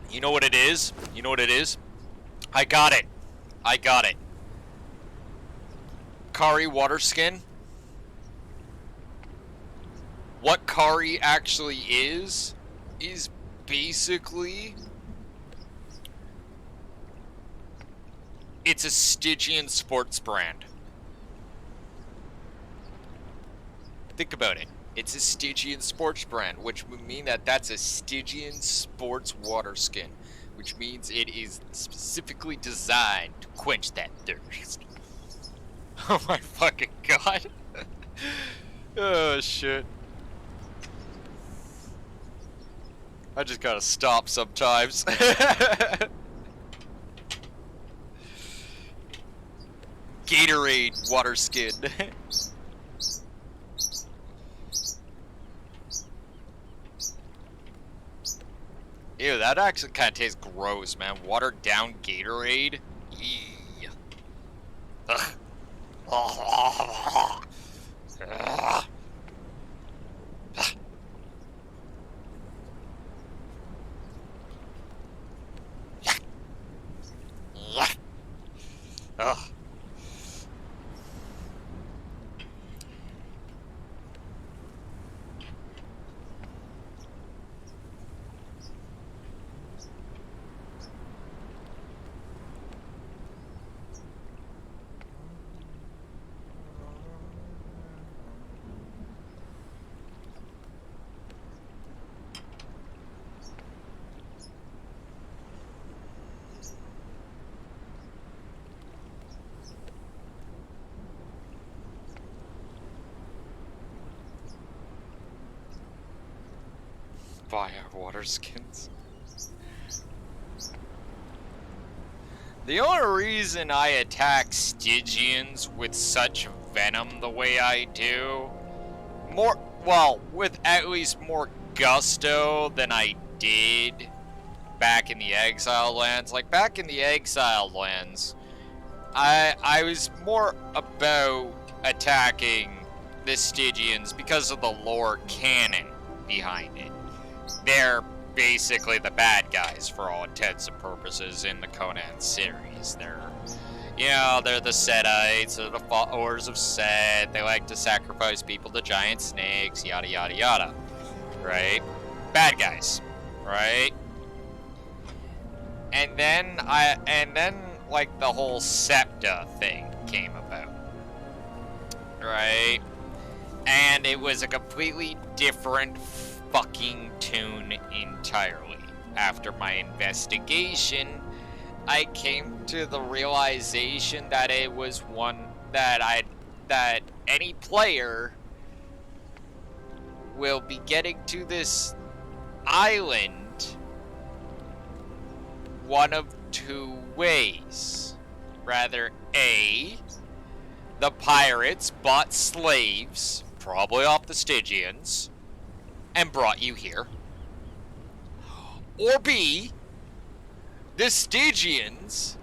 You know what it is? You know what it is? I got it. I got it. Kari water skin. What Kari actually is basically it's a Stygian sports brand. Think about it. It's a Stygian sports brand, which would mean that that's a Stygian sports water skin, which means it is specifically designed to quench that thirst. Oh my fucking god. Oh shit. I just gotta stop sometimes. Gatorade water skin. Ew, that actually kind of tastes gross, man. Watered down Gatorade? Eee. Ugh. Ugh. Buy our water skins. The only reason I attack Stygians with such venom the way I do, with at least more gusto than I did back in the Exile lands. Like back in the Exile lands, I was more about attacking the Stygians because of the lore canon behind it. They're basically the bad guys for all intents and purposes in the Conan series. They're the Setites, they're the followers of Set. They like to sacrifice people to giant snakes, yada yada yada. Right? Bad guys. Right? And then like the whole Septa thing came about. Right? And it was a completely different fucking tune entirely. After my investigation, I came to the realization that it was one that any player will be getting to this island one of two ways. Rather, A, the pirates bought slaves, probably off the Stygians, and brought you here. Or B, the Stygians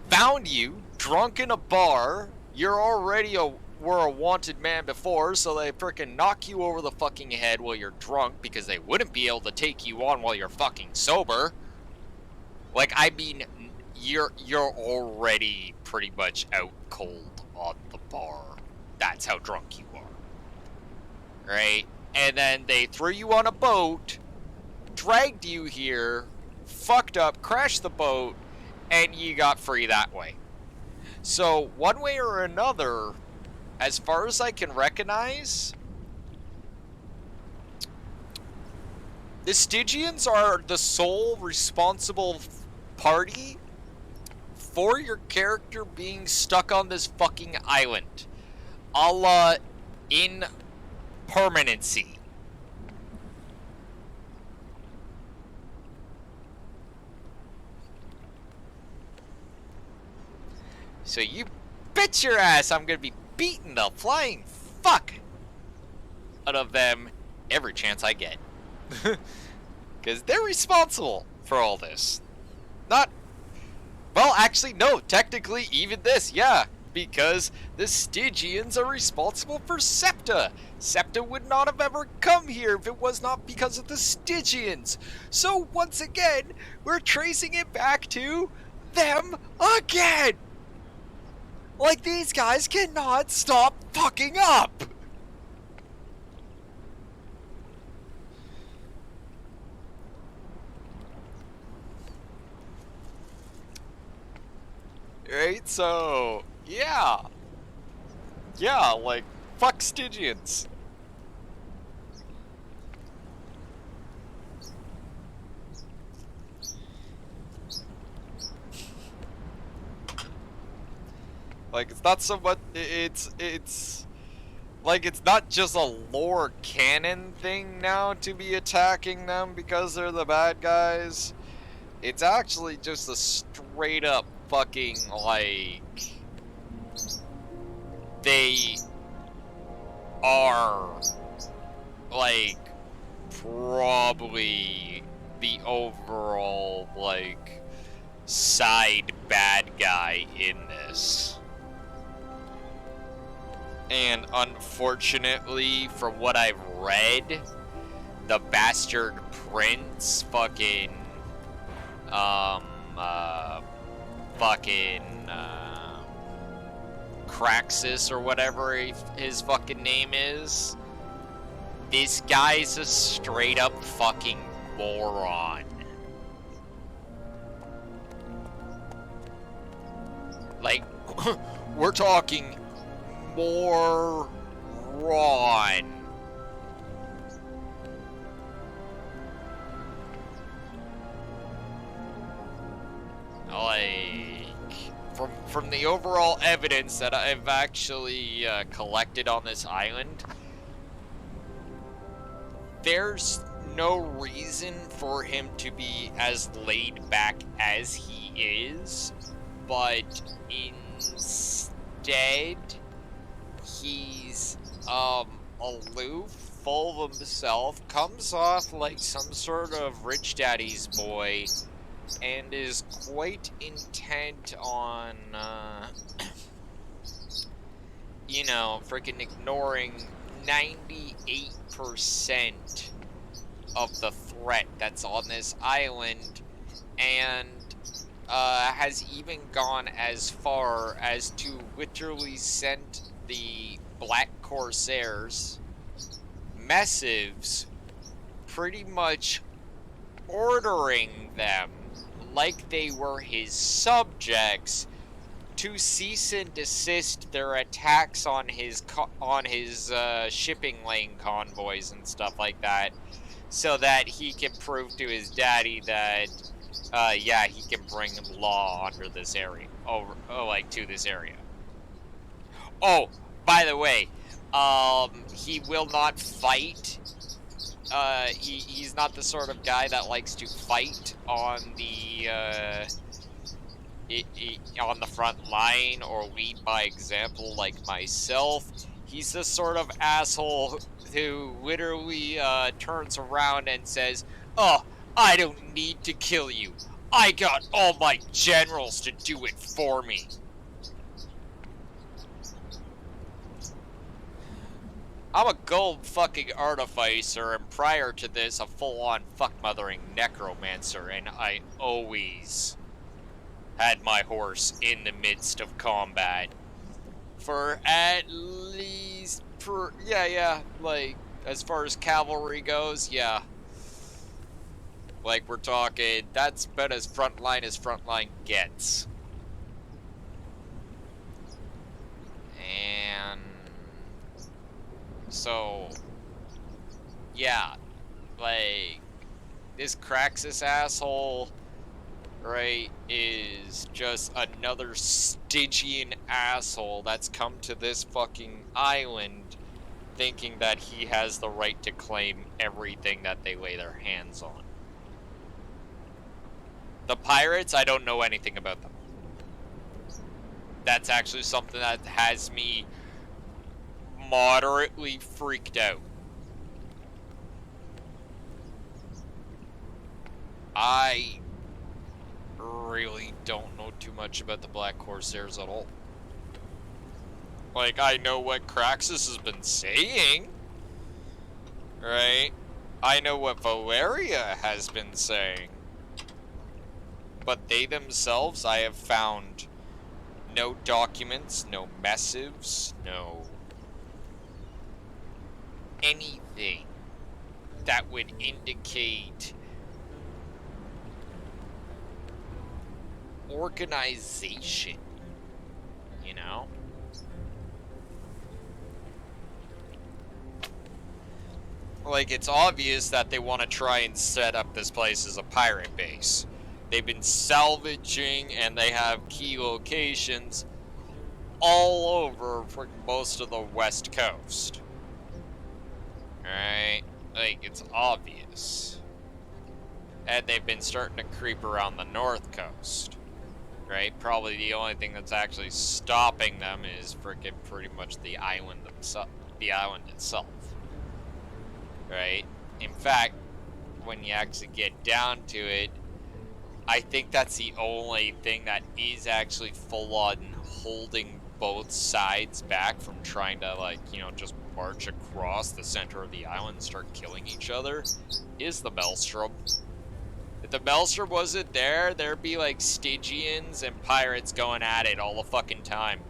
found you drunk in a bar. You're already were a wanted man before, so they frickin' knock you over the fucking head while you're drunk because they wouldn't be able to take you on while you're fucking sober. Like, I mean, you're already pretty much out cold on the bar. That's how drunk you are. Right? And then they threw you on a boat, dragged you here, fucked up, crashed the boat, and you got free that way. So, one way or another, as far as I can recognize, the Stygians are the sole responsible party for your character being stuck on this fucking island. A la in permanency. So you bet your ass I'm gonna be beating the flying fuck out of them every chance I get. Because they're responsible for all this. Not... Well, actually, no. Technically, even this, yeah. Because the Stygians are responsible for Septa. Septa would not have ever come here if it was not because of the Stygians. So, once again, we're tracing it back to them again. Like, these guys cannot stop fucking up. Right, so, yeah. Yeah, like, fuck Stygians. Like, it's not so much, it's, like, it's not just a lore canon thing now to be attacking them because they're the bad guys. It's actually just a straight up fucking, like, they are, like, probably the overall, like, side bad guy in this. And unfortunately, from what I've read, the bastard prince fucking Craxus or whatever his fucking name is. This guy's a straight up fucking moron. Like, we're talking moron. Like, from the overall evidence that I've actually collected on this island, there's no reason for him to be as laid back as he is, but instead, he's aloof, full of himself, comes off like some sort of rich daddy's boy, and is quite intent on, you know, freaking ignoring 98% of the threat that's on this island, and has even gone as far as to literally send the Black Corsairs missives pretty much ordering them, like they were his subjects, to cease and desist their attacks on his shipping lane convoys and stuff like that, so that he can prove to his daddy that, yeah, he can bring law under this area, like to this area. Oh, by the way, he will not fight. He's not the sort of guy that likes to fight on the on the front line or lead by example like myself. He's the sort of asshole who literally turns around and says, "Oh, I don't need to kill you. I got all my generals to do it for me." I'm a gold fucking artificer, and prior to this, a full-on fuck-mothering necromancer, and I always had my horse in the midst of combat. For at least, yeah, like, as far as cavalry goes, yeah. Like, we're talking, that's about as frontline gets. And So, yeah, like, this Craxus asshole, right, is just another Stygian asshole that's come to this fucking island thinking that he has the right to claim everything that they lay their hands on. The pirates, I don't know anything about them. That's actually something that has me moderately freaked out. I really don't know too much about the Black Corsairs at all. Like, I know what Craxus has been saying, right? I know what Valeria has been saying. But they themselves, I have found no documents, no missives, no anything that would indicate organization, you know? Like, it's obvious that they want to try and set up this place as a pirate base. They've been salvaging, and they have key locations all over for most of the West Coast. Alright? Like, it's obvious. And they've been starting to creep around the North Coast. Right? Probably the only thing that's actually stopping them is freaking pretty much the island itself. Right? In fact, when you actually get down to it, I think that's the only thing that is actually full on holding both sides back from trying to, like, you know, just march across the center of the island and start killing each other, is the Maelstrom. If the Maelstrom wasn't there, there'd be, like, Stygians and pirates going at it all the fucking time.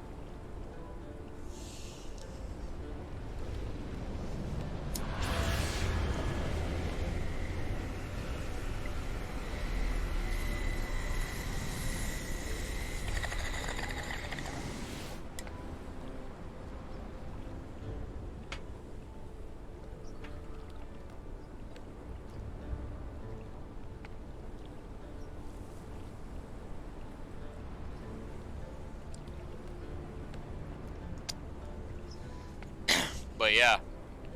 But yeah,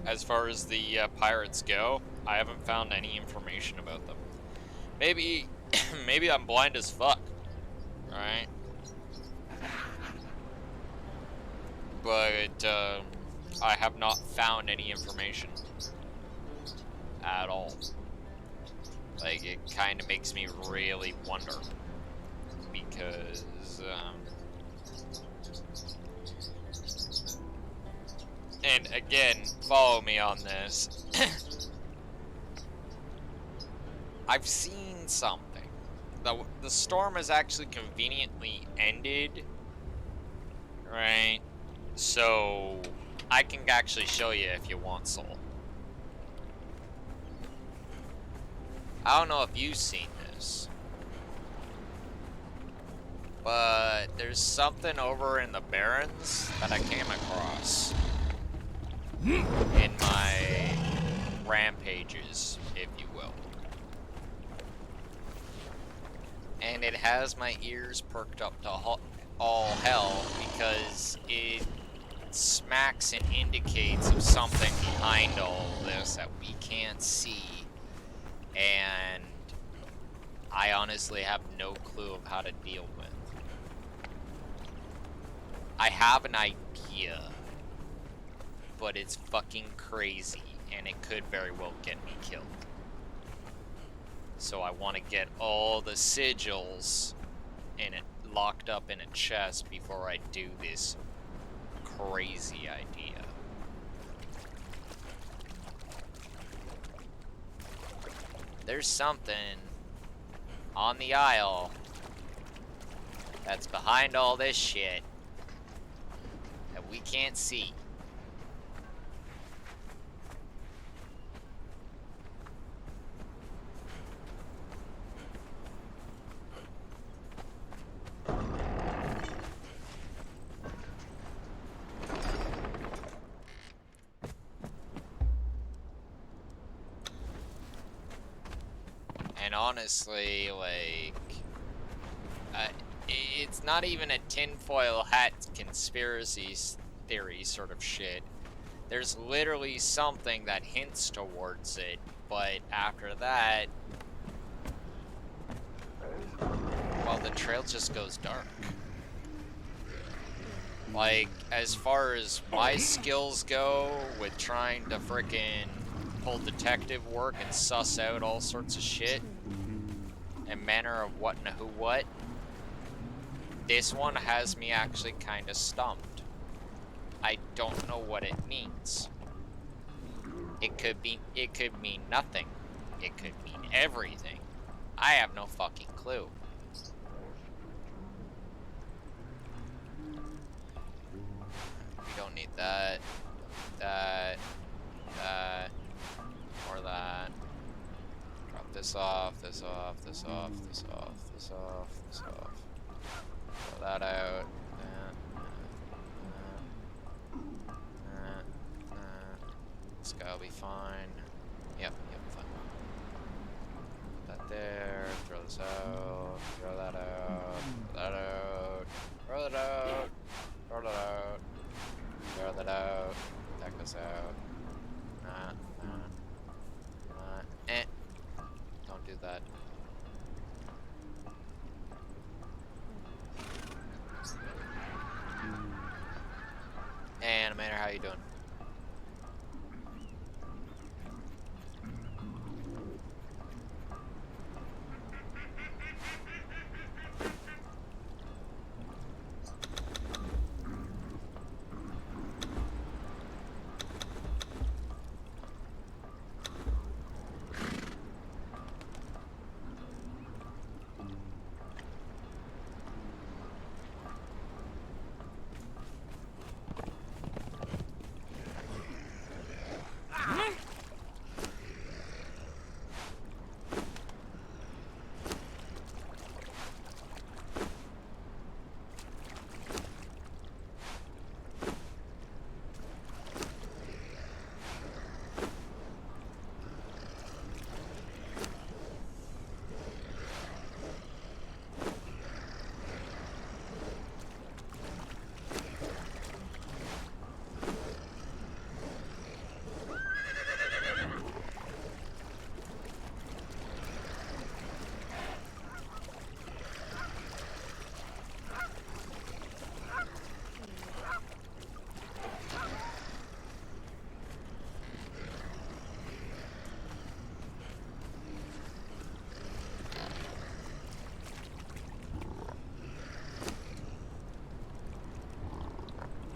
as far as the pirates go, I haven't found any information about them. Maybe, maybe I'm blind as fuck, right? But I have not found any information at all. Like, it kind of makes me really wonder, because and again, follow me on this. I've seen something. The storm has actually conveniently ended, right? So I can actually show you if you want, Soul. I don't know if you've seen this, but there's something over in the Barrens that I came across in my rampages, if you will. And it has my ears perked up to all hell, because it smacks and indicates of something behind all of this that we can't see. And I honestly have no clue of how to deal with. I have an idea, but it's fucking crazy, and it could very well get me killed. So I want to get all the sigils in it, locked up in a chest before I do this crazy idea. There's something on the Isle that's behind all this shit that we can't see. And honestly, like, it's not even a tinfoil hat conspiracy theory sort of shit. There's literally something that hints towards it, but after that, well, the trail just goes dark. Like, as far as my skills go with trying to frickin' pull detective work and suss out all sorts of shit and manner of what and who what, this one has me actually kind of stumped. I don't know what it means. It could mean nothing. It could mean everything. I have no fucking clue. We don't need that. That. Or that. Drop this off, this off, this off, this off, this off, this off. Throw that out. This guy'll be fine. Yep, fine. Put that there. Throw this out. Throw that out. Throw that out. Throw that out. Throw that out. Throw that out. That goes out. Don't do that. Animator, how you doing?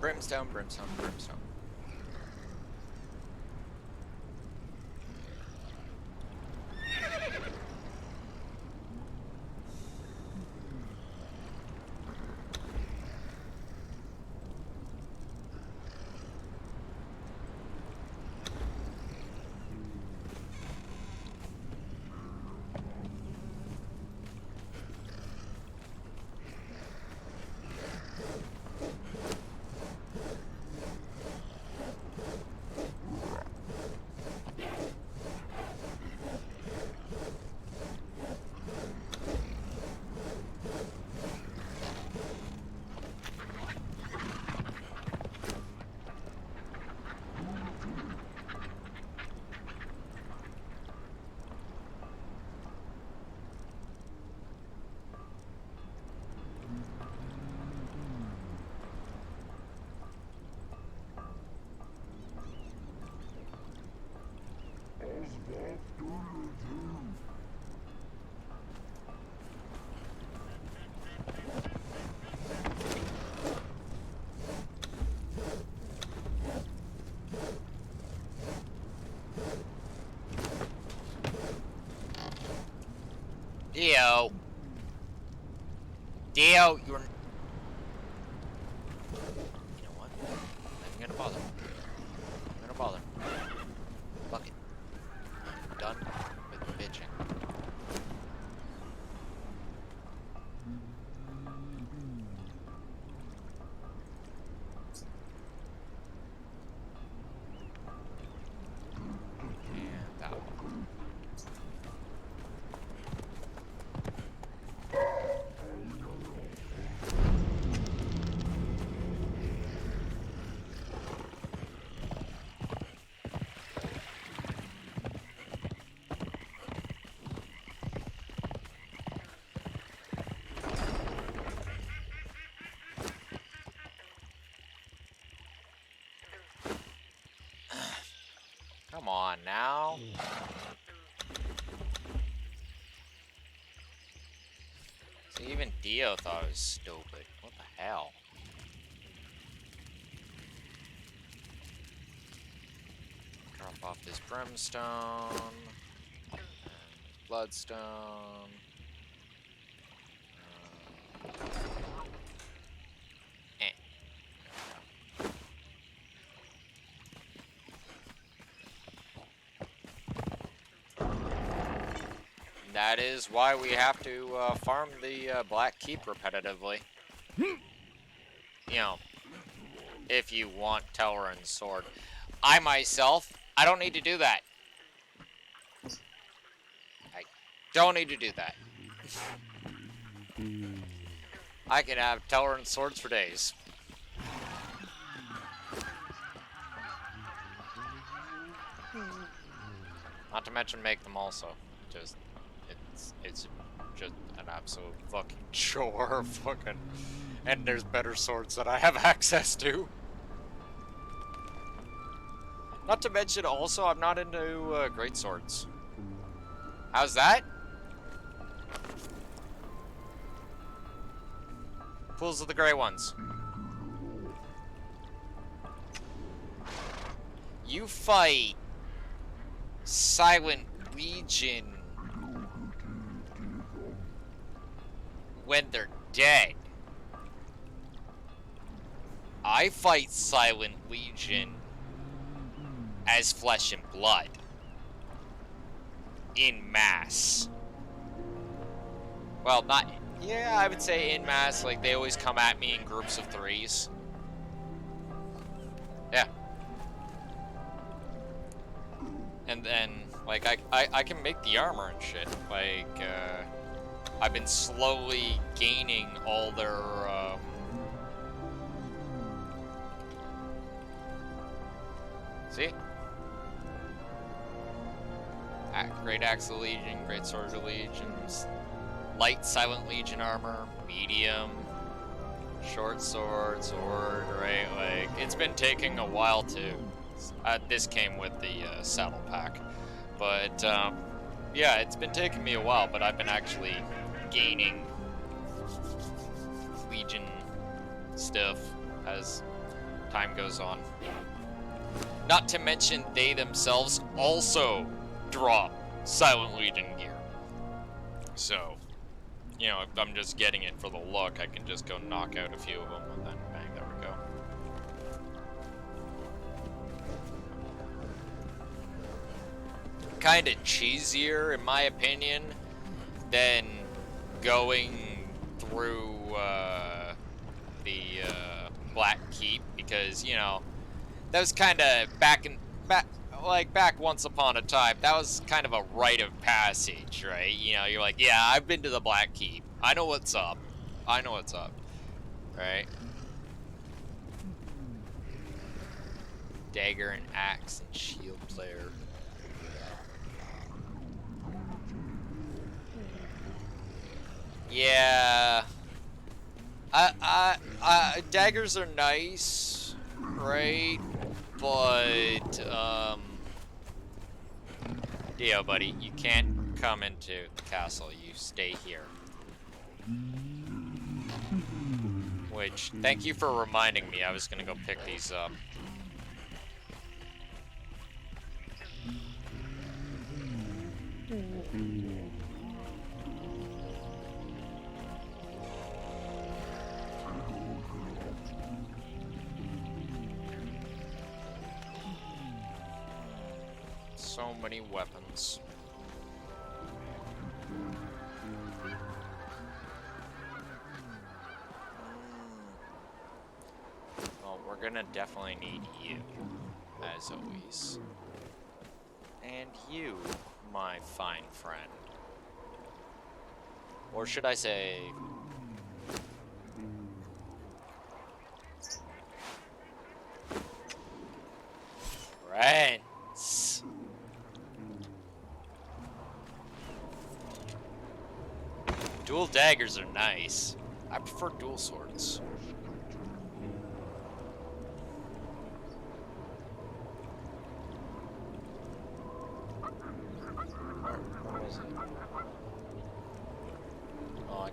Brimstone, brimstone, brimstone. Dio, you're... You know what? I'm gonna bother. Fuck it. I'm done with bitching. And that one. Come on now. See, even Dio thought it was stupid. What the hell? Drop off this brimstone. And bloodstone. That is why we have to farm the Black Keep repetitively. You know, if you want Telrin's sword. I myself, I don't need to do that. I don't need to do that. I can have Telrin's swords for days. Not to mention make them also. Just, it's just an absolute fucking chore. Fucking, and there's better swords that I have access to. Not to mention also, I'm not into great swords. How's that? Pools of the gray ones. You fight Silent Legion when they're dead. I fight Silent Legion as flesh and blood. In mass. Well, not... Yeah, I would say in mass. Like, they always come at me in groups of 3s. Yeah. And then, like, I can make the armor and shit. Like, I've been slowly gaining all their, See? Great Axe of Legion, Great Sword of Legions, Light Silent Legion armor, medium, short sword, right? Like, it's been taking a while to... this came with the saddle pack. But, yeah, it's been taking me a while, but I've been actually gaining Legion stuff as time goes on. Not to mention, they themselves also drop Silent Legion gear. So, you know, if I'm just getting it for the look, I can just go knock out a few of them, and then bang, there we go. Kind of cheesier, in my opinion, than going through the Black Keep, because, you know, that was kind of back once upon a time, that was kind of a rite of passage, right? You know, you're like, yeah, I've been to the Black Keep. I know what's up. I know what's up. Right? Dagger and axe and shield player. Yeah. Daggers are nice, right? But, Dio, buddy, you can't come into the castle. You stay here. Which, thank you for reminding me. I was gonna go pick these up. So many weapons. Well, we're gonna definitely need you, as always. And you, my fine friend. Or should I say... friends. Dual daggers are nice. I prefer dual swords.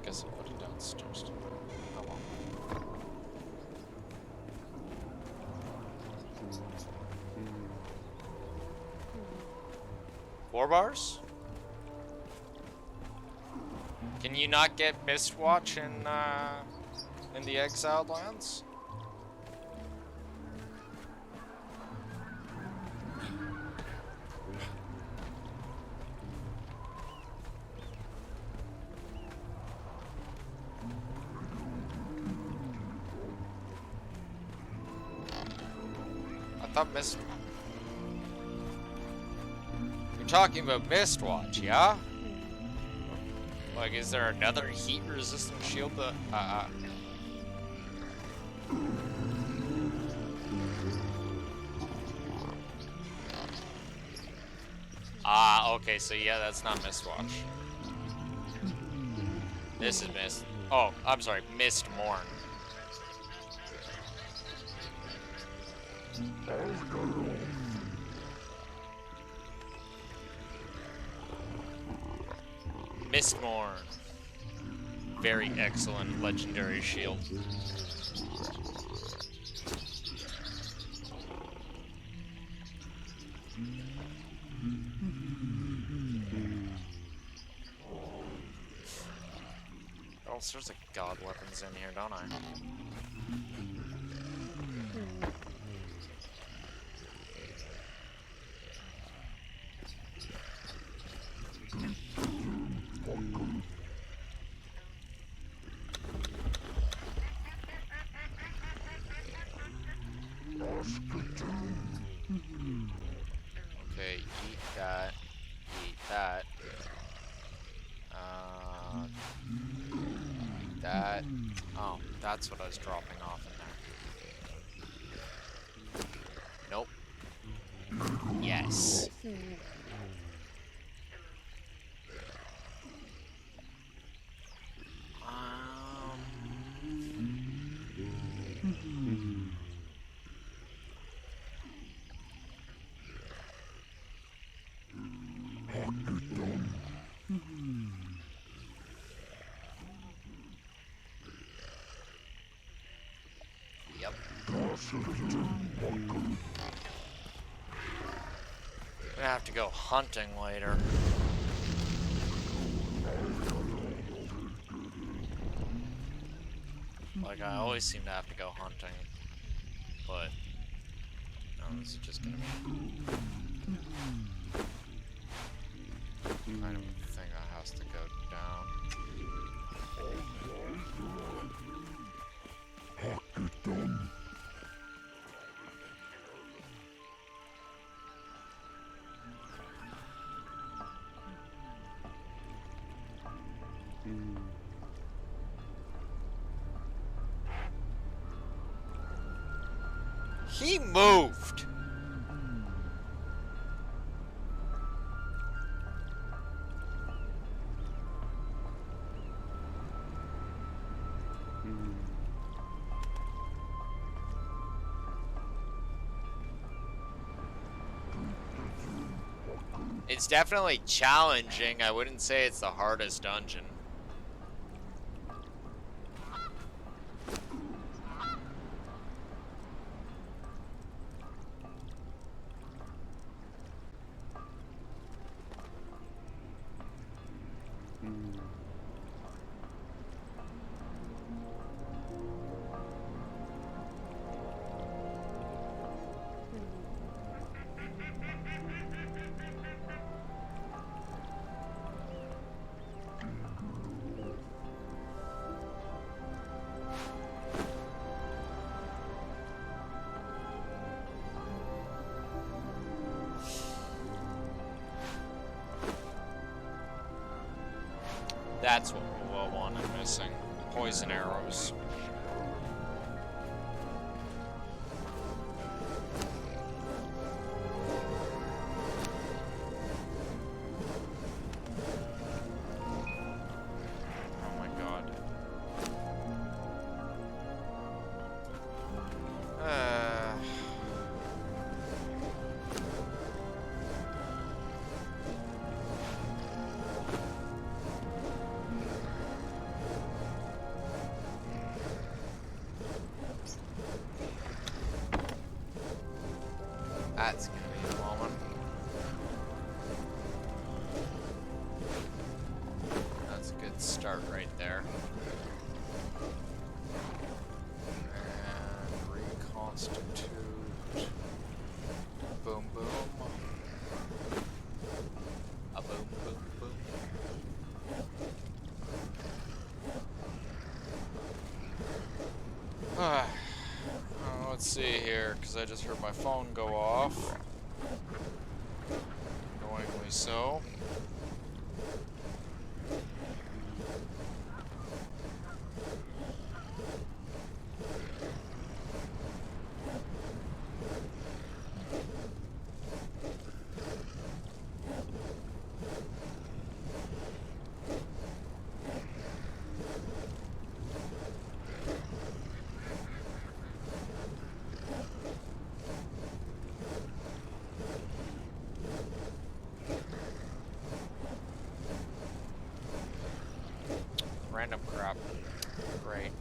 guess I'll put it downstairs. Oh well. 4 bars? Can you not get Mistwatch in the Exiled Lands? I thought Mist... You're talking about Mistwatch, yeah? Like, is there another heat-resistant shield that... okay, so yeah, that's not Mistwatch. This is Mist... Oh, I'm sorry, Mistmourne. Mistmourne. Very excellent legendary shield. All sorts of god weapons in here, don't I? Okay, eat that. Eat that. Eat that. Oh, that's what I was dropping off in there. Nope. Yes. Yep. Gonna have to go hunting later. Like, I always seem to have to go hunting. But, no, this is just gonna be kind of a thing that has to go down. He moved! It's definitely challenging. I wouldn't say it's the hardest dungeon. That's what one I'm missing. Poison arrows. Oh my god. moment. That's a good start right there. And reconstitute. Boom, boom. A boom, boom, boom. Let's see here, because I just heard my phone go off. Annoyingly so. Random crap. Great.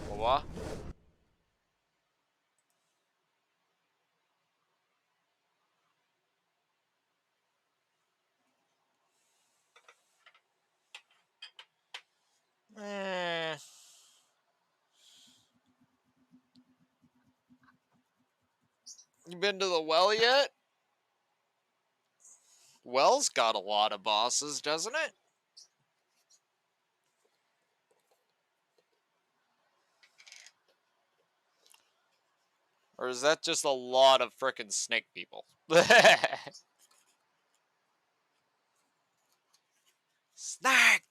What? Eh. You been to the well yet? Well's got a lot of bosses, doesn't it? Or is that just a lot of frickin' snake people? Snake!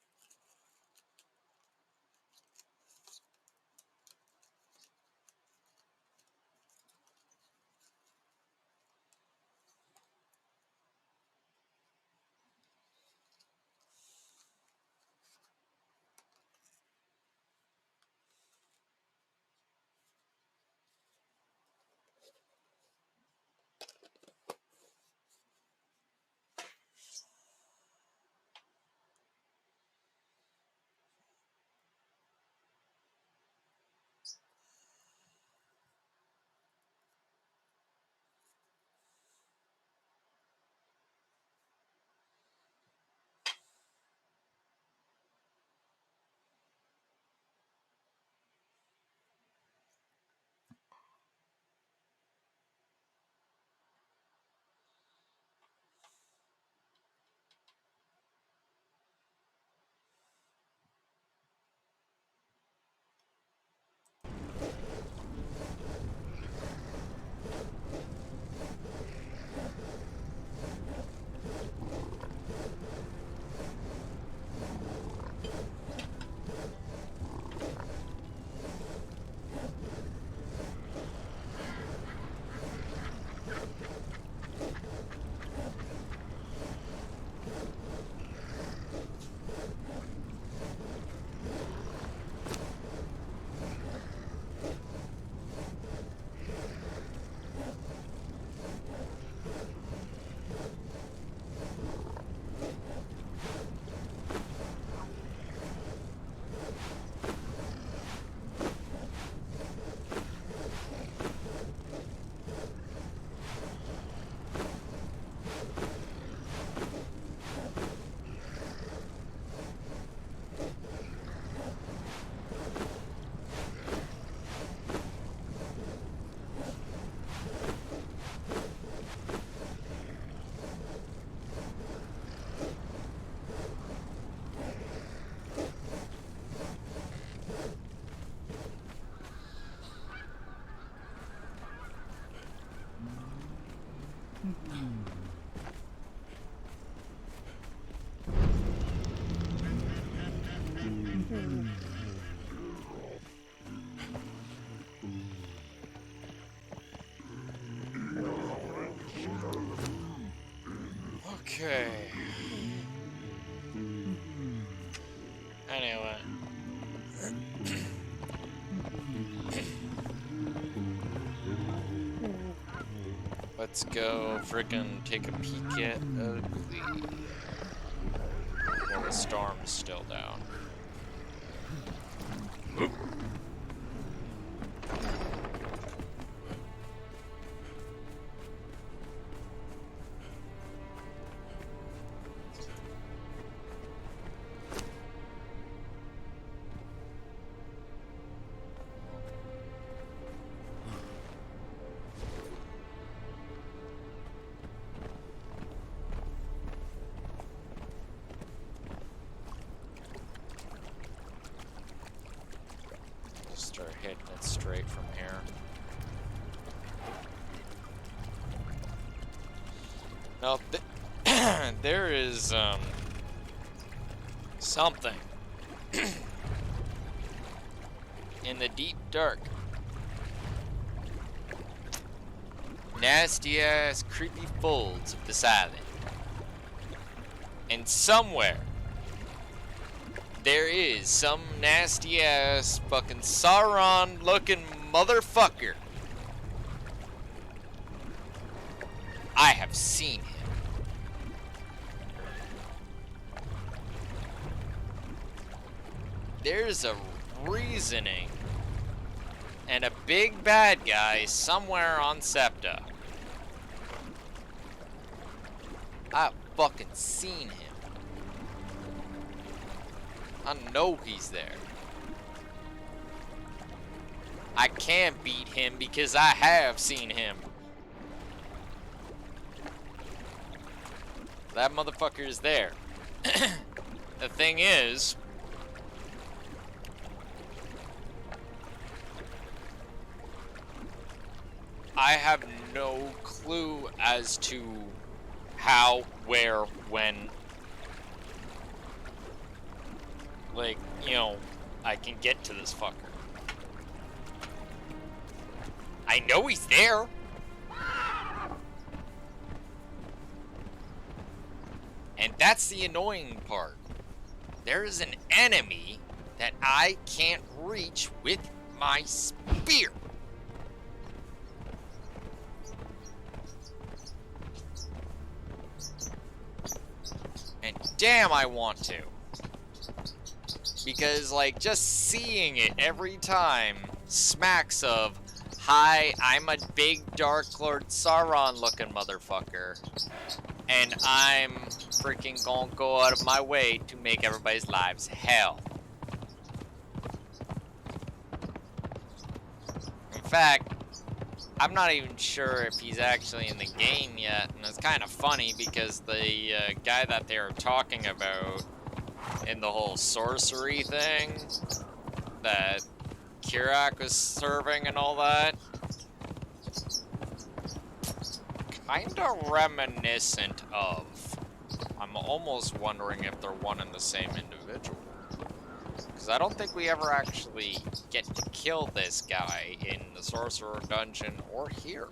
Okay. Anyway. Let's go frickin' take a peek at Ugly. While the storm's still down. straight from here. Now, there is, something in the deep dark. Nasty ass, creepy folds of this island. And somewhere, there is some nasty ass fucking Sauron looking motherfucker. I have seen him. There's a reasoning and a big bad guy somewhere on Septa. I've fucking seen him. I know he's there. I can beat him because I have seen him. That motherfucker is there. The thing is, I have no clue as to how, where, when, like, you know, I can get to this fucker. I know he's there. And that's the annoying part. There is an enemy that I can't reach with my spear. And damn, I want to. Because, like, just seeing it every time smacks of, hi, I'm a big Dark Lord Sauron looking motherfucker. And I'm freaking gonna go out of my way to make everybody's lives hell. In fact, I'm not even sure if he's actually in the game yet, and it's kind of funny because the guy that they were talking about in the whole sorcery thing that Kirak was serving and all that, kinda reminiscent of. I'm almost wondering if they're one and the same individual. Because I don't think we ever actually get to kill this guy in the Sorcerer Dungeon or here.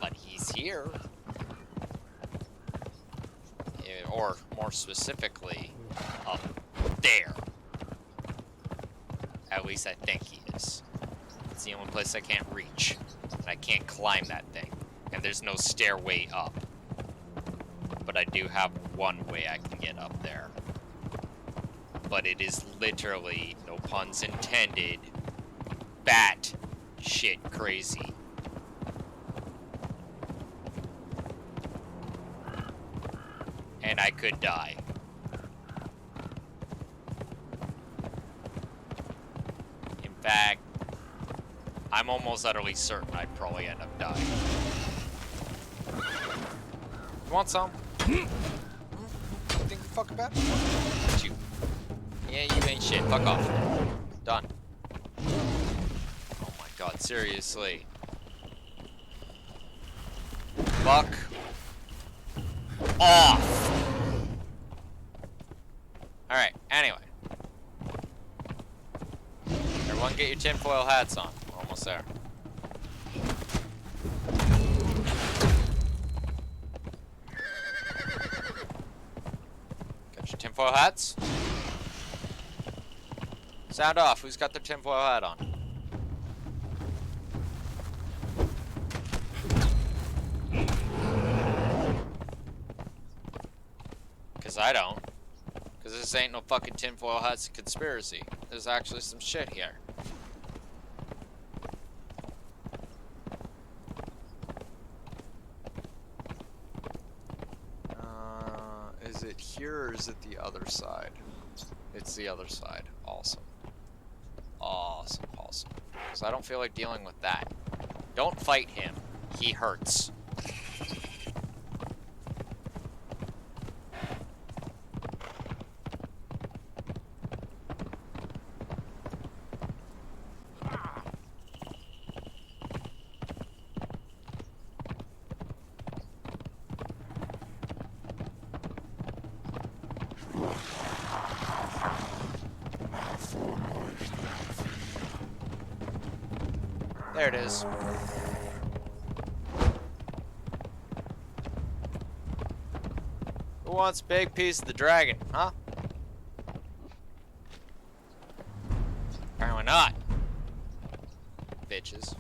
But he's here. Or more specifically, up there. At least I think he is. It's the only place I can't reach. And I can't climb that thing. And there's no stairway up. But I do have one way I can get up there. But it is literally, no puns intended, bat shit crazy. And I could die. In fact, I'm almost utterly certain I'd probably end up dying. You want some? You think you fuck about it? You. Yeah, you ain't shit. Fuck off. Done. Oh my god, seriously. Fuck off. Alright, anyway. Everyone get your tinfoil hats on. We're almost there. Got your tinfoil hats? Sound off. Who's got their tinfoil hat on? Because I don't. Because this ain't no fucking tinfoil hats conspiracy. There's actually some shit here. Is it here or is it the other side? It's the other side. Awesome. Awesome, awesome. So I don't feel like dealing with that. Don't fight him. He hurts. There it is. Who wants a big piece of the dragon, huh? Apparently not. Bitches.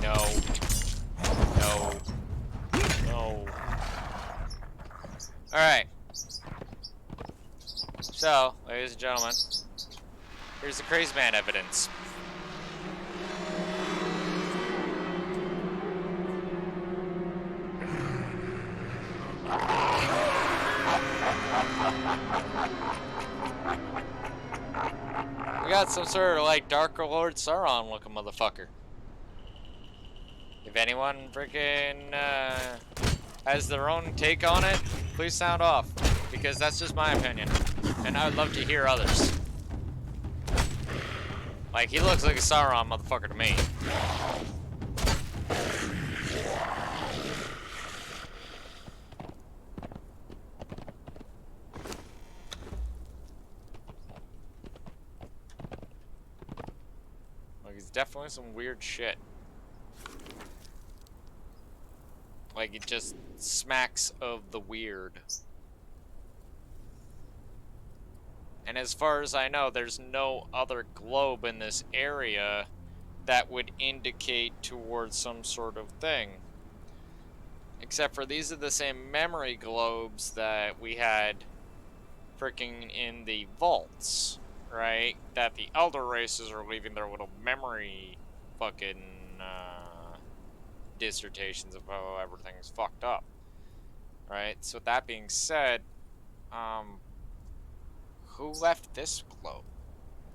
No. No. No. Alright. So, ladies and gentlemen, here's the crazy man evidence. We got some sort of like Dark Lord Sauron looking motherfucker. If anyone freaking has their own take on it, please sound off, because that's just my opinion, and I would love to hear others. Like, he looks like a Sauron motherfucker to me. Like, he's definitely some weird shit. Like, it just smacks of the weird. And as far as I know, there's no other globe in this area that would indicate towards some sort of thing. Except for these are the same memory globes that we had freaking in the vaults, right? That the elder races are leaving their little memory fucking dissertations of how everything's fucked up, right? So with that being said, who left this globe?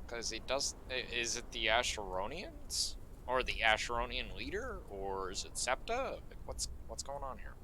Because it does. Is it the Asheronians, or the Asheronian leader, or is it Septa? What's going on here?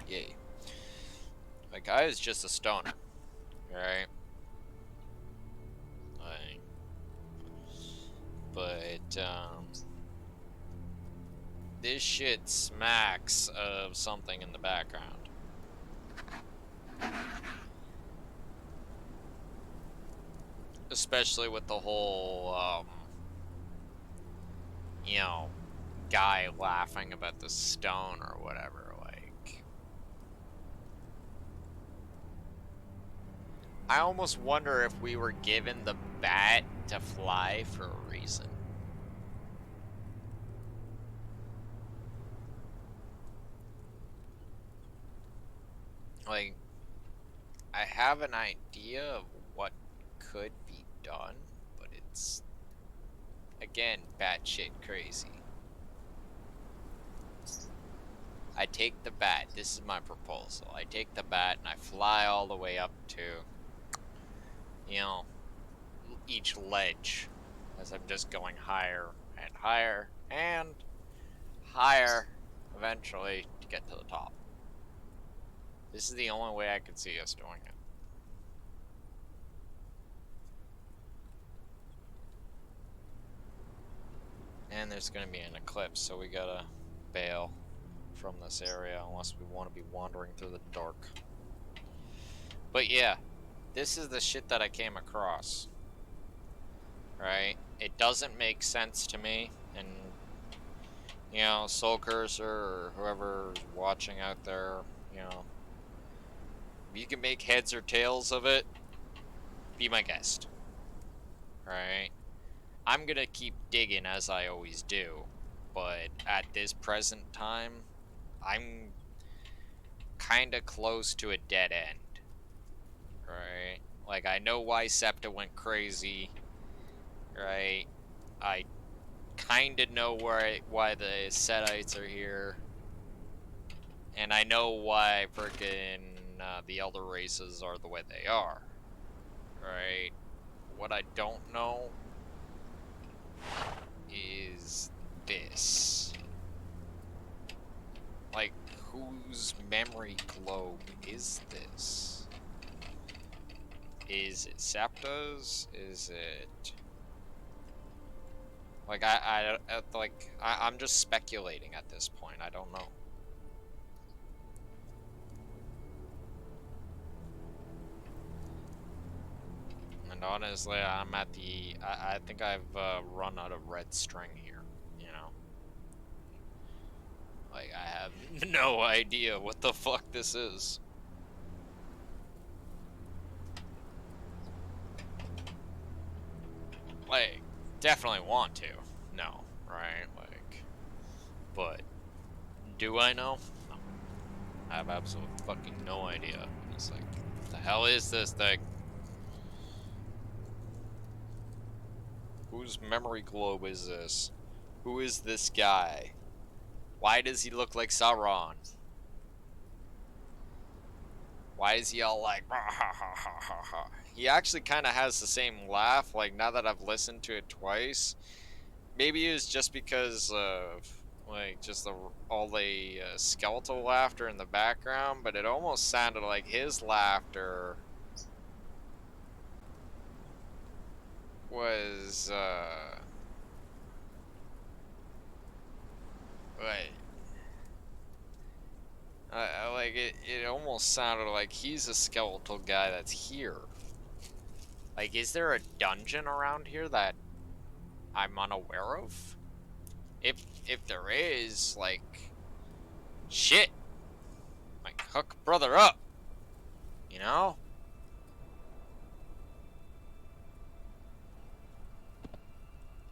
Yay. My guy is just a stoner, right? Like, but this shit smacks of something in the background. Especially with the whole, you know, guy laughing about the stone or whatever. Like, I almost wonder if we were given the bat to fly for a reason. Like, I have an idea of what could be done, but it's, again, batshit crazy. I take the bat, this is my proposal, I take the bat and I fly all the way up to, you know, each ledge, as I'm just going higher and higher and higher, eventually, to get to the top. This is the only way I could see us doing it. And there's gonna be an eclipse, so we gotta bail from this area unless we want to be wandering through the dark. But yeah, this is the shit that I came across. Right? It doesn't make sense to me, and you know, Soul Cursor or whoever's watching out there, you know, if you can make heads or tails of it, be my guest. Right? I'm gonna keep digging as I always do, but at this present time, I'm kinda close to a dead end. Right? Like, I know why Septa went crazy. Right? I kinda know why the Setites are here. And I know why frickin' the elder races are the way they are. Right? What I don't know is this. Like, whose memory globe is this? Is it Septa's? Is it... Like, I'm just speculating at this point. I don't know. And honestly, I'm at the... I think I've run out of red string here, you know? Like, I have no idea what the fuck this is. Like, definitely want to. No, right? Like, but do I know? No. I have absolutely fucking no idea. It's like, what the hell is this thing? Whose memory globe is this? Who is this guy? Why does he look like Sauron? Why is he all like, ha ha ha ha ha? He actually kind of has the same laugh, like, now that I've listened to it twice. Maybe it was just because of, like, just all the skeletal laughter in the background, but it almost sounded like his laughter was, like, like, it almost sounded like he's a skeletal guy that's here. Like, is there a dungeon around here that I'm unaware of? If there is, like, shit, like, hook brother up, you know?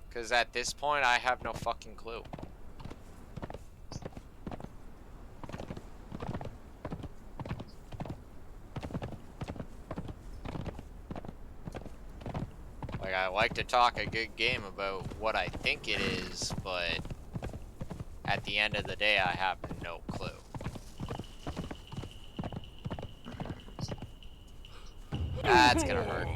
Because at this point, I have no fucking clue. Like, I like to talk a good game about what I think it is, but at the end of the day, I have no clue. That's gonna hurt.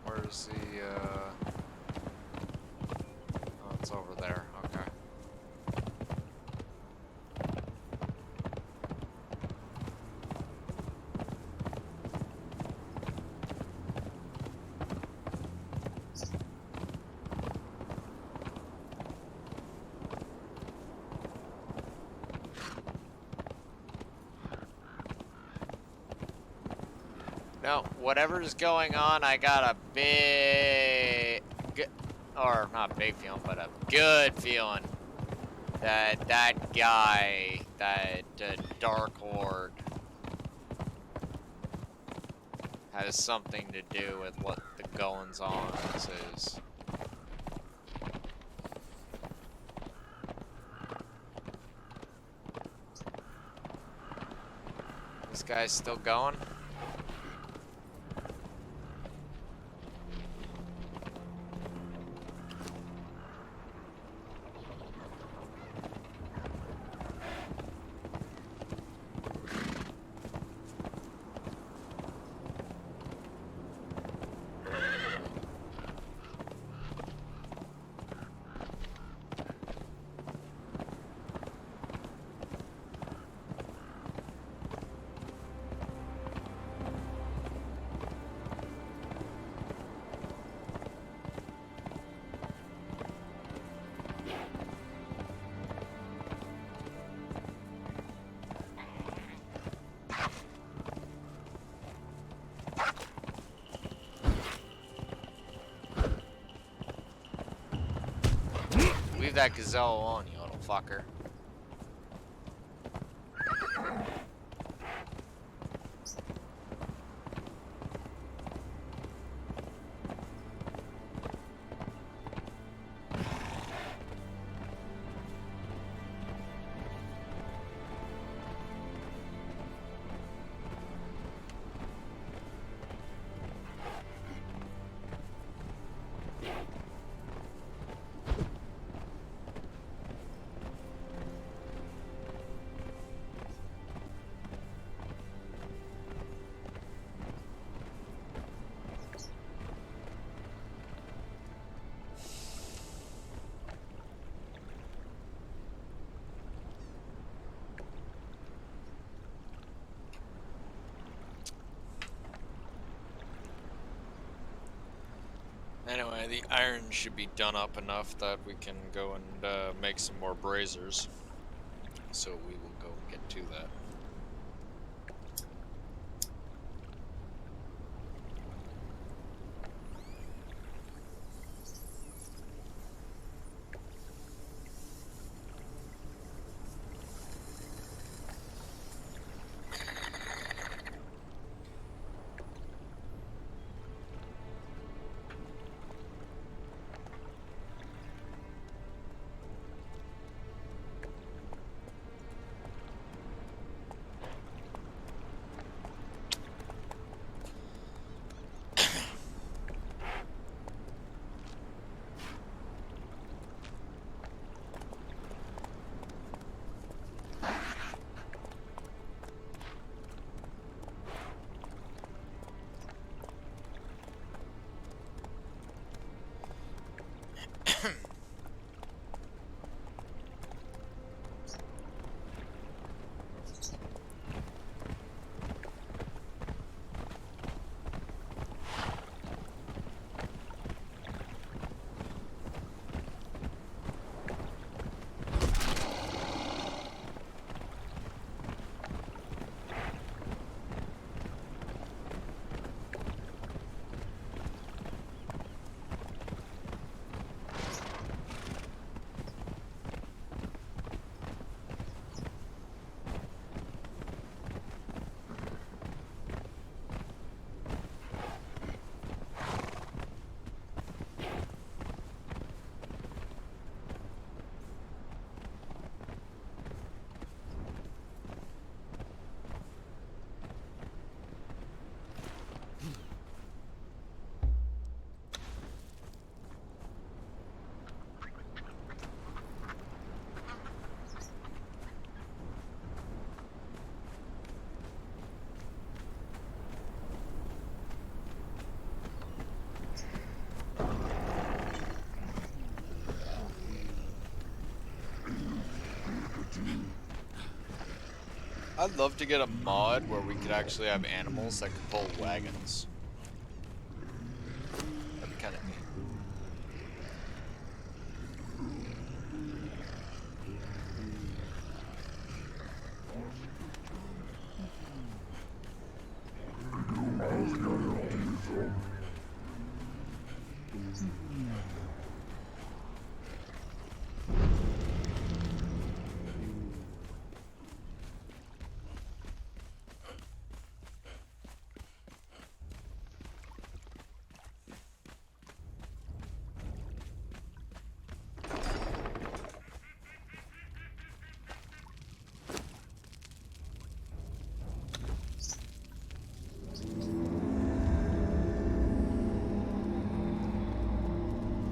Where's the, oh, it's over there, okay. No, whatever's going on, I got a big, or not big feeling, but a good feeling that that guy, that Dark Lord, has something to do with what the goings on is. This guy's still going? Leave that gazelle alone, you little fucker. Anyway, the iron should be done up enough that we can go and make some more braziers. So we will go and get to that. I'd love to get a mod where we could actually have animals that could pull wagons. That'd be kind of neat.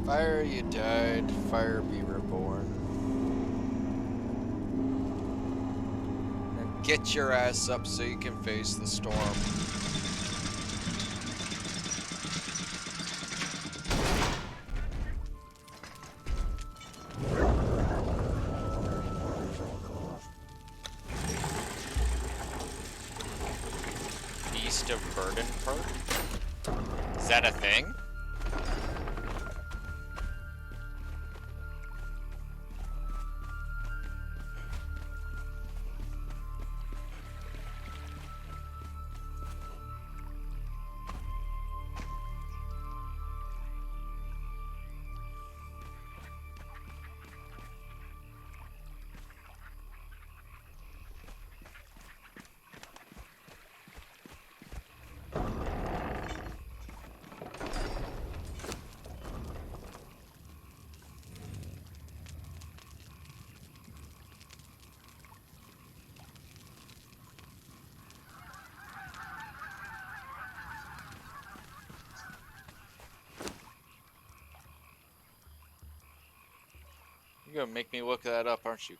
Fire, you died. Fire, be reborn. Now get your ass up so you can face the storm. Beast of Burden perk? Is that a thing? You're gonna make me look that up, aren't you?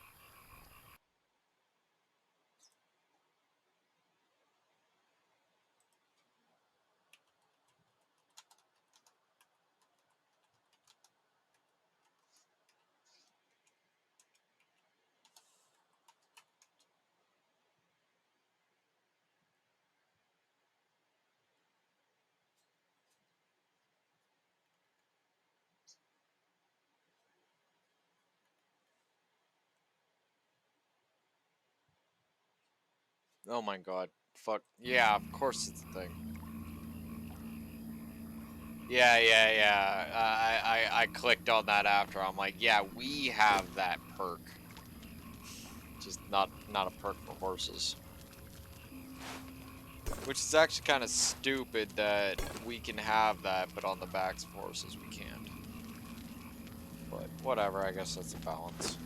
Oh my god. Fuck. Yeah, of course it's a thing. Yeah. I clicked on that after. I'm like, yeah, we have that perk. Just not a perk for horses. Which is actually kind of stupid that we can have that, but on the backs of horses we can't. But whatever, I guess that's a balance.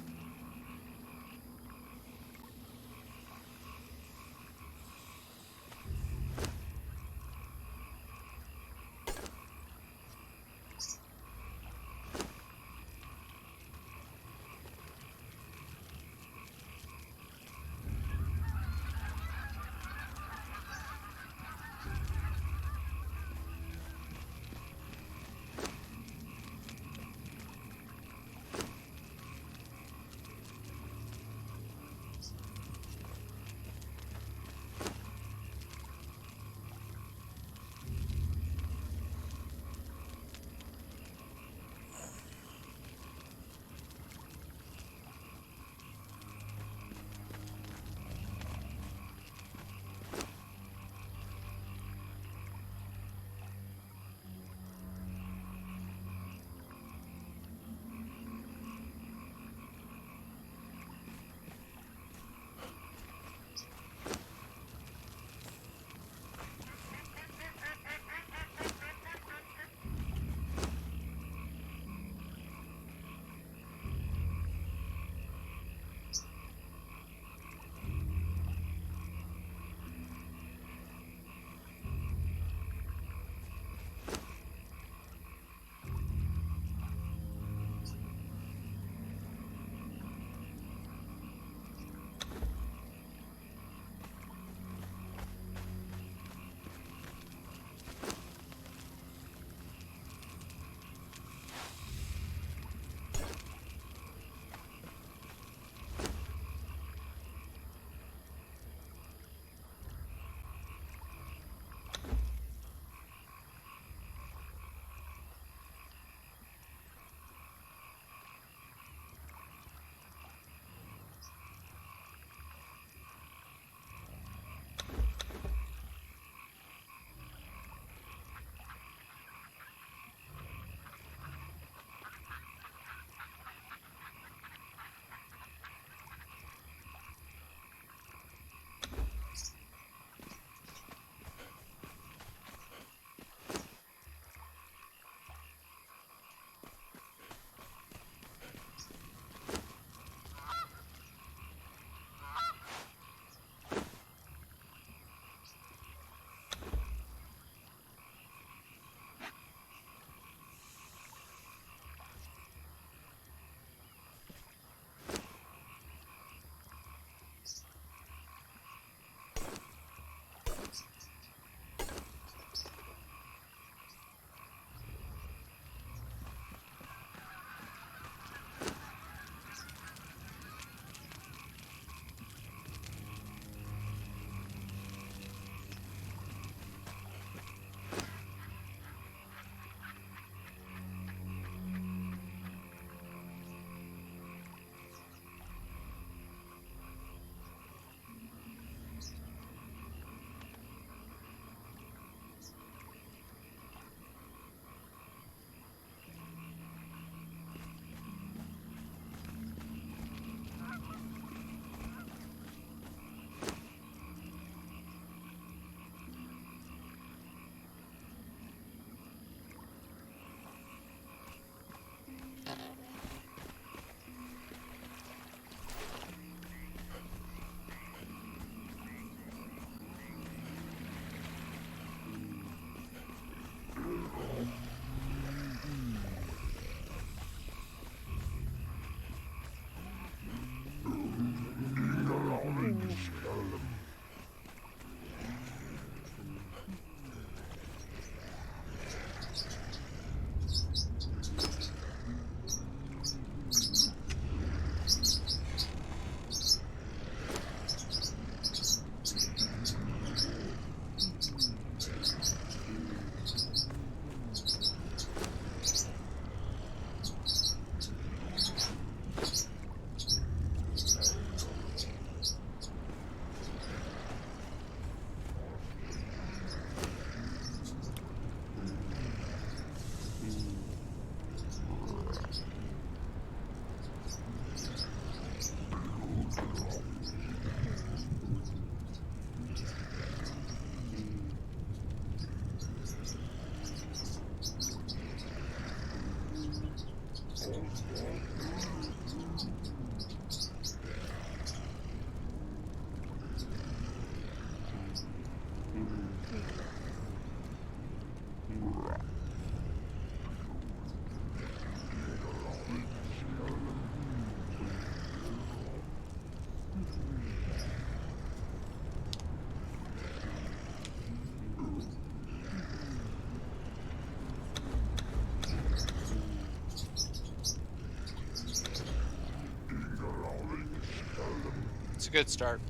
a good start.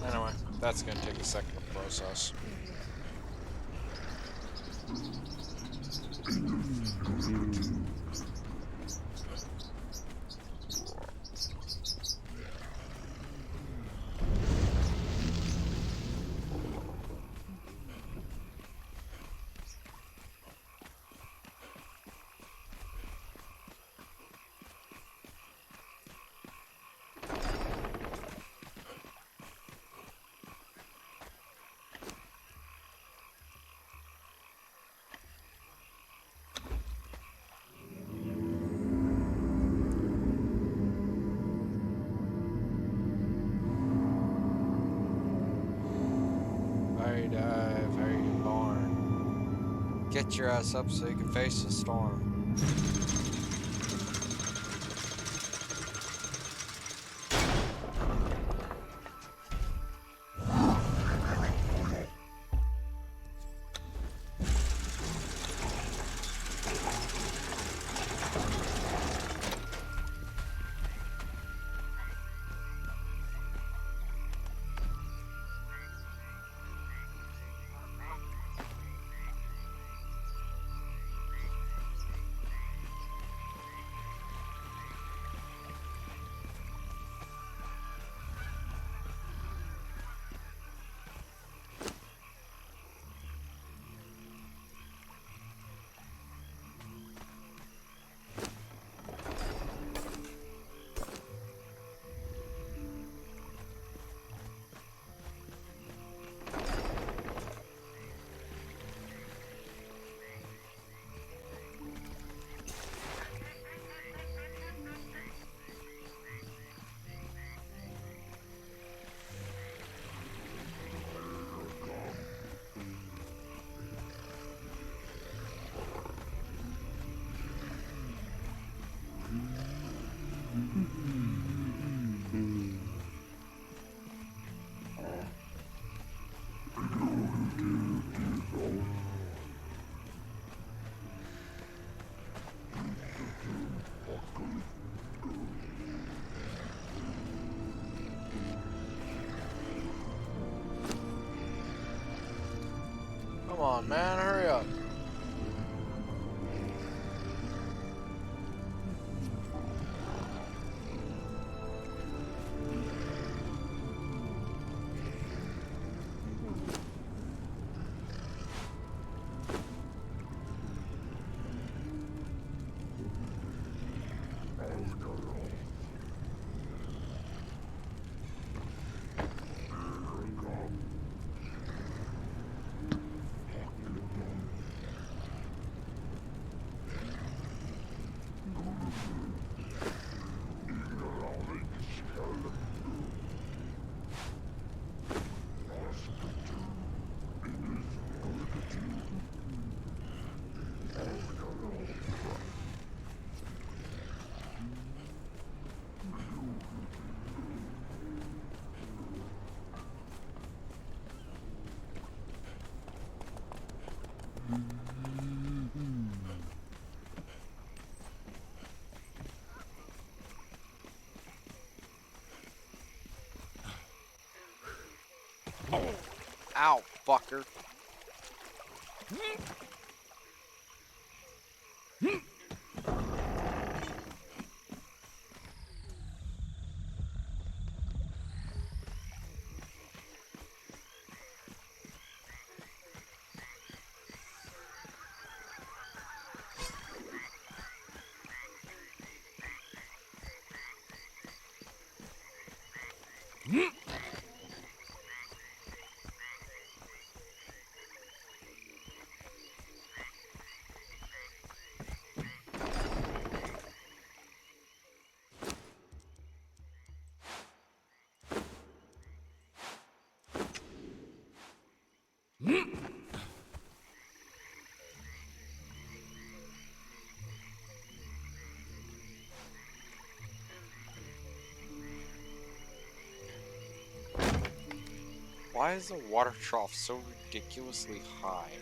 Anyway, that's gonna take a second to process. Very dive, very born. Get your ass up so you can face the storm. Come on, man, hurry up. Ow, fucker. Why is the water trough so ridiculously high?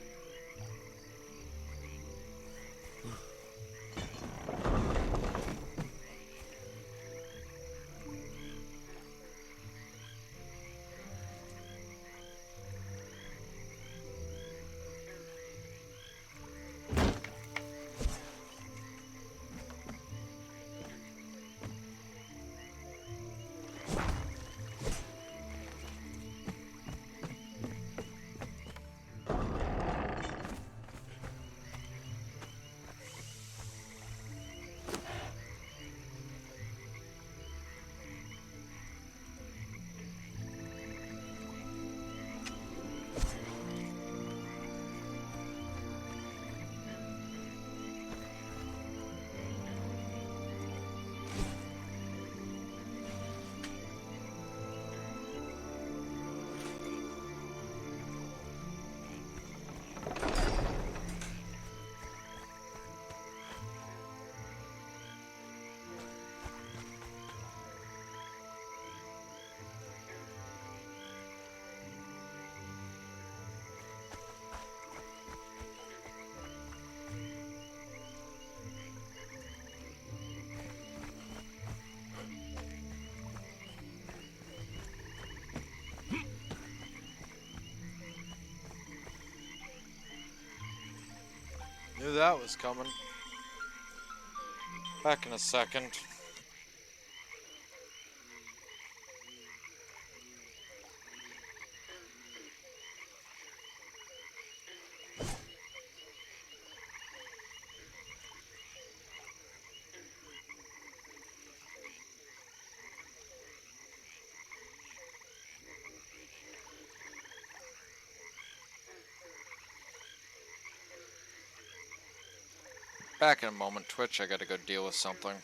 Knew that was coming. Back in a second. Back in a moment, Twitch. I gotta go deal with something.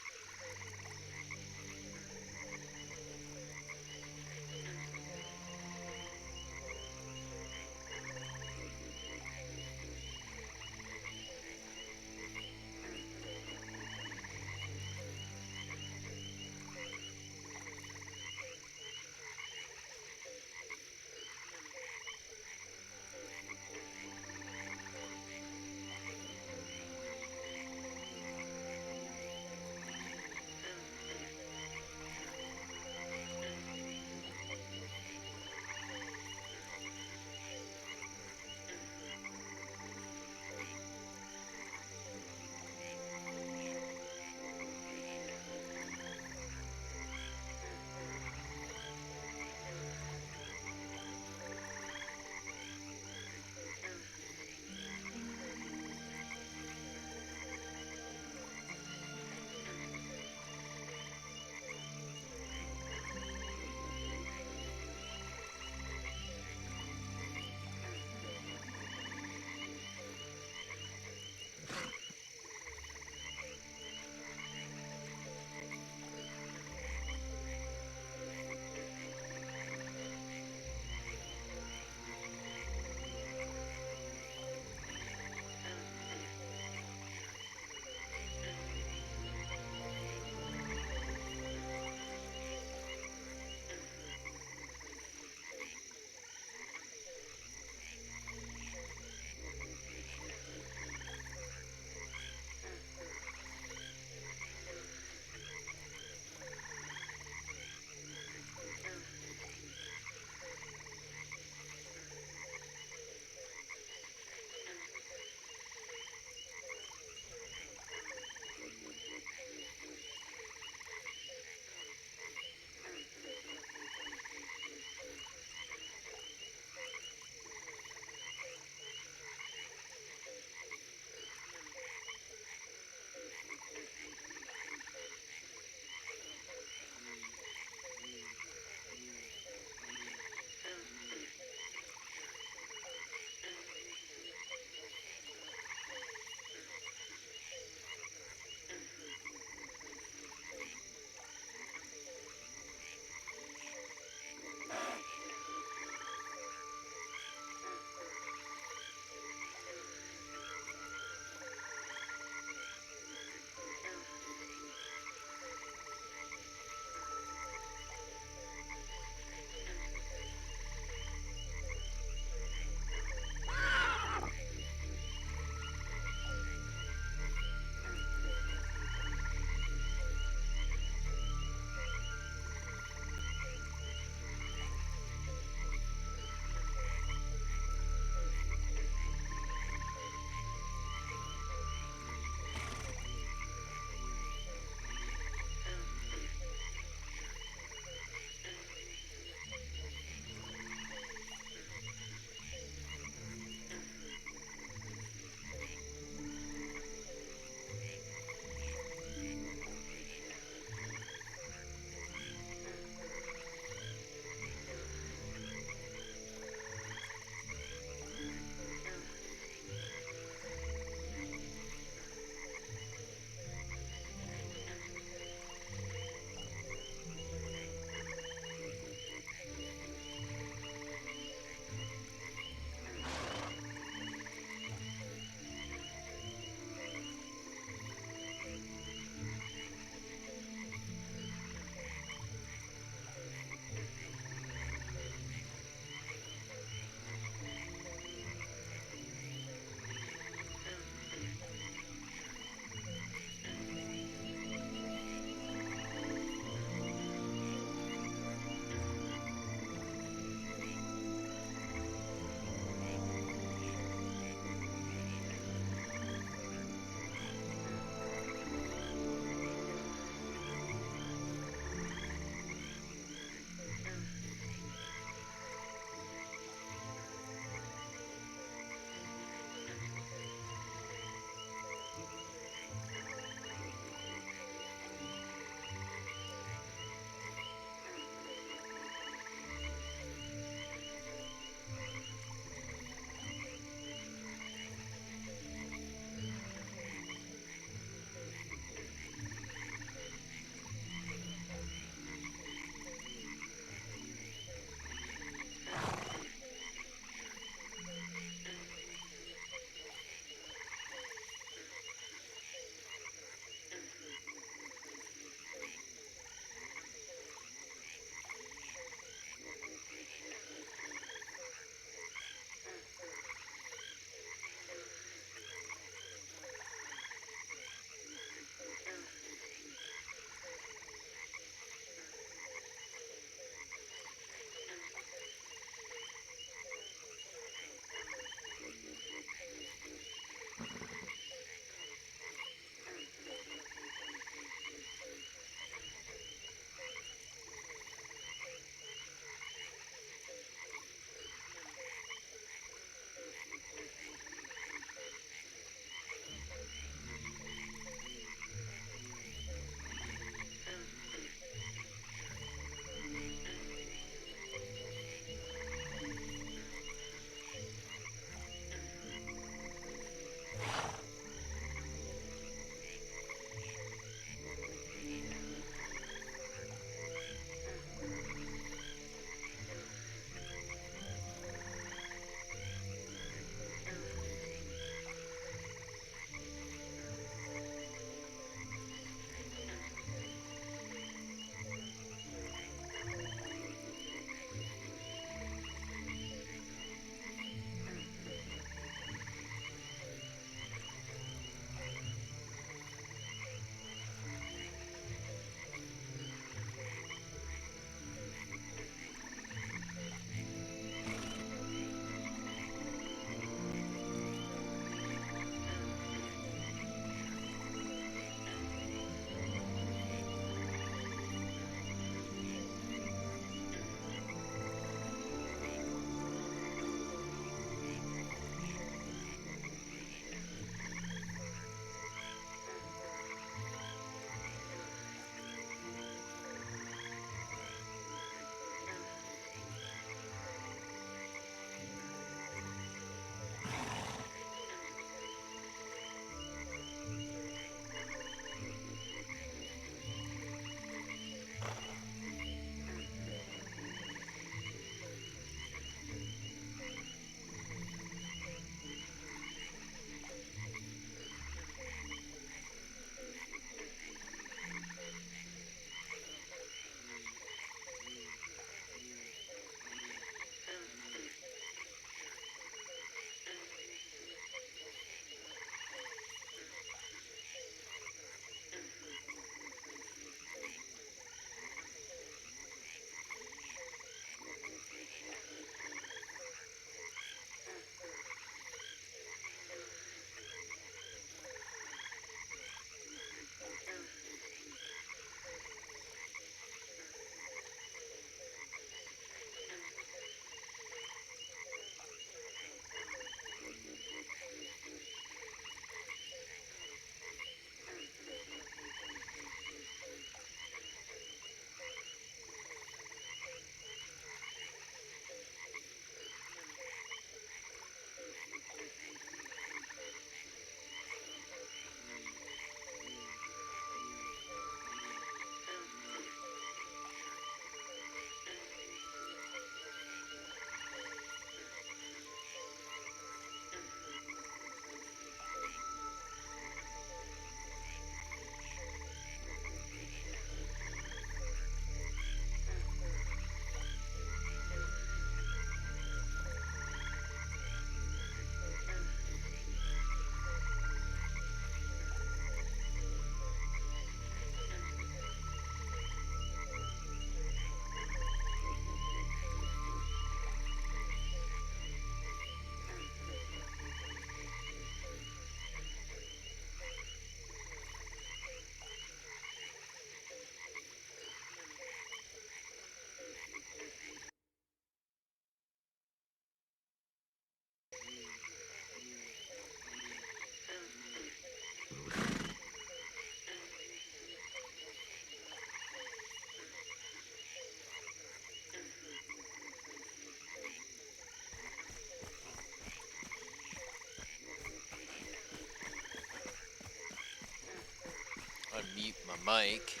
mic.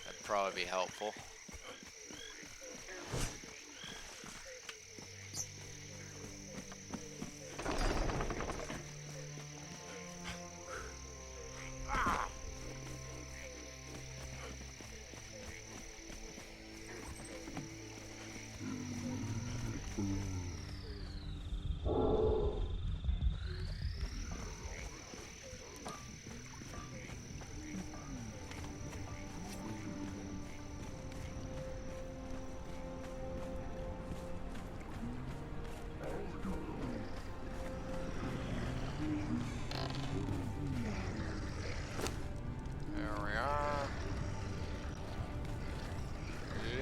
That'd probably be helpful. There we are.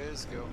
Let's go.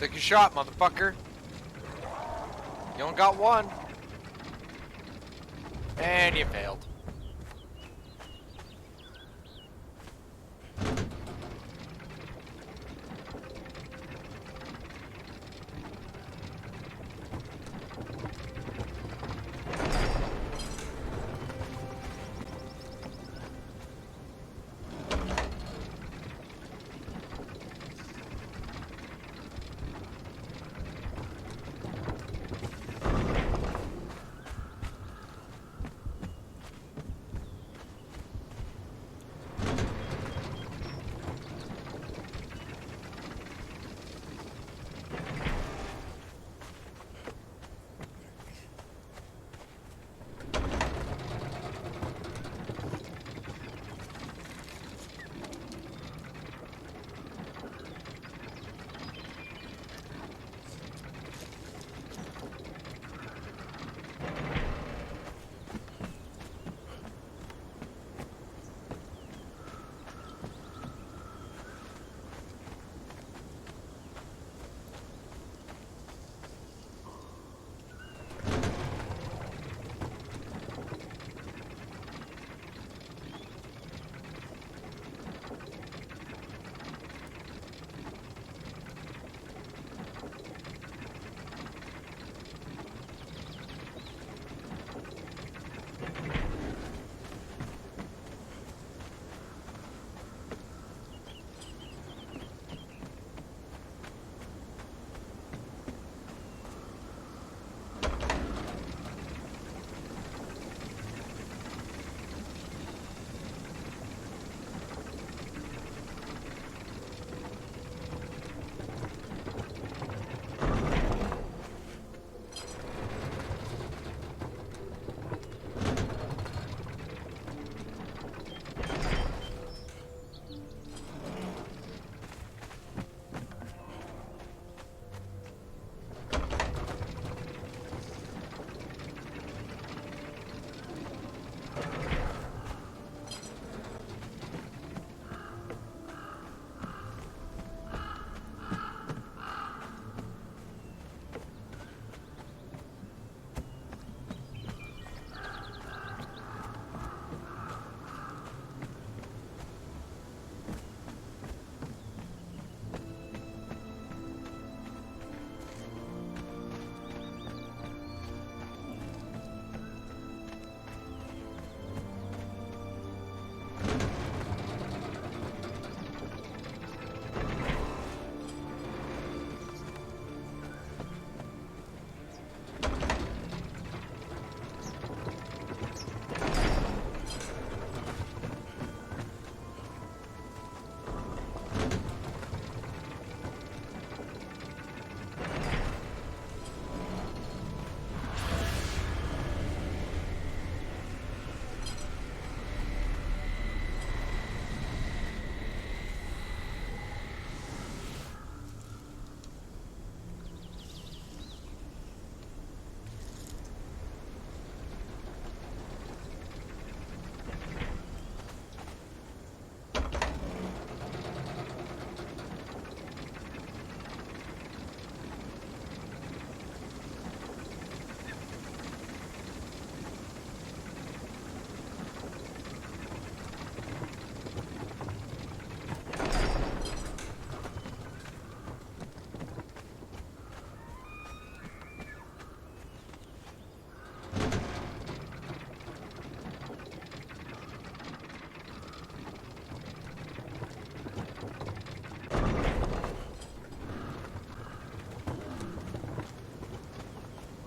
Take your shot, motherfucker. You only got one. And you failed.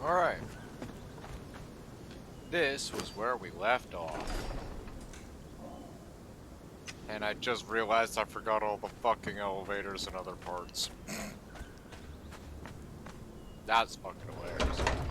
Alright. This was where we left off. And I just realized I forgot all the fucking elevators and other parts. That's fucking hilarious.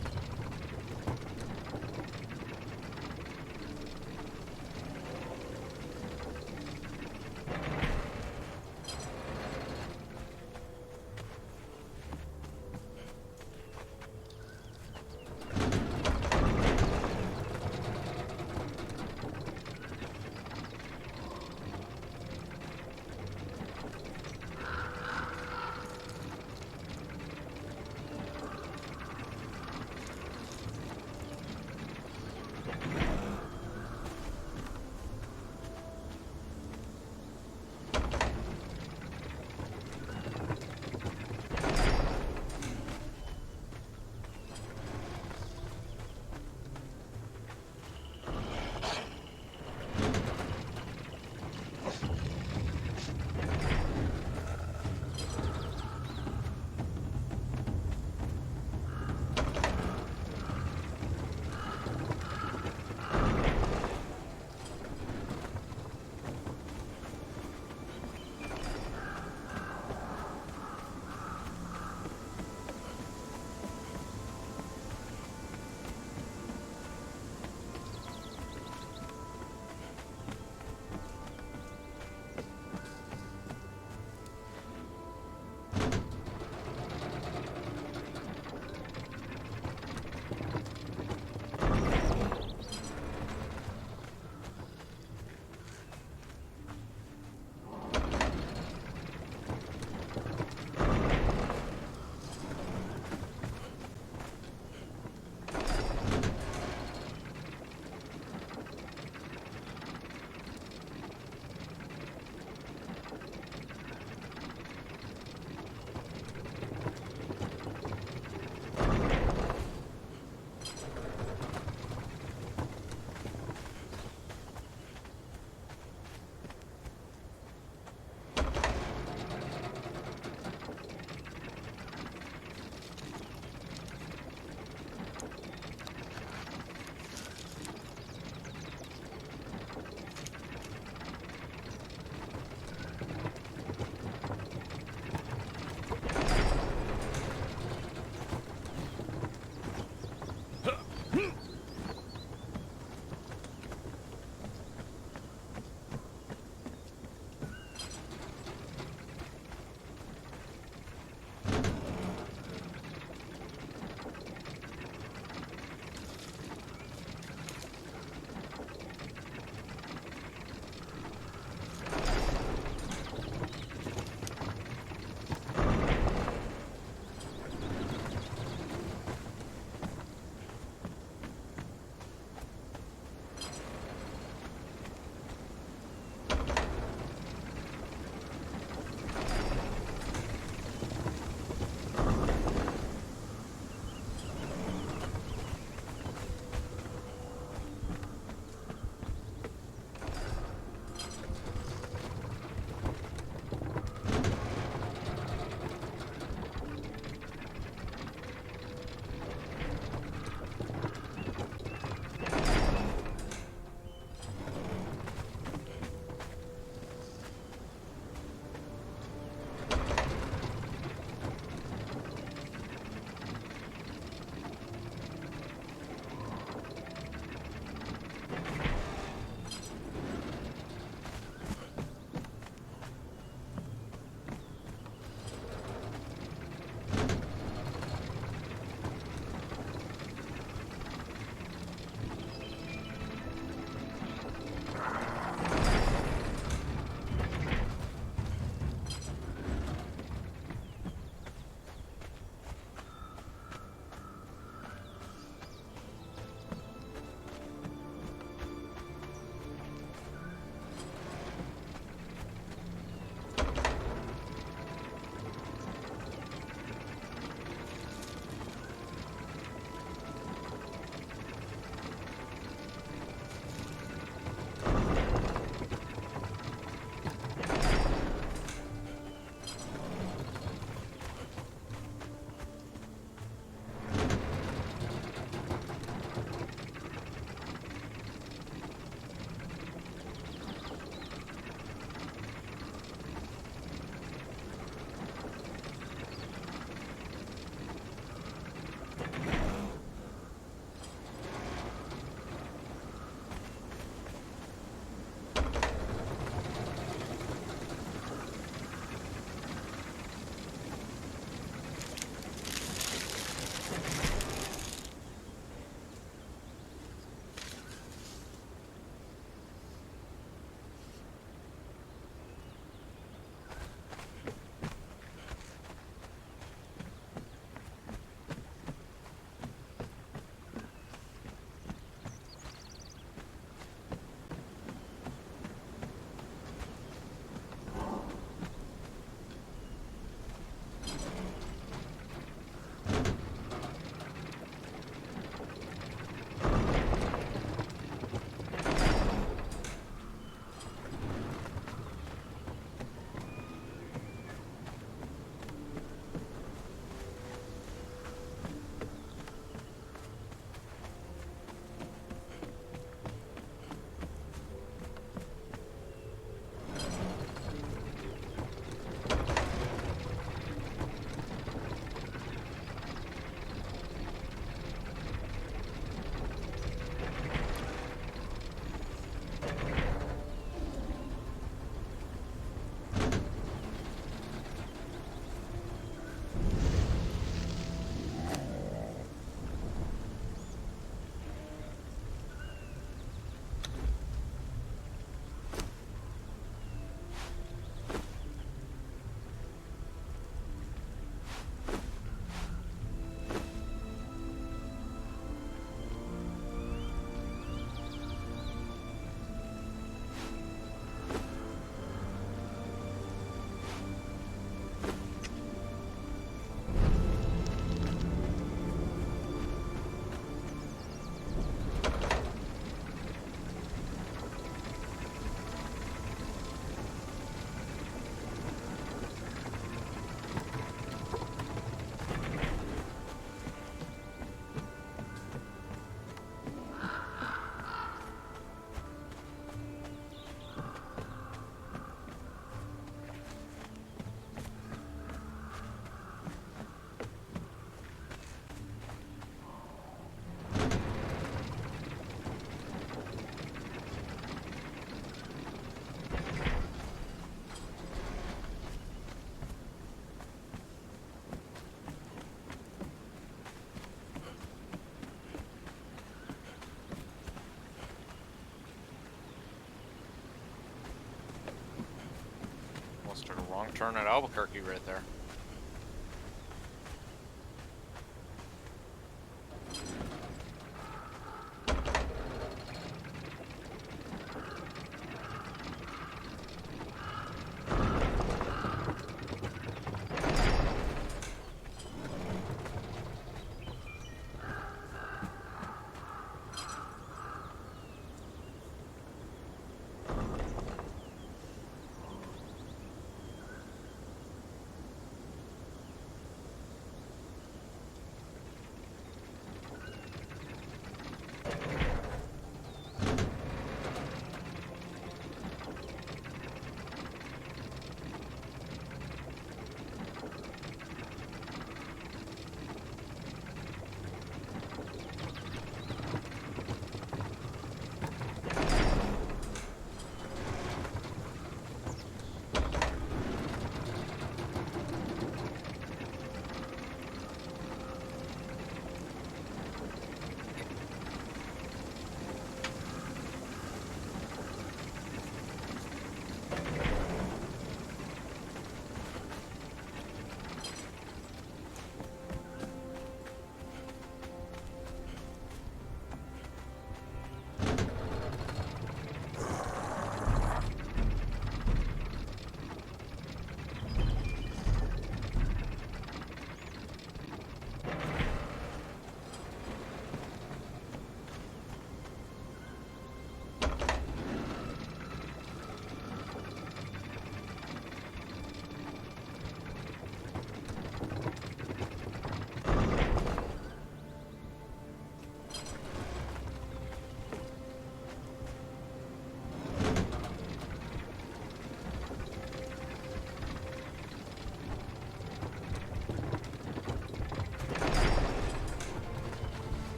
Just took a wrong turn at Albuquerque right there.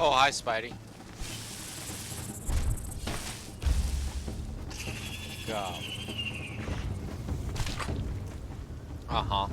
Oh, hi, Spidey. Go. Uh-huh.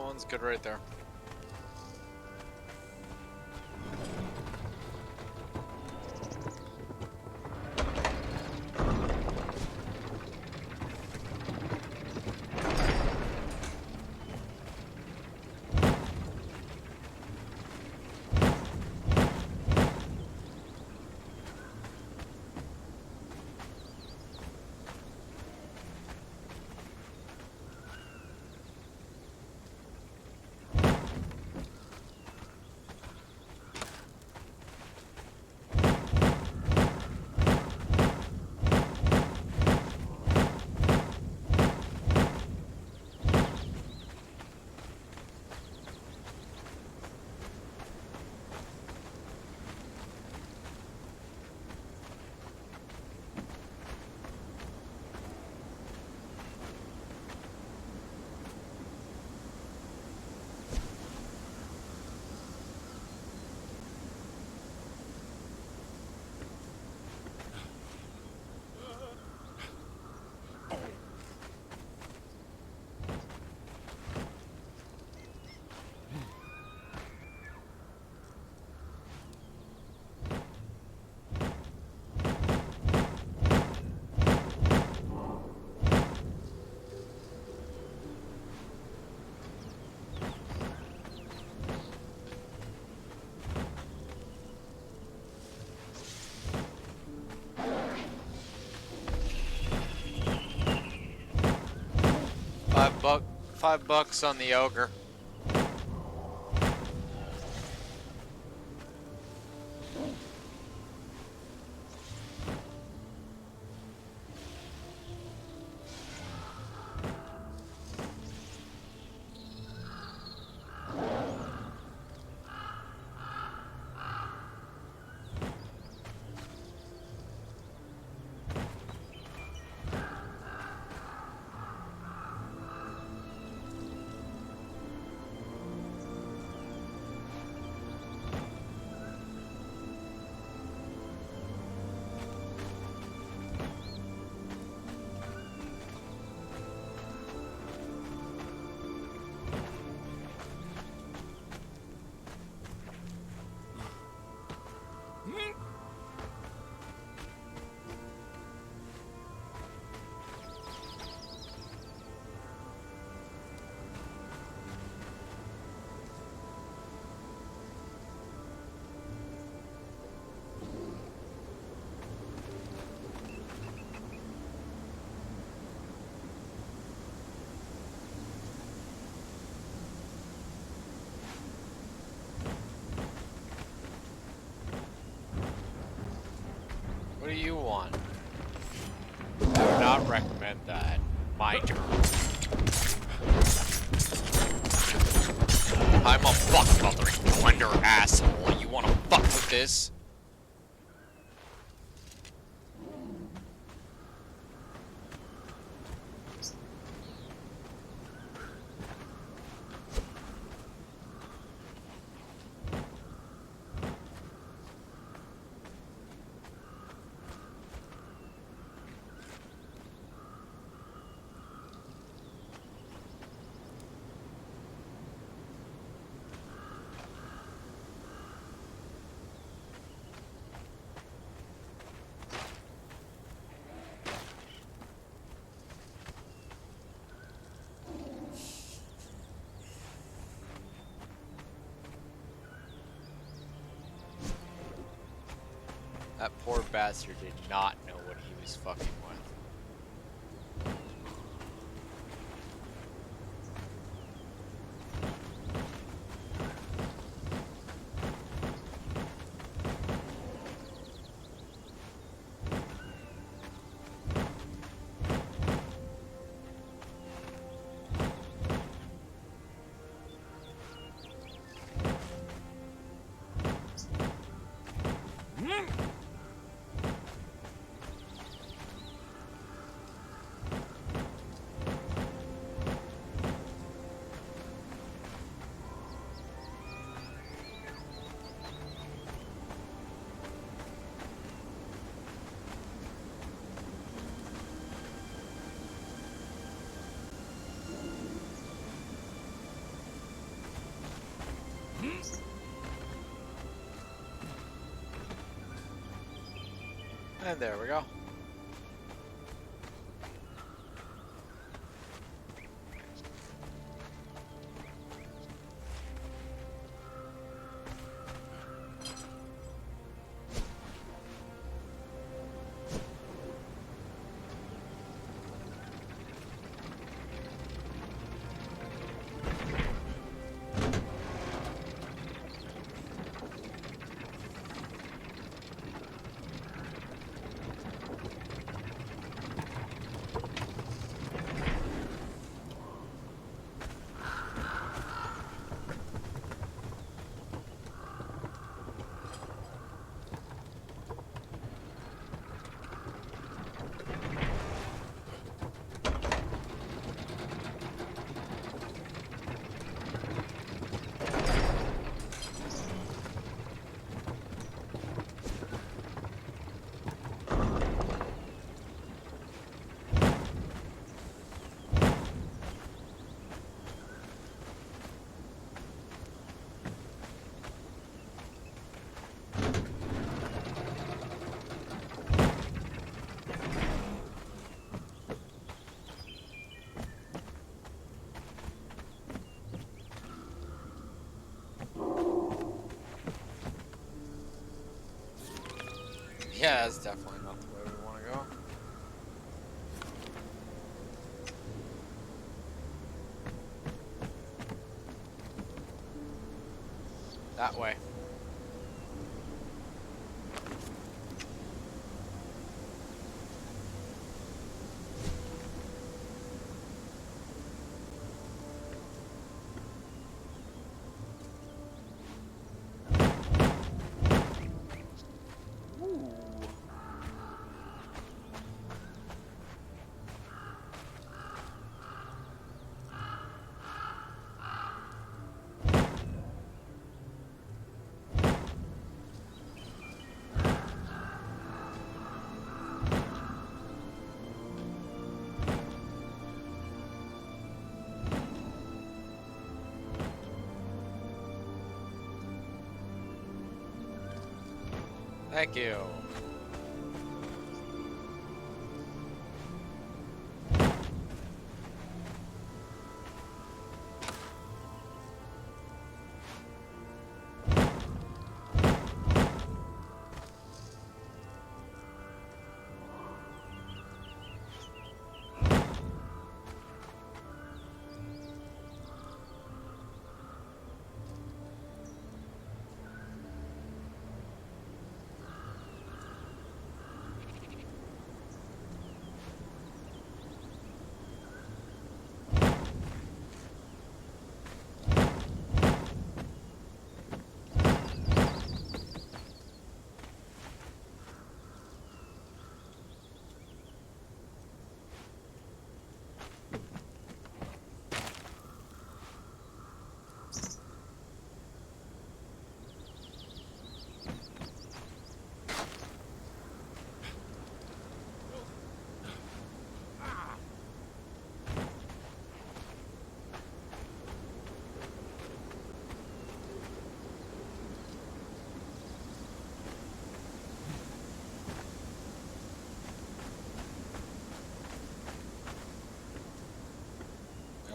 one's good right there. $5 on the ogre. What do you want? I would not recommend that. My turn. I'm a fuck mother, you slender asshole. You wanna fuck with this? That poor bastard did not know what he was fucking with. And there we go. Yeah, that's definitely not the way we want to go. That way. Thank you.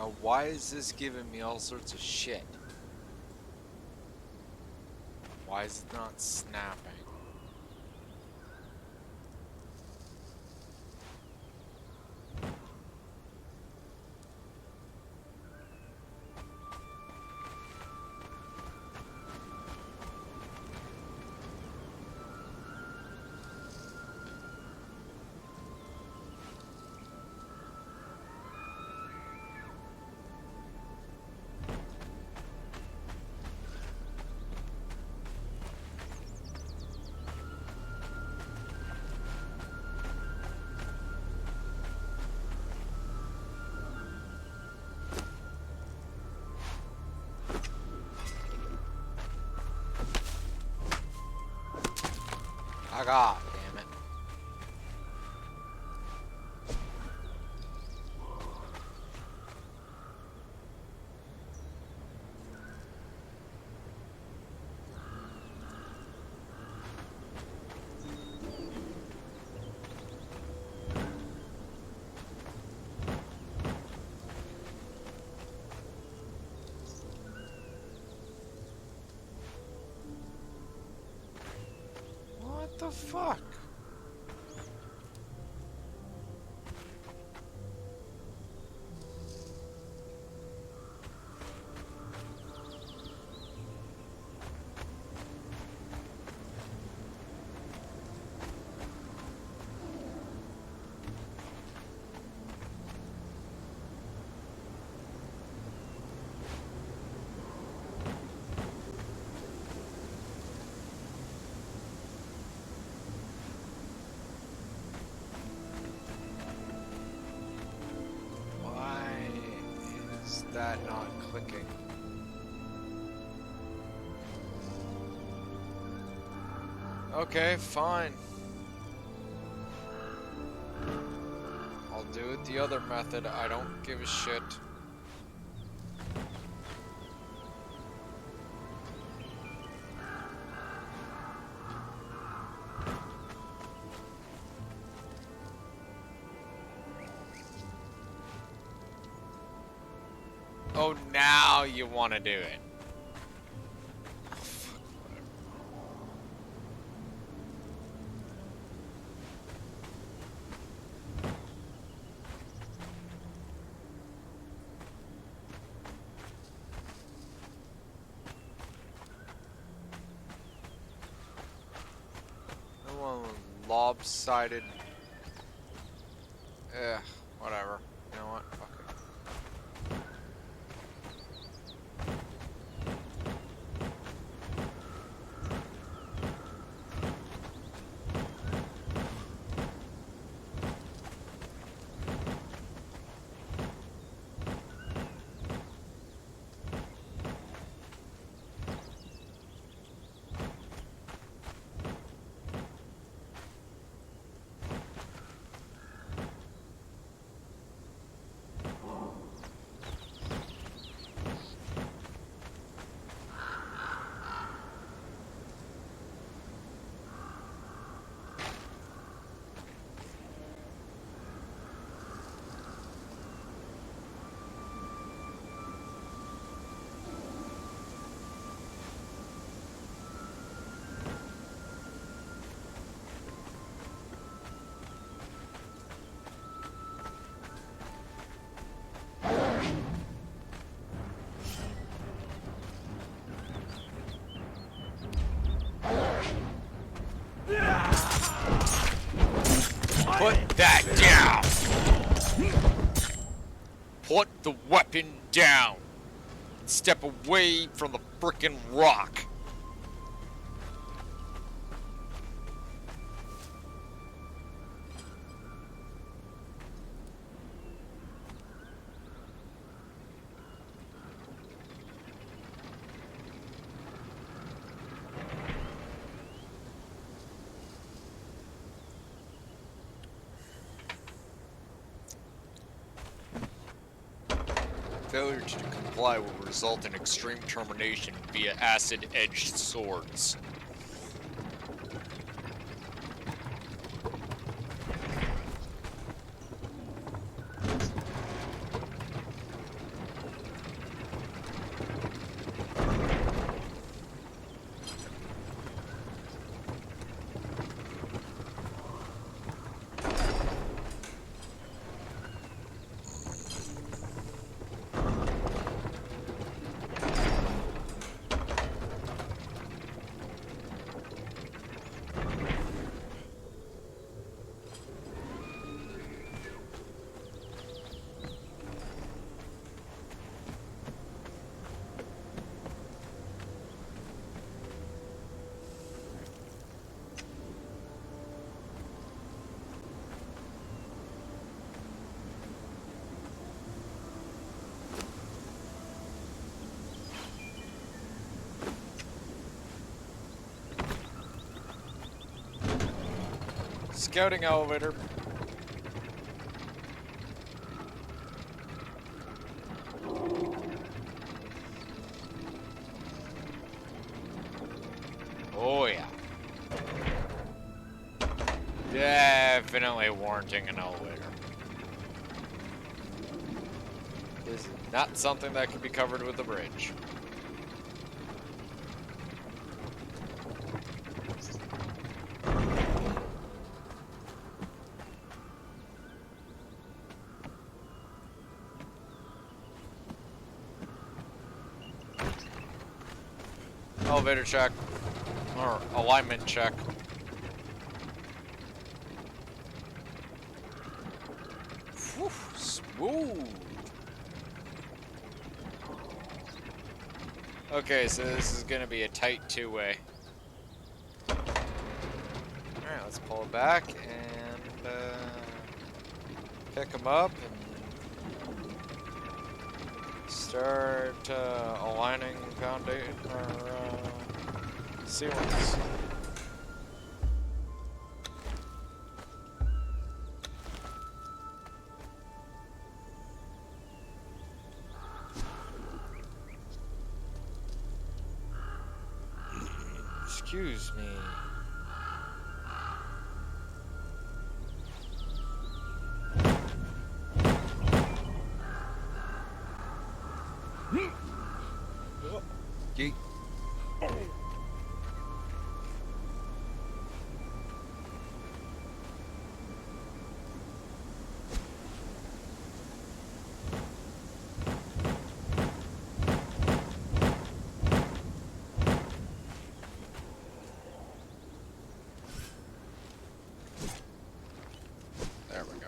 Now, why is this giving me all sorts of shit? Why is it not snapping? Ah, God damn it. the fuck? That not clicking. Okay, fine. I'll do it the other method. I don't give a shit. Oh, now you want to do it. Oh, fuck, whatever. I want lopsided. Whatever. You know what? Fuck it. Put that down! Put the weapon down! Step away from the frickin' rock! Failure to comply will result in extreme termination via acid-edged swords. Scouting elevator. Oh yeah. Definitely warranting an elevator. This is not something that can be covered with a bridge. Elevator check. Or alignment check. Whew, smooth. Okay, so this is gonna be a tight two-way. Alright, let's pull it back and pick them up and start aligning foundation or ceilings. Excuse me. Yeet. There we go.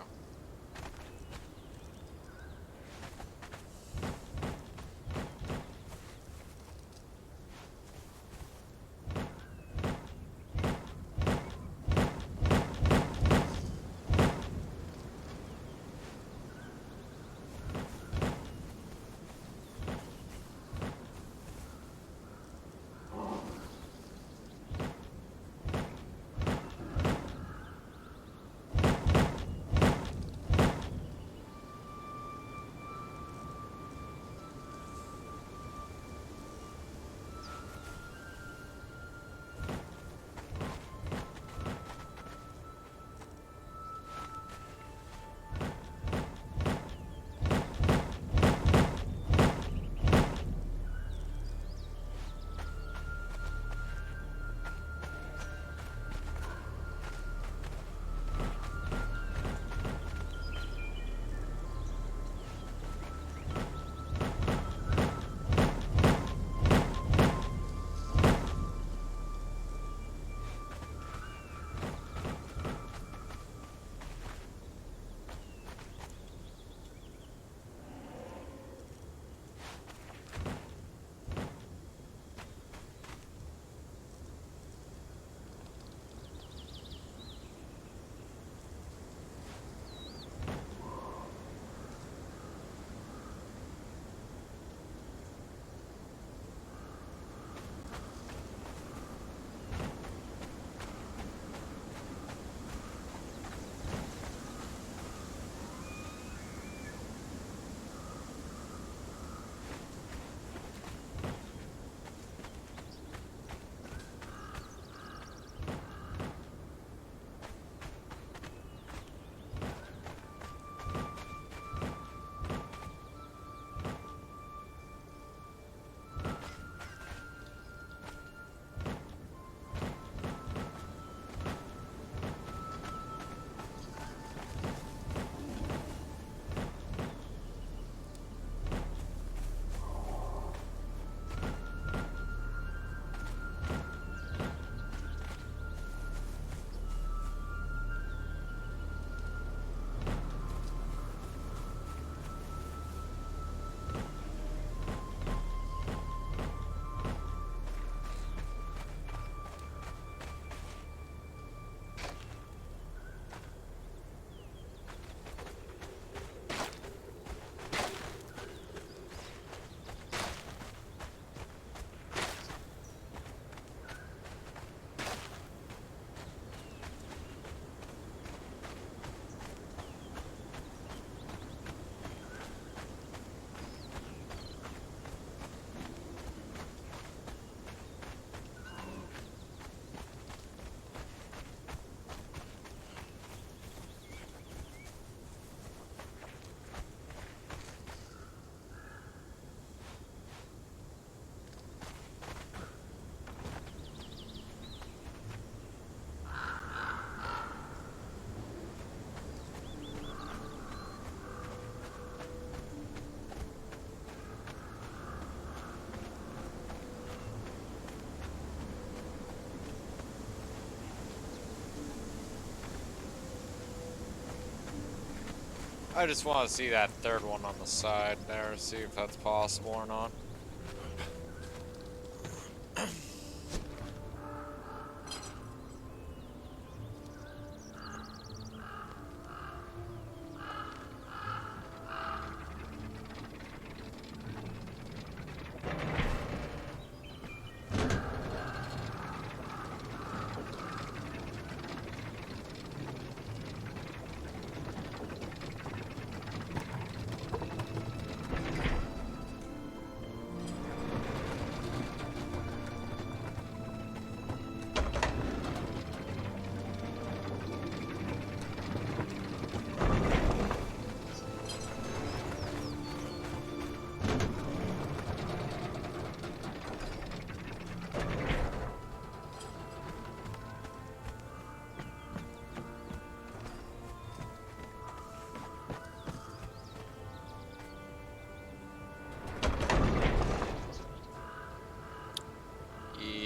I just want to see that third one on the side there, see if that's possible or not.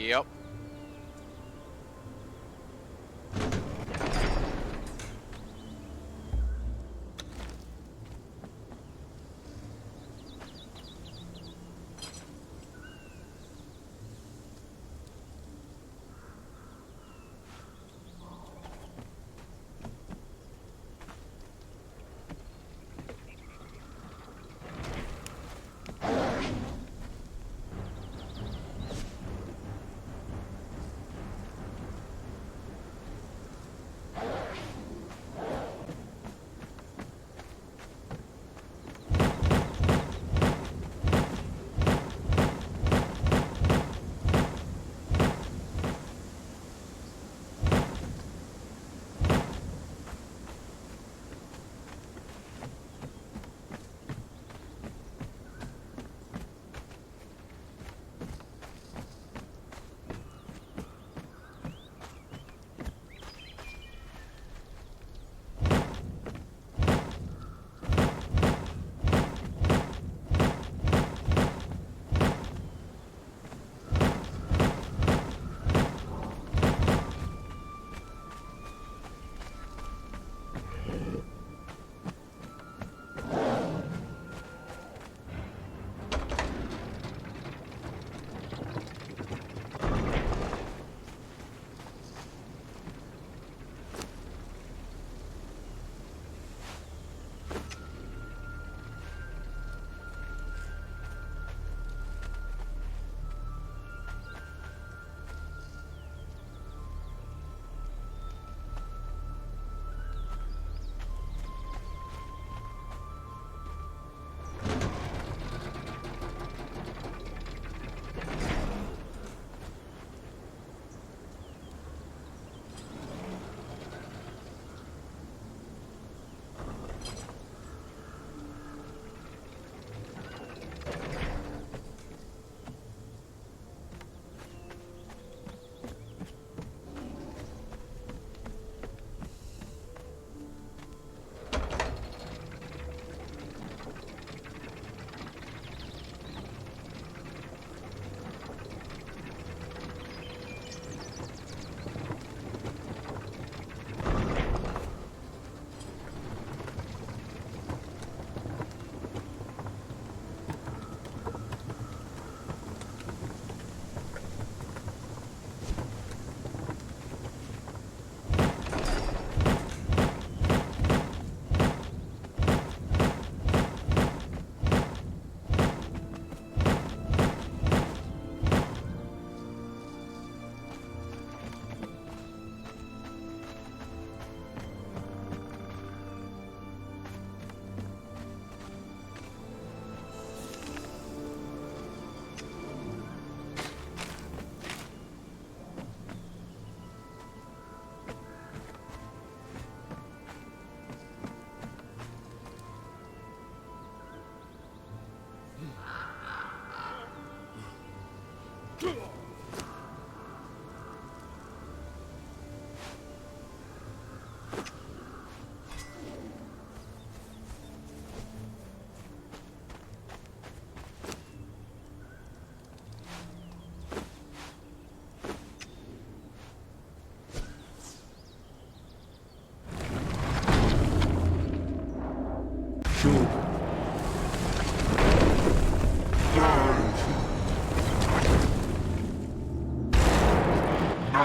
Yep.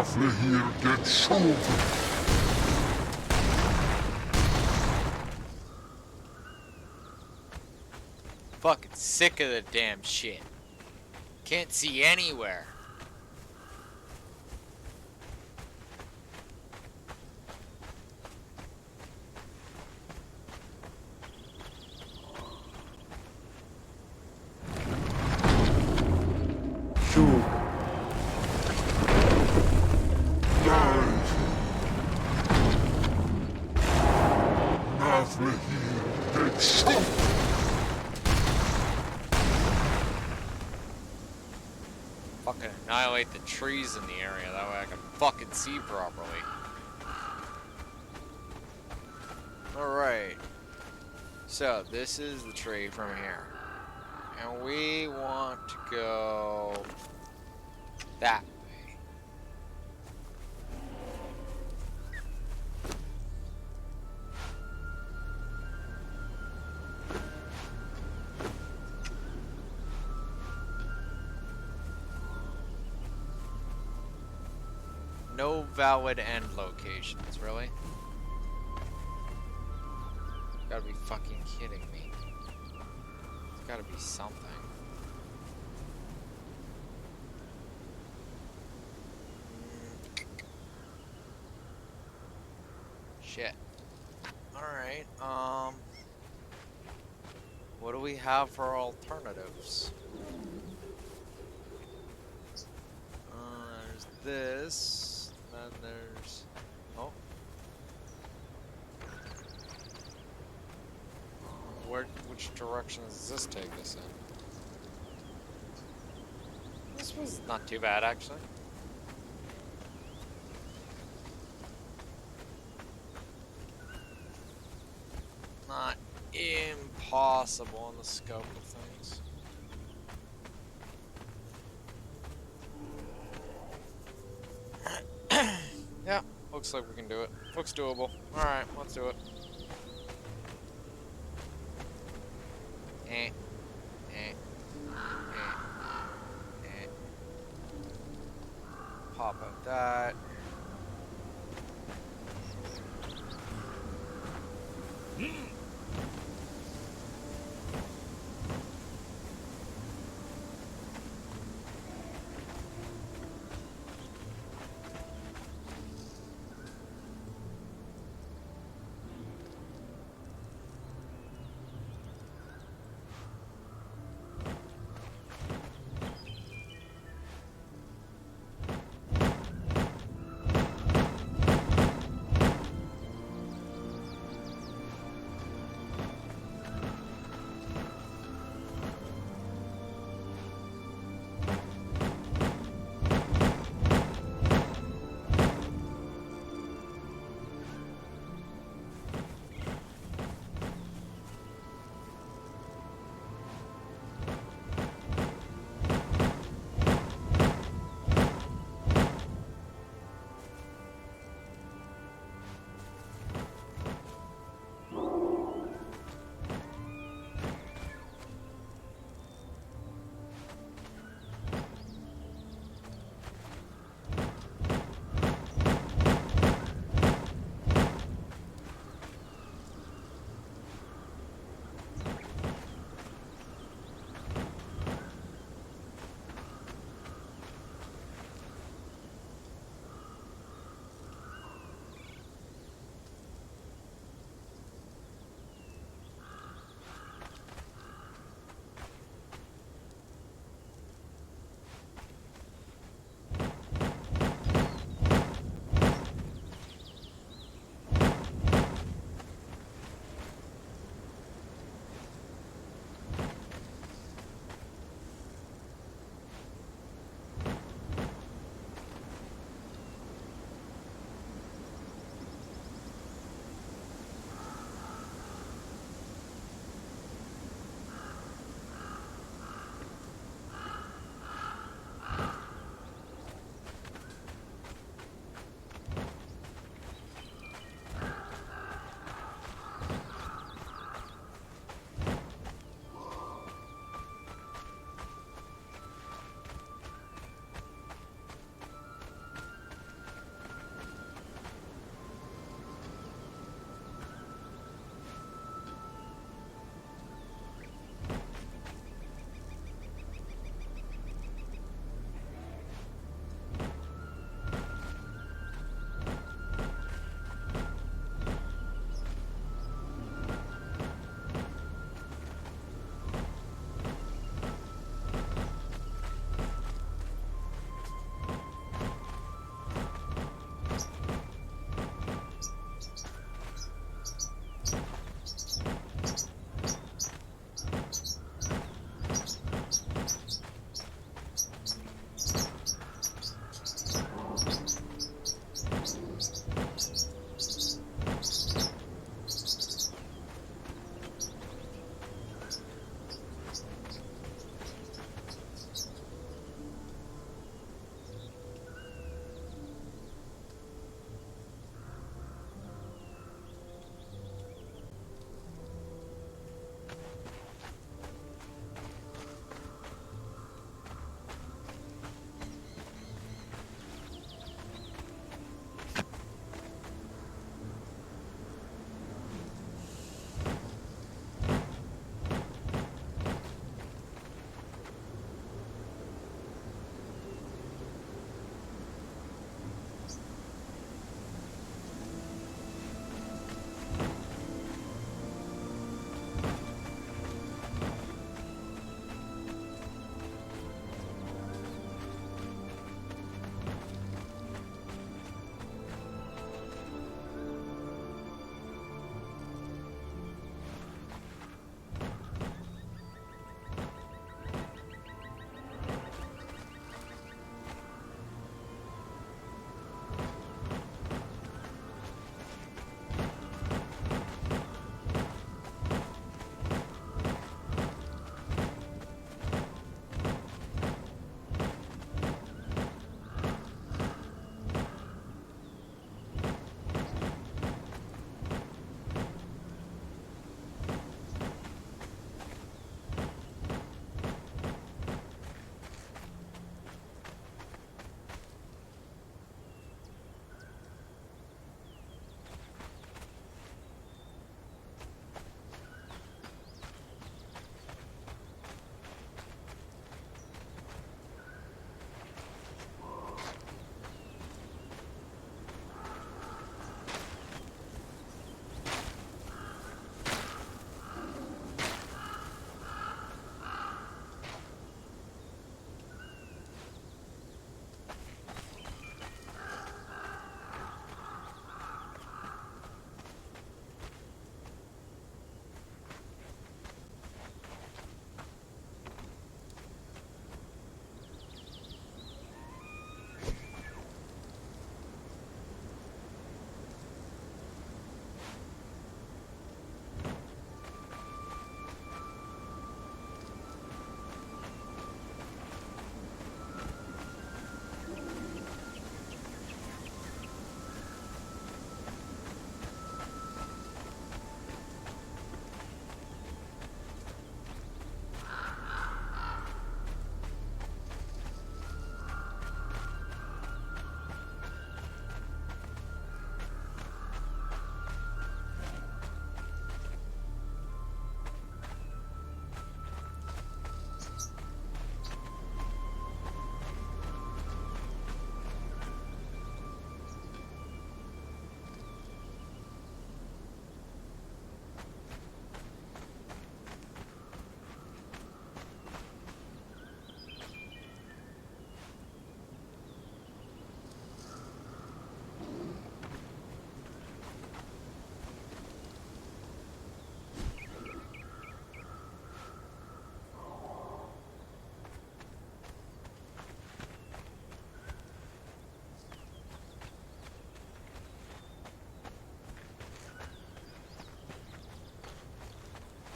Nafle here get shouldered. Fucking sick of the damn shit. Can't see anywhere. Shoot. Nafle here get shouldered. Fucking annihilate the trees in the area. That way I can fucking see properly. Alright. So, this is the tree from here. And we want to go that way. No valid end locations, really? You gotta be fucking kidding me. There's gotta be something. Shit. Alright, what do we have for alternatives? There's this, then there's... Oh. Which direction does this take us in? This was not too bad, actually. Not impossible in the scope of things. Yeah, looks like we can do it. Looks doable. Alright, let's do it. Eh. Eh. Eh. Eh. Pop out that.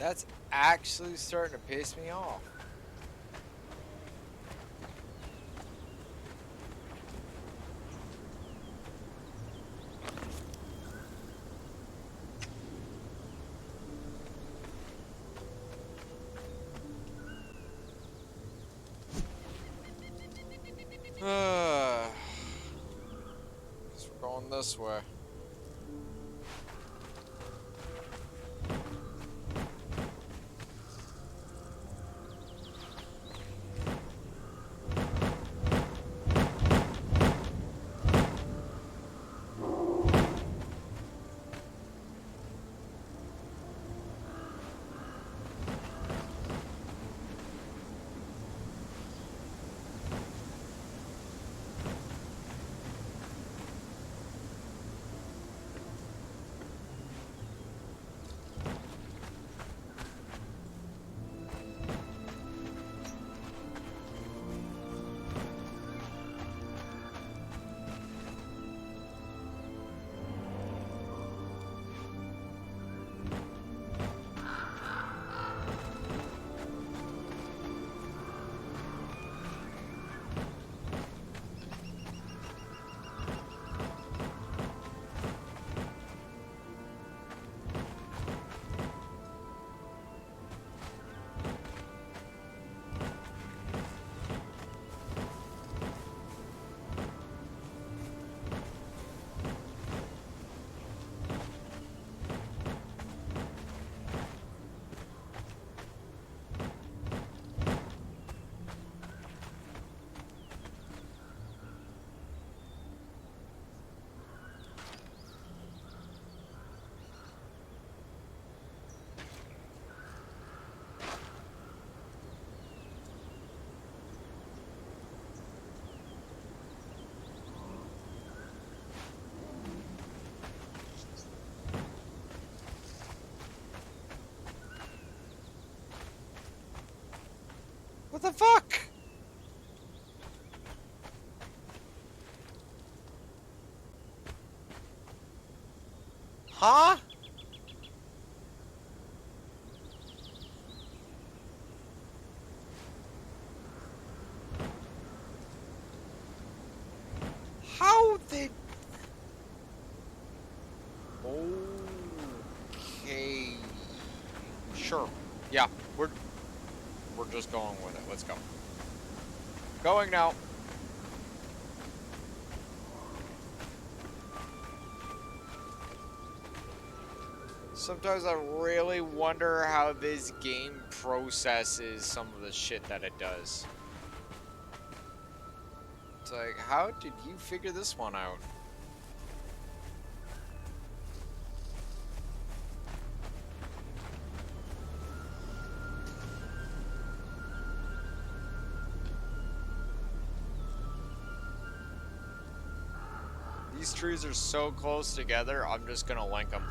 That's actually starting to piss me off. Guess we're going this way. What the fuck? Huh? How did... Okay. Sure. Yeah, we're just going with it. Let's go. Going now. Sometimes I really wonder how this game processes some of the shit that it does. It's like, how did you figure this one out? These trees are so close together, I'm just gonna link them.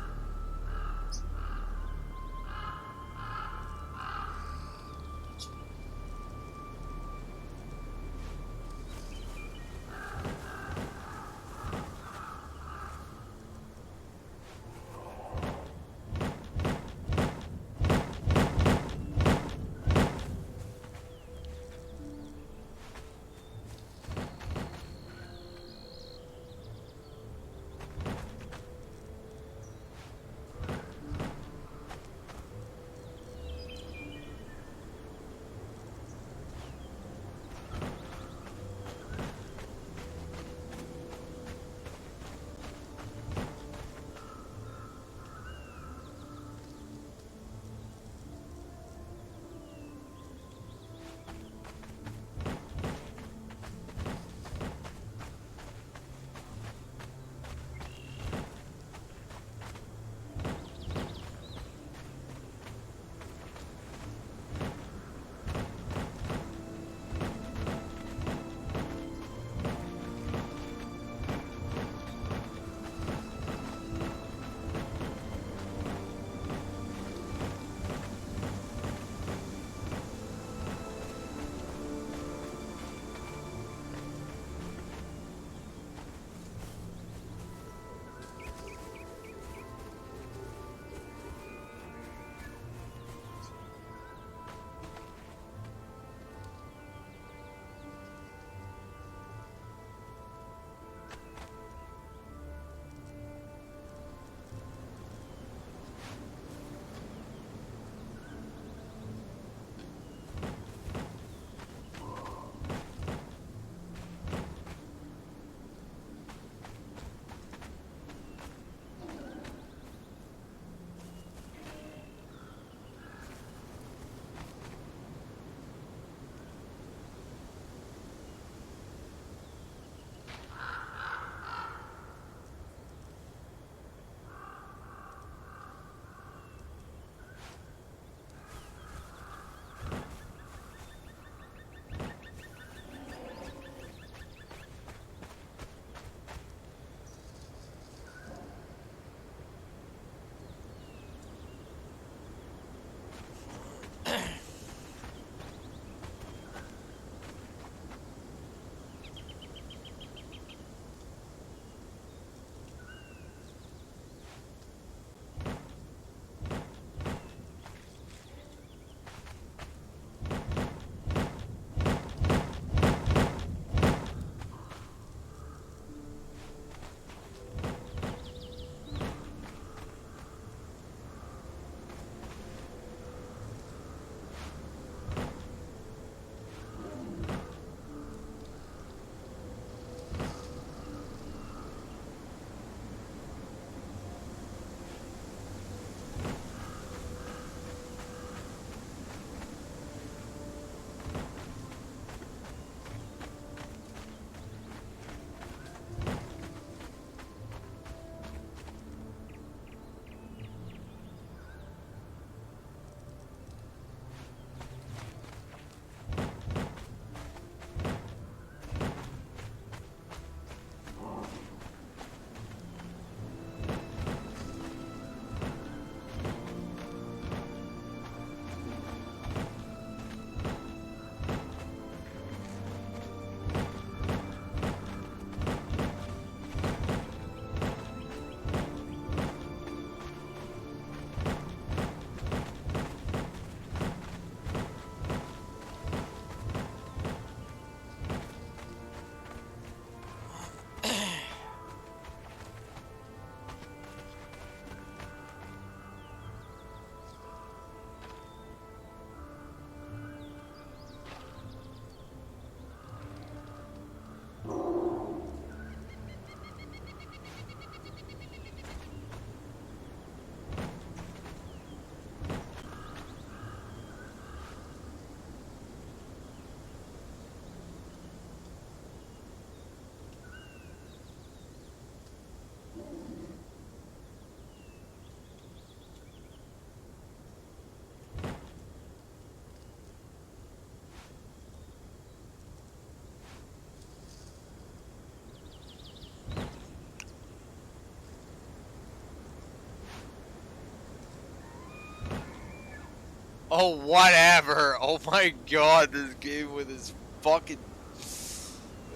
Oh, whatever. Oh my god, this game with his fucking...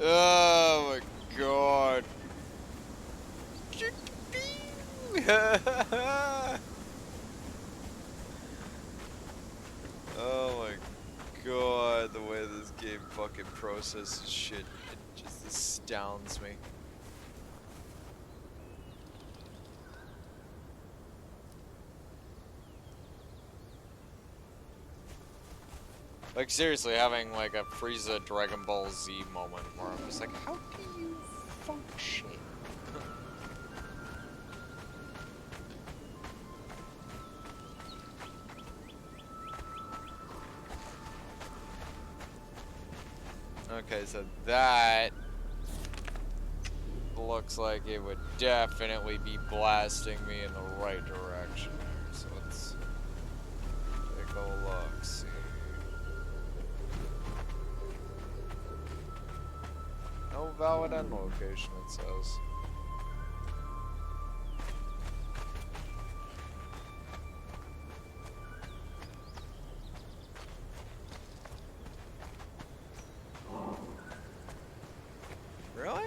Oh my god. Oh my god, the way this game fucking processes shit, it just astounds me. Like, seriously, having like a Frieza Dragon Ball Z moment where I'm just like, how do you function? Okay, so that looks like it would definitely be blasting me in the right direction there. So let's take a look, see. No valid end location, it says. Really?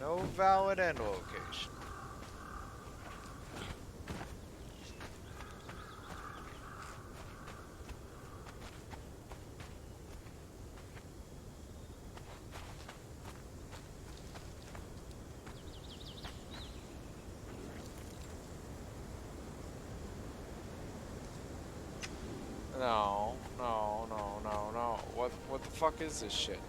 No valid end location. No, no, no, no, no. What the fuck is this shit?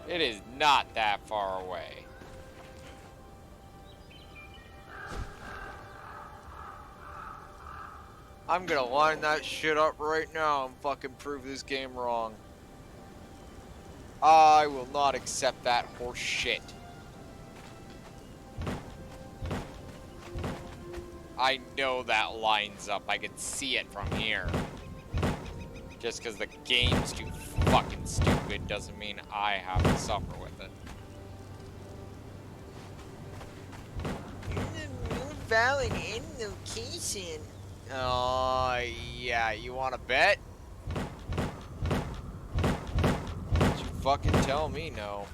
It is not that far away. I'm gonna line that shit up right now and fucking prove this game wrong. I will not accept that horse shit. I know that lines up. I can see it from here. Just because the game's too fucking stupid doesn't mean I have to suffer with it. Valid end location. Oh, yeah, you wanna bet? You fucking tell me no.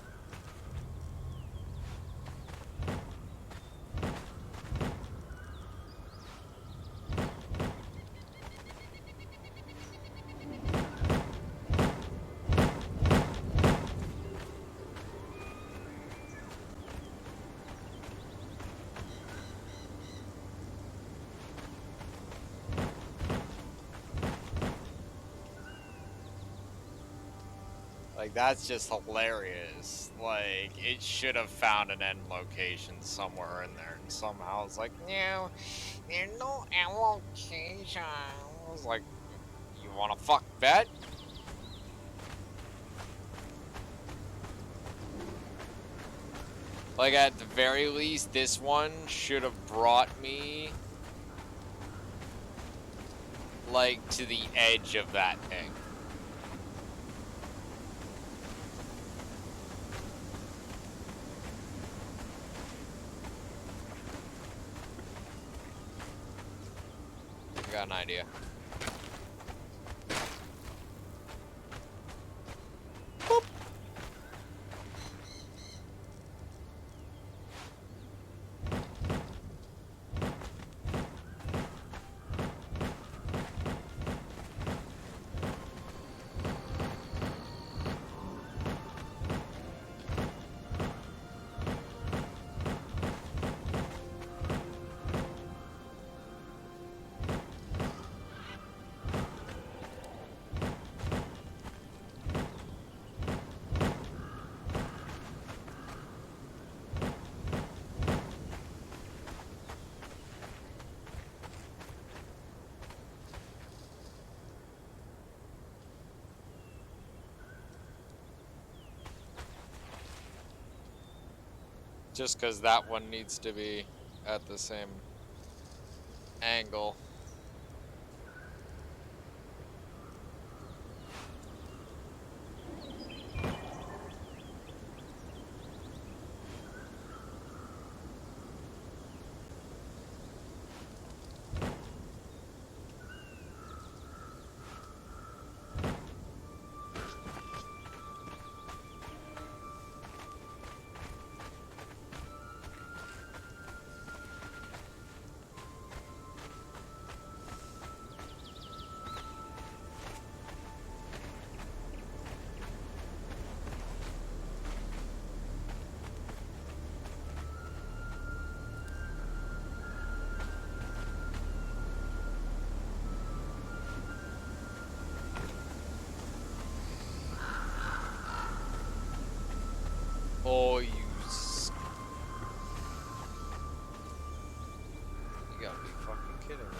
Like, that's just hilarious. Like, it should have found an end location somewhere in there, and somehow it's like, no, there's no end location. I was like, you wanna fuck bet? Like, at the very least, this one should have brought me, like, to the edge of that thing. I got an idea. Boop. Just because that one needs to be at the same angle. Oh, you gotta be fucking kidding me.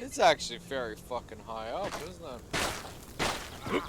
It's actually very fucking high up, isn't it?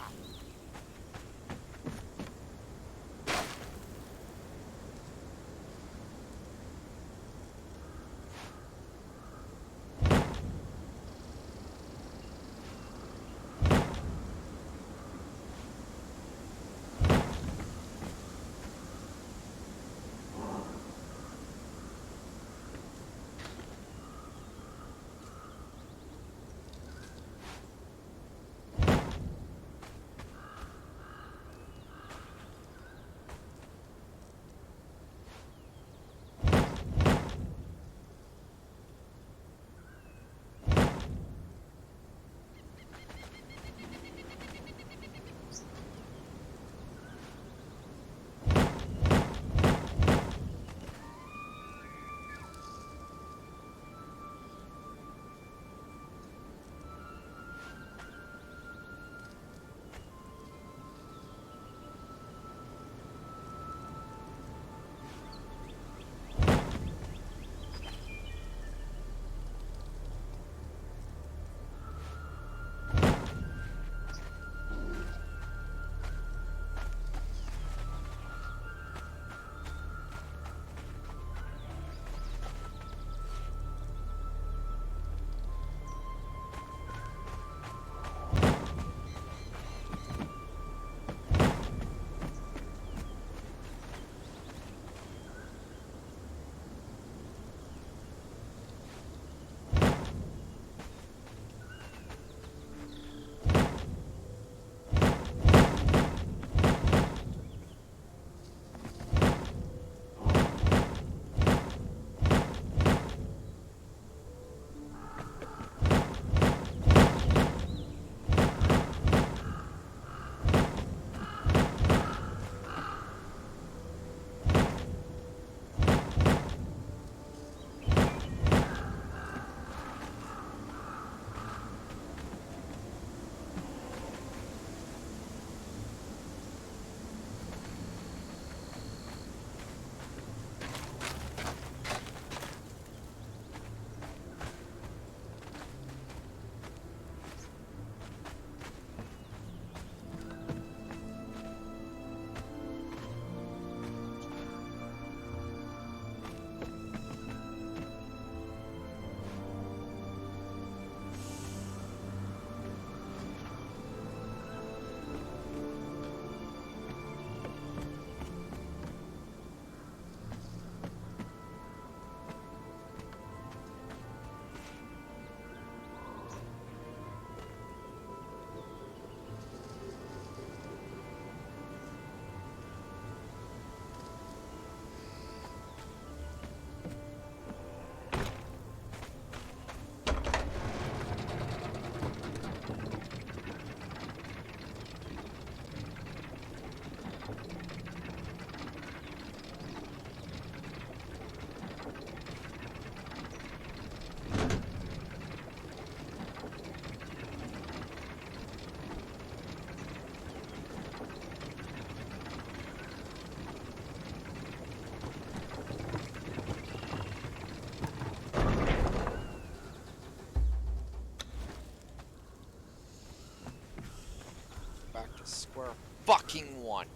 Square fucking one.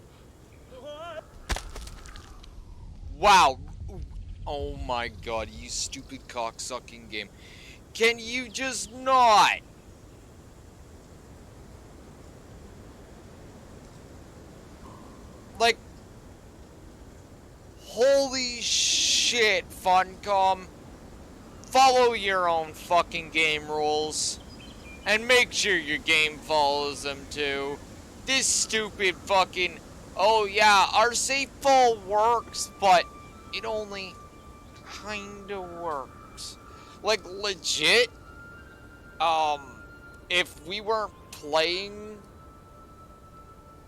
Wow. Oh my god, you stupid cocksucking game. Can you just not? Like, holy shit, Funcom. Follow your own fucking game rules. And make sure your game follows them too. This stupid fucking, oh yeah, our save full works, but it only kinda works. Like, legit, if we weren't playing,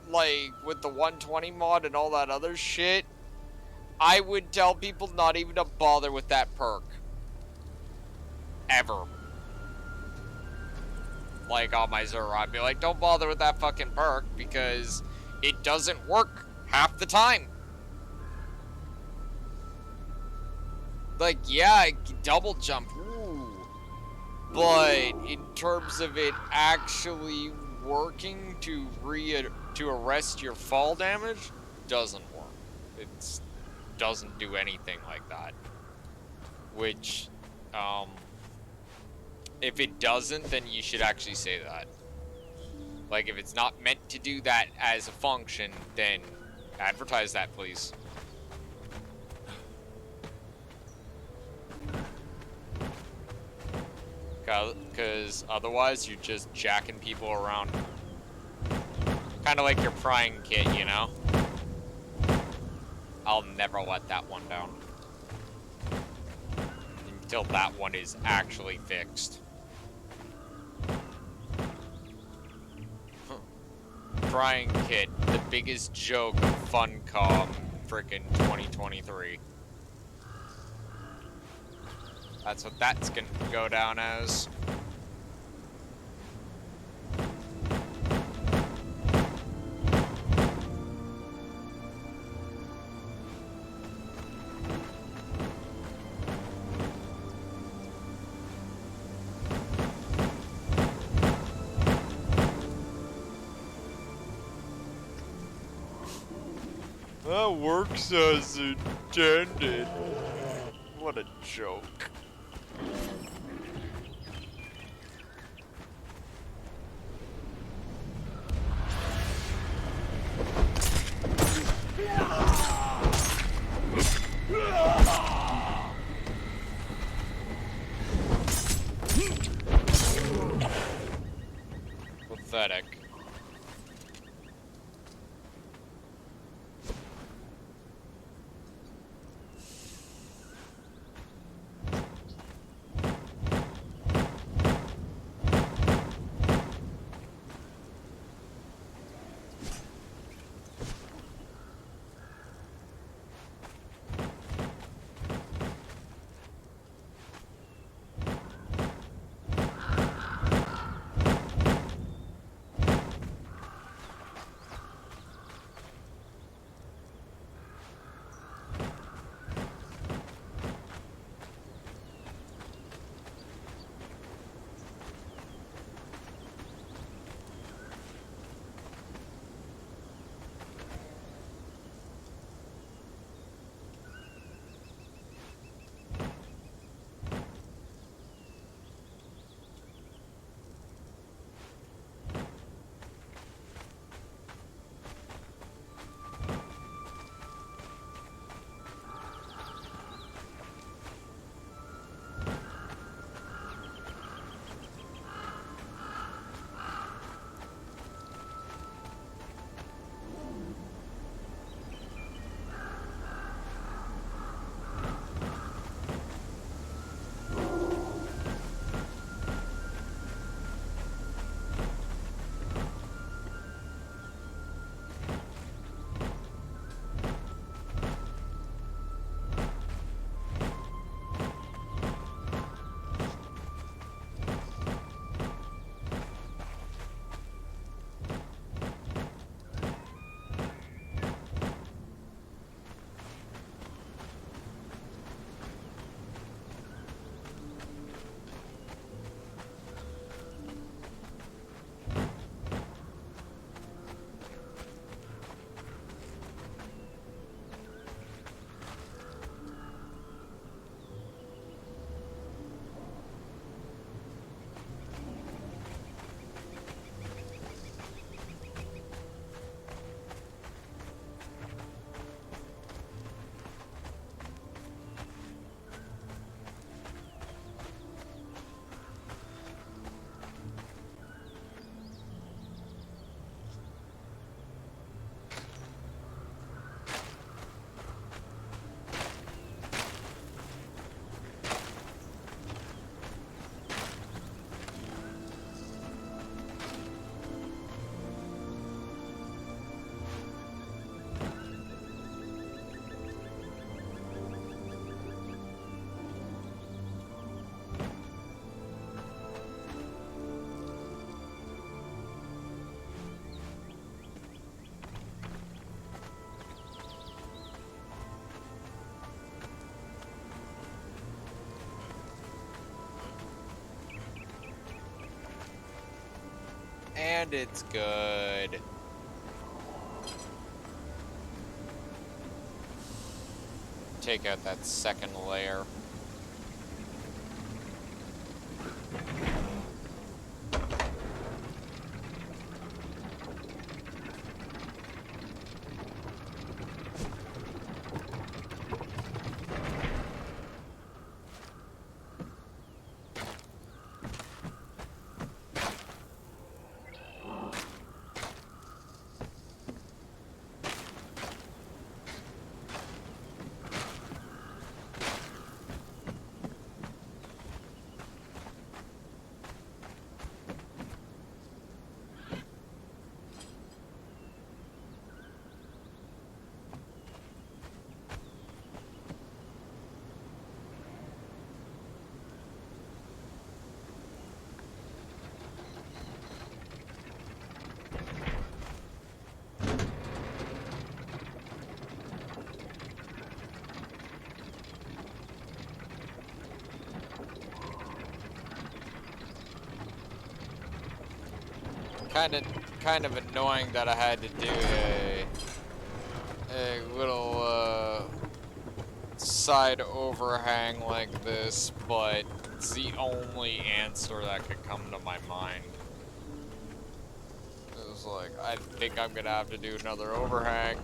like, with the 120 mod and all that other shit, I would tell people not even to bother with that perk. Ever. Like, on my server, I'd be like, don't bother with that fucking perk, because it doesn't work half the time. Like, yeah, double jump, ooh. but in terms of it actually working to arrest your fall damage, doesn't work. It doesn't do anything like that. Which, if it doesn't, then you should actually say that. Like, if it's not meant to do that as a function, then advertise that, please. Because otherwise, you're just jacking people around. Kind of like your prying kit, you know? I'll never let that one down. Until that one is actually fixed. Prying kit, the biggest joke of Funcom frickin' 2023. That's what that's gonna go down as. That works as intended. What a joke. Pathetic. And it's good. Take out that second layer. Kind of annoying that I had to do a little side overhang like this, but it's the only answer that could come to my mind. It was like, I think I'm gonna have to do another overhang.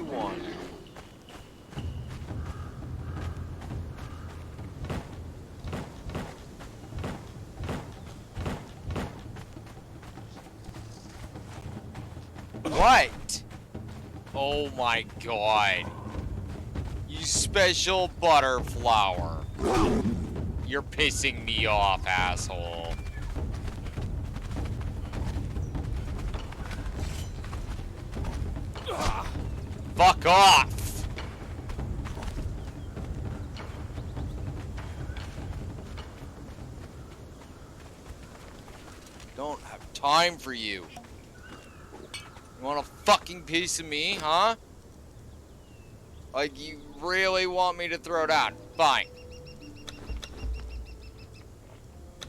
want? What? Oh my god. You special butterflower. You're pissing me off, asshole. Fuck off! Don't have time for you. You want a fucking piece of me, huh? Like, you really want me to throw down? Fine.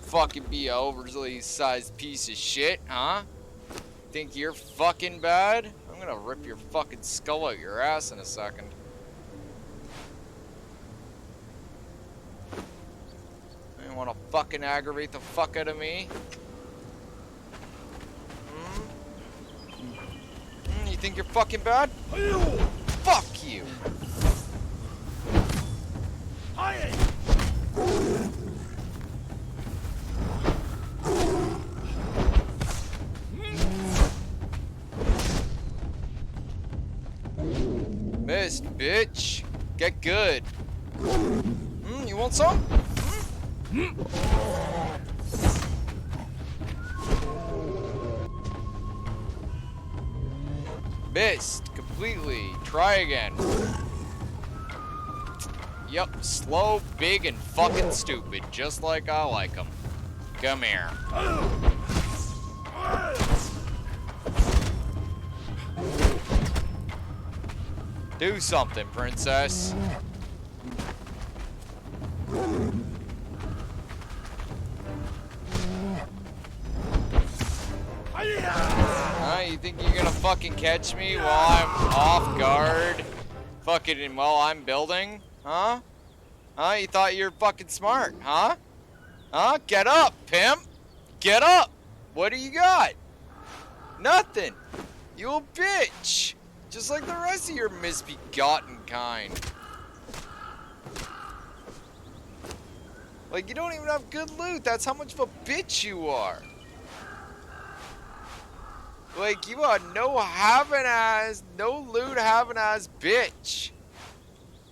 Fucking be a overly sized piece of shit, huh? Think you're fucking bad? I'm gonna rip your fucking skull out your ass in a second. You wanna fucking aggravate the fuck out of me? You think you're fucking bad? Fuck you! Missed, bitch. Get good. You want some? Missed completely. Try again. Yep, slow, big, and fucking stupid, just like I like them. Come here. Do something, princess. You think you're gonna fucking catch me while I'm off guard? Fucking while I'm building? Huh? Huh? You thought you're fucking smart, huh? Huh? Get up, pimp! Get up! What do you got? Nothing! You a bitch! Just like the rest of your misbegotten kind. Like, you don't even have good loot. That's how much of a bitch you are. Like, you are no having-ass, no loot having-ass bitch.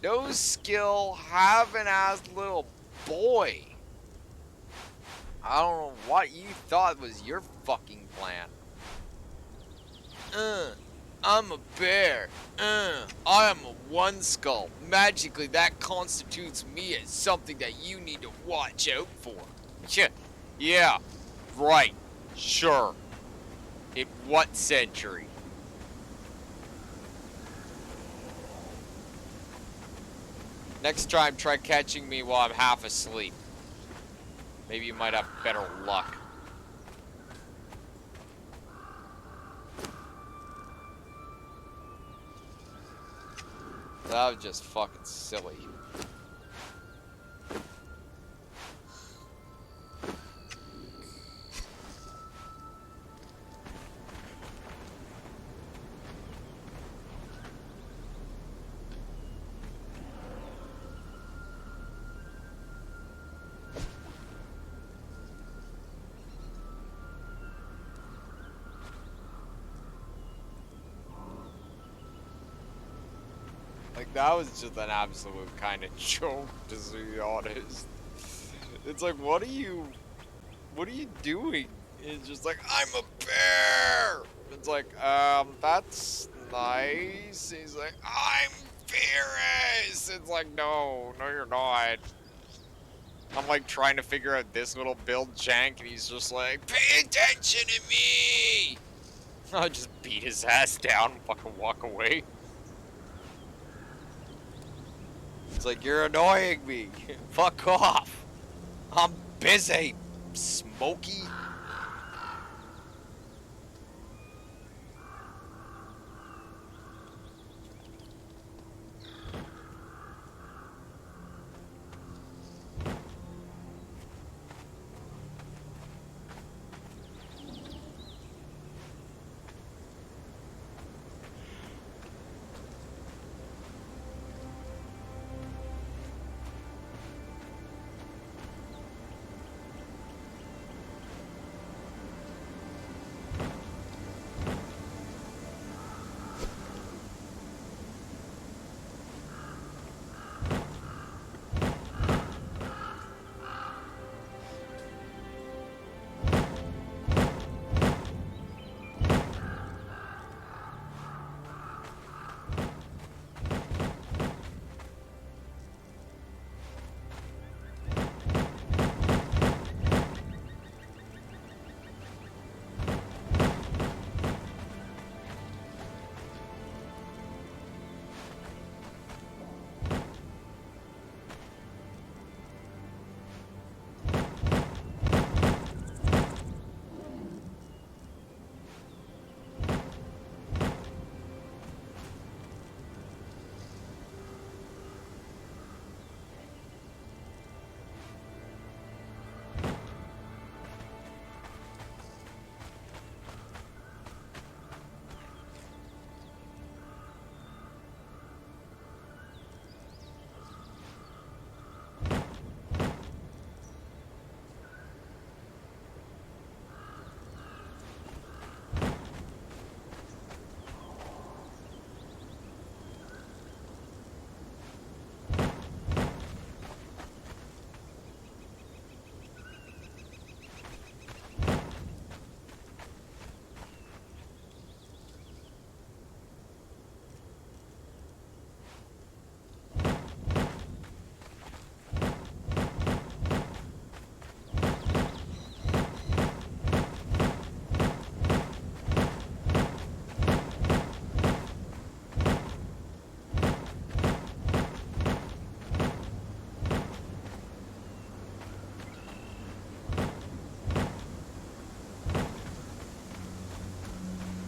No skill having-ass little boy. I don't know what you thought was your fucking plan. I'm a bear. I am a one skull. Magically, that constitutes me as something that you need to watch out for. Yeah, right. Sure. In what century? Next time, try catching me while I'm half asleep. Maybe you might have better luck. That was just fucking silly. Like, that was just an absolute kind of joke, to be honest. It's like, what are you doing? It's just like, I'm a bear! It's like, that's nice. He's like, I'm fierce! It's like, no, you're not. I'm like trying to figure out this little build jank, and he's just like, pay attention to me! I'll just beat his ass down and fucking walk away. It's like, you're annoying me. Fuck off. I'm busy, Smokey.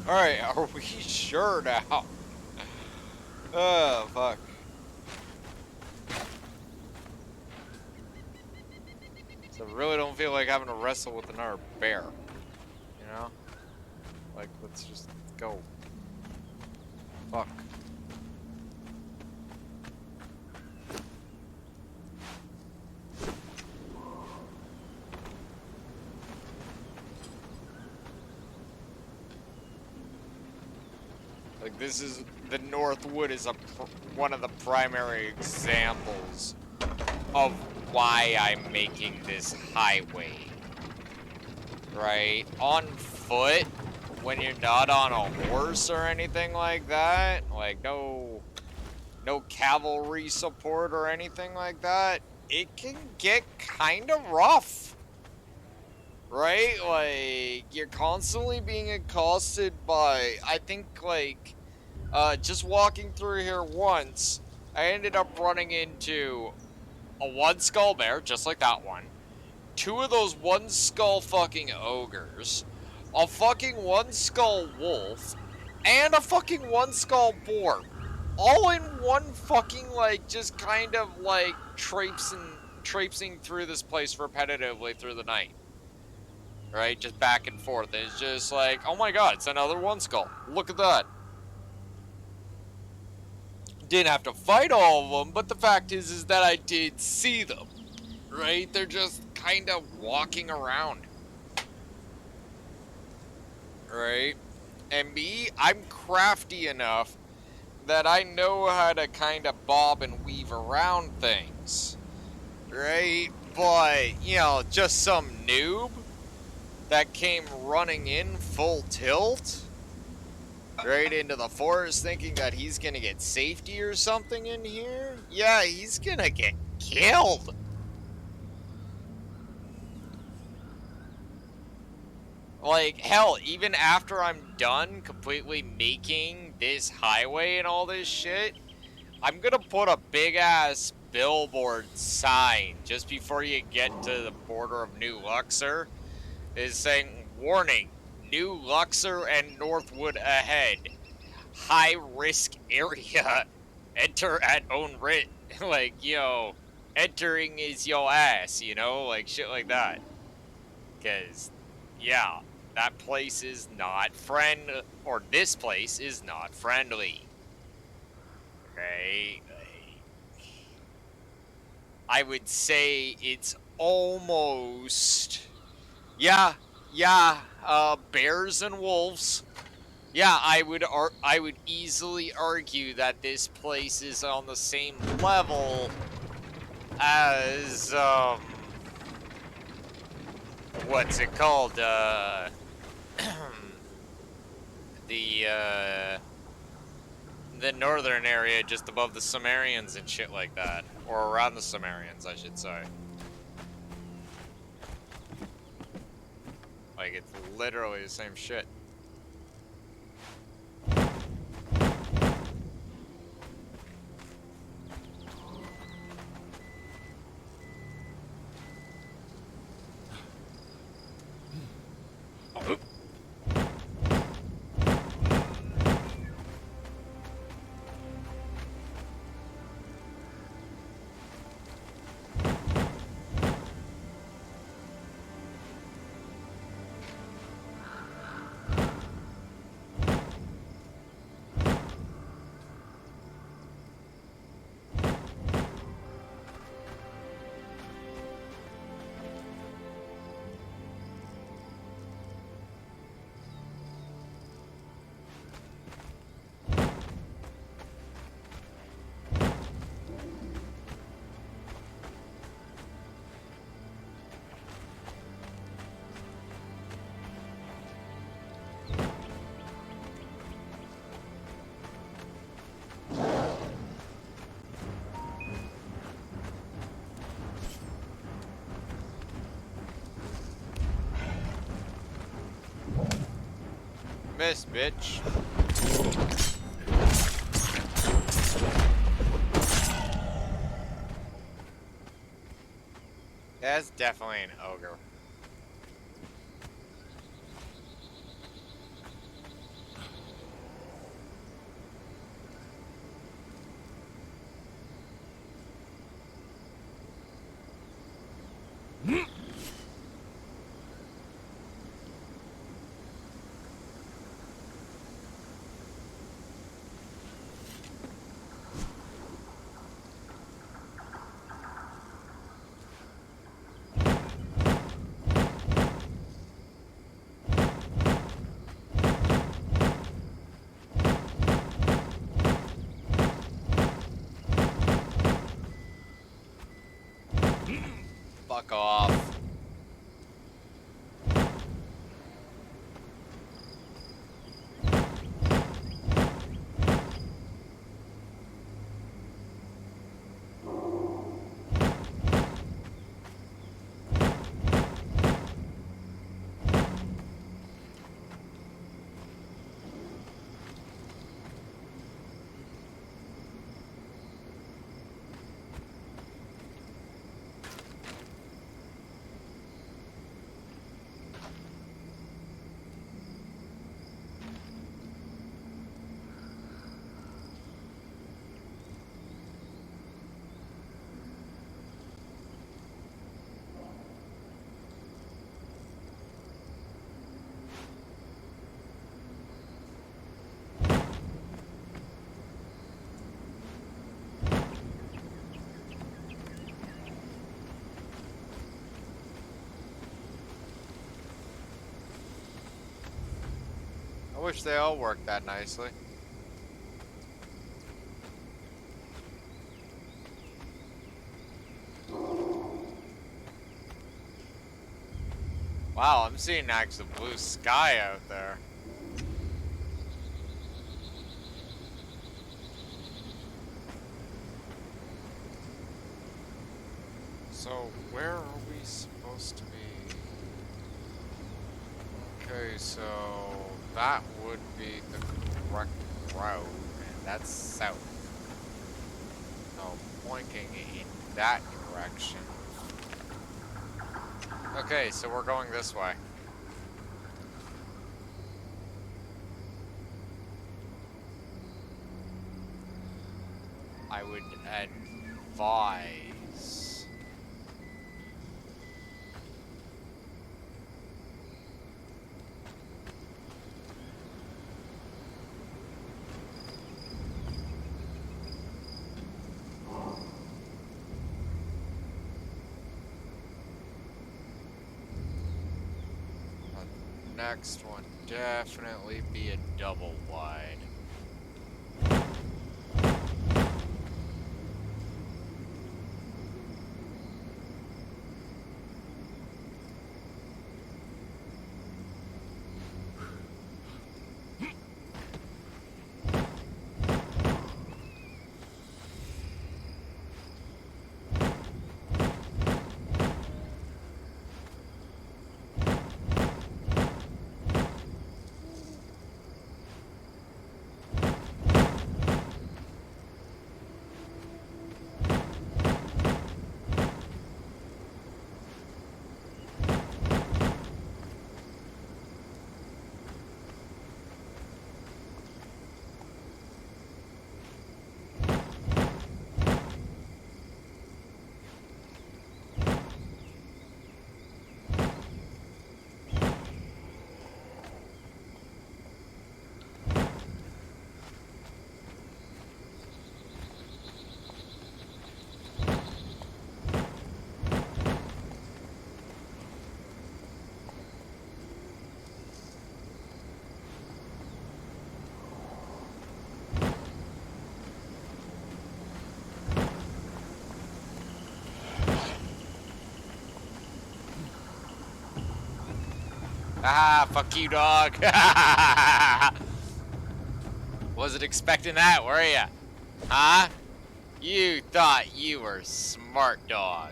Alright, are we sure now? Oh, fuck. So I really don't feel like having to wrestle with another bear. You know? Like, let's just go. Fuck. Like, this is, the Northwood is one of the primary examples of why I'm making this highway. Right? On foot, when you're not on a horse or anything like that, like no cavalry support or anything like that, it can get kind of rough. Right? Like, you're constantly being accosted by, I think, like, just walking through here once, I ended up running into a one skull bear, just like that one, two of those one skull fucking ogres, a fucking one skull wolf, and a fucking one skull boar. All in one fucking, like, just kind of, like, traipsing through this place repetitively through the night. Right? Just back and forth. And it's just like, oh my god, it's another one skull. Look at that. Didn't have to fight all of them, but the fact is that I did see them. Right? They're just kind of walking around. Right? And me, I'm crafty enough that I know how to kind of bob and weave around things. Right? But, you know, just some noob that came running in full tilt right into the forest thinking that he's gonna get safety or something in here? Yeah, he's gonna get killed. Like, hell, even after I'm done completely making this highway and all this shit, I'm gonna put a big-ass billboard sign just before you get to the border of New Luxor, is saying, warning, New Luxor and Northwood ahead. High-risk area. Enter at own risk. Like, yo, entering is your ass, you know? Like, shit like that. Because, yeah, that place is not or this place is not friendly. Okay? I would say it's almost, yeah, bears and wolves. Yeah, I would easily argue that this place is on the same level as what's it called? The northern area just above the Sumerians and shit like that, or around the Sumerians, I should say. Like, it's literally the same shit. Miss, bitch. That's definitely an ogre. Fuck off. I wish they all worked that nicely. Wow, I'm seeing actual blue sky out there. So, where are we supposed to be? Okay, so that would be the correct route, and that's south. So, pointing in that direction. Okay, so we're going this way. I would advise. The next one definitely be a double wide. Ah, fuck you, dog. Wasn't expecting that, were ya? Huh? You thought you were smart, dog.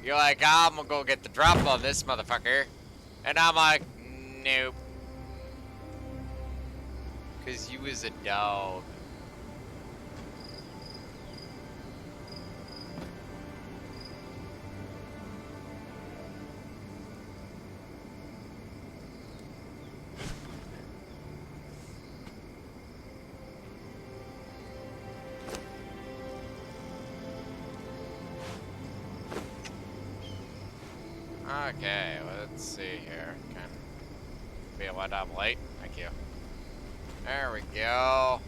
You're like, I'm gonna go get the drop on this motherfucker. And I'm like, nope. Cause you was a dog. Okay, let's see here. Can be a let up late. Thank you. There we go.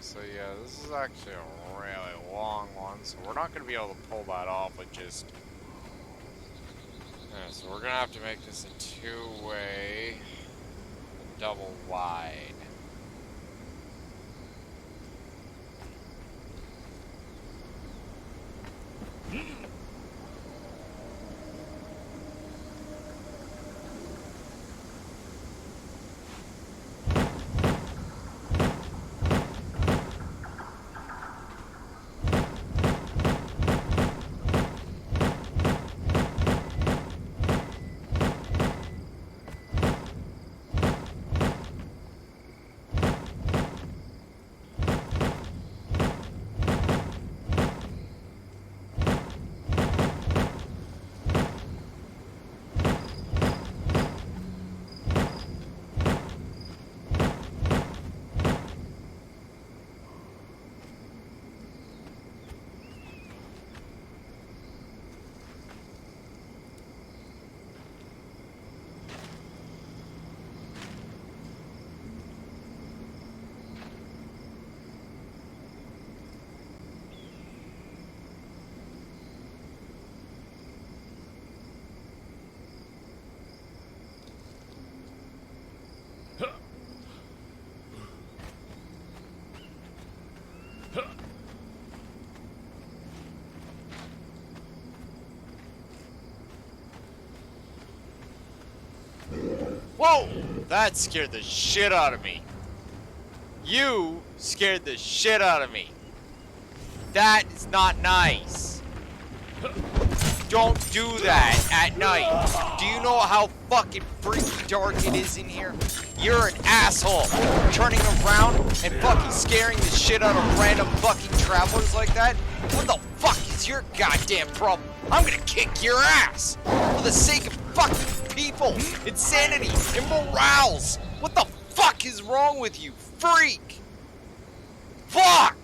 Okay, so yeah, this is actually a really long one, so we're not going to be able to pull that off with just... Yeah, so we're going to have to make this a two-way, double wide. Whoa! That scared the shit out of me. You scared the shit out of me. That is not nice. Don't do that at night. Do you know how fucking freaky dark it is in here? You're an asshole. Turning around and fucking scaring the shit out of random fucking travelers like that? What the fuck is your goddamn problem? I'm gonna kick your ass. For the sake of fucking people, insanity, and morals. What the fuck is wrong with you, freak? Fuck!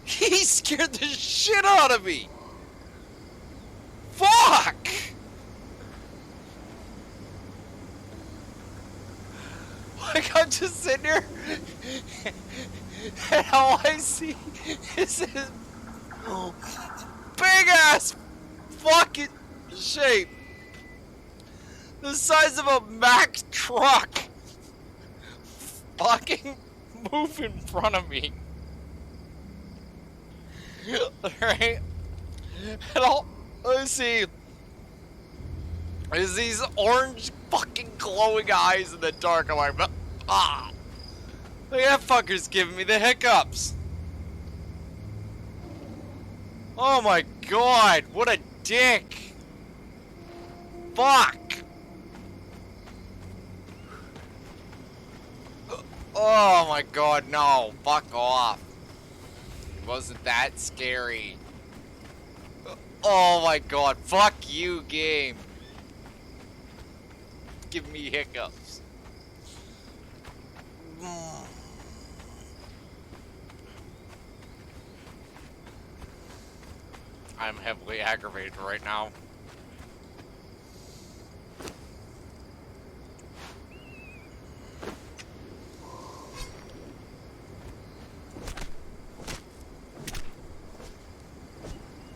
He scared the shit out of me. Fuck! Like, I'm just sitting here, and all I see is this big ass fucking shape the size of a Mack truck fucking move in front of me. Alright? And all I see is these orange fucking glowing eyes in the dark. I'm like, ah! Like, that fucker's giving me the hiccups. Oh my god, what a dick. Fuck. Oh my god, no. Fuck off. It wasn't that scary. Oh my god, fuck you, game. Give me hiccups. I'm heavily aggravated right now.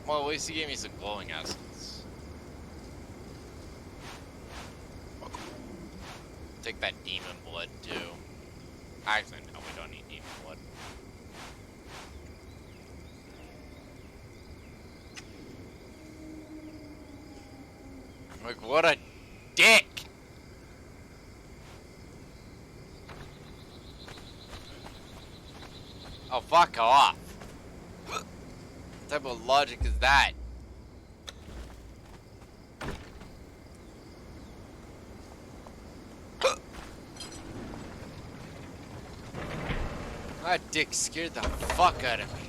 Well, at least he gave me some glowing essence. Take that demon blood too. Actually, no, we don't need demon blood. Like, what a dick! Oh, fuck off. What type of logic is that? That dick scared the fuck out of me.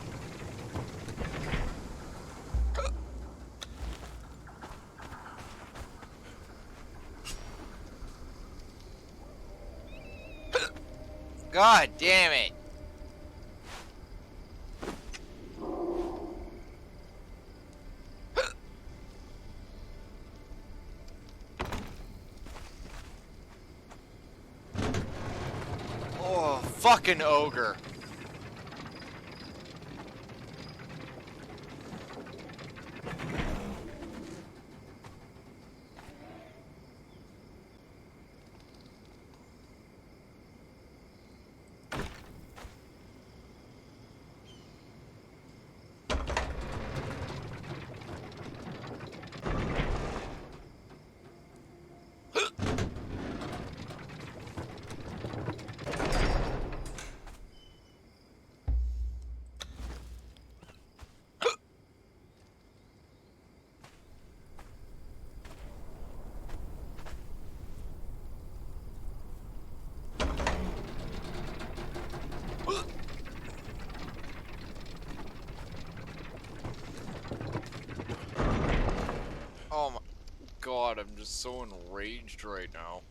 God damn it. Oh, fucking ogre. god, I'm just so enraged right now.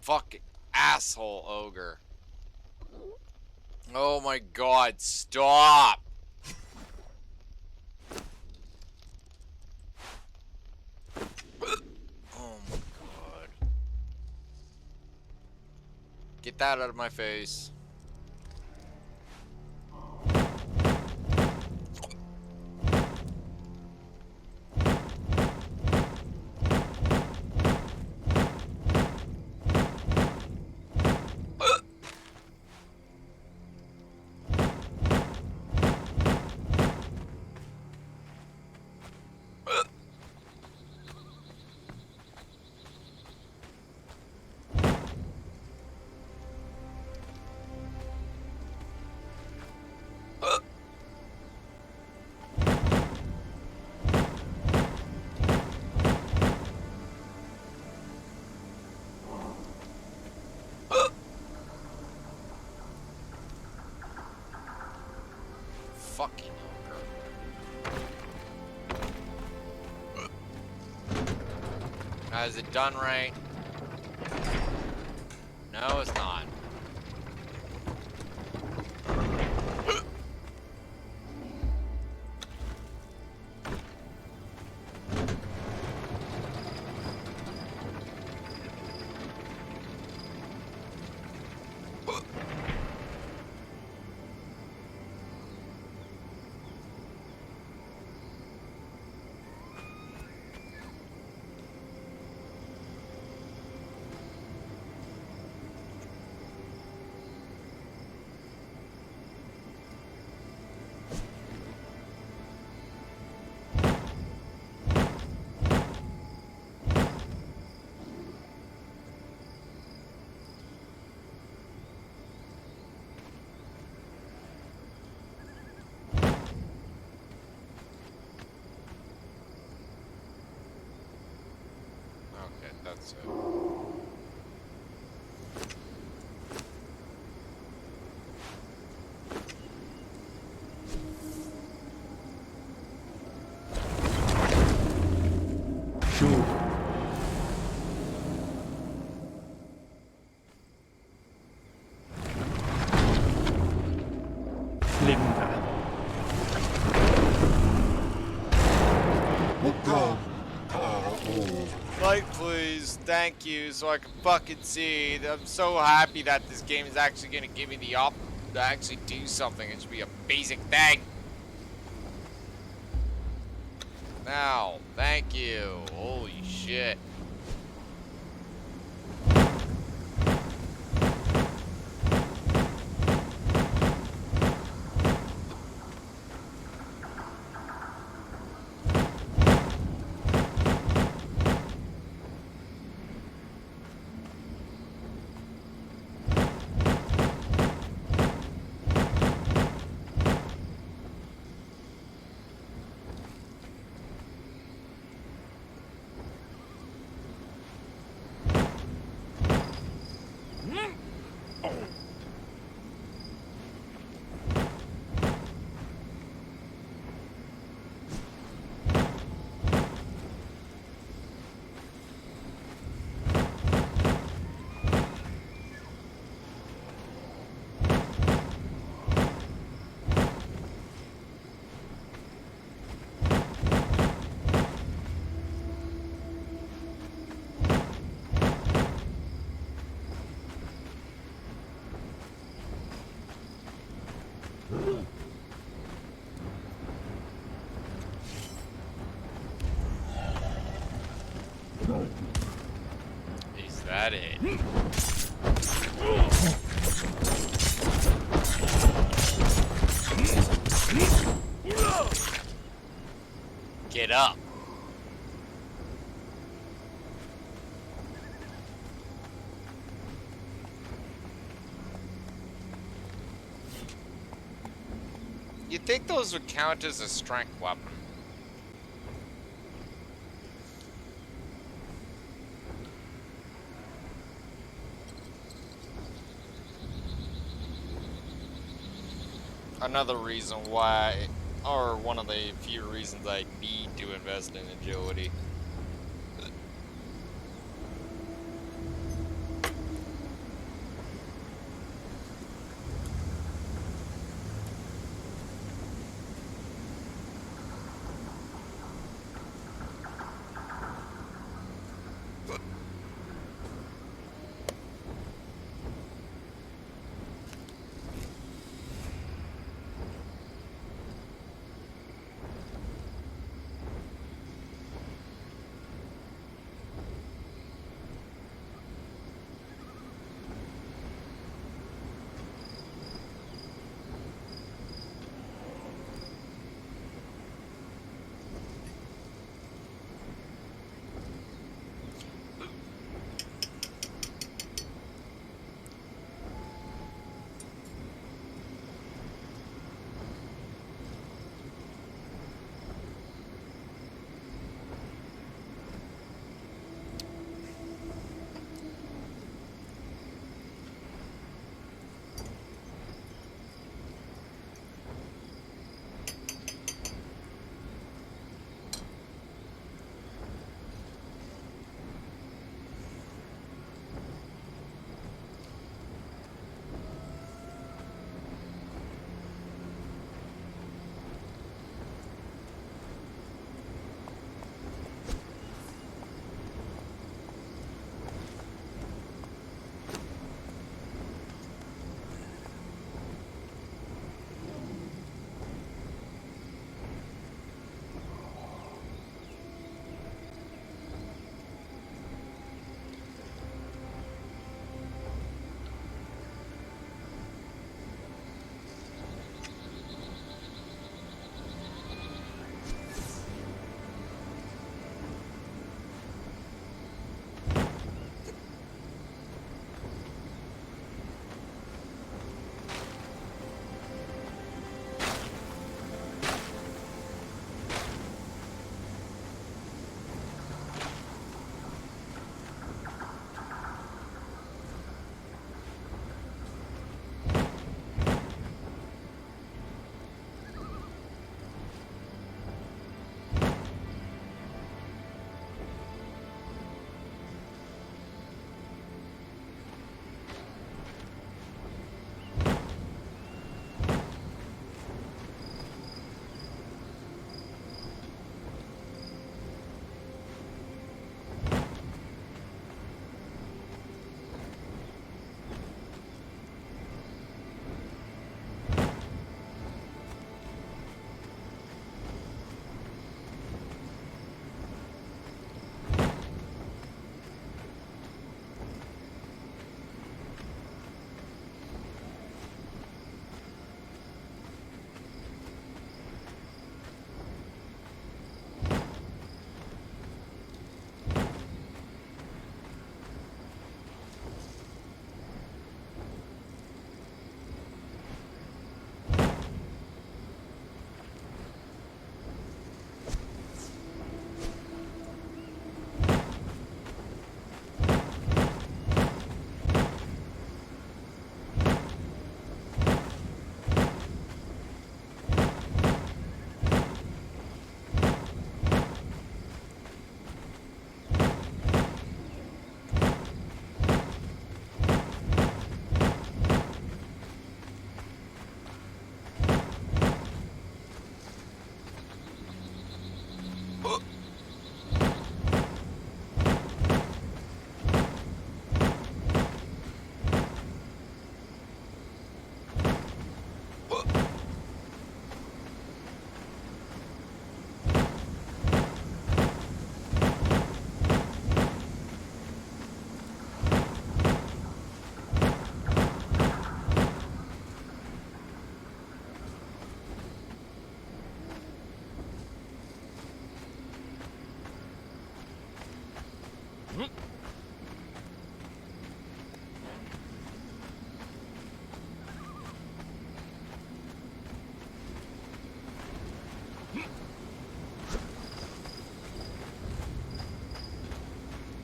Fucking asshole ogre. Oh my god, stop! Oh my god. Get that out of my face. Fucking ogre. Is it done right? No, it's not. Okay, that's it. Sure. Linda. Look down. Oh. Light, please. Thank you, so I can fucking see. I'm so happy that this game is actually gonna give me the op to actually do something. It should be a basic thing. Now, thank you. Holy shit. Is that it? Get up. You think those would count as a strength weapon? another reason why, or one of the few reasons I need to invest in agility.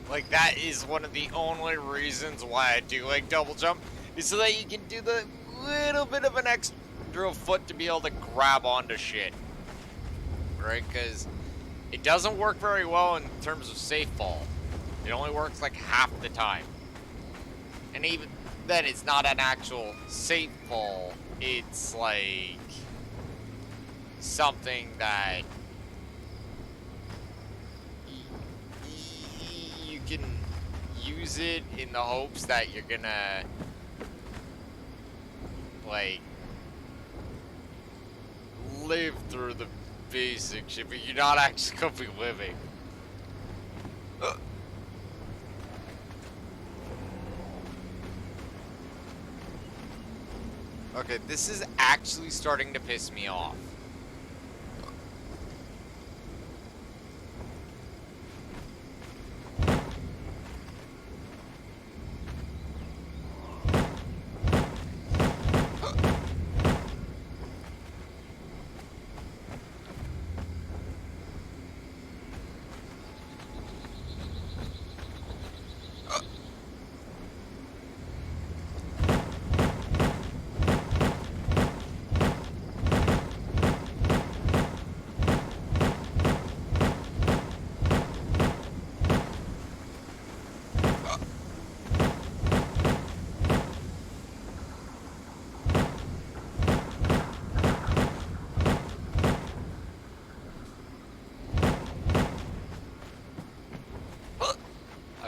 Like, that is one of the only reasons why I do like double jump, is so that you can do the little bit of an extra under a foot to be able to grab onto shit. Right? Because it doesn't work very well in terms of safe fall. It only works like half the time. And even then, it's not an actual safe fall. It's like something that you can use it in the hopes that you're gonna like live through the basic shit, but you're not actually gonna be living. Okay, this is actually starting to piss me off.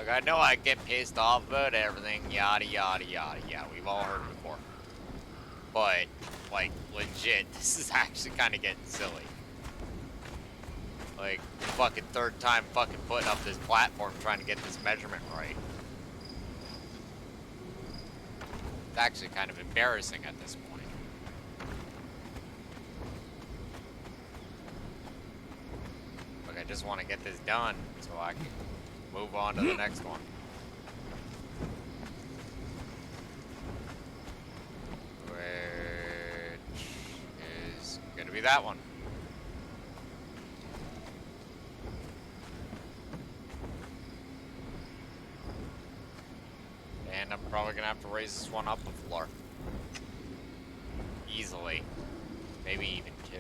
I know I get pissed off about everything, yada yada yada, yeah, we've all heard it before. But, like, legit, this is actually kind of getting silly. Like, fucking third time fucking putting up this platform trying to get this measurement right. It's actually kind of embarrassing at this point. Like, I just want to get this done so I can move on to the next one. Which is gonna be that one. And I'm probably gonna have to raise this one up a floor. Easily. Maybe even two.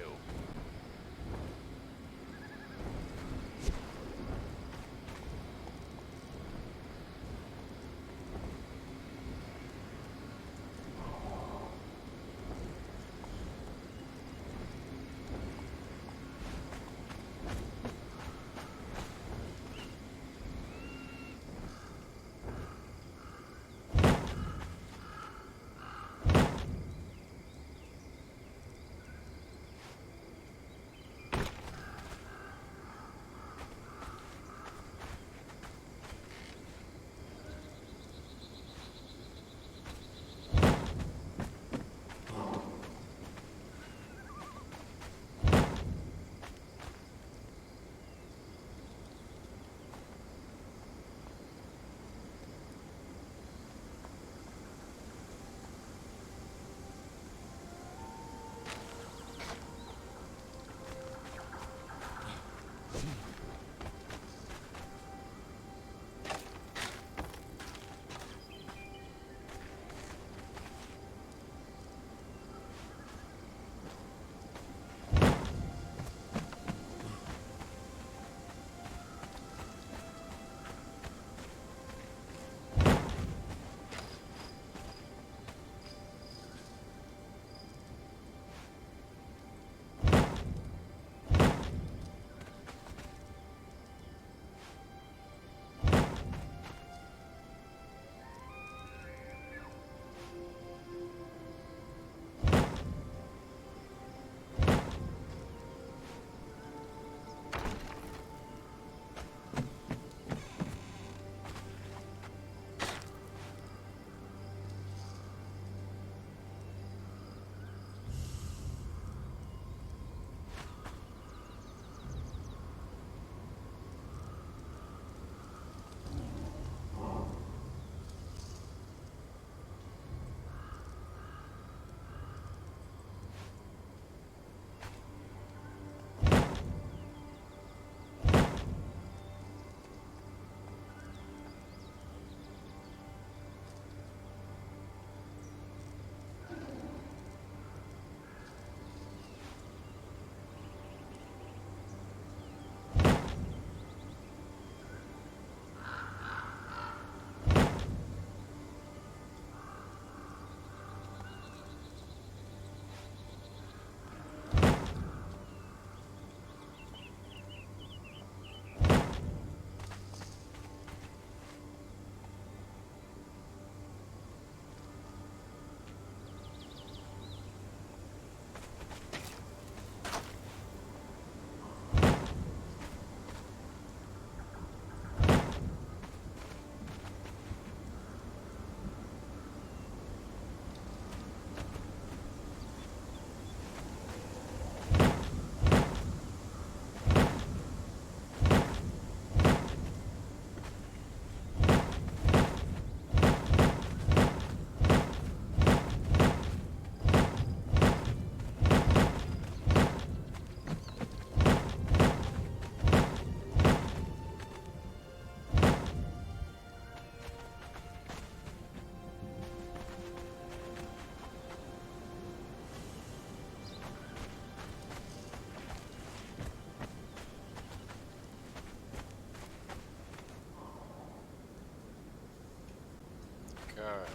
Alright.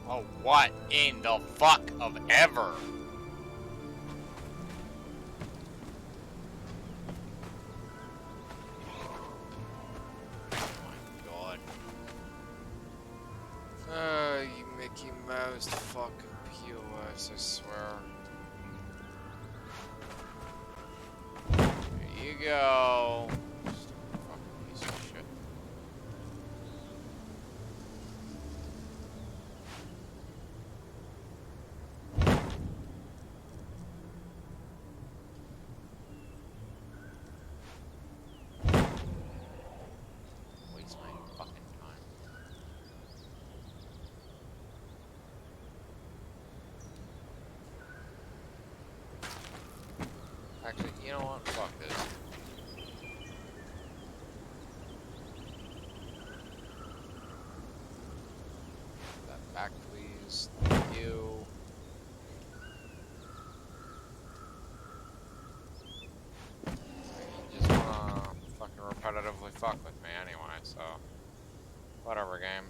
Oh, what in the fuck of ever? Oh my god. You Mickey Mouse fucking POS, I swear. There you go. Just a fucking piece of shit. Waste my fucking time. Actually, you know what? Fuck this. That back, please. Thank you. You just wanna fucking repetitively fuck with me anyway, so. Whatever, game.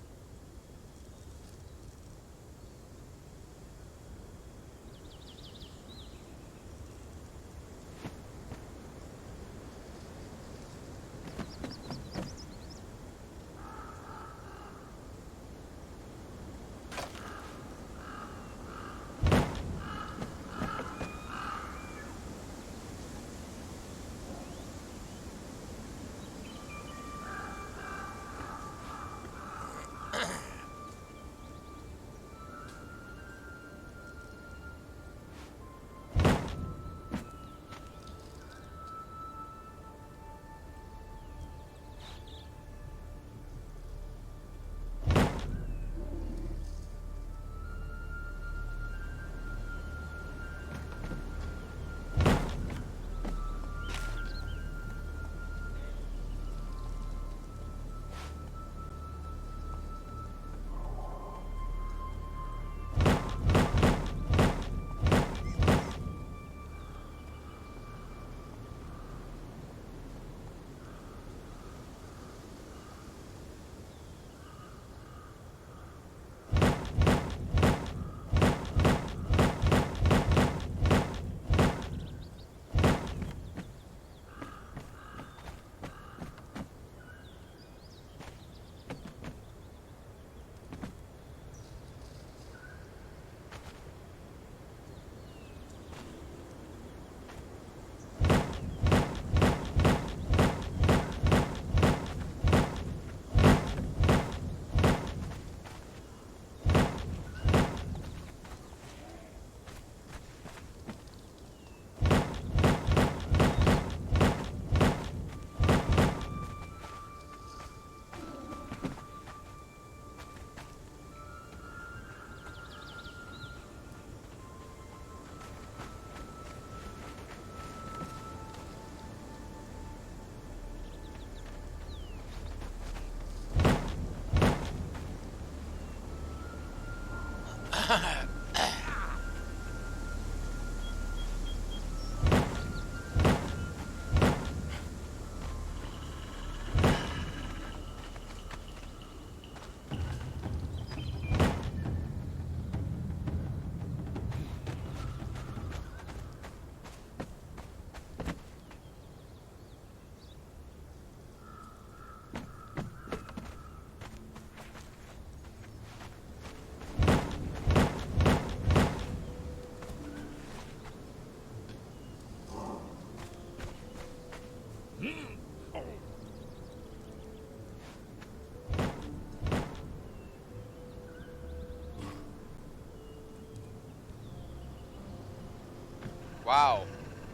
Wow.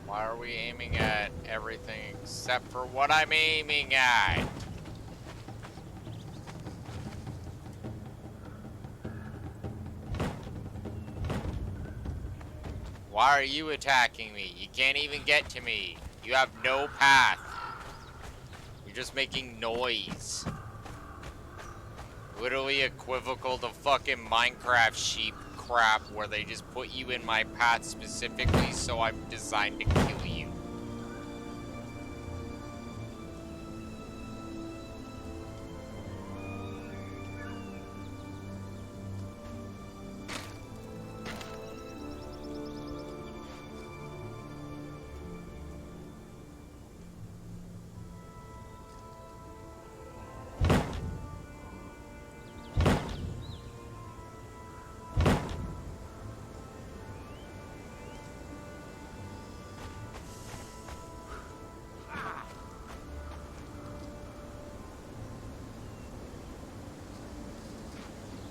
Why are we aiming at everything except for what I'm aiming at? Why are you attacking me? You can't even get to me. You have no path. You're just making noise. Literally equivocal to fucking Minecraft sheep crap where they just put you in my path specifically so I'm designed to kill you.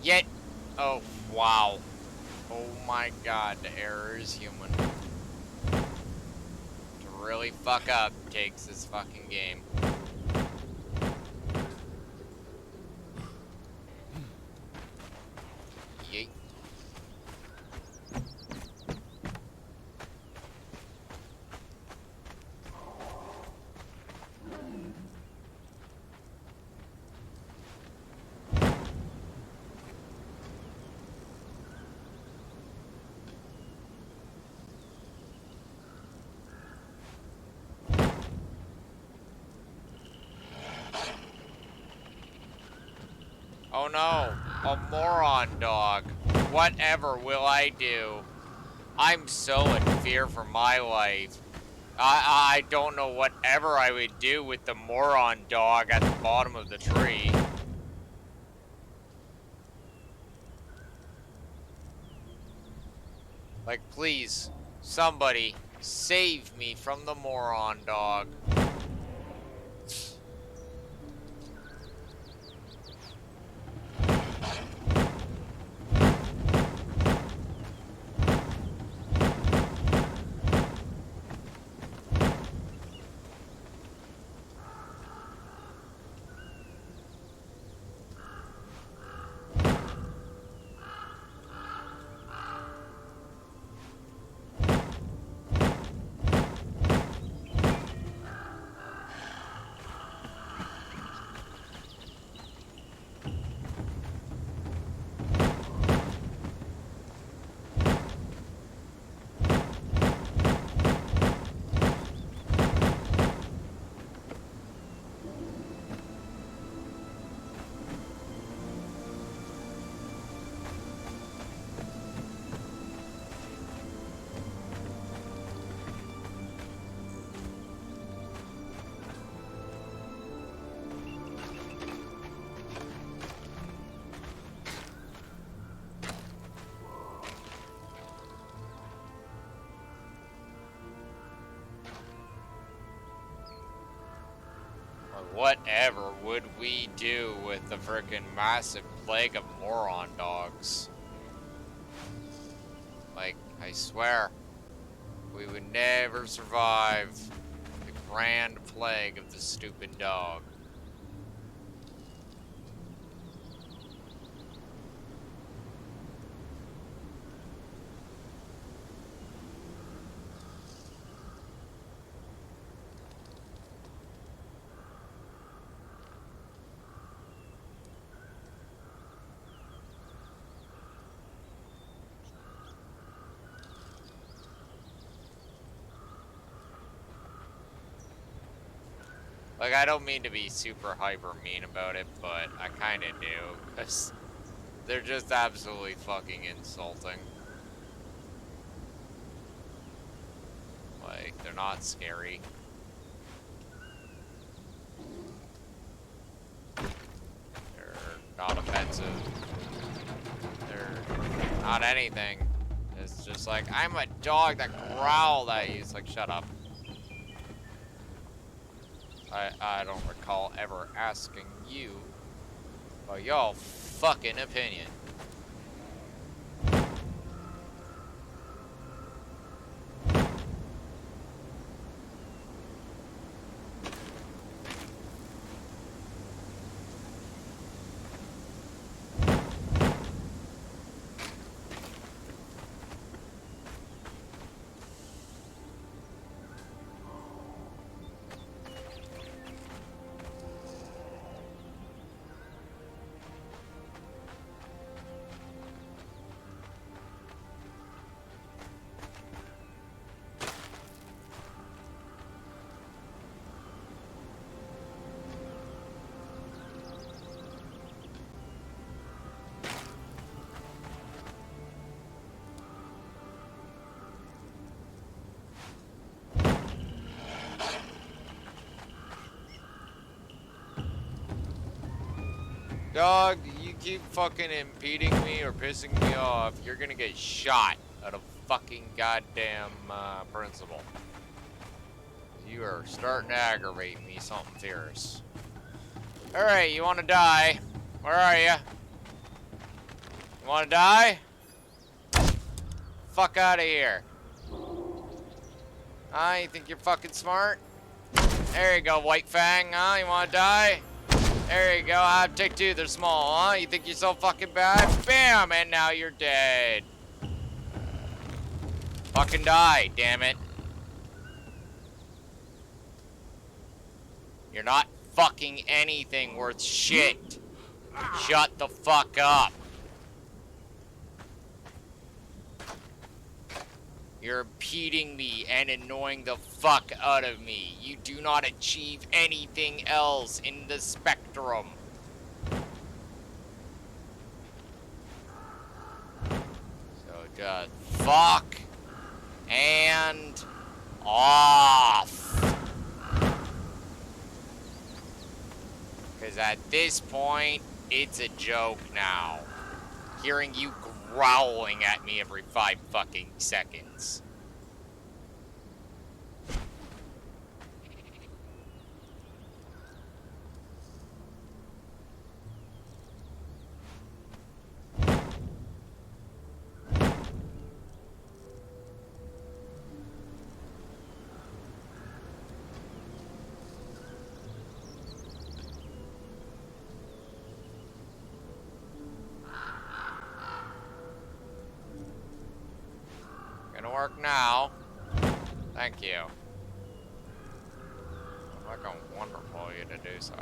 Yet, oh, wow. Oh my god, the error is human. To really fuck up takes this fucking game. Yeet. Oh no, a moron dog. Whatever will I do? I'm so in fear for my life. I don't know whatever I would do with the moron dog at the bottom of the tree. Like, please, somebody, save me from the moron dog. Whatever would we do with the frickin' massive plague of moron dogs? Like, I swear, we would never survive the grand plague of the stupid dog. Like, I don't mean to be super hyper mean about it, but I kinda do, because they're just absolutely fucking insulting. Like, they're not scary. They're not offensive. They're not anything. It's just like, I'm a dog that growled at you. It's like, shut up. I don't recall ever asking you about your fucking opinion. Dog, you keep fucking impeding me or pissing me off, you're gonna get shot out of fucking goddamn principle. You are starting to aggravate me something fierce. Alright, you wanna die? Where are you? You wanna die? Fuck out of here. You think you're fucking smart? There you go, White Fang, huh? You wanna die? There you go, take two, they're small, huh? You think you're so fucking bad? Bam, and now you're dead. Fucking die, damn it. You're not fucking anything worth shit. Shut the fuck up. You're impeding me and annoying the fuck out of me. You do not achieve anything else in the spectrum. So just fuck and off. Because at this point, it's a joke now. Hearing you growling at me every 5 fucking seconds. Gonna work now. Thank you. Fucking wonderful of you to do so.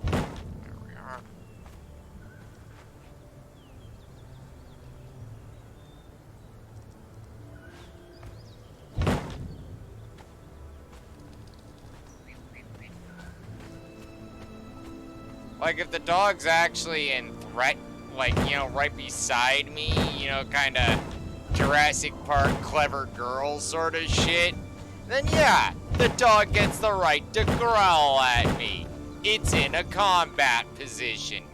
There we are. Like, if the dog's actually in threat, like, you know, right beside me, you know, kind of Jurassic Park clever girl sort of shit, then yeah, the dog gets the right to growl at me. It's in a combat position.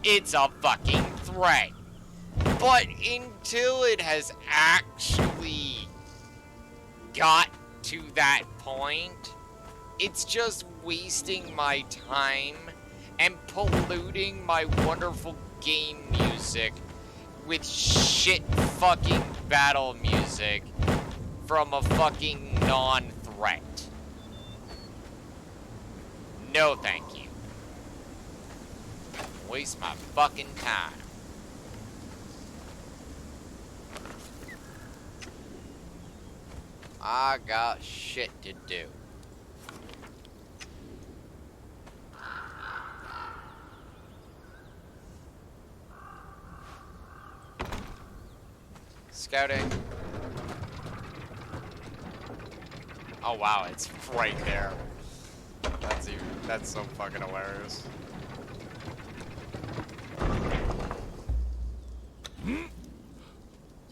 It's a fucking threat. But until it has actually got to that point, it's just wasting my time and polluting my wonderful game music with shit fucking battle music from a fucking non-threat. No thank you. Waste my fucking time. I got shit to do. Scouting. Oh wow, it's right there. That's so fucking hilarious.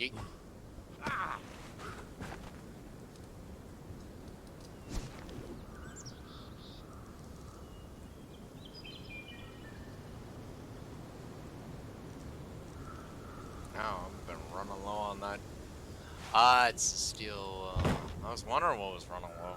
Yeet. Ah. I've been running low on that. It's still, I was wondering what was running low.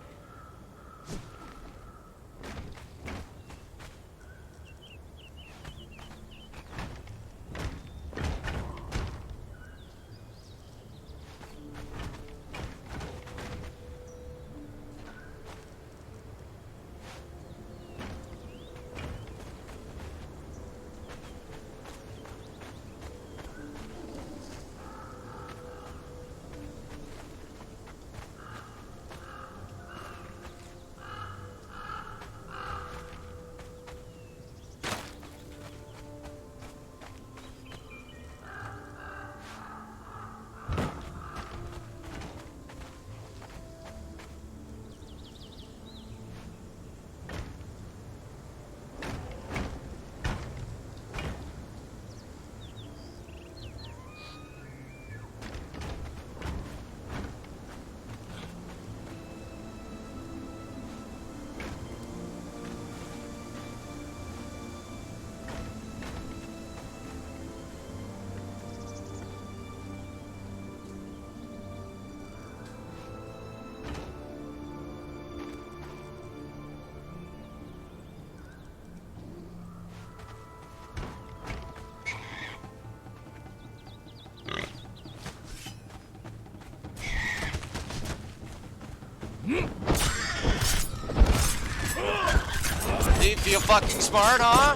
fucking smart, huh?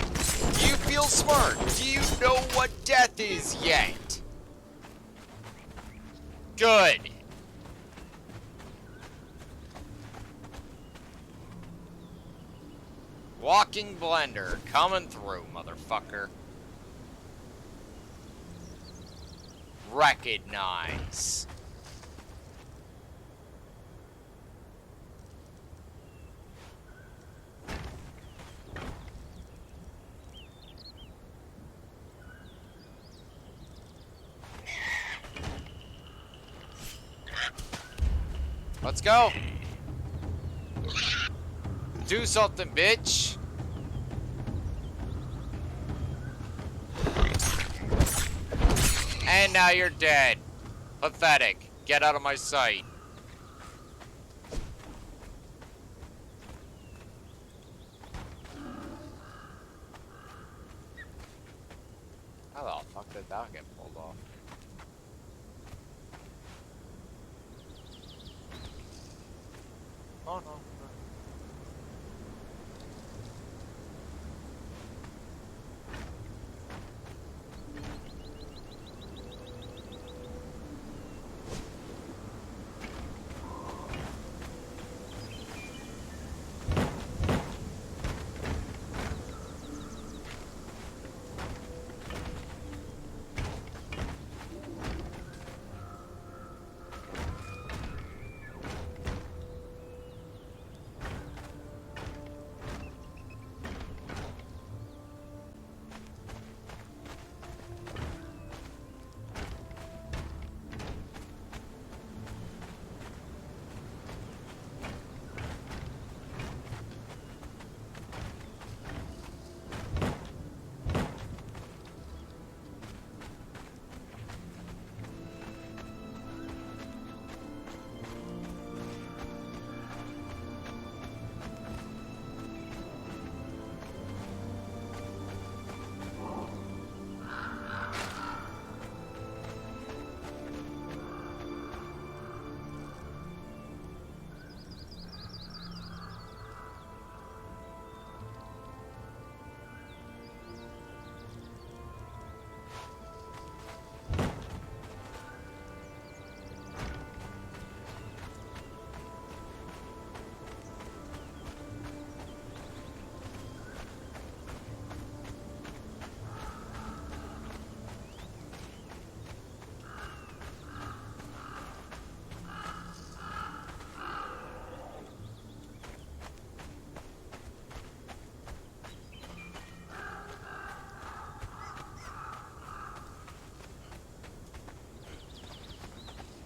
Do you feel smart? Do you know what death is yet? Good. Walking blender coming through, motherfucker. Recognize. Let's go. Do something, bitch. And now you're dead. Pathetic. Get out of my sight. How the fuck did that get pulled off? Oh no.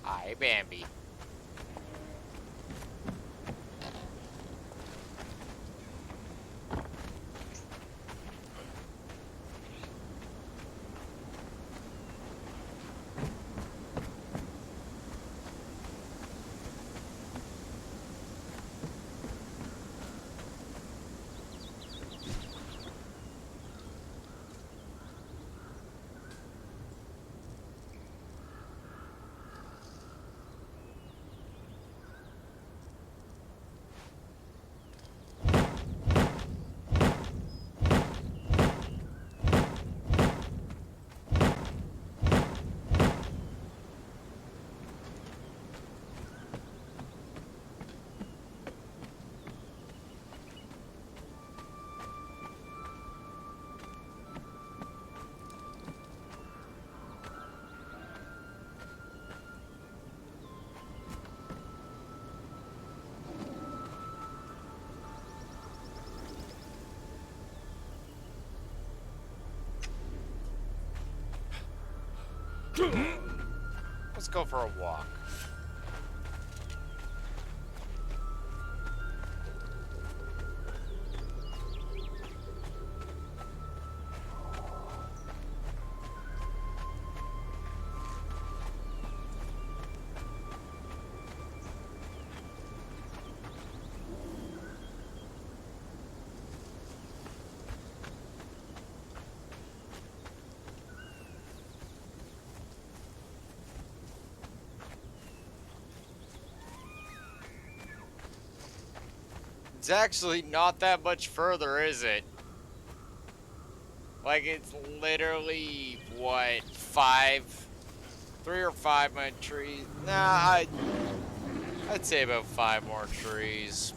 Hi, Bambi. Let's go for a walk. It's actually not that much further, is it? Like, it's literally, what, 3 or 5 more trees? Nah, I'd say about 5 more trees.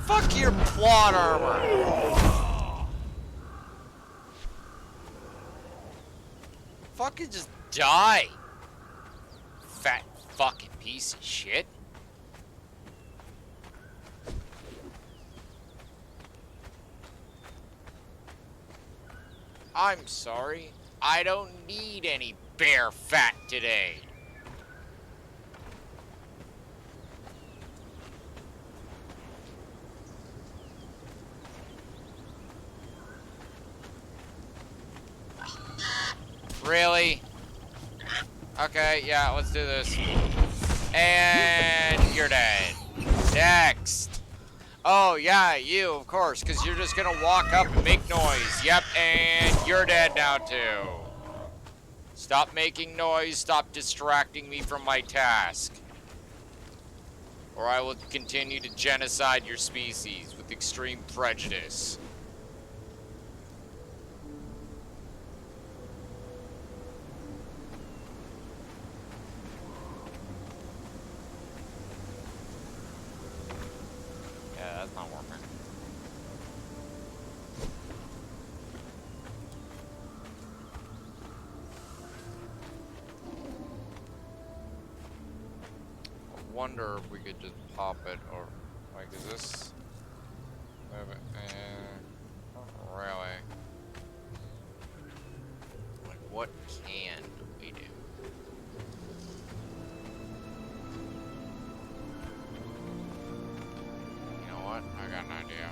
Fuck your plot armor! Fucking just die! Fat fucking piece of shit. I'm sorry. I don't need any bear fat today. Really? Okay, yeah, let's do this. And you're dead. Next. Oh, yeah, you, of course, because you're just gonna walk up and make noise. Yep, and you're dead now, too. Stop making noise. Stop distracting me from my task. Or I will continue to genocide your species with extreme prejudice. Yeah, that's not working. I wonder if we could just pop it, or like, is this move it? Not really. Like, what can we do? You know what? I got an idea.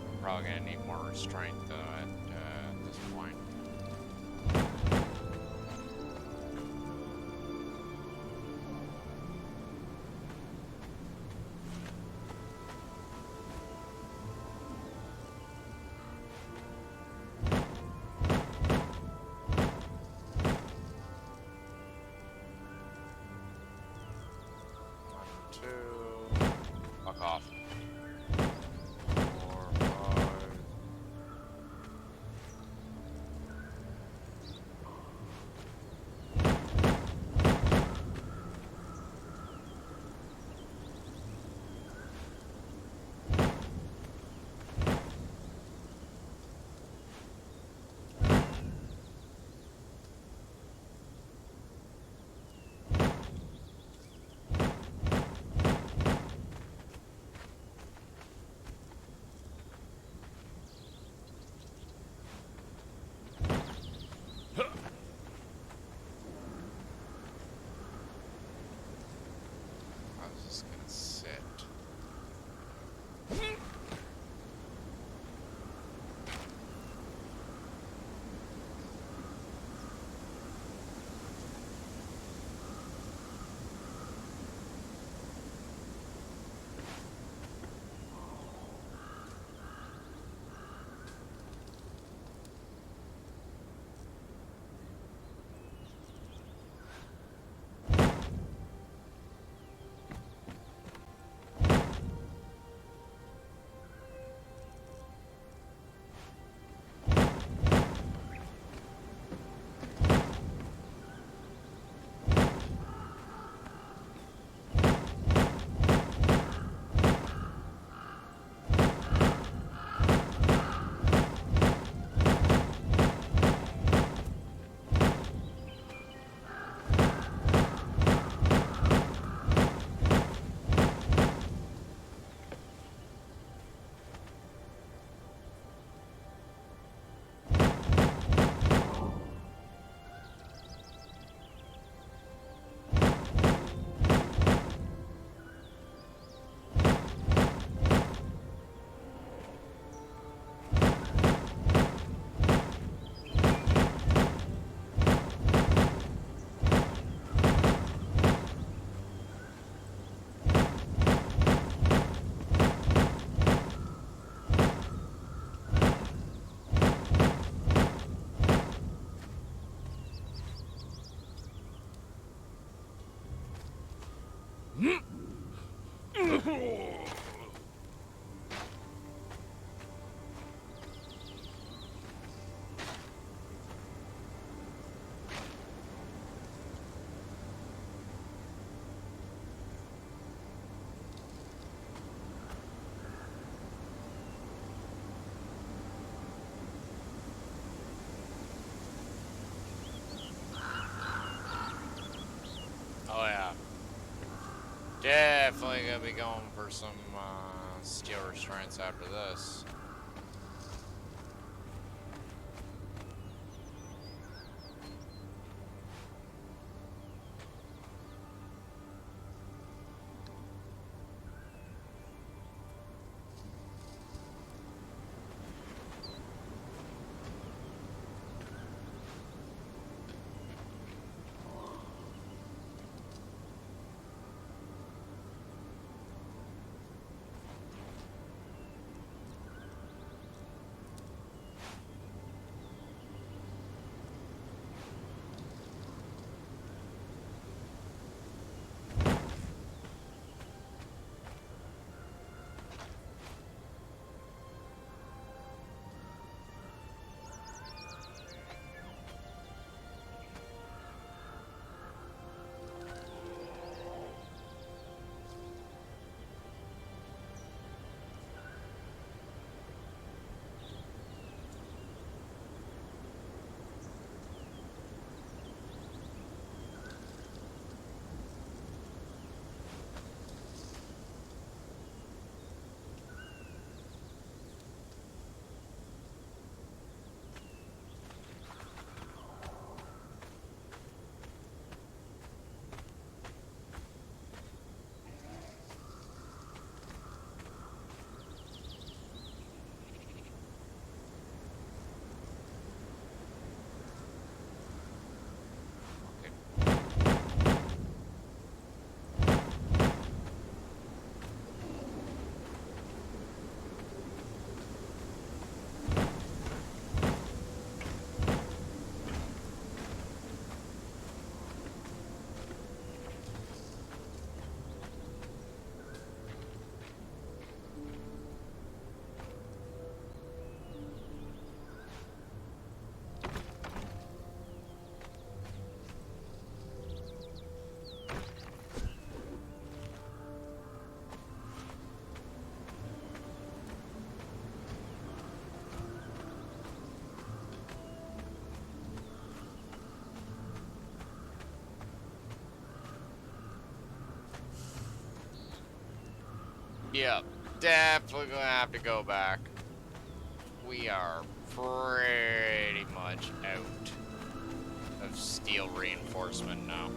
I'm probably gonna need more restraint though at this point. off. 4, 5. I was just gonna sit. Oh yeah. Definitely gonna be going for some steel restraints after this. Yep, definitely gonna have to go back. We are pretty much out of steel reinforcement now.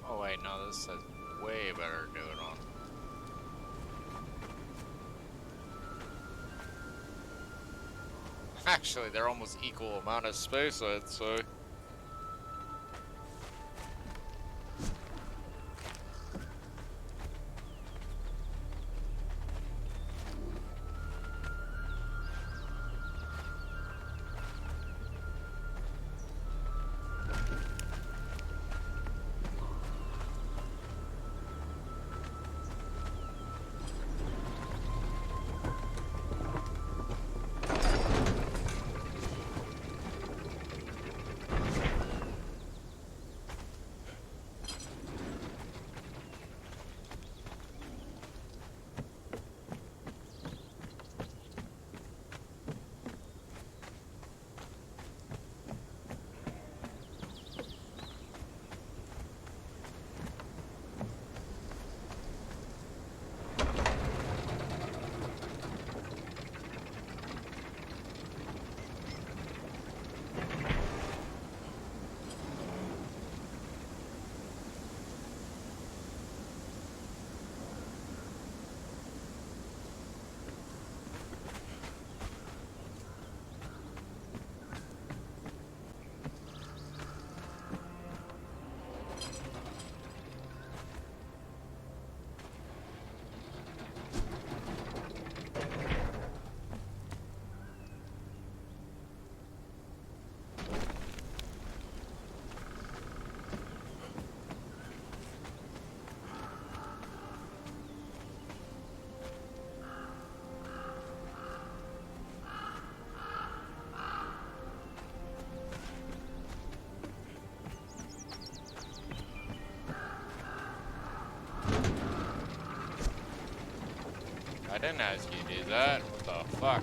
Oh wait, no, this has way better doing on. Actually, they're almost equal amount of space, I'd say. I didn't ask you to do that. What the fuck?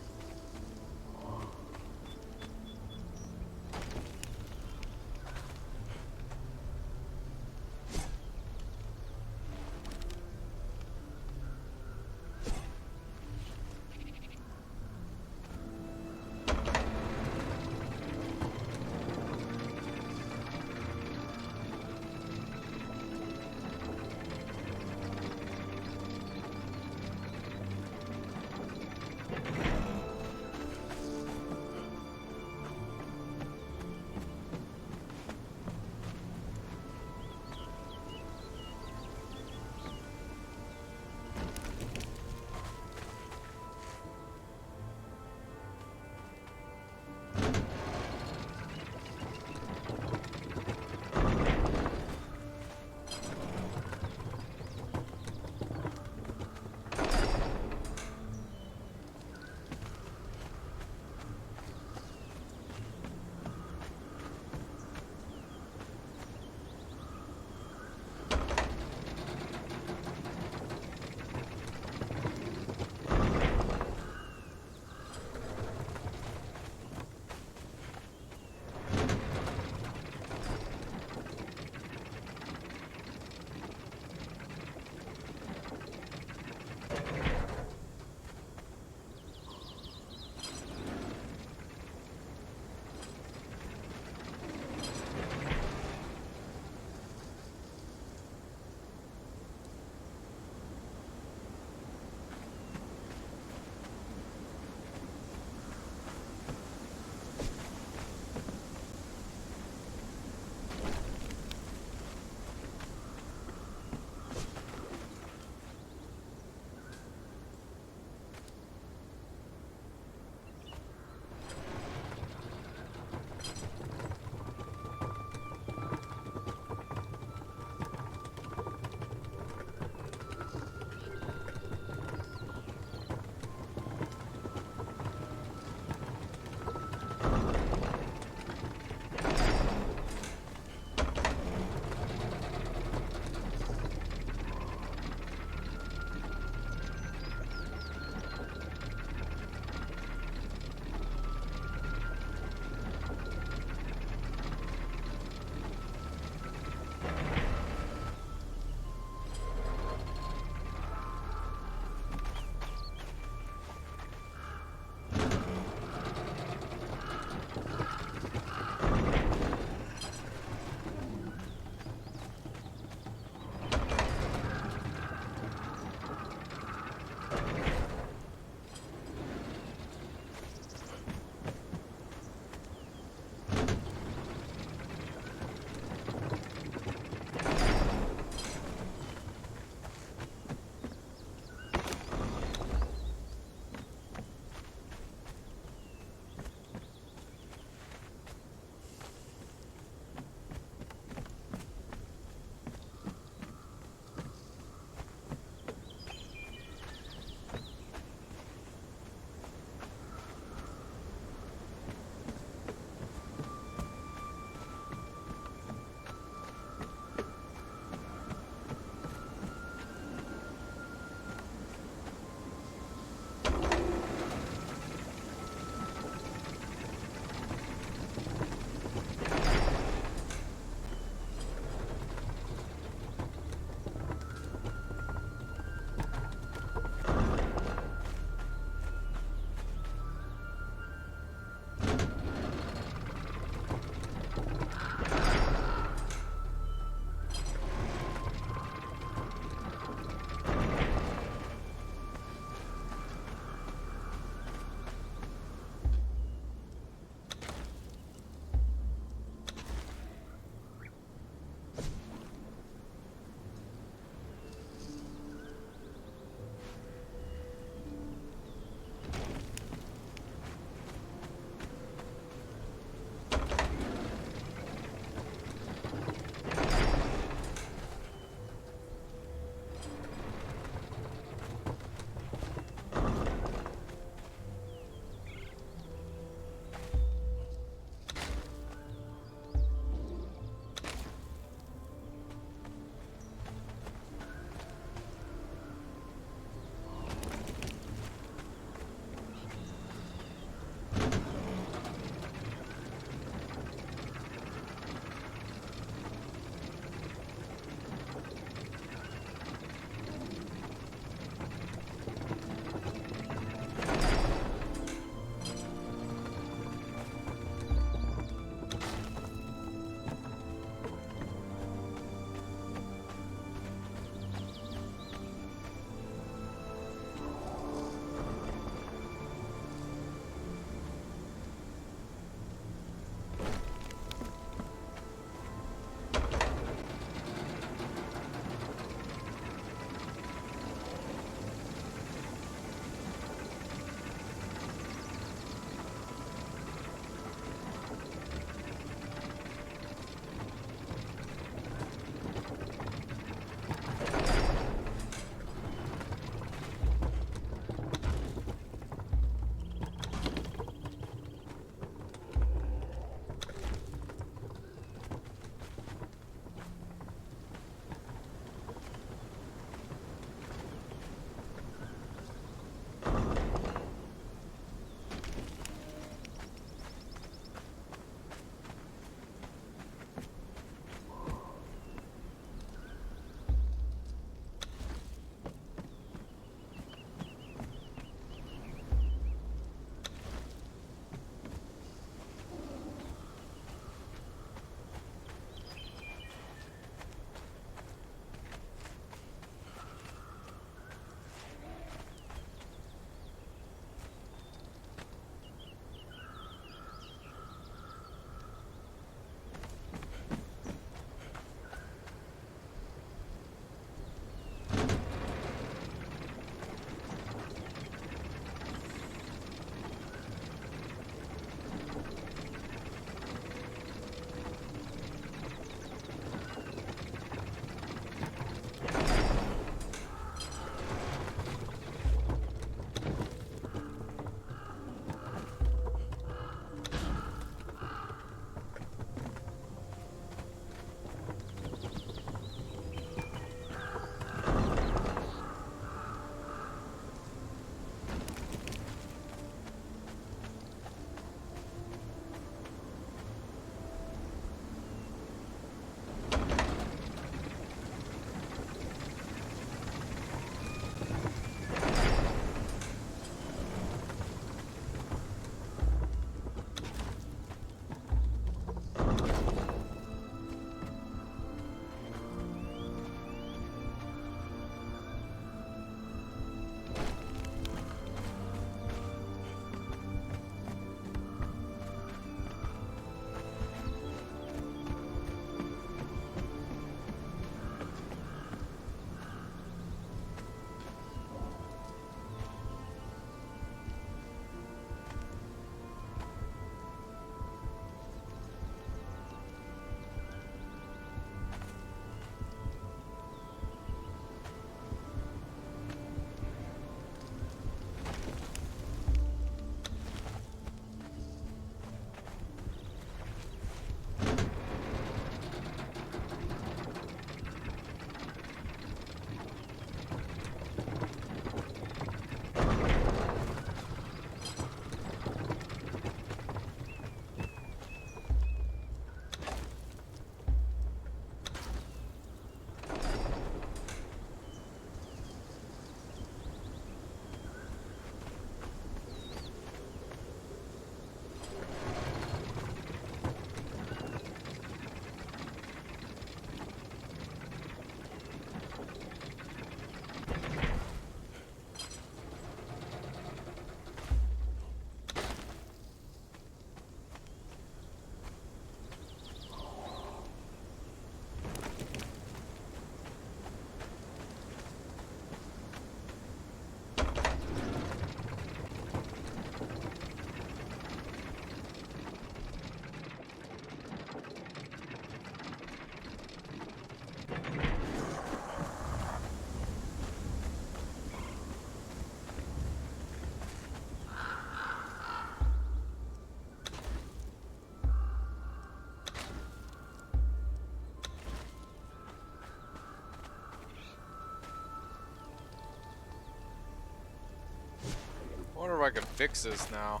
can fix this now.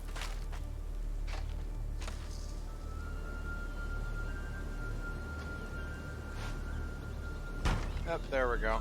Yep, there we go.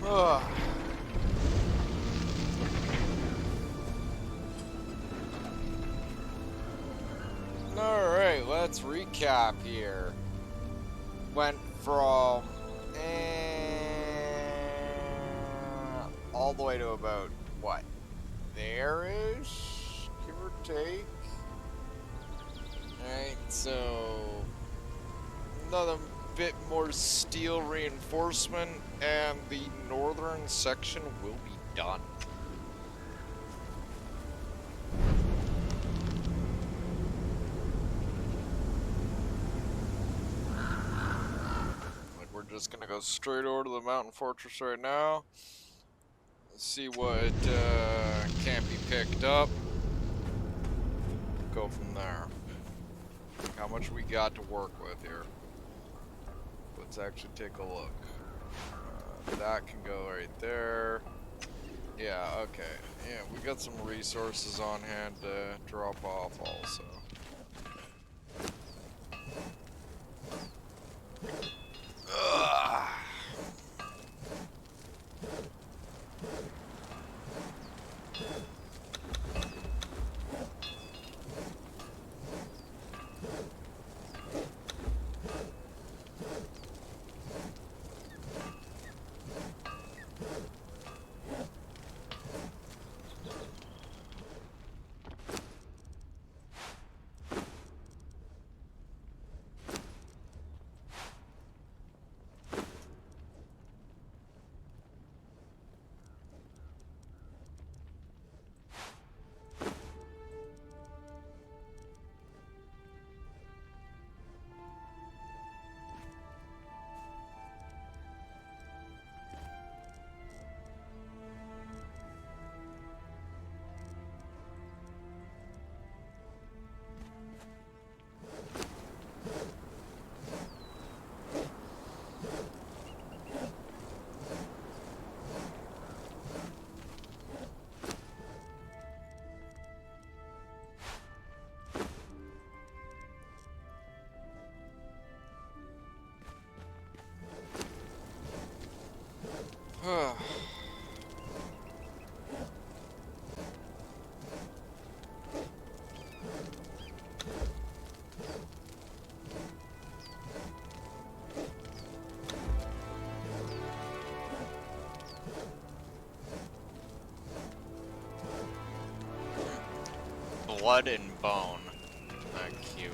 Ugh. Alright, let's recap here. Went from all the way to about what? There-ish? Give or take. Alright, so another bit more steel reinforcement and the northern section will be done. Like, we're just gonna go straight over to the mountain fortress right now. See what can't be picked up. Go from there. How much we got to work with here. Let's actually take a look. That can go right there. Yeah, okay. Yeah, we got some resources on hand to drop off also. Ugh. Blood and bone. Not cute.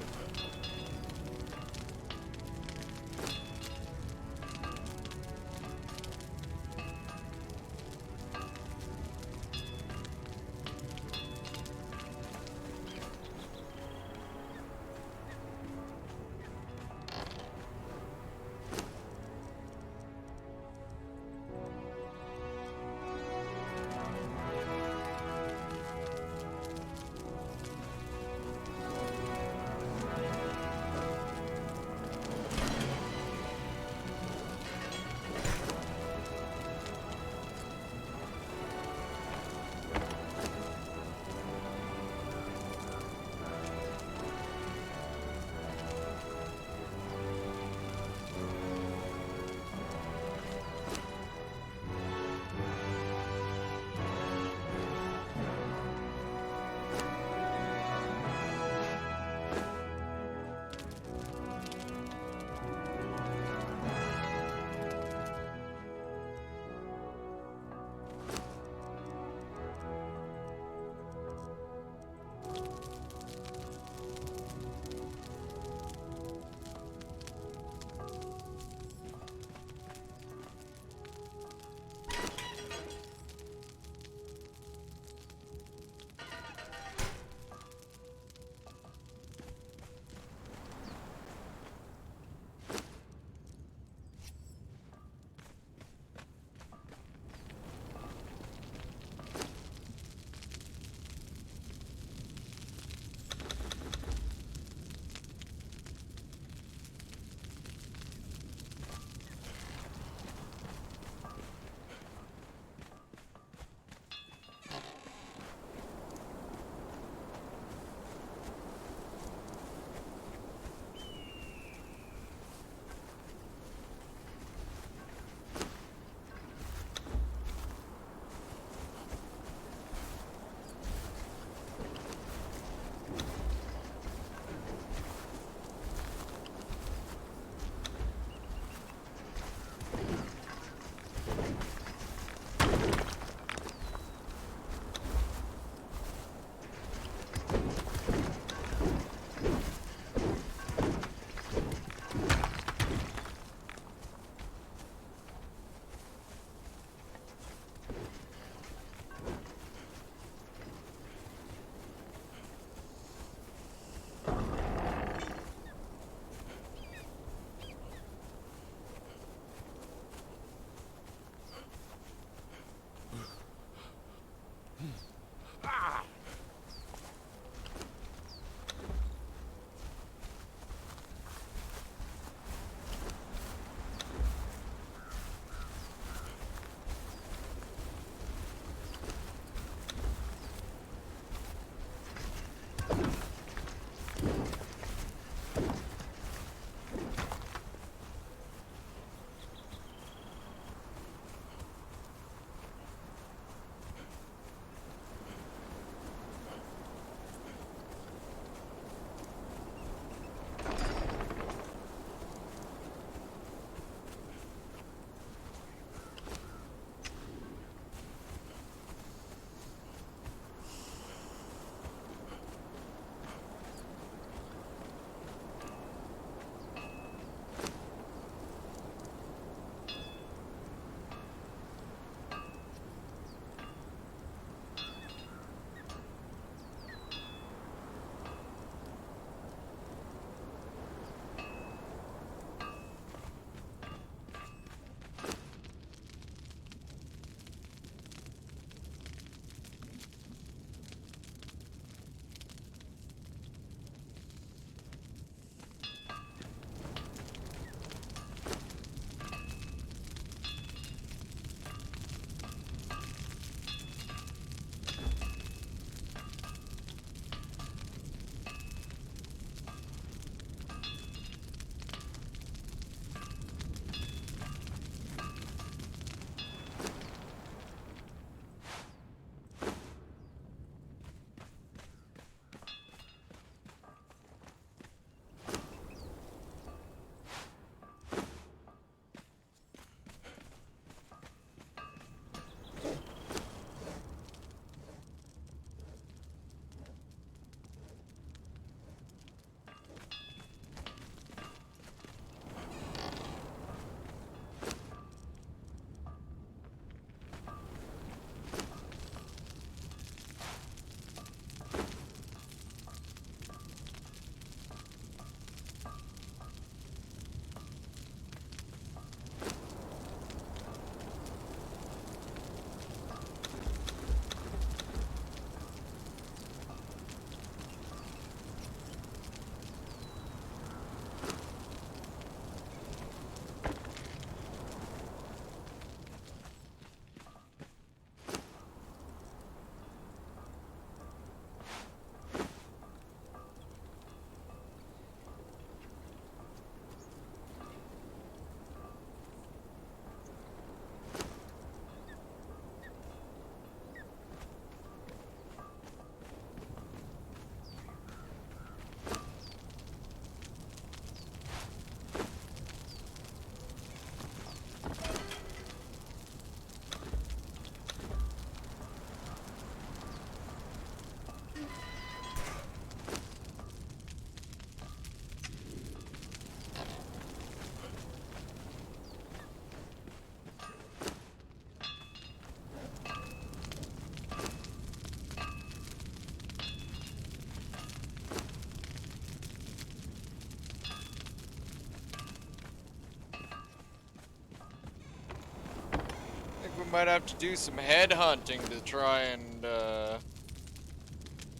we might have to do some head hunting to try and,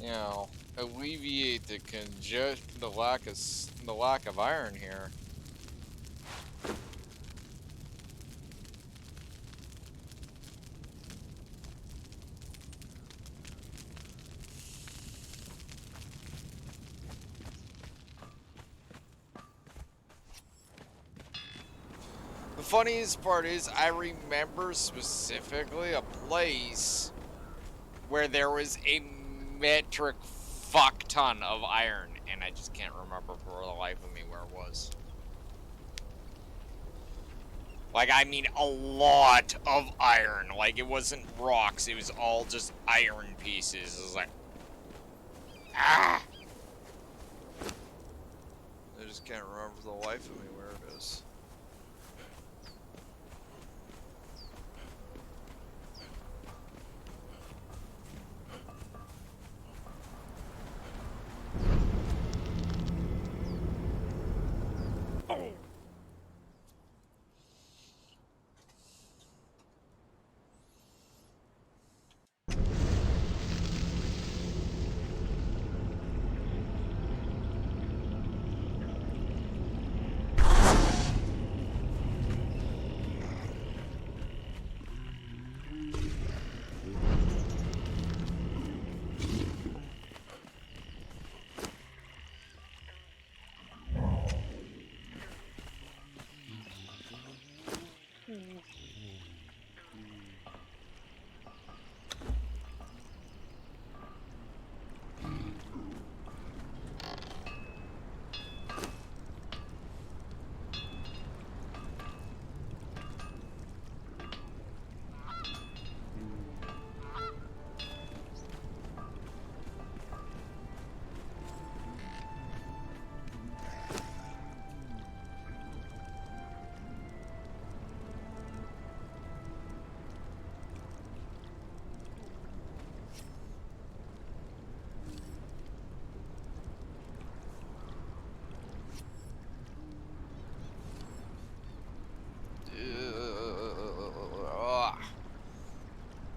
you know, alleviate the lack of iron here. The funniest part is I remember specifically a place where there was a metric fuck ton of iron, and I just can't remember for the life of me where it was. Like, I mean, a lot of iron. Like, it wasn't rocks, it was all just iron pieces. It was like, ah! I just can't remember for the life of me where it is.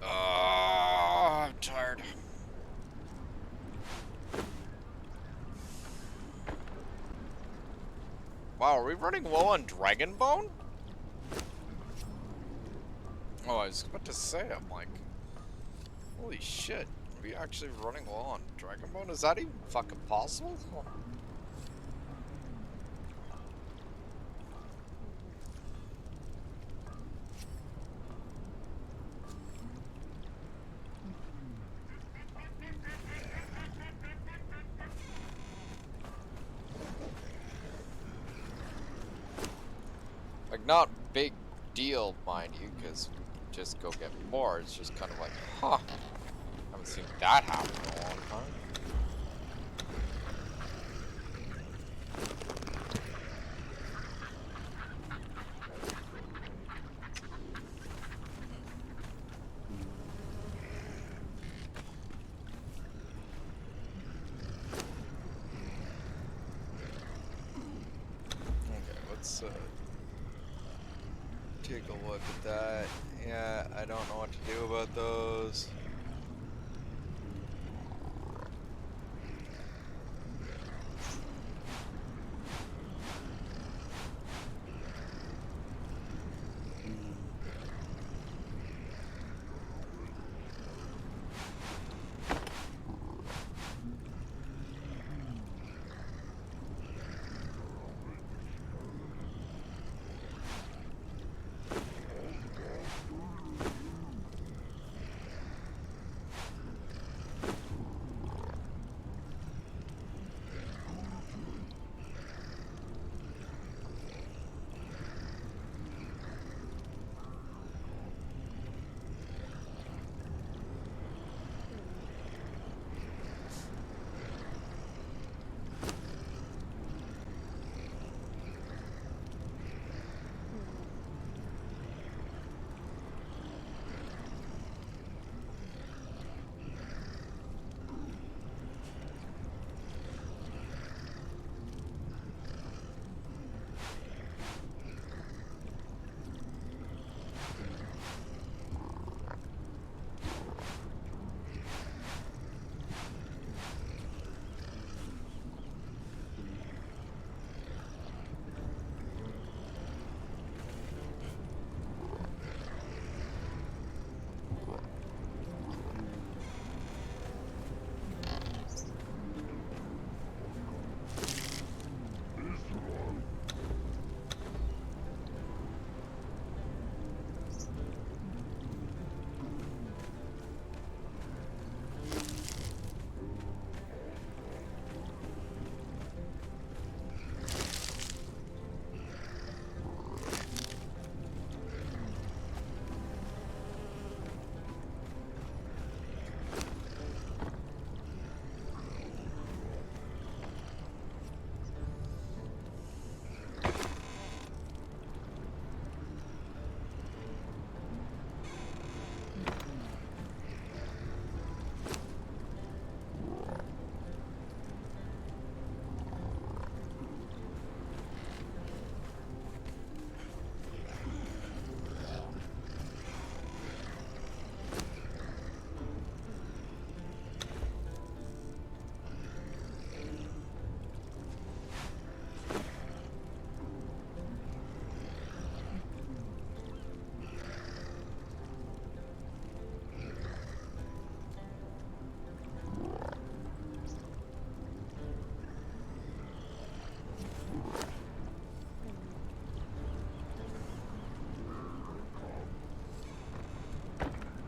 I'm tired. Wow, are we running low on Dragon Bone? Oh, I was about to say, I'm like, holy shit, are we actually running low on Dragon Bone? Is that even fucking possible? Oh. Like, not big deal, mind you, because just go get more. It's just kind of like, huh, haven't seen that happen in a long time. Okay, let's take a look at that. Yeah, I don't know what to do about those.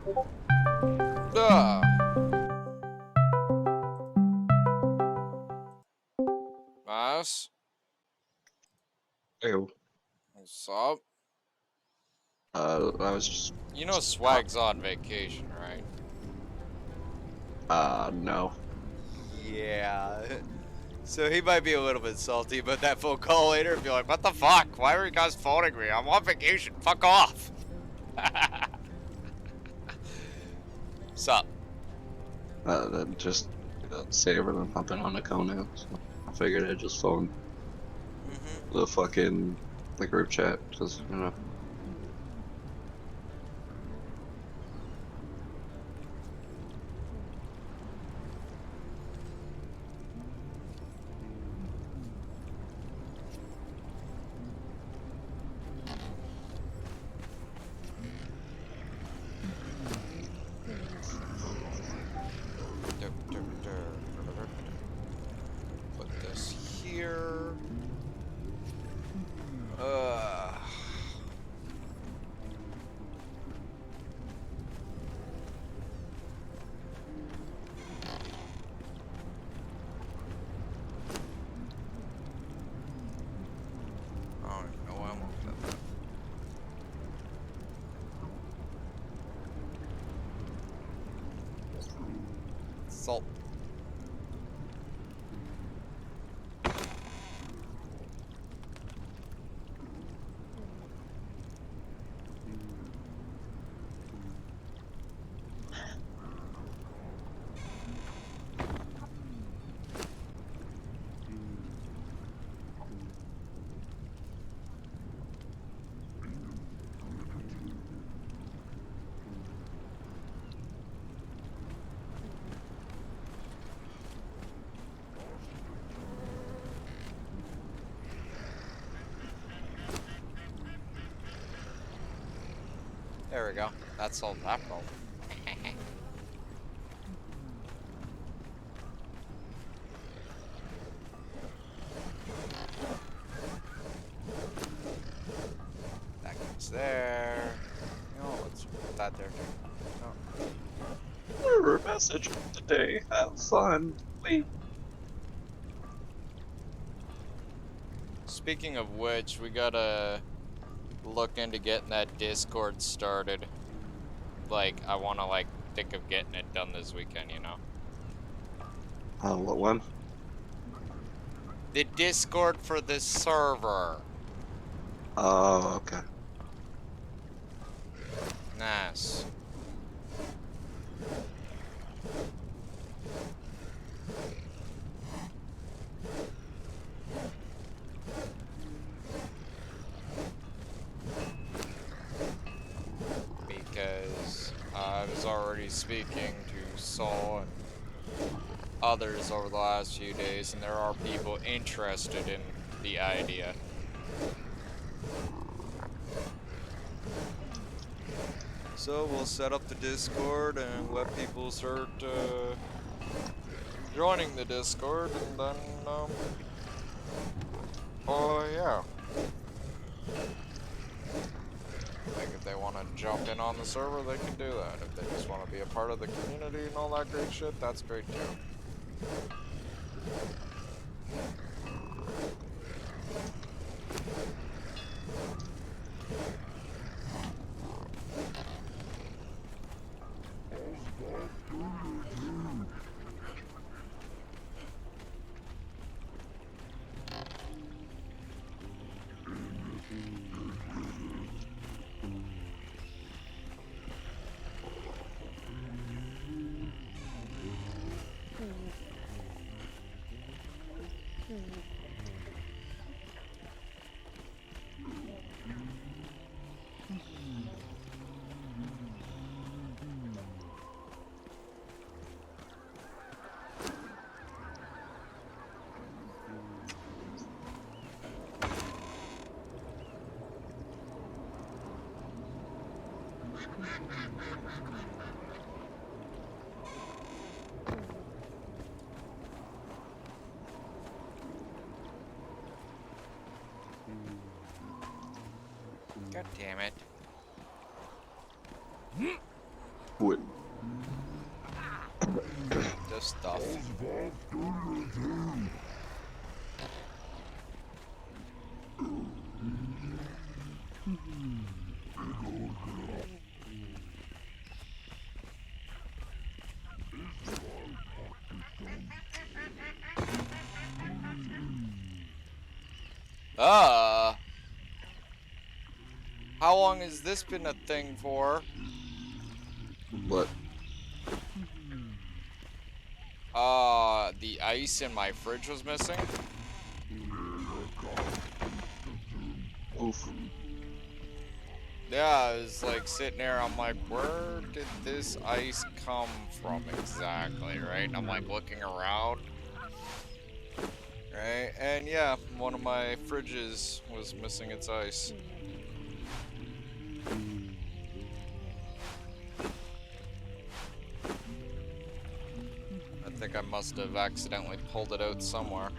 Ah. Nice. Ew. What's up? I was just, You know Swag's on vacation, right? no. Yeah. So he might be a little bit salty about that phone call later and be like, what the fuck? Why are you guys phoning me? I'm on vacation. Fuck off. Sup? Then just say everything popping on the Conan, so I figured I'd just phone Mm-hmm. the fucking the group chat, because, you know. Put this here. I don't even know why I'm looking at that. Salt. There we go. That solved that problem. That goes there. You know, let's put that there too. Error message of the day. Have fun. Wait. Speaking of which, we gotta look into getting that Discord started. Like, I wanna, like, think of getting it done this weekend, you know? What one? The Discord for the server. Oh, okay. Nice. Because I was already speaking to Saul and others over the last few days, and there are people interested in the idea. So we'll set up the Discord and let people start joining the Discord, and then, oh yeah. Like, if they want to jump in on the server, they can do that. If they just want to be a part of the community and all that great shit, that's great too. God damn it. Wait. This stuff. How long has this been a thing for? What? The ice in my fridge was missing. Oof. Yeah, I was like sitting there, I'm like, where did this ice come from exactly, right? And I'm like looking around. Right, and yeah, one of my fridges was missing its ice. I think I must have accidentally pulled it out somewhere.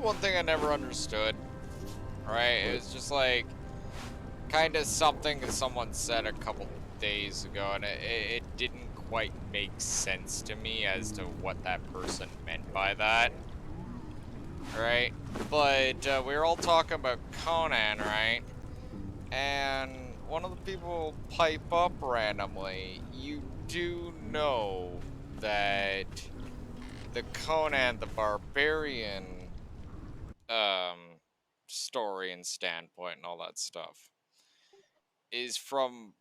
one thing I never understood. Right? It was just like kind of something that someone said a couple days ago, and it didn't quite make sense to me as to what that person meant by that. Right? But we were all talking about Conan, right? And one of the people pipe up randomly. You do know that the Conan the Barbarian story and standpoint and all that stuff is from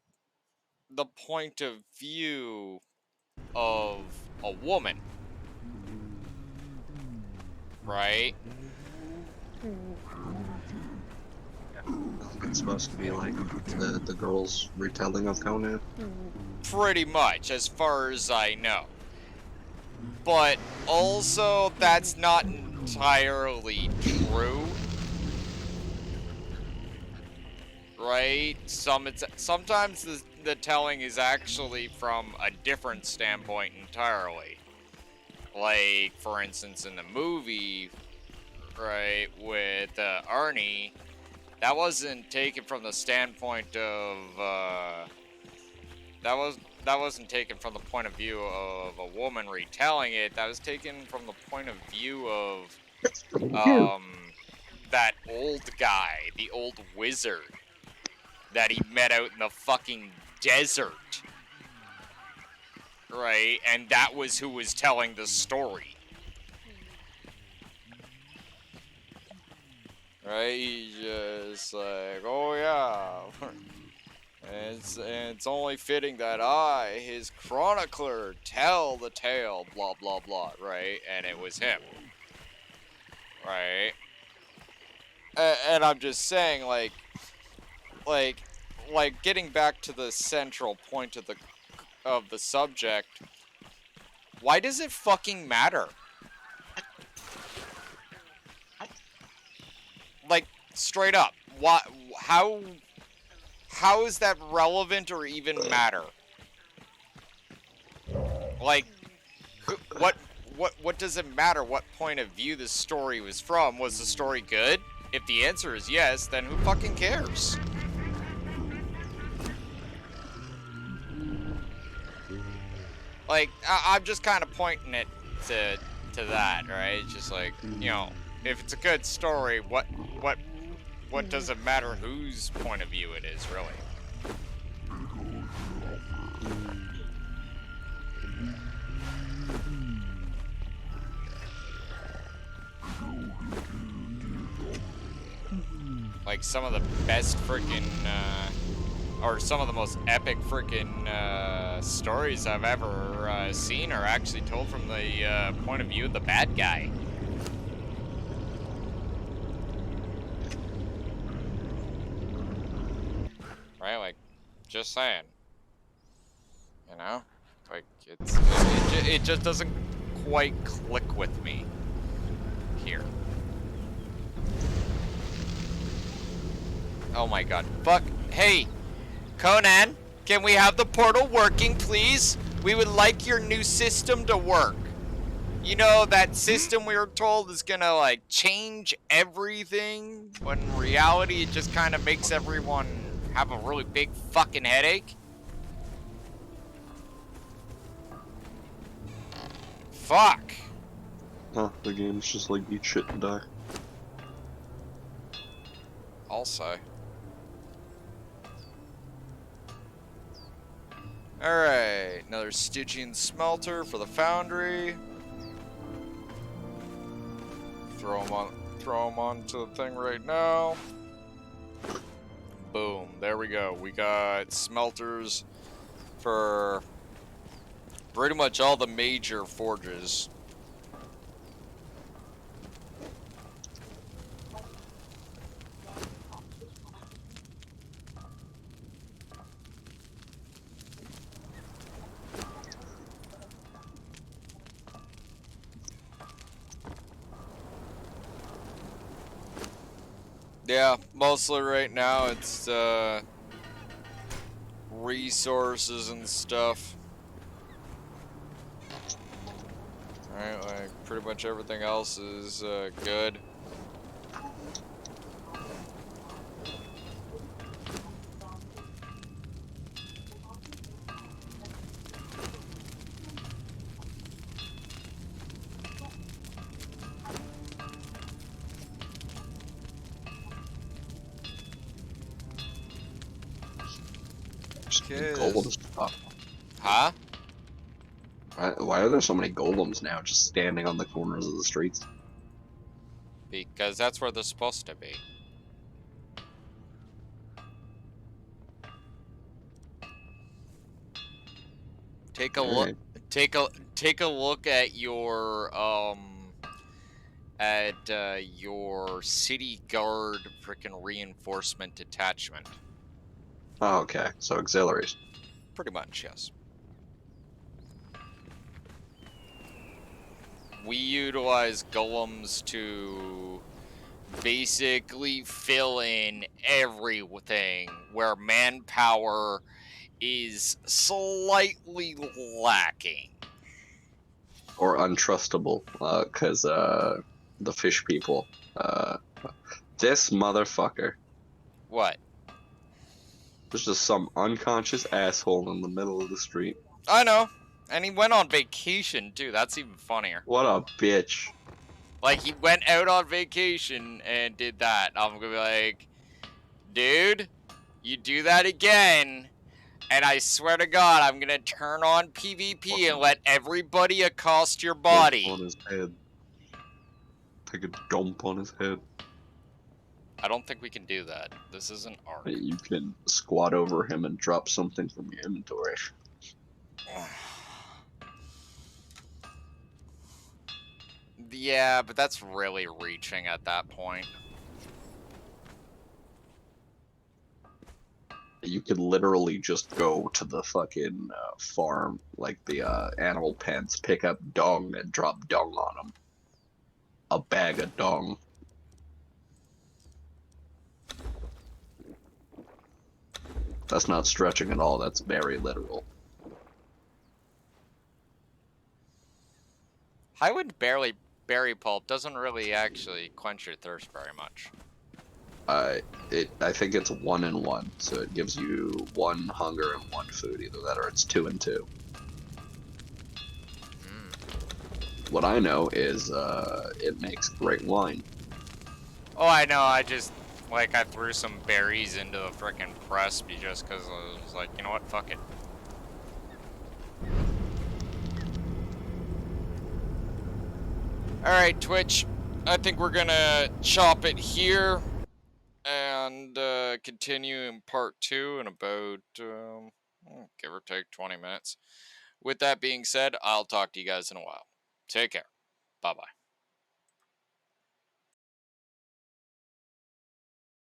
the point of view of a woman, right? It's supposed to be like the girl's retelling of Conan. Pretty much, as far as I know. But also, that's not entirely true. Right? Sometimes the telling is actually from a different standpoint entirely. Like, for instance, in the movie, right, with Arnie, that wasn't taken from the standpoint of, that wasn't taken from the point of view of a woman retelling it. That was taken from the point of view of, that old guy, the old wizard that he met out in the fucking desert. Right? And that was who was telling the story. Right? He's just like, oh yeah. And it's only fitting that I, his chronicler, tell the tale, blah blah blah, right? And it was him. Right? And I'm just saying, like getting back to the central point of the subject, why does it fucking matter? Like, straight up, what? How is that relevant or even matter? Like, what does it matter what point of view the story was from? Was the story good? If the answer is yes, then who fucking cares? Like, I'm just kind of pointing it to that, right? It's just like, you know, if it's a good story, what does it matter whose point of view it is, really? Like, some of the best freaking, or some of the most epic freaking stories I've ever seen are actually told from the point of view of the bad guy. Right? Like, just saying. You know? Like, it just doesn't quite click with me here. Oh my god. Fuck. Hey, Conan, can we have the portal working, please? We would like your new system to work. You know, that system we were told is gonna, like, change everything, when in reality it just kind of makes everyone have a really big fucking headache? Fuck. Huh, the game's just like eat shit and die. I'll say. Alright, another Stygian smelter for the foundry. Throw them onto the thing right now. Boom, there we go. We got smelters for pretty much all the major forges. Yeah, mostly right now it's resources and stuff. Alright, like pretty much everything else is good. Golems. Oh, Huh? why are there so many golems now just standing on the corners of the streets? Because that's where they're supposed to be. Take a look. Alright. Take a look at your city guard frickin' reinforcement detachment. Oh, okay. So auxiliaries. Pretty much, yes. We utilize golems to basically fill in everything where manpower is slightly lacking. Or untrustable, because the fish people. This motherfucker What? was just some unconscious asshole in the middle of the street. I know. And he went on vacation too. That's even funnier. What a bitch. Like he went out on vacation and did that. I'm gonna be like, dude, you do that again, and I swear to God, I'm gonna turn on PvP and let everybody accost your Dump body. on his head. Take a dump on his head. I don't think we can do that. This isn't Ark. You can squat over him and drop something from your inventory. Yeah, but that's really reaching at that point. You could literally just go to the fucking farm, like the animal pens, pick up dung and drop dung on them. A bag of dung. That's not stretching at all, that's very literal. Highwind berry pulp doesn't really actually quench your thirst very much. I think it's 1 and 1, so it gives you 1 hunger and 1 food, either that or it's 2 and 2. What I know is it makes great wine. Oh, I know. I just I threw some berries into a frickin' press just because I was like, you know what, fuck it. Alright, Twitch. I think we're gonna chop it here and continue in part 2 in about, give or take 20 minutes. With that being said, I'll talk to you guys in a while. Take care. Bye-bye.